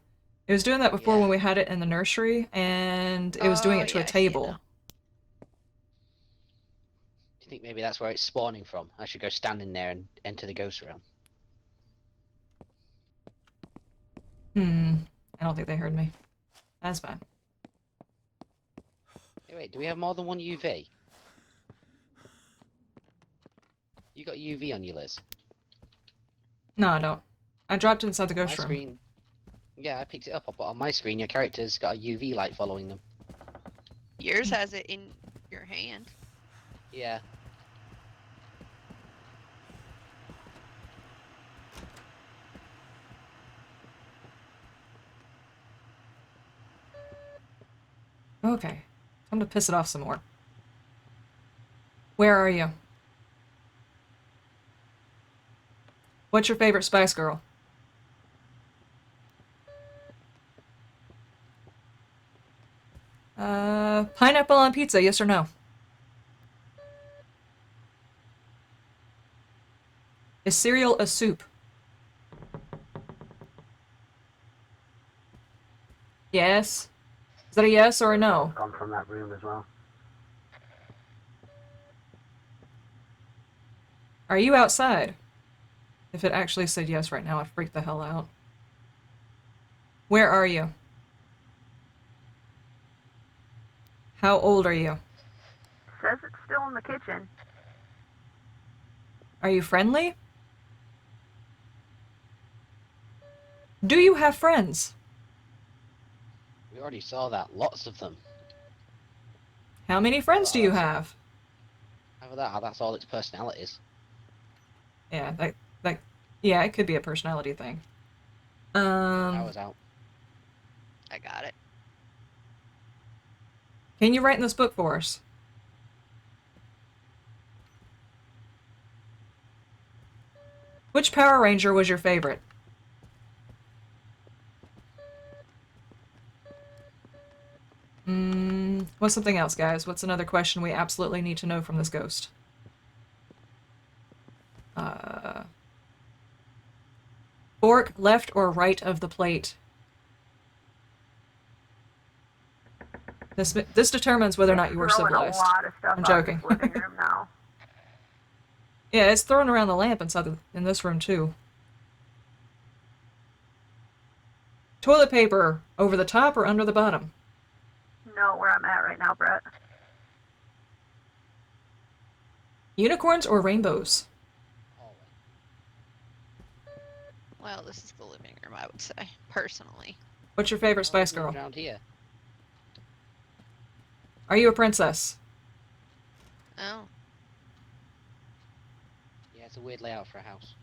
S1: It was doing that before
S3: Yeah.
S1: when we had it in the nursery, and it was doing
S6: Oh,
S1: it to
S6: yeah,
S1: a
S6: I see it
S1: table.
S6: now.
S3: Do you think maybe that's where it's spawning from? I should go stand in there and enter the ghost realm.
S1: I don't think they heard me. That's fine.
S3: Hey, wait, do we have more than one UV? You got UV on you, Liz?
S1: No, I don't. I dropped it inside the
S3: My
S1: ghost room.
S3: screen... Yeah, I picked it up, but on my screen your character's got a UV light following them.
S6: Yours has it in your hand.
S3: Yeah.
S1: Okay. Time to piss it off some more. Where are you? What's your favorite Spice Girl? Pineapple on pizza, yes or no? Is cereal a soup? Yes. Is that a yes or a no?
S4: Gone from that room as well.
S1: Are you outside? If it actually said yes right now, I'd freak the hell out. Where are you? How old are you?
S7: Says it's still in the kitchen.
S1: Are you friendly? Do you have friends?
S3: We already saw that. Lots of them.
S1: How many friends do you have?
S3: Either that or that's all its personalities.
S1: Yeah, yeah, it could be a personality thing.
S3: I was out.
S6: I got it.
S1: Can you write in this book for us? Which Power Ranger was your favorite? What's something else, guys? What's another question we absolutely need to know from this ghost? Fork, left or right of the plate? This determines whether or not you were
S7: Throwing
S1: civilized.
S7: a lot of stuff
S1: I'm
S7: out
S1: joking.
S7: of this living room now.
S1: Yeah, it's throwing around the lamp in this room too. Toilet paper, over the top or under the bottom?
S7: Know where I'm at right now, Brett.
S1: Unicorns or rainbows?
S6: Well, this is the living room, I would say, personally.
S1: What's your favorite Spice Girl?
S3: Around here.
S1: Are you a princess?
S6: Oh.
S3: Yeah, it's a weird layout for a house.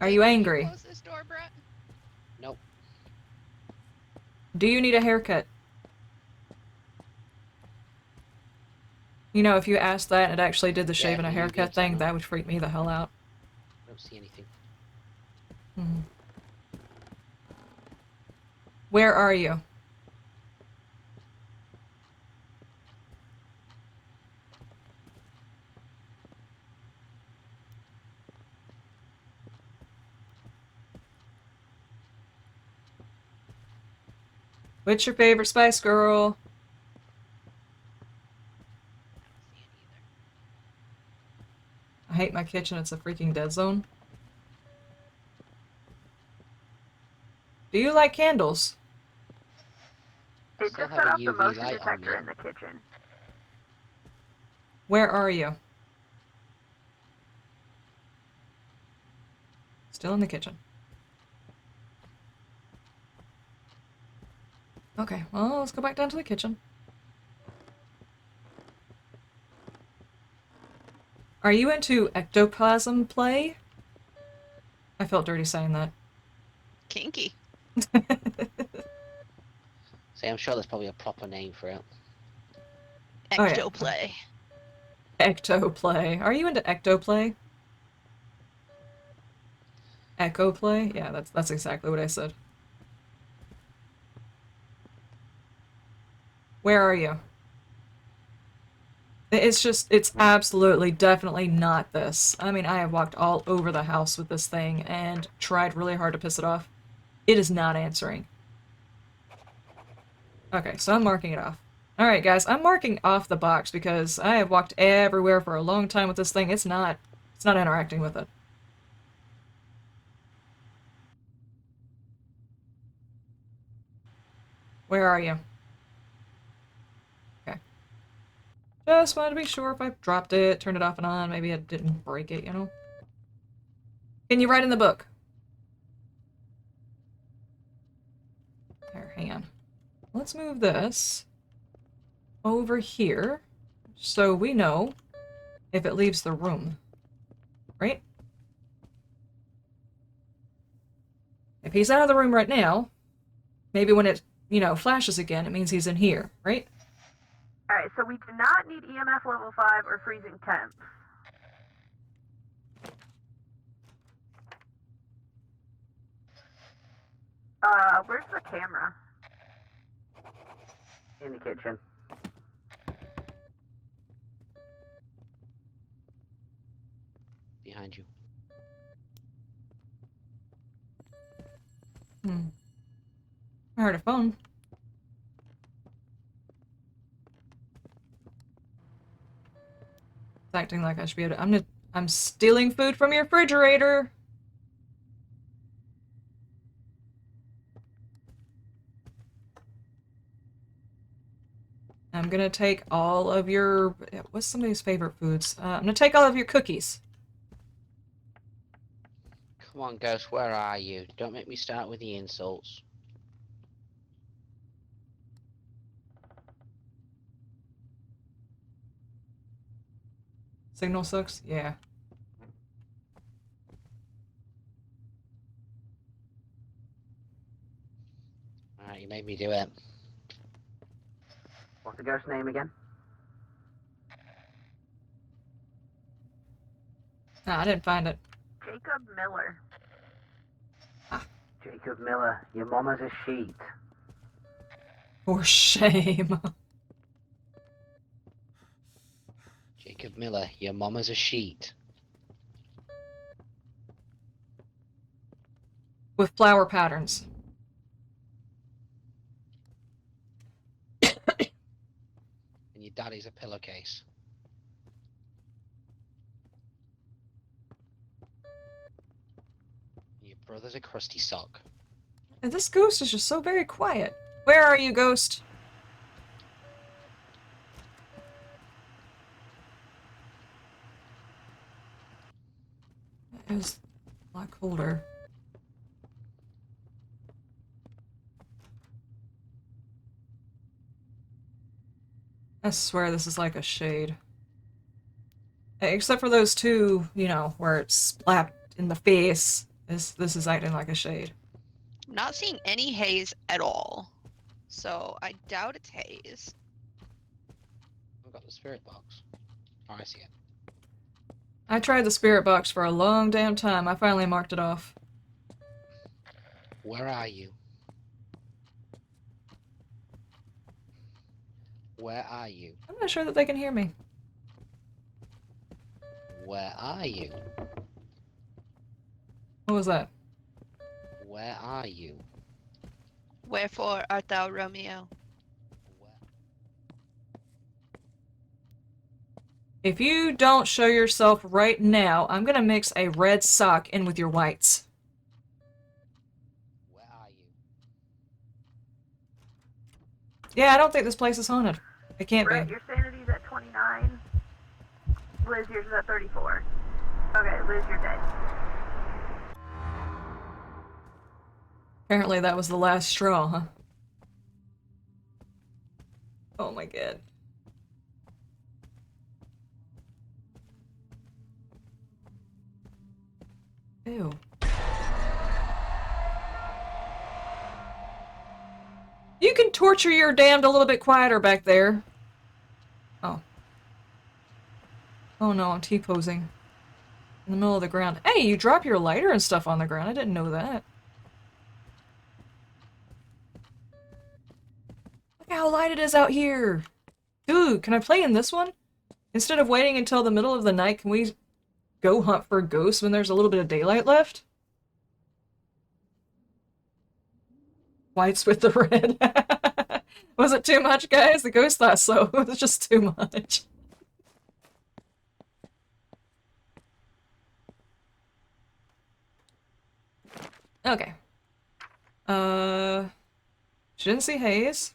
S1: Are
S6: Hey,
S1: you
S6: can
S1: angry?
S6: Close this door, Brett.
S3: Nope.
S1: Do you need a haircut? You know, if you asked that and it actually did the shave and a
S3: Yeah, you
S1: haircut
S3: did,
S1: thing,
S3: Emma.
S1: that would freak me the hell out.
S3: I don't see anything.
S1: Where are you? What's your favorite Spice Girl?
S6: See it either.
S1: I hate my kitchen, it's a freaking dead zone. Do you like candles?
S7: It
S3: Still
S7: just
S3: have
S7: set
S3: a
S7: off the
S3: UV
S7: motion
S3: light on
S7: detector
S3: me.
S7: in the kitchen.
S1: Where are you? Still in the kitchen. Okay, well, let's go back down to the kitchen. Are you into ectoplasm play? I felt dirty saying that.
S6: Kinky.
S3: See, I'm sure there's probably a proper name for it.
S1: Oh, yeah.
S6: Ectoplay.
S1: Ectoplay. Are you into ectoplay? Echo play? Yeah, that's exactly what I said. Where are you? It's absolutely, definitely not this. I mean, I have walked all over the house with this thing and tried really hard to piss it off. It is not answering. Okay, so I'm marking it off. Alright, guys, I'm marking off the box because I have walked everywhere for a long time with this thing. It's not interacting with it. Where are you? Okay. Just wanted to be sure if I dropped it, turned it off and on, maybe I didn't break it, you know? Can you write in the book? There, hang on. Let's move this over here so we know if it leaves the room. Right? If he's out of the room right now, maybe when it, flashes again, it means he's in here, right?
S7: Alright, so we do not need EMF level 5 or freezing temps. Where's the camera?
S4: In the kitchen.
S3: Behind you.
S1: I heard a phone. It's acting like I should be able to. I'm stealing food from your refrigerator. I'm gonna take all of your... What's somebody's favorite foods? I'm gonna take all of your cookies.
S3: Come on, Ghost, where are you? Don't make me start with the insults.
S1: Signal sucks? Yeah.
S3: Alright, you made me do it.
S4: What's the ghost's name again?
S1: Nah, I didn't find it.
S7: Jacob Miller.
S4: Jacob Miller. Your mama's a sheet.
S1: For shame.
S3: Jacob Miller, your mama's a sheet.
S1: With flower patterns.
S3: And your daddy's a pillowcase. And your brother's a crusty sock.
S1: And this ghost is just so very quiet. Where are you, ghost? It was a lot colder. I swear this is like a shade. Except for those two, you know, where it's slapped in the face. This is acting like a shade.
S6: I'm not seeing any haze at all. So I doubt it's haze.
S3: I've got the spirit box. Oh, I see it.
S1: I tried the spirit box for a long damn time. I finally marked it off.
S3: Where are you? Where are you?
S1: I'm not sure that they can hear me.
S3: Where are you?
S1: What was that?
S3: Where are you?
S6: Wherefore art thou Romeo?
S3: Where?
S1: If you don't show yourself right now, I'm gonna mix a red sock in with your whites.
S3: Where are you?
S1: Yeah, I don't think this place is haunted. It can't
S7: Brett,
S1: be.
S7: your sanity's at 29. Liz, yours is at 34. Okay, Liz, you're dead.
S1: Apparently that was the last straw, huh? Oh my god. Ew. You can torture your damned a little bit quieter back there. Oh. Oh no, I'm T-posing. In the middle of the ground. Hey, you drop your lighter and stuff on the ground. I didn't know that. Look how light it is out here. Dude, can I play in this one? Instead of waiting until the middle of the night, can we go hunt for ghosts when there's a little bit of daylight left? Whites with the red. Was it too much, guys? The ghost thought so. It was just too much. Okay. She didn't see haze.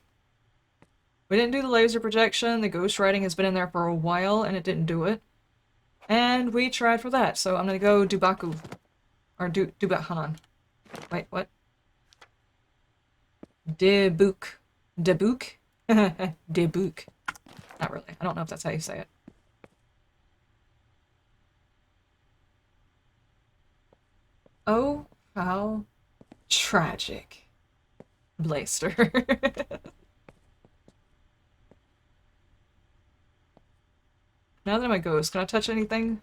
S1: We didn't do the laser projection. The ghost writing has been in there for a while, and it didn't do it. And we tried for that, so I'm gonna go Dubaku. Or Dubahan. Wait, what? Debuk. Debuk? Debuk. Not really. I don't know if that's how you say it. Oh, how tragic. Blaster. Now that I'm a ghost, can I touch anything?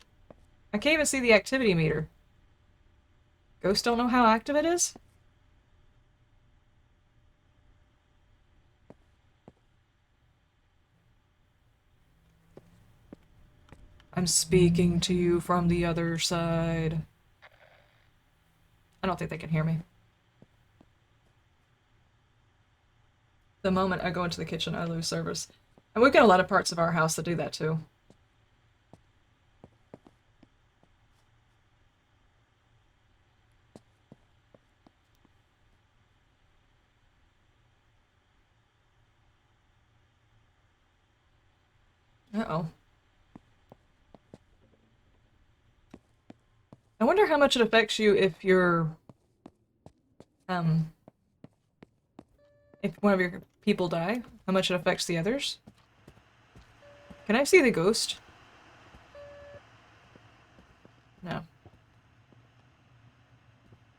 S1: I can't even see the activity meter. Ghosts don't know how active it is? I'm speaking to you from the other side. I don't think they can hear me. The moment I go into the kitchen, I lose service. And we've got a lot of parts of our house that do that too. Uh-oh. I wonder how much it affects you if you're, if one of your people die, how much it affects the others. Can I see the ghost? No.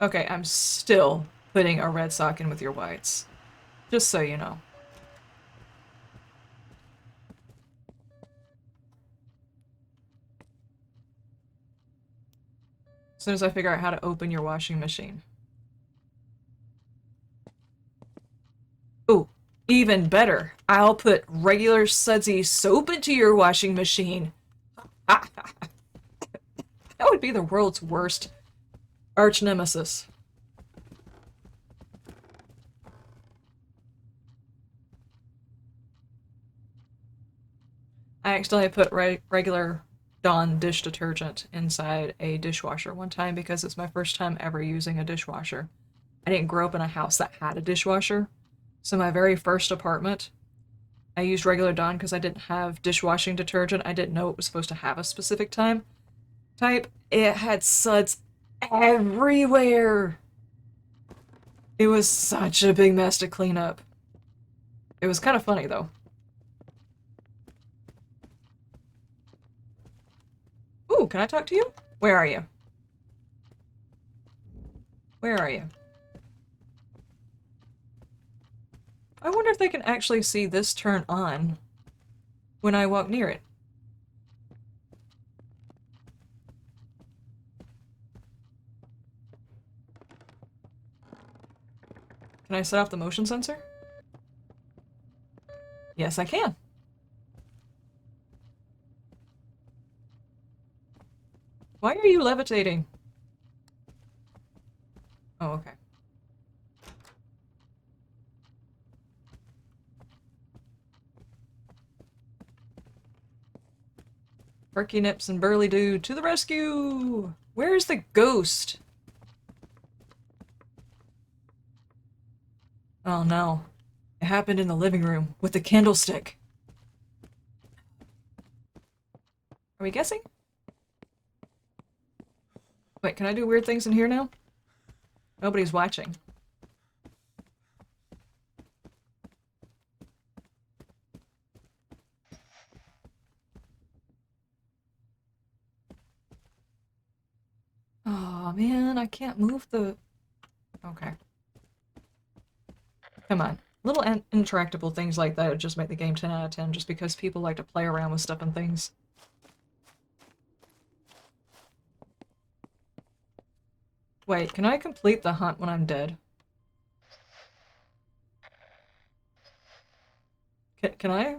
S1: Okay, I'm still putting a red sock in with your whites. Just so you know. As soon as I figure out how to open your washing machine. Ooh, even better. I'll put regular sudsy soap into your washing machine. That would be the world's worst arch nemesis. I accidentally put regular Dawn dish detergent inside a dishwasher one time because it's my first time ever using a dishwasher. I didn't grow up in a house that had a dishwasher. So my very first apartment, I used regular Dawn because I didn't have dishwashing detergent. I didn't know it was supposed to have a specific type. It had suds everywhere. It was such a big mess to clean up. It was kind of funny though. Ooh, can I talk to you? Where are you? Where are you? I wonder if they can actually see this turn on when I walk near it. Can I set off the motion sensor? Yes, I can. Why are you levitating? Oh, okay. Perky Nips and Burly Dude to the rescue! Where's the ghost? Oh no. It happened in the living room with the candlestick. Are we guessing? Wait, can I do weird things in here now? Nobody's watching. Oh man, I can't move the... Okay. Come on. Little intractable things like that would just make the game 10 out of 10 just because people like to play around with stuff and things. Wait, can I complete the hunt when I'm dead? Can I?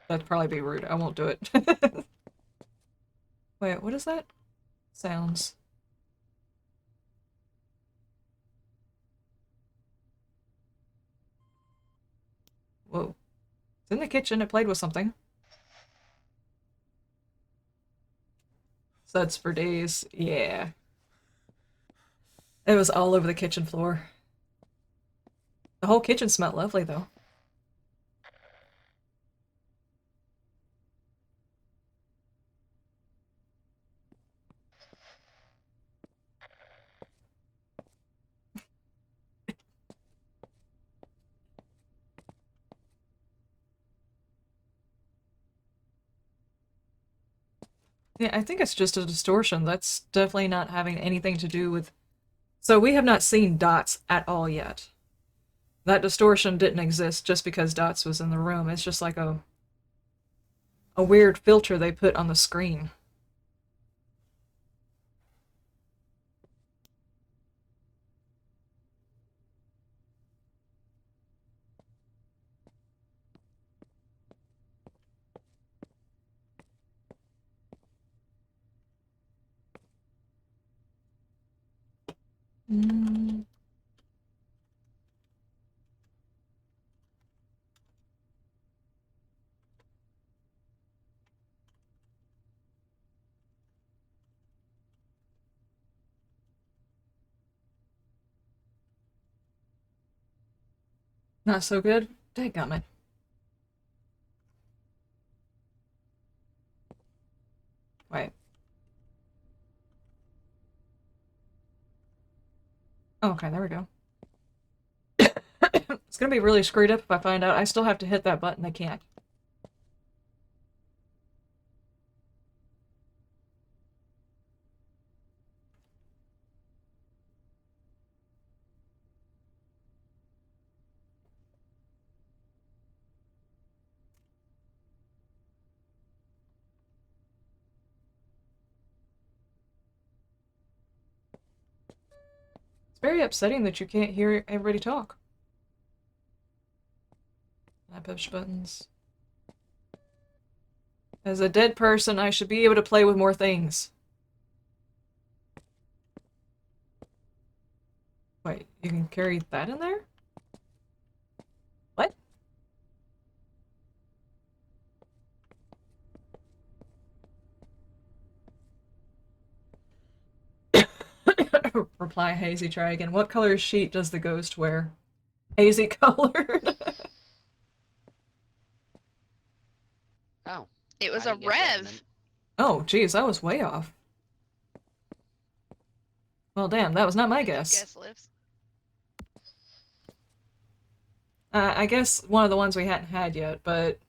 S1: That'd probably be rude. I won't do it. Wait, what is that? Sounds. Whoa. It's in the kitchen. It played with something. Suds for days. Yeah. It was all over the kitchen floor. The whole kitchen smelled lovely, though. Yeah, I think it's just a distortion. That's definitely not having anything to do with... So we have not seen Dots at all yet. That distortion didn't exist just because Dots was in the room. It's just like a weird filter they put on the screen. Mm. Not so good? Dadgummit. Wait. Okay, there we go. It's gonna be really screwed up if I find out I still have to hit that button. I can't. It's very upsetting that you can't hear everybody talk. I push buttons. As a dead person, I should be able to play with more things. Wait, you can carry that in there? What? Reply hazy, try again. What color sheet does the ghost wear? Hazy colored.
S3: Oh.
S6: It was
S3: I
S6: a
S3: didn't get
S6: rev.
S3: Revenant.
S1: Oh, geez, I was way off. Well, damn, that was not my guess.
S6: Guess lives.
S1: I guess one of the ones we hadn't had yet, but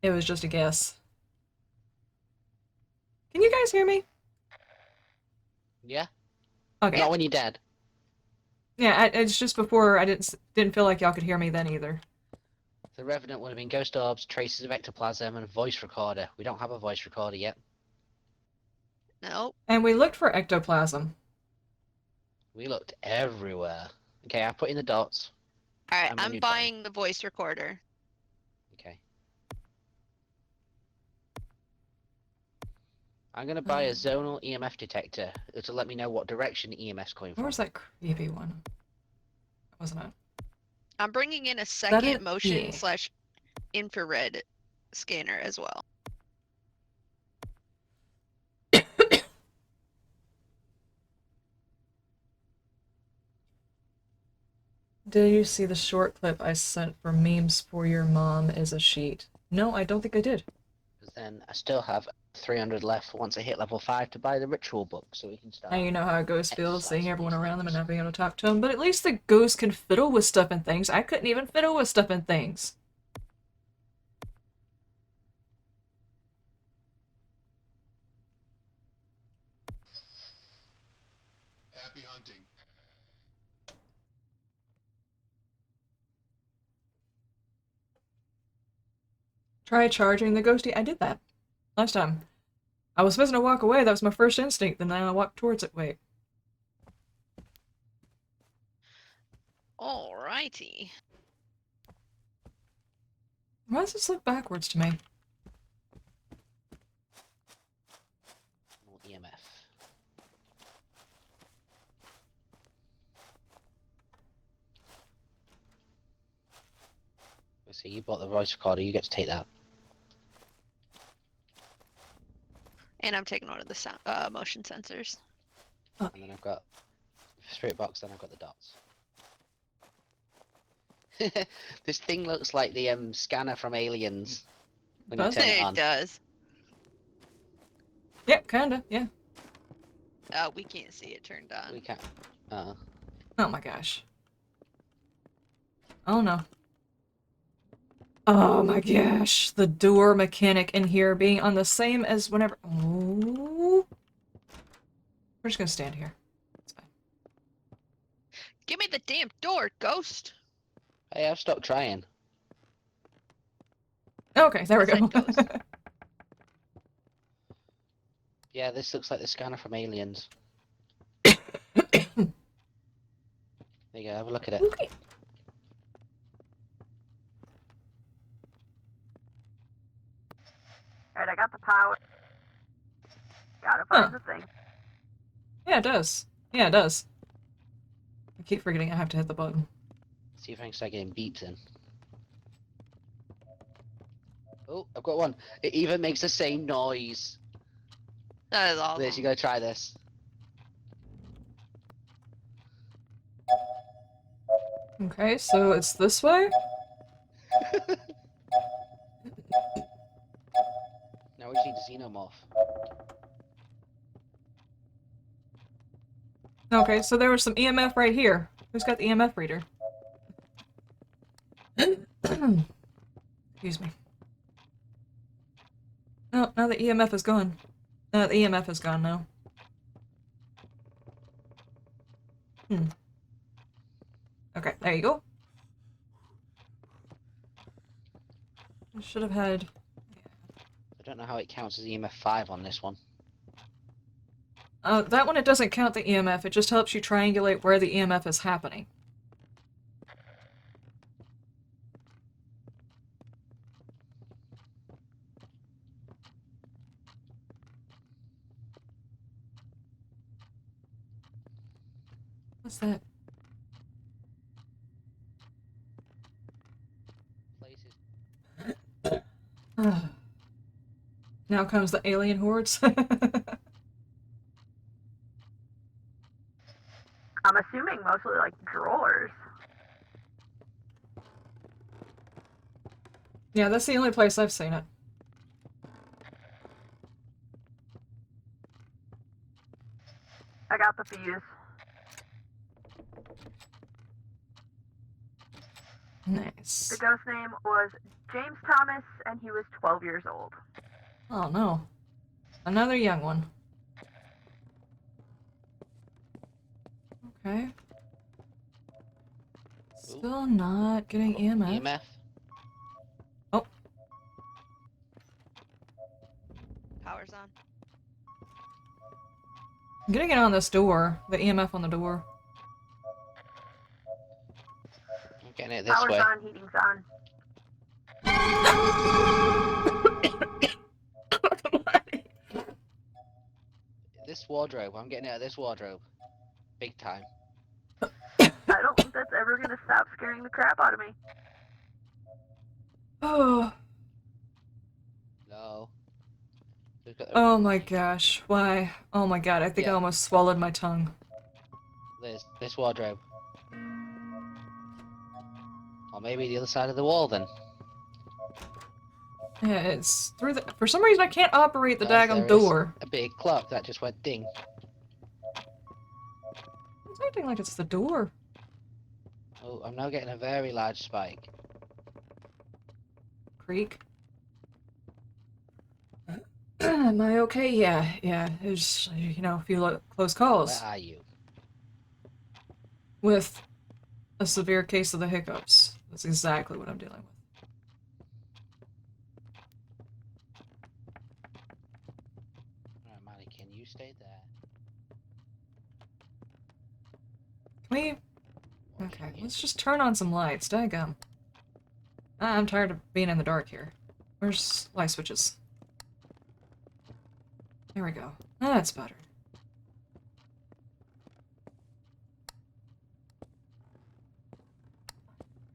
S1: it was just a guess. Can you guys hear me?
S3: Yeah?
S1: Okay.
S3: Not when you're dead.
S1: Yeah, it's just before I didn't feel like y'all could hear me then either.
S3: The Revenant would have been ghost orbs, traces of ectoplasm, and a voice recorder. We don't have a voice recorder yet.
S6: Nope.
S1: And we looked for ectoplasm.
S3: We looked everywhere. Okay, I put in the dots.
S6: Alright,
S3: I'm a
S6: I'm
S3: neutron.
S6: buying the voice recorder.
S3: Okay. I'm gonna buy a zonal EMF detector. It'll let me know what direction the EMF's coming
S1: Where
S3: from.
S1: was that creepy one? That wasn't it.
S6: I'm bringing in a
S1: it?
S6: second motion
S1: Yeah.
S6: / infrared scanner as well.
S1: Did you see the short clip I sent for memes for your mom as a sheet? No, I don't think I did.
S3: Because then I still have 300 left once I hit level 5 to buy the ritual book, so we can start.
S1: Now you know how a ghost feels,
S3: exercising
S1: seeing everyone
S3: these
S1: around them and
S3: things.
S1: not being able to talk to them, but at least the ghost can fiddle with stuff and things. I couldn't even fiddle with stuff and things.
S2: Happy hunting.
S1: Try charging the ghosty. I did that last time. I was supposed to walk away. That was my first instinct. Then I walked towards it. Wait.
S6: Alrighty.
S1: Why does this look backwards to me?
S3: More EMF. So you bought the voice recorder, you get to take that.
S6: And I'm taking one of the sound, motion sensors.
S3: And then I've got spirit box, then I've got the dots. This thing looks like the scanner from Aliens. When you
S1: Does
S3: turn it
S6: It
S3: on.
S6: does.
S1: Yep, kinda, yeah.
S6: We can't see it turned
S3: We
S6: on.
S3: can't.
S1: Oh my gosh. Oh no. Oh my gosh. The door mechanic in here being on the same as whenever. Oh. We're just gonna stand here. It's fine.
S6: Give me the damn door, ghost!
S3: Hey, I've stopped trying.
S1: Okay, there we
S6: I
S1: go.
S6: said ghost.
S3: Yeah, this looks like the scanner from Aliens. There you go, have a look at it.
S1: Okay.
S7: Alright, I got the power. Gotta find the thing.
S1: Yeah, it does. Yeah, it does. I keep forgetting I have to hit the button.
S3: See if I can start getting beeps in. Oh, I've got one. It even makes the same noise.
S6: That is awesome.
S3: Liz, you gotta try this.
S1: Okay, so it's this way?
S3: Now we just need a xenomorph.
S1: Okay, so there was some EMF right here. Who's got the EMF reader? Excuse me. No, now the EMF is gone. The EMF is gone now. Okay, there you go. I should have had...
S3: I don't know how it counts as EMF 5 on this one.
S1: That one, it doesn't count the EMF, it just helps you triangulate where the EMF is happening. What's that?
S3: Places.
S1: Now comes the alien hordes.
S7: I'm assuming mostly like drawers.
S1: Yeah, that's the only place I've seen it.
S7: I got the fuse. The
S1: Nice.
S7: ghost name was James Thomas, and he was 12 years old.
S1: Oh no. Another young one. Okay. Still not getting EMF.
S3: EMF.
S1: Oh.
S6: Power's on.
S1: I'm getting it on this door. The EMF on the door.
S3: I'm getting it this
S7: Power's
S3: way.
S7: on, heating's on.
S3: This wardrobe. I'm getting it at this wardrobe. Big time.
S7: I don't think that's ever gonna stop scaring the crap out of me.
S1: Oh.
S3: No.
S1: Oh my gosh. Why? Oh my god, I think I
S3: Yeah.
S1: almost swallowed my tongue.
S3: This wardrobe. Or maybe the other side of the wall then.
S1: Yeah, it's through the- for some reason I can't operate the
S3: Guys,
S1: daggum
S3: there is
S1: door.
S3: a big clock that just went ding.
S1: It's acting like it's the door.
S3: Oh, I'm now getting a very large spike.
S1: Creak. Am I okay? Yeah, yeah. There's, you know, a few close calls.
S3: Where are you?
S1: With a severe case of the hiccups. That's exactly what I'm dealing with.
S3: Alright, Manny, can you stay there?
S1: Can we... Okay, let's just turn on some lights. Daggum. I'm tired of being in the dark here. Where's light switches? There we go. That's better.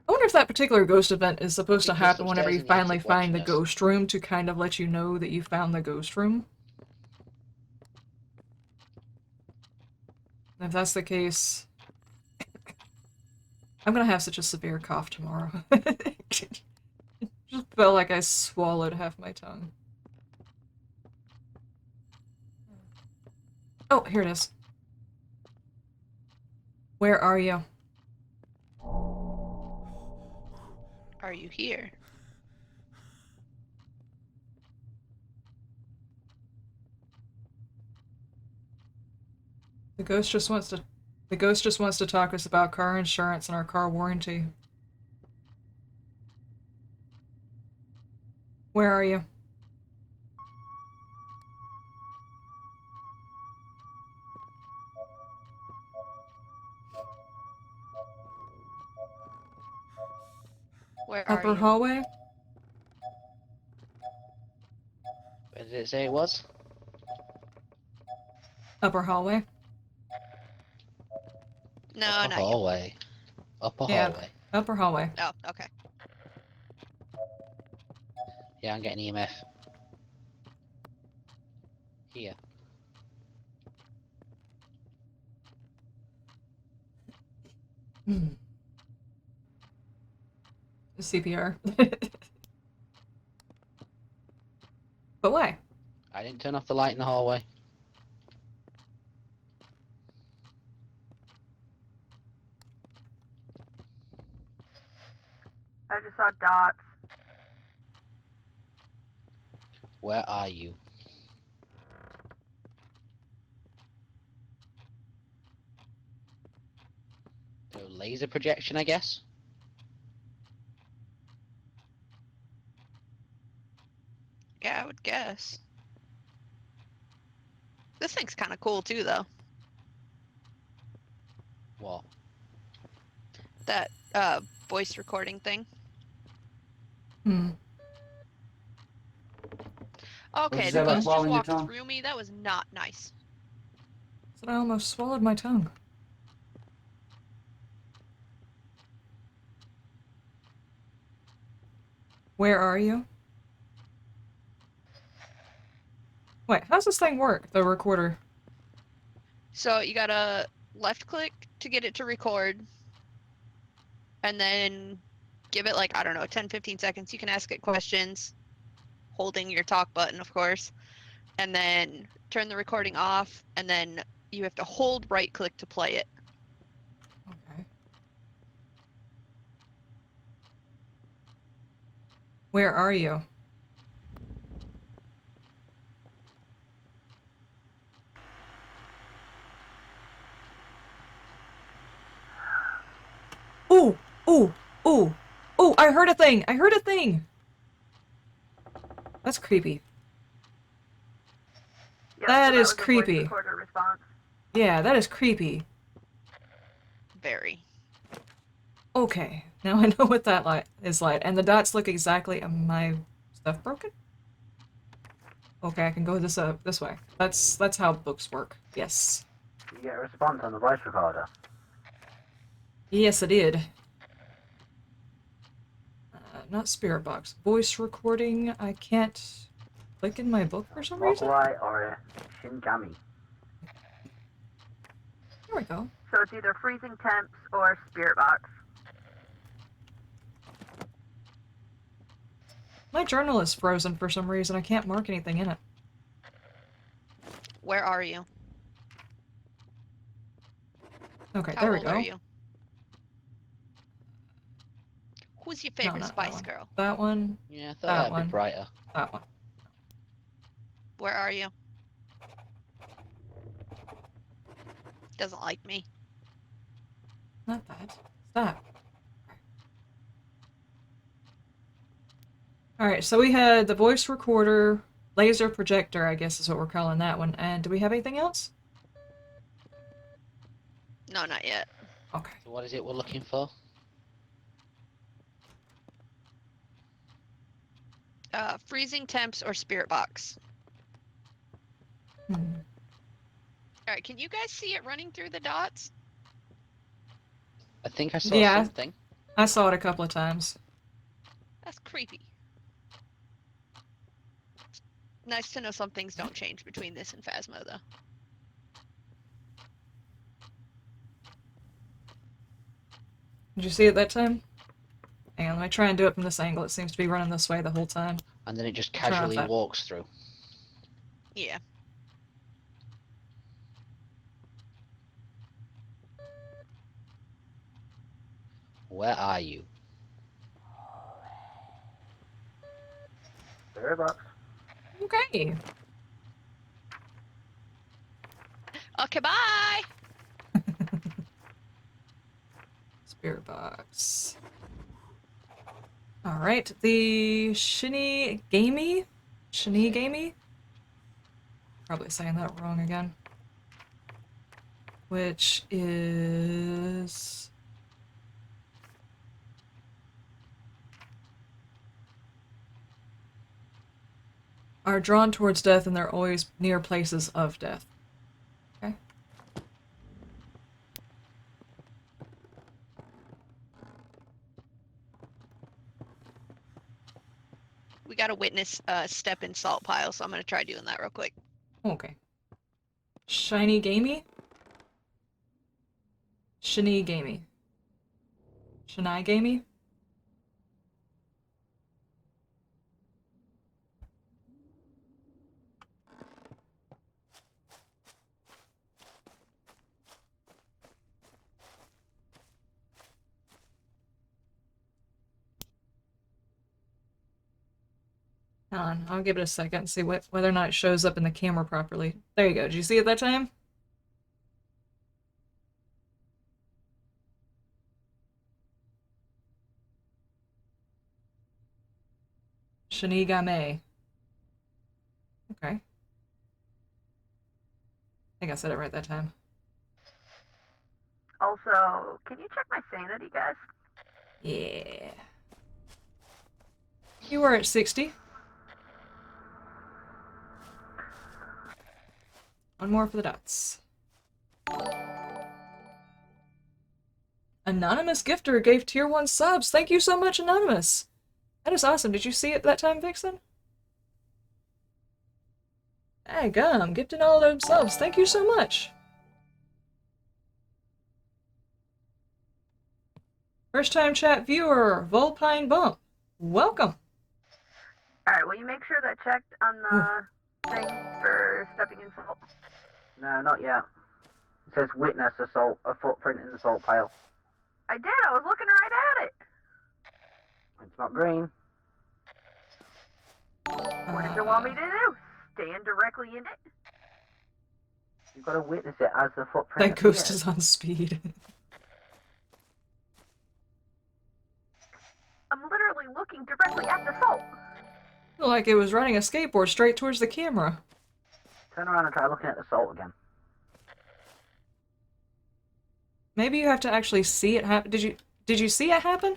S1: I wonder if that particular ghost event is supposed to
S3: Keep this
S1: happen whenever
S3: upstairs
S1: you
S3: in the attic
S1: finally find the
S3: watching us.
S1: ghost room to kind of let you know that you found the ghost room. And if that's the case, I'm gonna have such a severe cough tomorrow. Just felt like I swallowed half my tongue. Oh, here it is. Where are you?
S6: Are you here?
S1: The ghost just wants to talk to us about car insurance and our car warranty. Where are you?
S6: Where are
S1: Upper
S6: you?
S1: hallway?
S3: Where did it say it was?
S1: Upper hallway?
S6: No,
S3: Upper
S6: not you.
S3: hallway. Upper
S1: Yeah.
S3: hallway.
S1: Upper hallway.
S6: Oh, okay.
S3: Yeah, I'm getting EMF. Here.
S1: Hmm. CPR. But why?
S3: I didn't turn off the light in the hallway.
S7: I just saw dots.
S3: Where are you? So laser projection, I guess?
S6: Yeah, I would guess. This thing's kind of cool too, though.
S3: What?
S6: That voice recording thing.
S1: Hmm.
S6: Okay,
S8: you
S6: the
S8: say about
S6: ghost just
S8: swallowing your
S6: walked
S8: tongue?
S6: through me. That was not nice.
S1: Said I almost swallowed my tongue. Where are you? Wait, how's this thing work? The recorder.
S6: So you gotta left click to get it to record, and then give it like, I don't know, 10-15 seconds. You can ask it questions, holding your talk button, of course, and then turn the recording off, and then you have to hold right click to play it.
S1: Okay. Where are you? Ooh! Ooh! Ooh! Ooh! I heard a thing! I heard a thing! That's creepy.
S7: Yep,
S1: That
S7: so that
S1: is
S7: was a voice
S1: creepy.
S7: recorder response.
S1: Yeah, that is creepy.
S6: Very.
S1: Okay, now I know what that light is like. And the dots look exactly... Am my stuff broken? Okay, I can go this way. That's how books work. Yes.
S4: You get a response on the voice recorder.
S1: Yes, I did. Not spirit box. Voice recording. I can't click in my book for some reason.
S4: Mogwai or a Shingami.
S1: There we go.
S7: So it's either freezing temps or spirit box.
S1: My journal is frozen for some reason. I can't mark anything in it.
S6: Where are you?
S1: Okay,
S6: How
S1: there we
S6: old
S1: go.
S6: are you? Who's your
S1: No,
S6: favorite
S1: not that
S6: Spice
S1: one.
S6: Girl?
S1: That one.
S3: Yeah, I thought
S1: That
S3: that'd
S1: one.
S3: be brighter.
S1: That one.
S6: Where are you? Doesn't like me.
S1: Not that. That. Alright, so we had the voice recorder, laser projector, I guess is what we're calling that one. And do we have anything else?
S6: No, not yet.
S1: Okay.
S3: So what is it we're looking for?
S6: Freezing temps or spirit box.
S1: Hmm.
S6: All right, can you guys see it running through the dots?
S3: I think I saw
S1: Yeah,
S3: something.
S1: I saw it a couple of times.
S6: That's creepy. Nice to know some things don't change between this and Phasmo, though.
S1: Did you see it that time? Hang on, let me try and do it from this angle. It seems to be running this way the whole time.
S3: And then it just
S1: Turn off
S3: casually
S1: that.
S3: walks through.
S6: Yeah.
S3: Where are you?
S4: Spirit box.
S1: Okay.
S6: Okay, bye!
S1: Spirit box. Alright, the Shinigami? Shinigami? Probably saying that wrong again. Which is... are drawn towards death and they're always near places of death. Okay.
S6: We got to witness step in salt pile, so I'm going to try doing that real quick.
S1: Okay. Shiny gamey? Shinigami. Shinigami? Hold on, I'll give it a second and see whether or not it shows up in the camera properly. There you go. Did you see it that time? Shinigame. Okay. I think I said it right that time.
S7: Also, can you check my sanity, guys?
S1: Yeah. You were at 60. One more for the dots. Anonymous Gifter gave tier 1 subs. Thank you so much, Anonymous. That is awesome. Did you see it that time, Vixen? Hey, gum, gifting all those subs. Thank you so much. First time chat viewer, Volpine Bump. Welcome.
S7: Alright, will you make sure that checked on the thing for stepping in salt?
S4: No, not yet. It says witness assault, a footprint in the salt pile.
S7: I did, I was looking right at it.
S4: It's not green.
S7: What did you want me to do? Stand directly in it?
S4: You've got to witness it as the footprint
S1: That ghost
S4: appears.
S1: is on speed.
S7: I'm literally looking directly at the salt.
S1: Like it was riding a skateboard straight towards the camera.
S4: Turn around and try looking at the salt again.
S1: Maybe you have to actually see it happen. Did you see it happen?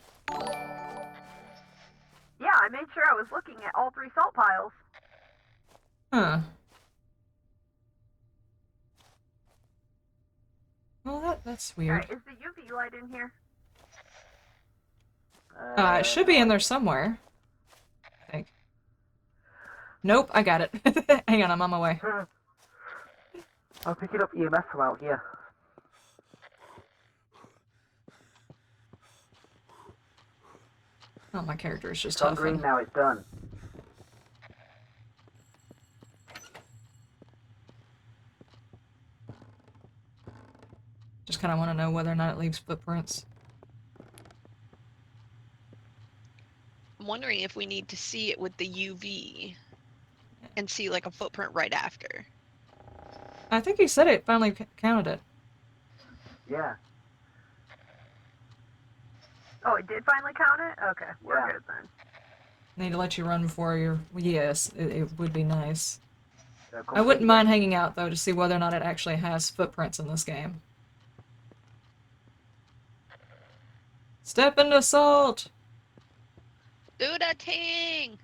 S7: Yeah, I made sure I was looking at all 3 salt piles.
S1: Huh. Well, that's weird.
S7: Alright, is the UV light in here?
S1: It should be in there somewhere. I think. Nope, I got it. Hang on, I'm on my way.
S4: I'll pick it up EMF from out here.
S1: Oh, my character is just
S4: It's on
S1: tough.
S4: green now, it's done.
S1: Just kind of want to know whether or not it leaves footprints.
S6: I'm wondering if we need to see it with the UV and see like a footprint right after.
S1: I think he said it finally counted it.
S4: Yeah.
S7: Oh, it did finally count it? Okay, we're
S4: Yeah.
S7: good then.
S1: Need to let you run before you're... Yes, it would be nice.
S4: So
S1: I wouldn't mind hanging out, though, to see whether or not it actually has footprints in this game. Step into salt!
S6: Do that thing!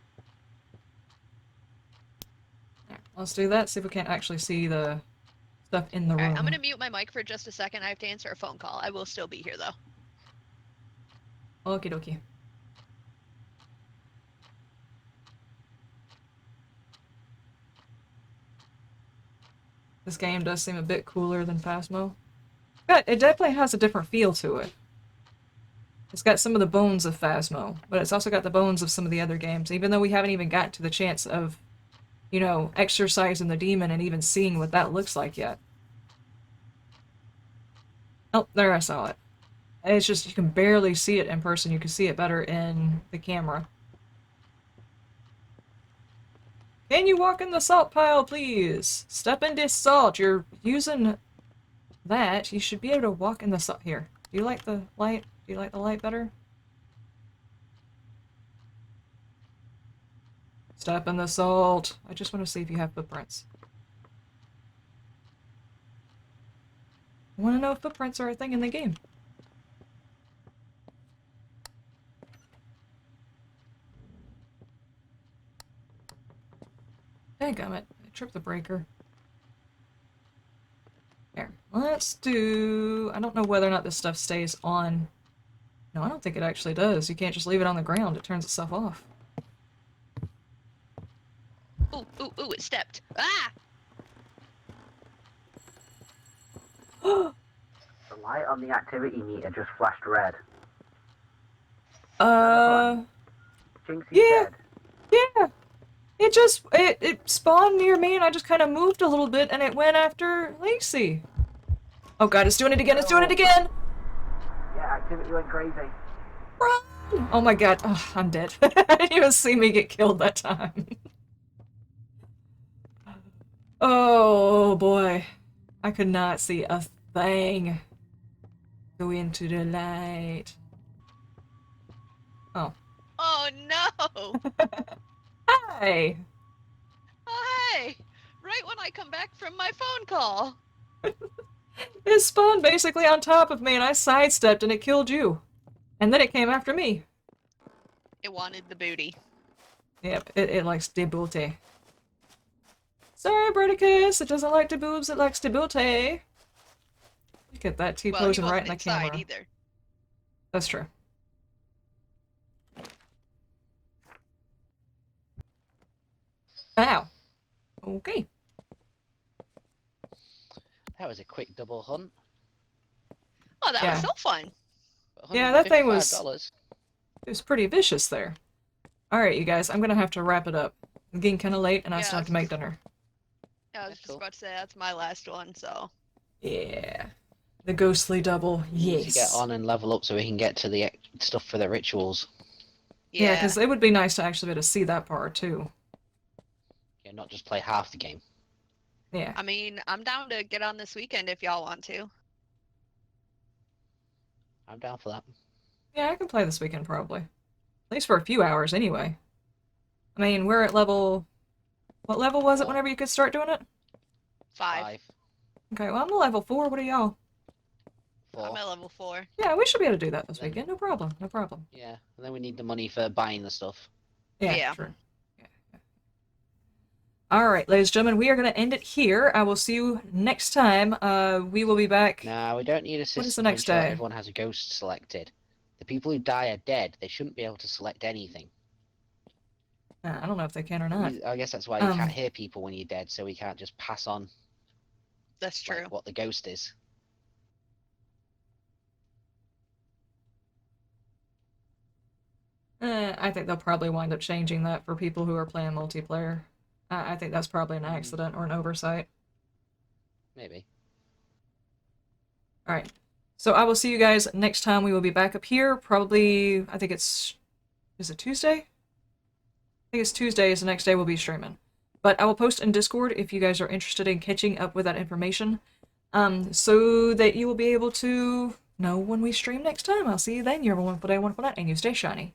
S1: Alright, let's do that, see if we can't actually see the stuff in the room.
S6: Alright, I'm gonna mute my mic for just a second. I have to answer a phone call. I will still be here though.
S1: Okie dokie. This game does seem a bit cooler than Phasmo. But it definitely has a different feel to it. It's got some of the bones of Phasmo, but it's also got the bones of some of the other games, even though we haven't even gotten to the chance of, you know, exercising the demon and even seeing what that looks like yet. Oh, there I saw it. It's just, you can barely see it in person, you can see it better in the camera. Can you walk in the salt pile, please? Step into salt. You're using that. You should be able to walk in the salt. Here. Do you like the light? Do you like the light better? Step in the salt. I just want to see if you have footprints. I want to know if footprints are a thing in the game. Dadgummit, I tripped the breaker. Here, let's do... I don't know whether or not this stuff stays on. No, I don't think it actually does. You can't just leave it on the ground. It turns itself off.
S6: Ooh, ooh, ooh, it stepped. Ah!
S4: The light on the activity meter just flashed red. Jinxie's
S1: yeah.
S4: dead.
S1: Yeah! It just, it spawned near me and I just kind of moved a little bit and it went after Lacey. Oh god, it's doing it again, it's doing it again!
S4: Yeah, activity went crazy.
S1: Run! Oh my god. Oh, I'm dead. I didn't even see me get killed that time. Oh boy. I could not see a thing. Go into the light. Oh.
S6: Oh no!
S1: Hi!
S6: Oh hey! Right when I come back from my phone call.
S1: It spawned basically on top of me and I sidestepped and it killed you. And then it came after me.
S6: It wanted the booty.
S1: Yep, it likes the booty. Sorry, Bredicus, it doesn't like the boobs, it likes the booty. Look at that,
S6: Well, he
S1: T-posing right
S6: wasn't
S1: in the
S6: inside
S1: camera.
S6: either.
S1: That's true. Ow. Okay.
S3: That was a quick double hunt.
S6: Oh, that
S1: Yeah.
S6: was so fun.
S1: Yeah, that thing was-
S3: $155.
S1: It was pretty vicious there. Alright, you guys, I'm gonna have to wrap it up. I'm getting kinda late and I
S6: Yeah,
S1: still have to make dinner.
S6: I was
S3: That's
S6: just
S3: cool.
S6: about to say that's my last one, so.
S1: Yeah. The ghostly double,
S3: We need to
S1: yes.
S3: get on and level up so we can get to the stuff for the rituals.
S1: Yeah, because it would be nice to actually be able to see that part too.
S3: Yeah, not just play half the game.
S1: Yeah.
S6: I mean, I'm down to get on this weekend if y'all want to.
S3: I'm down for that.
S1: Yeah, I can play this weekend probably. At least for a few hours anyway. I mean, we're at level... What level was it whenever you could start doing it?
S6: 5.
S1: Okay, well I'm at level 4, what are y'all?
S3: 4.
S6: I'm at level 4.
S1: Yeah, we should be able to do that this
S3: Then-
S1: weekend, no problem, no problem.
S3: Yeah, and then we need the money for buying the stuff.
S1: Yeah,
S6: Yeah.
S1: true. Yeah. Alright, ladies and gentlemen, we are going to end it here. I will see you next time. We will be back...
S3: No, we don't need a system
S1: What is the
S3: to
S1: next
S3: ensure that
S1: day?
S3: everyone has a ghost selected. The people who die are dead. They shouldn't be able to select anything.
S1: I don't know if they can or not.
S3: I guess that's why you can't hear people when you're dead, so we can't just pass on
S6: That's true.
S3: like, what the ghost is.
S1: I think they'll probably wind up changing that for people who are playing multiplayer. I think that's probably an accident or an oversight.
S3: Maybe.
S1: Alright. So I will see you guys next time. We will be back up here. Probably, I think it's... Is it Tuesday? I think it's Tuesday is the next day we'll be streaming. But I will post in Discord if you guys are interested in catching up with that information. So that you will be able to know when we stream next time. I'll see you then. You're a wonderful day, wonderful night, and you stay shiny.